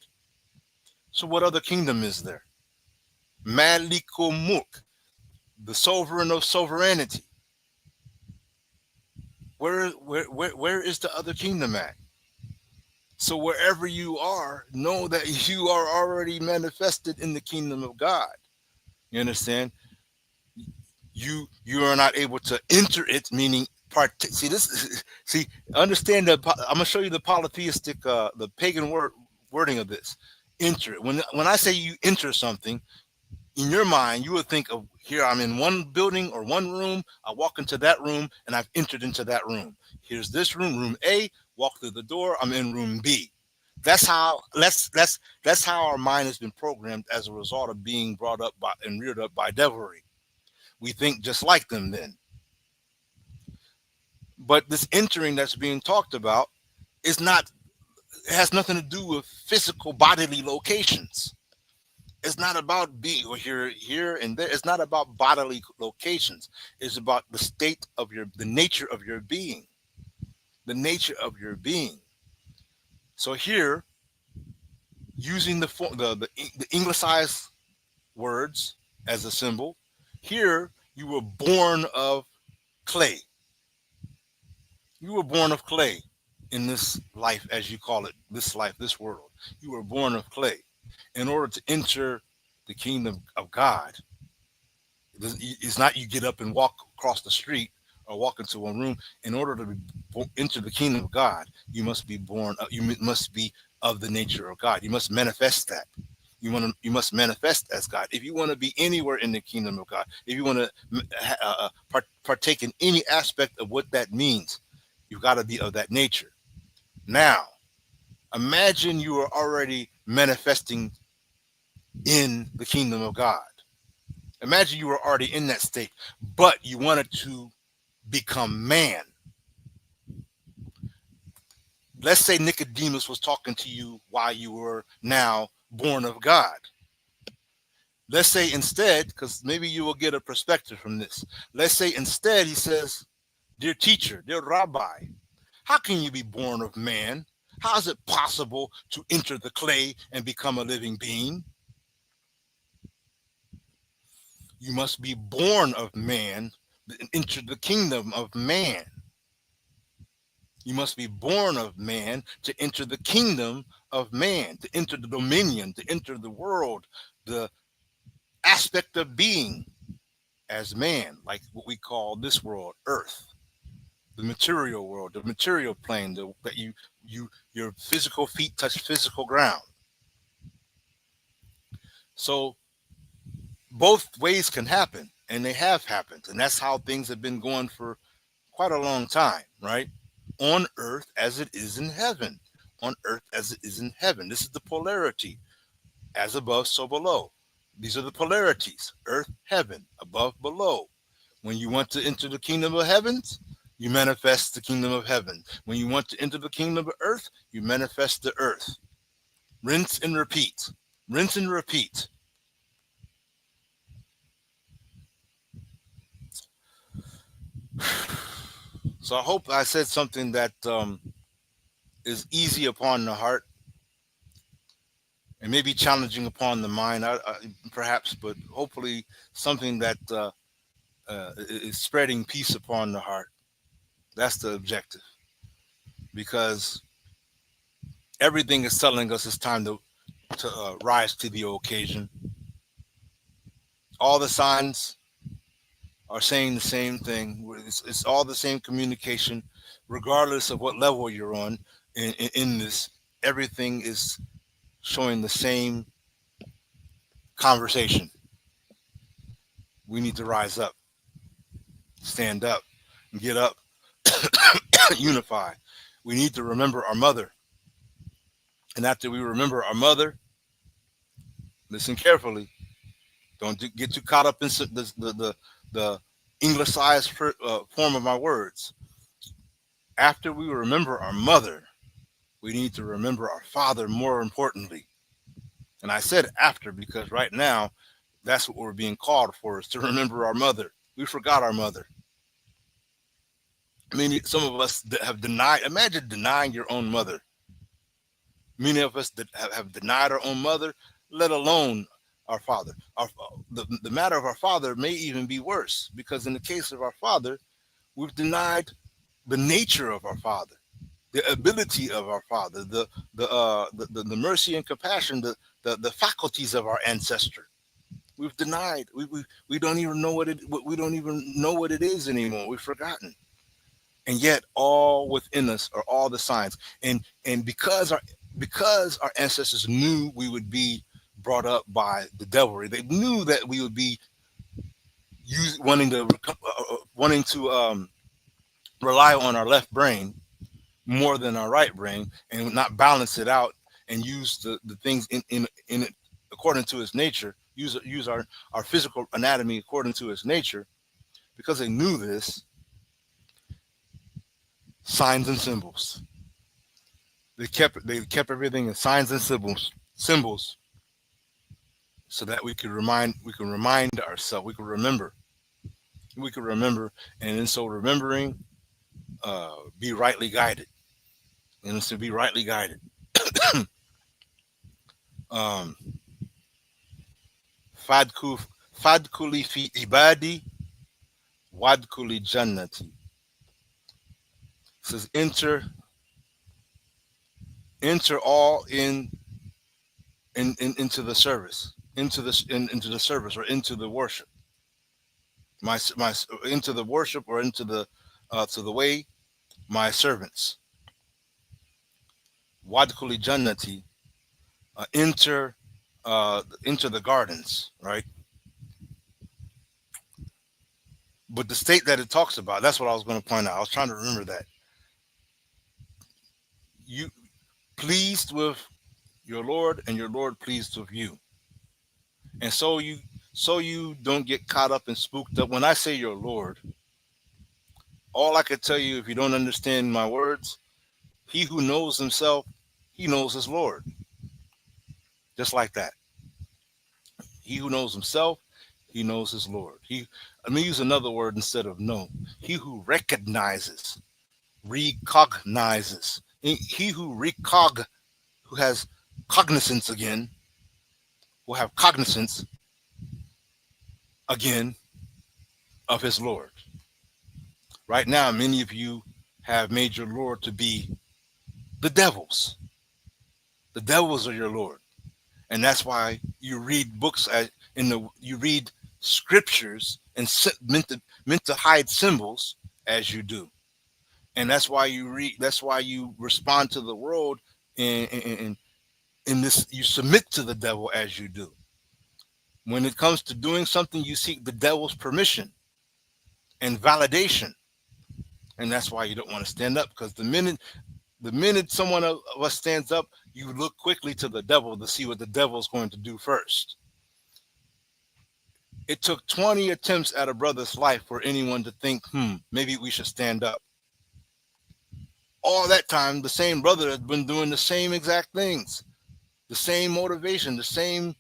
So what other kingdom is there? Malikul Mulk, the sovereign of sovereignty. Where is the other kingdom at? So wherever you are, know that you are already manifested in the kingdom of God. You understand? You are not able to enter it, meaning see this. See, understand that I'm gonna show you the polytheistic, the pagan wording of this. Enter it. When I say you enter something, in your mind, you would think of, here I'm in one building or one room. I walk into that room and I've entered into that room. Here's this room, room A. Walk through the door. I'm in room B. That's how our mind has been programmed as a result of being brought up by and reared up by devilry. We think just like them then. But this entering that's being talked about is not. It has nothing to do with physical bodily locations. It's not about being here and there. It's not about bodily locations. It's about the state of the nature of your being. The nature of your being. So here, using the anglicized words as a symbol, here you were born of clay. You were born of clay in this life, as you call it, this life, this world. You were born of clay. In order to enter the kingdom of God, it's not you get up and walk across the street or walk into one room. In order to enter the kingdom of God, you must be born. You must be of the nature of God. You must manifest that. You must manifest as God. If you want to be anywhere in the kingdom of God, if you want to partake in any aspect of what that means, you've got to be of that nature. Now, imagine you are already manifesting in the kingdom of God. Imagine you were already in that state, but you wanted to become man. Let's say Nicodemus was talking to you while you were now born of God. Let's say instead, because maybe you will get a perspective from this. Let's say instead he says, dear teacher, dear rabbi, how can you be born of man? How is it possible to enter the clay and become a living being? You must be born of man and enter the kingdom of man. You must be born of man to enter the kingdom of man, to enter the dominion, to enter the world, the aspect of being as man, like what we call this world, earth. the material world, the material plane, that your physical feet touch physical ground. So both ways can happen, and they have happened, and that's how things have been going for quite a long time, right? On earth as it is in heaven. On earth as it is in heaven. This is the polarity. As above, so below. These are the polarities. Earth, heaven, above, below. When you want to enter the kingdom of heavens, you manifest the kingdom of heaven. When you want to enter the kingdom of earth, you manifest the earth. Rinse and repeat. Rinse and repeat. So I hope I said something that is easy upon the heart and maybe challenging upon the mind, perhaps, but hopefully something that is spreading peace upon the heart. That's the objective, because everything is telling us it's time to rise to the occasion. All the signs are saying the same thing. It's all the same communication, regardless of what level you're on in this. Everything is showing the same conversation. We need to rise up, stand up, get up, unify. We need to remember our mother. And after we remember our mother, listen carefully. Don't get too caught up in the anglicized form of my words. After we remember our mother, we need to remember our father more importantly. And I said after because right now, that's what we're being called for, is to remember our mother. We forgot our mother. I mean, some of us that have denied, imagine denying your own mother. Many of us that have denied our own mother, let alone our father. The matter of our father may even be worse, because in the case of our father, we've denied the nature of our father, the ability of our father, the mercy and compassion, the faculties of our ancestor. We've denied. We don't even know we don't even know what it is anymore. We've forgotten. And yet all within us are all the signs. And because our ancestors knew we would be brought up by the devilry, they knew that we would be wanting to rely on our left brain more than our right brain, and not balance it out and use the things in it according to its nature, use our physical anatomy according to its nature. Because they knew this, signs and symbols. They kept everything in signs and symbols, so that we can remind ourselves, we can remember, and in so remembering, be rightly guided. And it's to be rightly guided. Fadkuli fi ibadi, wadkuli jannati. It says enter all into the service, into the service, or into the worship. My into the worship, or into the to the way, my servants. Wadkuli jannati, enter the gardens, right? But the state that it talks about, that's what I was going to point out. I was trying to remember that. You pleased with your Lord, and your Lord pleased with you. And so you don't get caught up and spooked up. When I say your Lord, all I could tell you, if you don't understand my words, he who knows himself, he knows his Lord. Just like that. He who knows himself, he knows his Lord. Let me use another word instead of know. He who recognizes, recognizes. He who has cognizance again, will have cognizance again of his Lord. Right now, many of you have made your Lord to be the devils. The devils are your Lord. And that's why you read books you read scriptures and meant to hide symbols as you do. And that's why you read. That's why you respond to the world, and in this, you submit to the devil as you do. When it comes to doing something, you seek the devil's permission and validation, and that's why you don't want to stand up. Because the minute someone of us stands up, you look quickly to the devil to see what the devil's going to do first. It took 20 attempts at a brother's life for anyone to think, maybe we should stand up. All that time, the same brother has been doing the same exact things, the same motivation, the same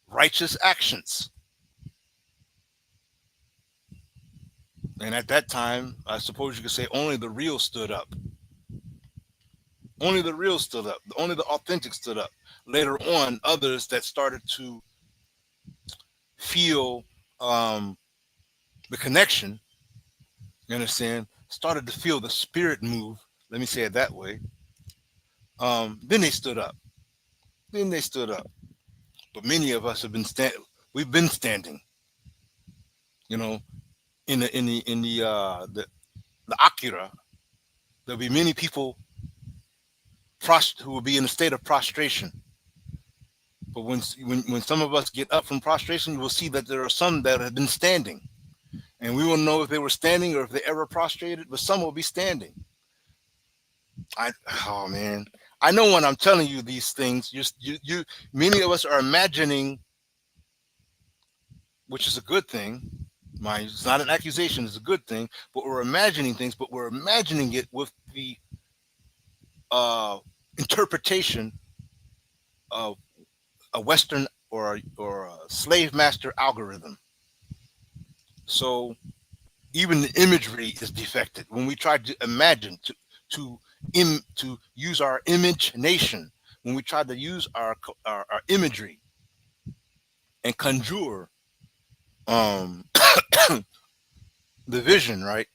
righteous actions. And at that time, I suppose you could say only the real stood up. Only the real stood up. Only the authentic stood up. Later on, others that started to feel the connection, you understand, started to feel the spirit move. Let me say it that way. Then they stood up. But many of us have been we've been standing. You know, in the Akira, there'll be many people who will be in a state of prostration. But when some of us get up from prostration, you will see that there are some that have been standing, and we will know if they were standing or if they ever prostrated. But some will be standing. Oh man, I know when I'm telling you these things, you many of us are imagining, which is a good thing. Mind, it's not an accusation; it's a good thing. But we're imagining things, but we're imagining it with the interpretation of a Western or a slave master algorithm. So even the imagery is defected. When we try to imagine to use our imagination, when we try to use our imagery and conjure the vision, right?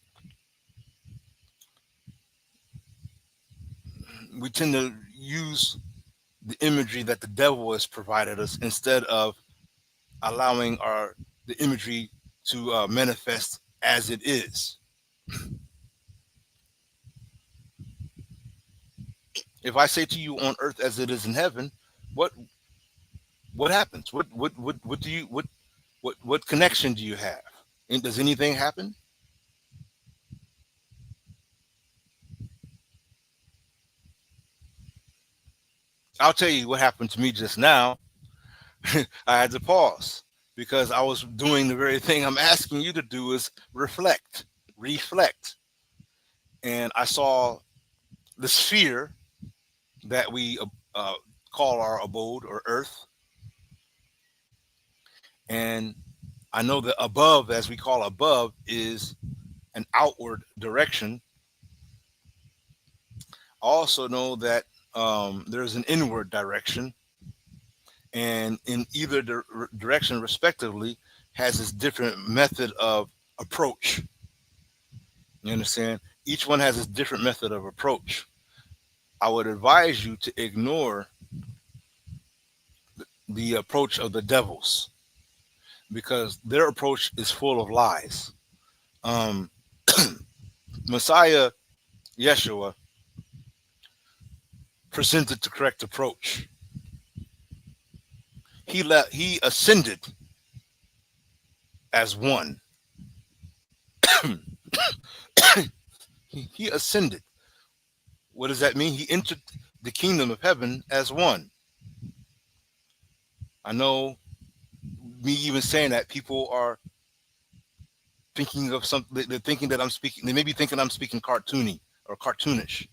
We tend to use the imagery that the devil has provided us instead of allowing the imagery to manifest as it is. If I say to you on earth as it is in heaven, what happens? What connection do you have? And does anything happen? I'll tell you what happened to me just now. I had to pause because I was doing the very thing I'm asking you to do, is reflect. And I saw the sphere that we call our abode or earth. And I know that above, as we call above, is an outward direction. I also know that there's an inward direction, and in either direction respectively has its different method of approach. You understand? Each one has its different method of approach. I would advise you to ignore the approach of the devils, because their approach is full of lies. Messiah Yeshua presented the correct approach. He ascended as one. He ascended. What does that mean? He entered the kingdom of heaven as one. I know, me even saying that, people are thinking of something. They're thinking that I'm speaking. They may be thinking I'm speaking cartoony or cartoonish.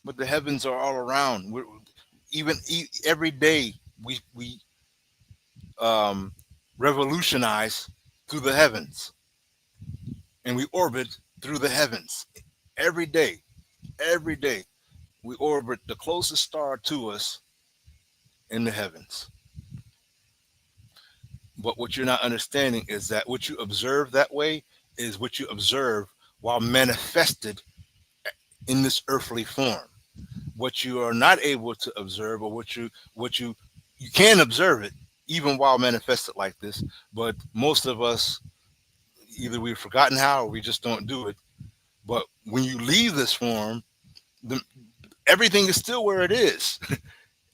But the heavens are all around. Every day we revolutionize through the heavens, and we orbit through the heavens. Every day we orbit the closest star to us in the heavens. But what you're not understanding is that what you observe that way is what you observe while manifested in this earthly form. What you are not able to observe, or what you can observe it even while manifested like this, but most of us, either we've forgotten how or we just don't do it. But when you leave this form, everything is still where it is.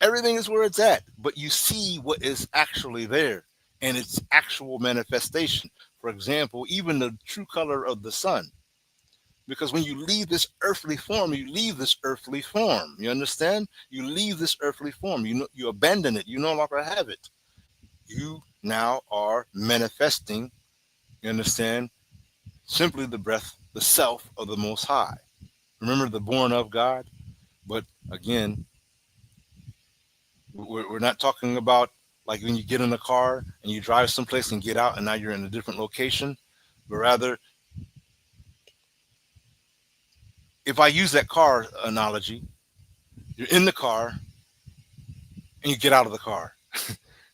Everything is where it's at, but you see what is actually there and its actual manifestation. For example, even the true color of the sun. Because when you leave this earthly form, you leave this earthly form. You understand? You leave this earthly form. You abandon it. You no longer have it. You now are manifesting, you understand, simply the breath, the self of the Most High. Remember the born of God? But again, we're not talking about like when you get in a car and you drive someplace and get out and now you're in a different location, but rather, if I use that car analogy, you're in the car and you get out of the car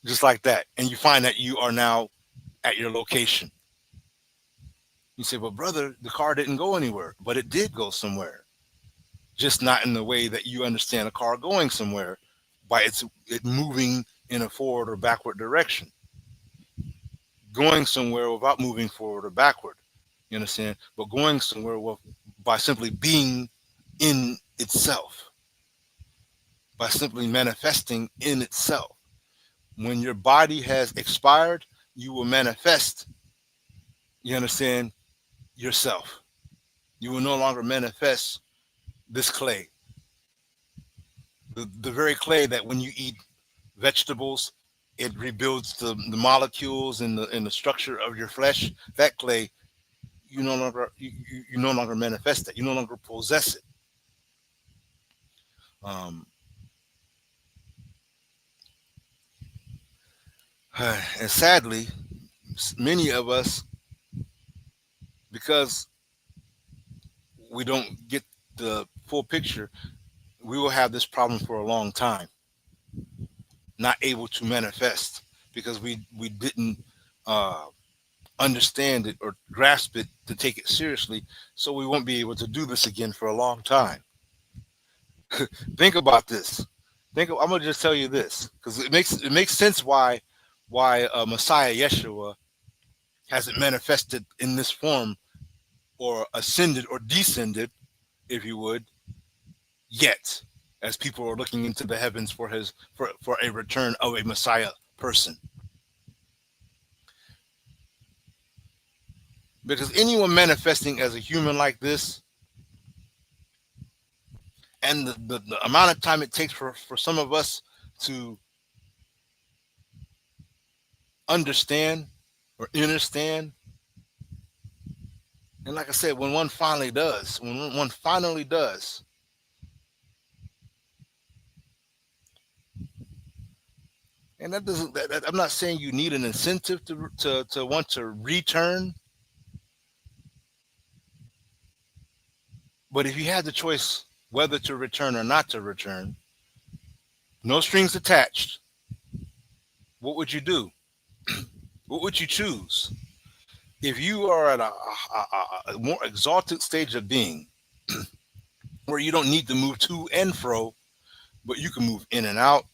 just like that, and you find that you are now at your location. You say, well, brother, the car didn't go anywhere, but it did go somewhere, just not in the way that you understand a car going somewhere by it moving in a forward or backward direction, going somewhere without moving forward or backward. You understand? But going somewhere by simply being in itself, by simply manifesting in itself. When your body has expired, you will manifest, you understand, yourself. You will no longer manifest this clay. The very clay that when you eat vegetables, it rebuilds the molecules and the structure of your flesh. That clay, you no longer manifest it. You no longer possess it. And sadly, many of us, because we don't get the full picture, we will have this problem for a long time, not able to manifest because we didn't understand it or grasp it to take it seriously. So we won't be able to do this again for a long time. Think about this. I'm gonna just tell you this because it makes sense why Messiah Yeshua hasn't manifested in this form or ascended or descended, if you would, yet, as people are looking into the heavens for a return of a Messiah person. Because anyone manifesting as a human like this, and the amount of time it takes for some of us to understand or understand, and like I said, when one finally does, and that doesn't, I'm not saying you need an incentive to want to return, but if you had the choice whether to return or not to return, no strings attached, what would you do? What would you choose? If you are at a more exalted stage of being, where you don't need to move to and fro, but you can move in and out.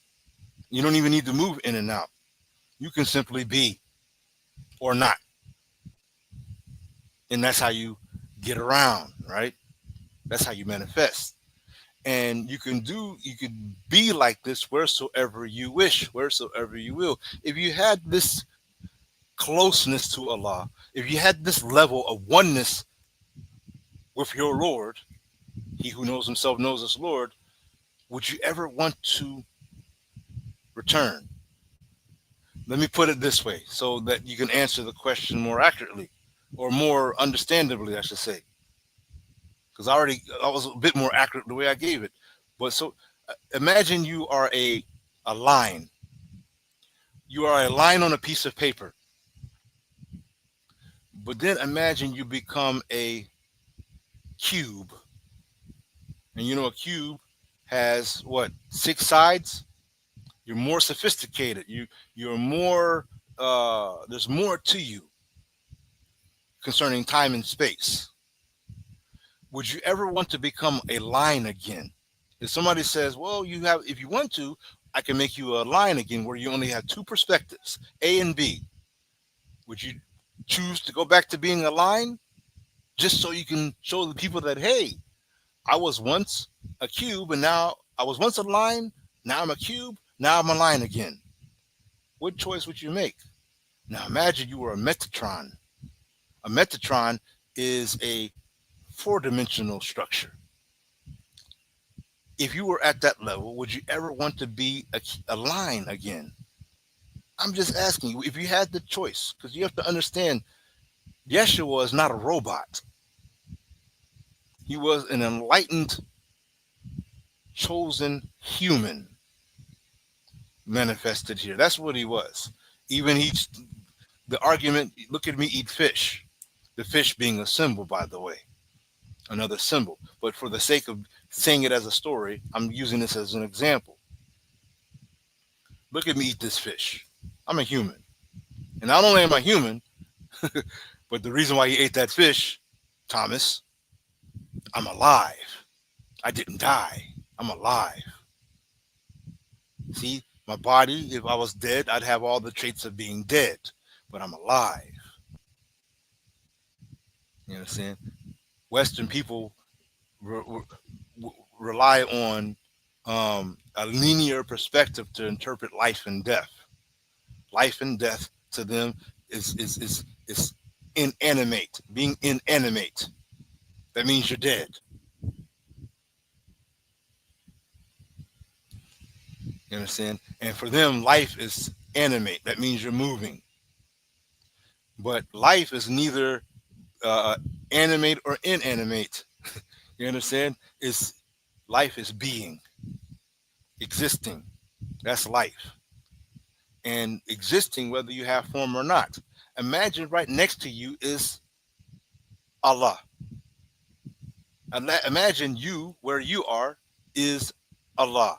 You don't even need to move in and out. You can simply be or not. And that's how you get around, right? That's how you manifest. And you could be like this wheresoever you wish, wheresoever you will. If you had this closeness to Allah, if you had this level of oneness with your Lord, he who knows himself knows his Lord, would you ever want to return? Let me put it this way so that you can answer the question more accurately, or more understandably, I should say. Because I was a bit more accurate the way I gave it. But so imagine you are a line. You are a line on a piece of paper. But then imagine you become a cube. And you know a cube has what, 6 sides? You're more sophisticated. You're more, there's more to you concerning time and space. Would you ever want to become a line again? If somebody says, well, if you want to, I can make you a line again where you only have 2 perspectives, A and B. Would you choose to go back to being a line? just so you can show the people that, hey, I was once a cube, and now I was once a line. Now I'm a cube. Now I'm a line again. What choice would you make? Now imagine you were a Metatron. A Metatron is a four-dimensional structure. If you were at that level, would you ever want to be a line again? I'm just asking you, if you had the choice, because you have to understand, Yeshua is not a robot. He was an enlightened, chosen human manifested here. That's what he was. Even the argument, look at me eat fish. The fish being a symbol, by the way, another symbol. But for the sake of saying it as a story, I'm using this as an example. Look at me eat this fish. I'm a human. And not only am I human, but the reason why he ate that fish, Thomas, I'm alive. I didn't die. I'm alive. See, my body, if I was dead, I'd have all the traits of being dead, but I'm alive. You understand? Western people rely on a linear perspective to interpret life and death. Life and death to them is inanimate. Being inanimate, that means you're dead. You understand? And for them, life is animate. That means you're moving. But life is neither animate or inanimate. You understand? Life is being, existing. That's life. And existing whether you have form or not. Imagine right next to you is Allah. Imagine you, where you are, is Allah.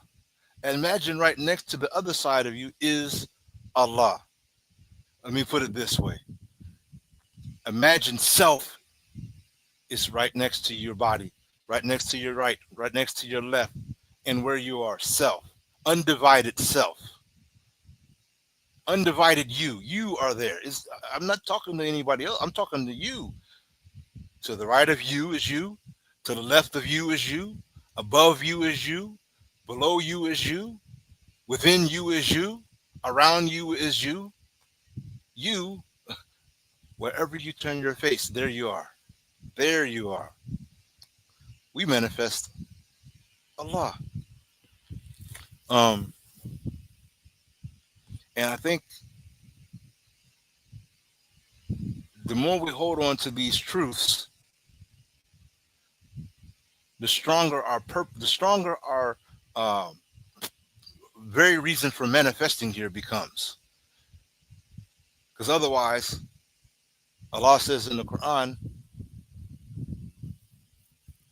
And imagine right next to the other side of you is Allah. Let me put it this way. Imagine self is right next to your body, right next to your right next to your left, and where you are, self, undivided self. Undivided you. You are there. I'm not talking to anybody else. I'm talking to you. To the right of you is you. To the left of you is you. Above you is you. Below you is you. Within you is you. Around you is you. You, wherever you turn your face, there you are. There you are. We manifest Allah. And I think the more we hold on to these truths, the stronger our very reason for manifesting here becomes. Because otherwise, Allah says in the Quran,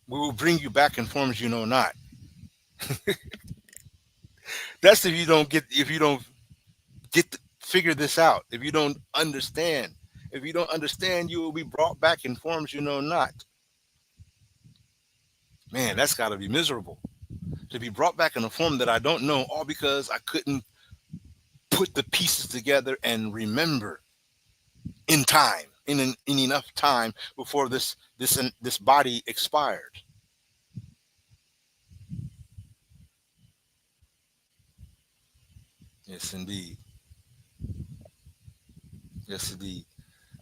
we will bring you back in forms you know not. That's if you don't figure this out. If you don't understand. If you don't understand, you will be brought back in forms you know not. Man, that's got to be miserable. To be brought back in a form that I don't know, all because I couldn't put the pieces together and remember in time, in enough time before this body expired. Yes, indeed. Yes, indeed.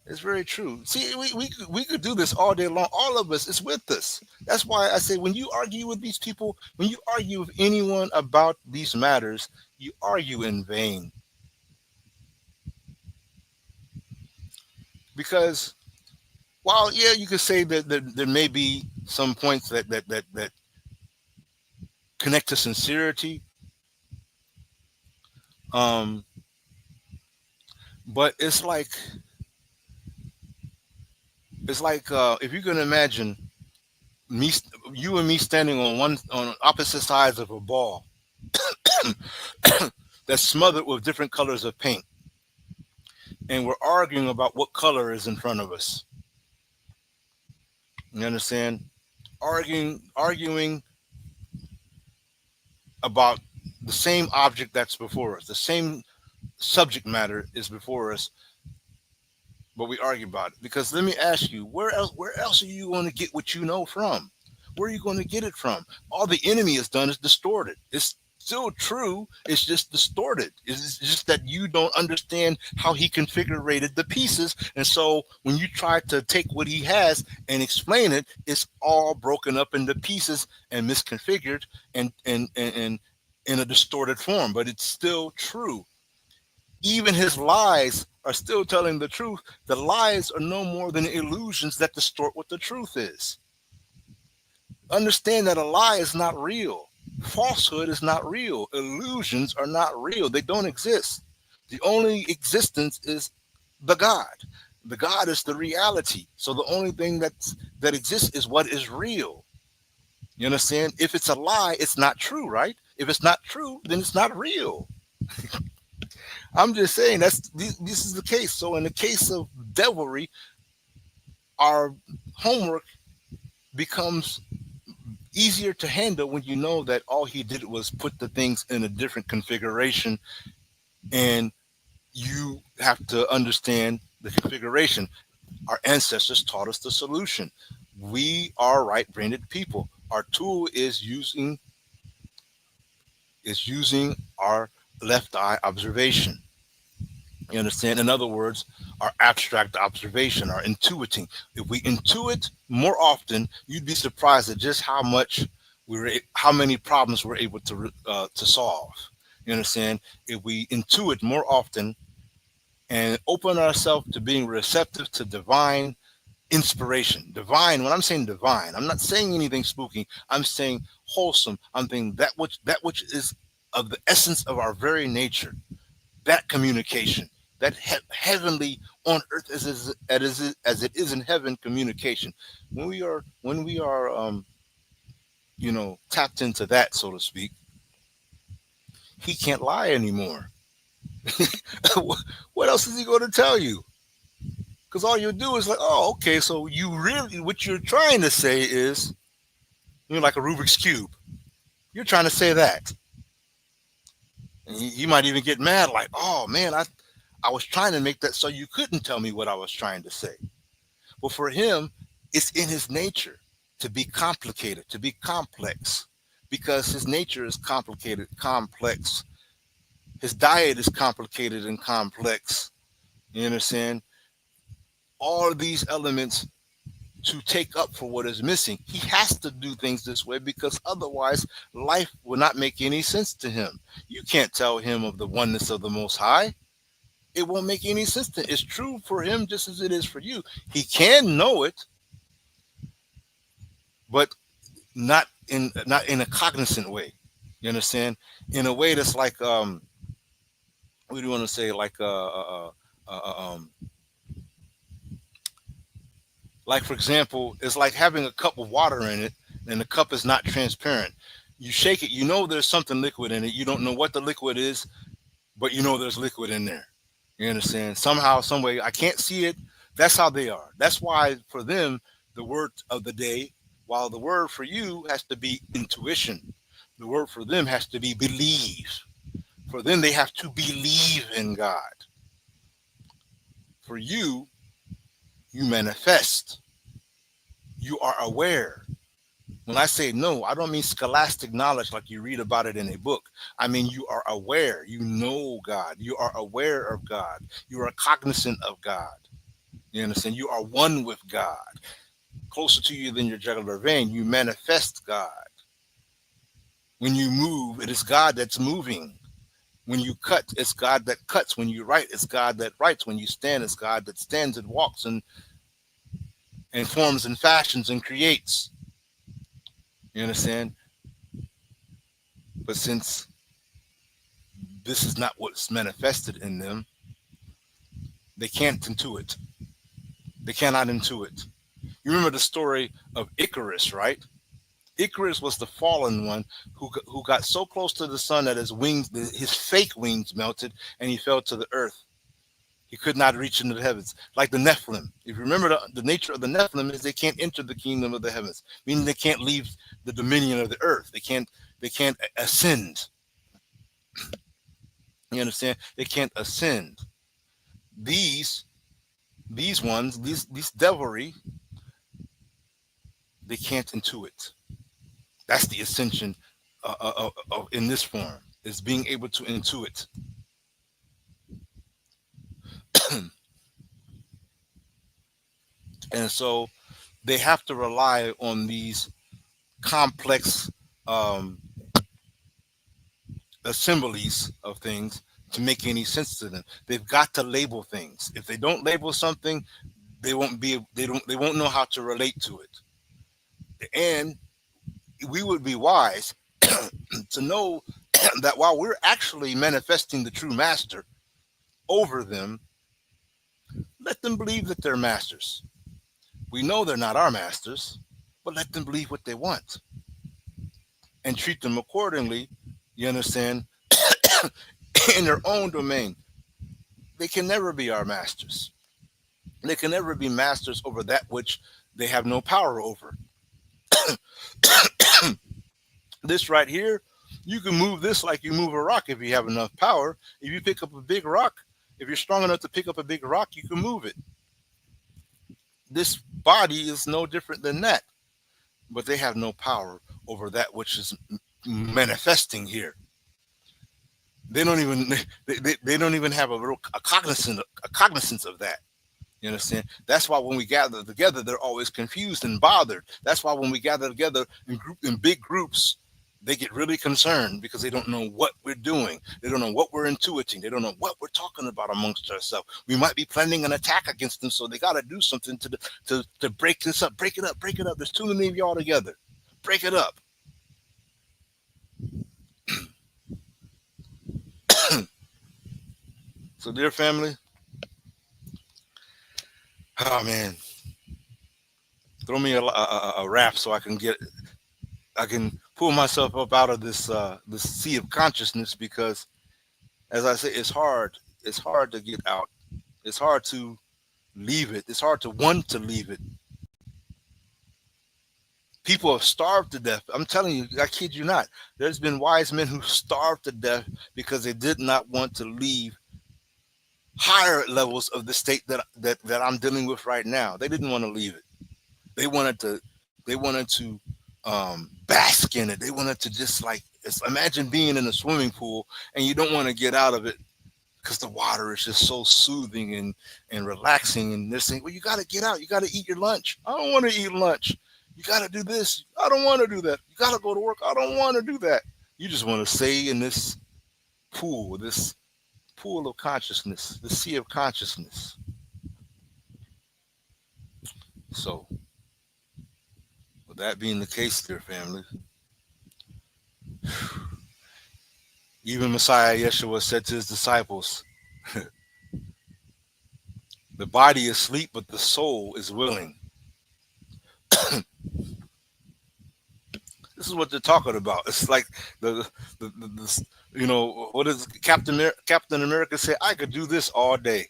It's very true. See, we could do this all day long. All of us, it's with us. That's why I say when you argue with these people, when you argue with anyone about these matters, you argue in vain. Because while, yeah, you could say that there may be some points that connect to sincerity, but it's like if you can imagine you and me standing on opposite sides of a ball that's smothered with different colors of paint, and we're arguing about what color is in front of us. You understand? Arguing about the same object that's before us, the same subject matter is before us, but we argue about it. Because let me ask you, where else are you going to get what you know from? Where are you going to get it from? All the enemy has done is distorted. It's still true. It's just distorted. It's just that you don't understand how he configured the pieces. And so when you try to take what he has and explain it, it's all broken up into pieces and misconfigured and in a distorted form. But it's still true. Even his lies are still telling the truth. The lies are no more than illusions that distort what the truth is. Understand that a lie is not real. Falsehood is not real. Illusions are not real. They don't exist. The only existence is the God. The God is the reality. So the only thing that exists is what is real. You understand? If it's a lie, it's not true, right? If it's not true, then it's not real. I'm just saying this is the case. So in the case of devilry, our homework becomes easier to handle when you know that all he did was put the things in a different configuration, and you have to understand the configuration. Our ancestors taught us the solution. We are right-brained people. Our tool is using our left eye observation. You understand? In other words, our abstract observation, our intuiting. If we intuit more often, you'd be surprised at just how many problems we're able to solve. You understand? If we intuit more often and open ourselves to being receptive to divine inspiration, divine. When I'm saying divine, I'm not saying anything spooky. I'm saying wholesome. I'm saying that which is of the essence of our very nature. That communication, that heavenly on earth as it is in heaven communication. When we are tapped into that, so to speak, he can't lie anymore. What else is he going to tell you? Because all you do is like, oh, okay, so what you're trying to say is, like a Rubik's cube. You're trying to say that. And you might even get mad, like, oh man, I was trying to make that so you couldn't tell me what I was trying to say. Well, for him, it's in his nature to be complicated, to be complex, because his nature is complicated, complex. His diet is complicated and complex. You understand? All of these elements to take up for what is missing. He has to do things this way because otherwise life will not make any sense to him. You can't tell him of the oneness of the Most High. It won't make any sense to him. It's true for him just as it is for you. He can know it, but not in a cognizant way. You understand? In a way that's like what do you want to say? Like, for example, it's like having a cup of water in it and the cup is not transparent. You shake it, you know there's something liquid in it. You don't know what the liquid is, but you know there's liquid in there. You understand? Somehow, some way, I can't see it. That's how they are. That's why for them, the word of the day, while the word for you has to be intuition, the word for them has to be believe. For them, they have to believe in God. For you, you manifest. You are aware. When I say no, I don't mean scholastic knowledge like you read about it in a book. I mean, you are aware. You know God. You are aware of God. You are cognizant of God. You understand? You are one with God. Closer to you than your jugular vein, you manifest God. When you move, it is God that's moving. When you cut, it's God that cuts. When you write, it's God that writes. When you stand, it's God that stands and walks and forms and fashions and creates. You understand? But since this is not what's manifested in them, they can't intuit. They cannot intuit. You remember the story of Icarus, right? Icarus was the fallen one who got so close to the sun that his fake wings melted and he fell to the earth. He could not reach into the heavens, like the Nephilim. If you remember, the nature of the Nephilim is they can't enter the kingdom of the heavens, meaning they can't leave the dominion of the earth. They can't ascend. You understand? They can't ascend. These these ones, these devilry, they can't intuit. That's the ascension in this form, is being able to intuit. And so they have to rely on these complex um, assemblies of things to make any sense to them. They've got to label things. If they don't label something, they won't know how to relate to it. And we would be wise to know that while we're actually manifesting the true master over them, let them believe that they're masters. We know they're not our masters, but let them believe what they want and treat them accordingly. You understand? In their own domain. They can never be our masters. They can never be masters over that which they have no power over. This right here, you can move this like you move a rock if you have enough power. If you pick up a big rock, if you're strong enough to pick up a big rock, you can move it. This body is no different than that, but they have no power over that which is manifesting here. They don't even they don't even have a cognizance of that. You understand? That's why when we gather together, they're always confused and bothered. That's why when we gather together in big groups, they get really concerned because they don't know what we're doing. They don't know what we're intuiting. They don't know what we're talking about amongst ourselves. We might be planning an attack against them, so they got to do something to break this up. Break it up. Break it up. There's too many of y'all together. Break it up. So, dear family, oh man, throw me a rap so I can pull myself up out of this sea of consciousness, because as I say, it's hard to get out. It's hard to leave it. It's hard to want to leave it. People have starved to death. I'm telling you, I kid you not. There's been wise men who starved to death because they did not want to leave higher levels of the state that I'm dealing with right now. They didn't want to leave it. They wanted to bask in it. They wanted to just imagine being in a swimming pool and you don't want to get out of it because the water is just so soothing and relaxing. And they're saying, well, you got to get out. You got to eat your lunch. I don't want to eat lunch. You got to do this. I don't want to do that. You got to go to work. I don't want to do that. You just want to stay in this pool of consciousness, the sea of consciousness. So, with that being the case, dear family, even Messiah Yeshua said to his disciples, the body is asleep, but the soul is willing. This is what they're talking about. It's like the what is Captain America say? I could do this all day.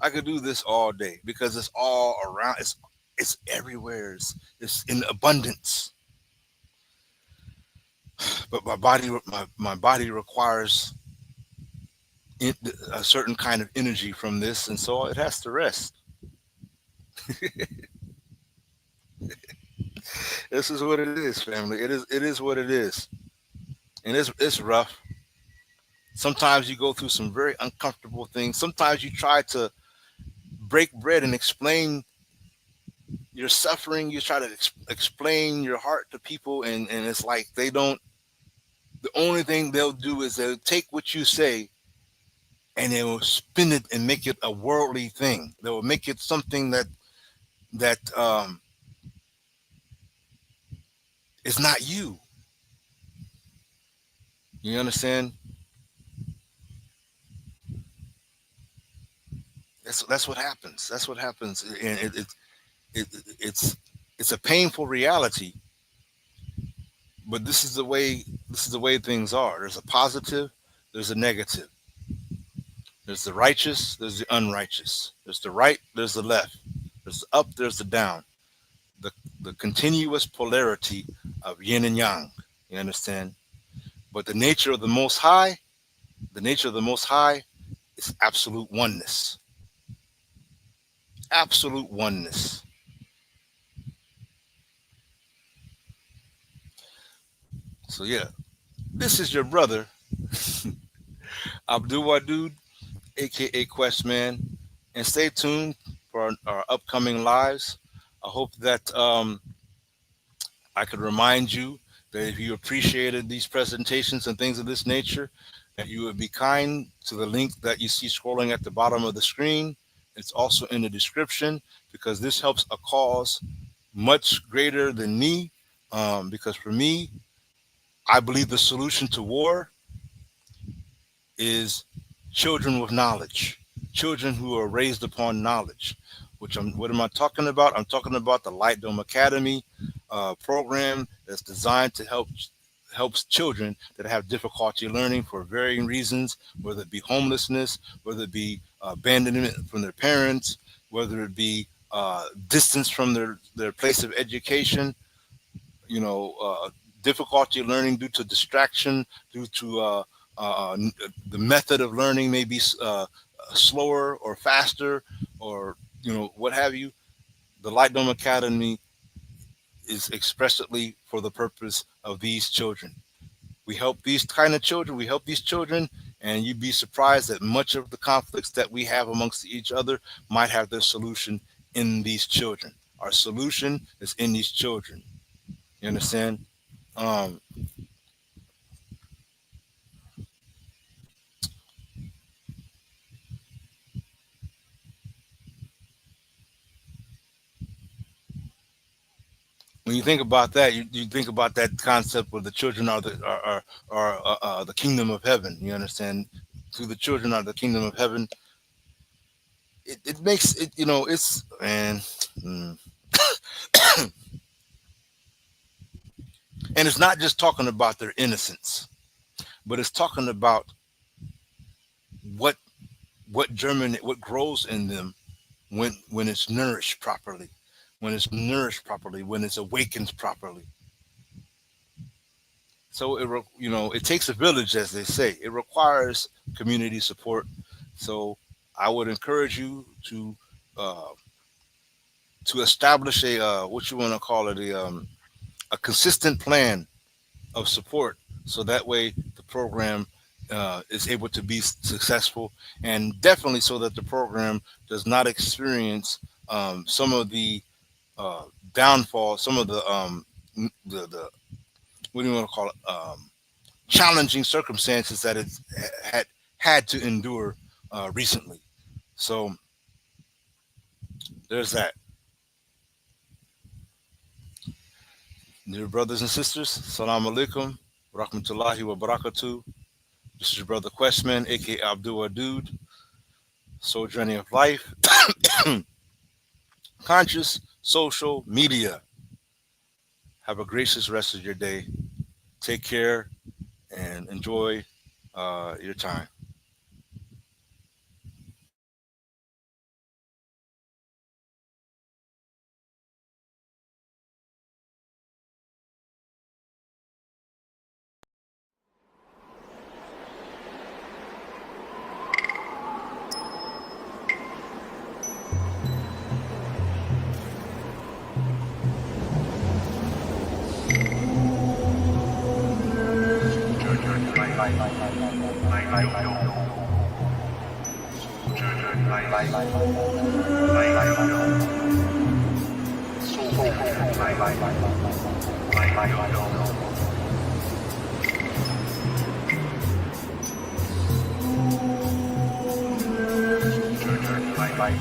I could do this all day because it's all around. It's everywhere. It's in abundance. But my body requires a certain kind of energy from this, and so it has to rest. This is what it is, family. It is what it is, and it's rough. Sometimes you go through some very uncomfortable things. Sometimes you try to break bread and explain your suffering. You try to explain your heart to people, and it's like they don't. The only thing they'll do is they'll take what you say and they will spin it and make it a worldly thing. They will make it something that is not you. You understand? That's what happens. That's what happens, and it's a painful reality. But this is the way things are. There's a positive, there's a negative. There's the righteous, there's the unrighteous. There's the right, there's the left. There's the up, there's the down. The continuous polarity of yin and yang. You understand? But the nature of the Most High is absolute oneness. absolute oneness. So yeah, this is your brother, Abdul Wadud, aka Questman, and stay tuned for our upcoming lives. I hope that I could remind you that if you appreciated these presentations and things of this nature, that you would be kind to the link that you see scrolling at the bottom of the screen. It's also in the description, because this helps a cause much greater than me. Because for me, I believe the solution to war is children with knowledge, children who are raised upon knowledge. What am I talking about? I'm talking about the Light Dome Academy program that's designed to helps children that have difficulty learning for varying reasons, whether it be homelessness, whether it be abandonment from their parents, whether it be distance from their place of education, difficulty learning due to distraction, due to the method of learning may be slower or faster, or what have you. The Light Dome Academy is expressly for the purpose of these children. We help these kind of children. We help these children, and you'd be surprised that much of the conflicts that we have amongst each other might have their solution in these children. Our solution is in these children. You understand? When you think about that, you think about that concept where the children are the kingdom of heaven. You understand? Through the children are the kingdom of heaven. It makes it, it's, and and it's not just talking about their innocence, but it's talking about what grows in them when it's nourished properly, when it's awakened properly. So it takes a village, as they say. It requires community support. So I would encourage you to establish a what you want to call it, a consistent plan of support, so that way the program is able to be successful, and definitely so that the program does not experience some of the downfall, some of the what do you want to call it, challenging circumstances that it had to endure recently. So there's that. Dear brothers and sisters, salam alaikum, rahmatullahi wa barakatuh. This is your brother Questman, aka Abdul Wadud, Soul Journey of Life, Conscious Social Media. Have a gracious rest of your day. Take care and enjoy your time. Light.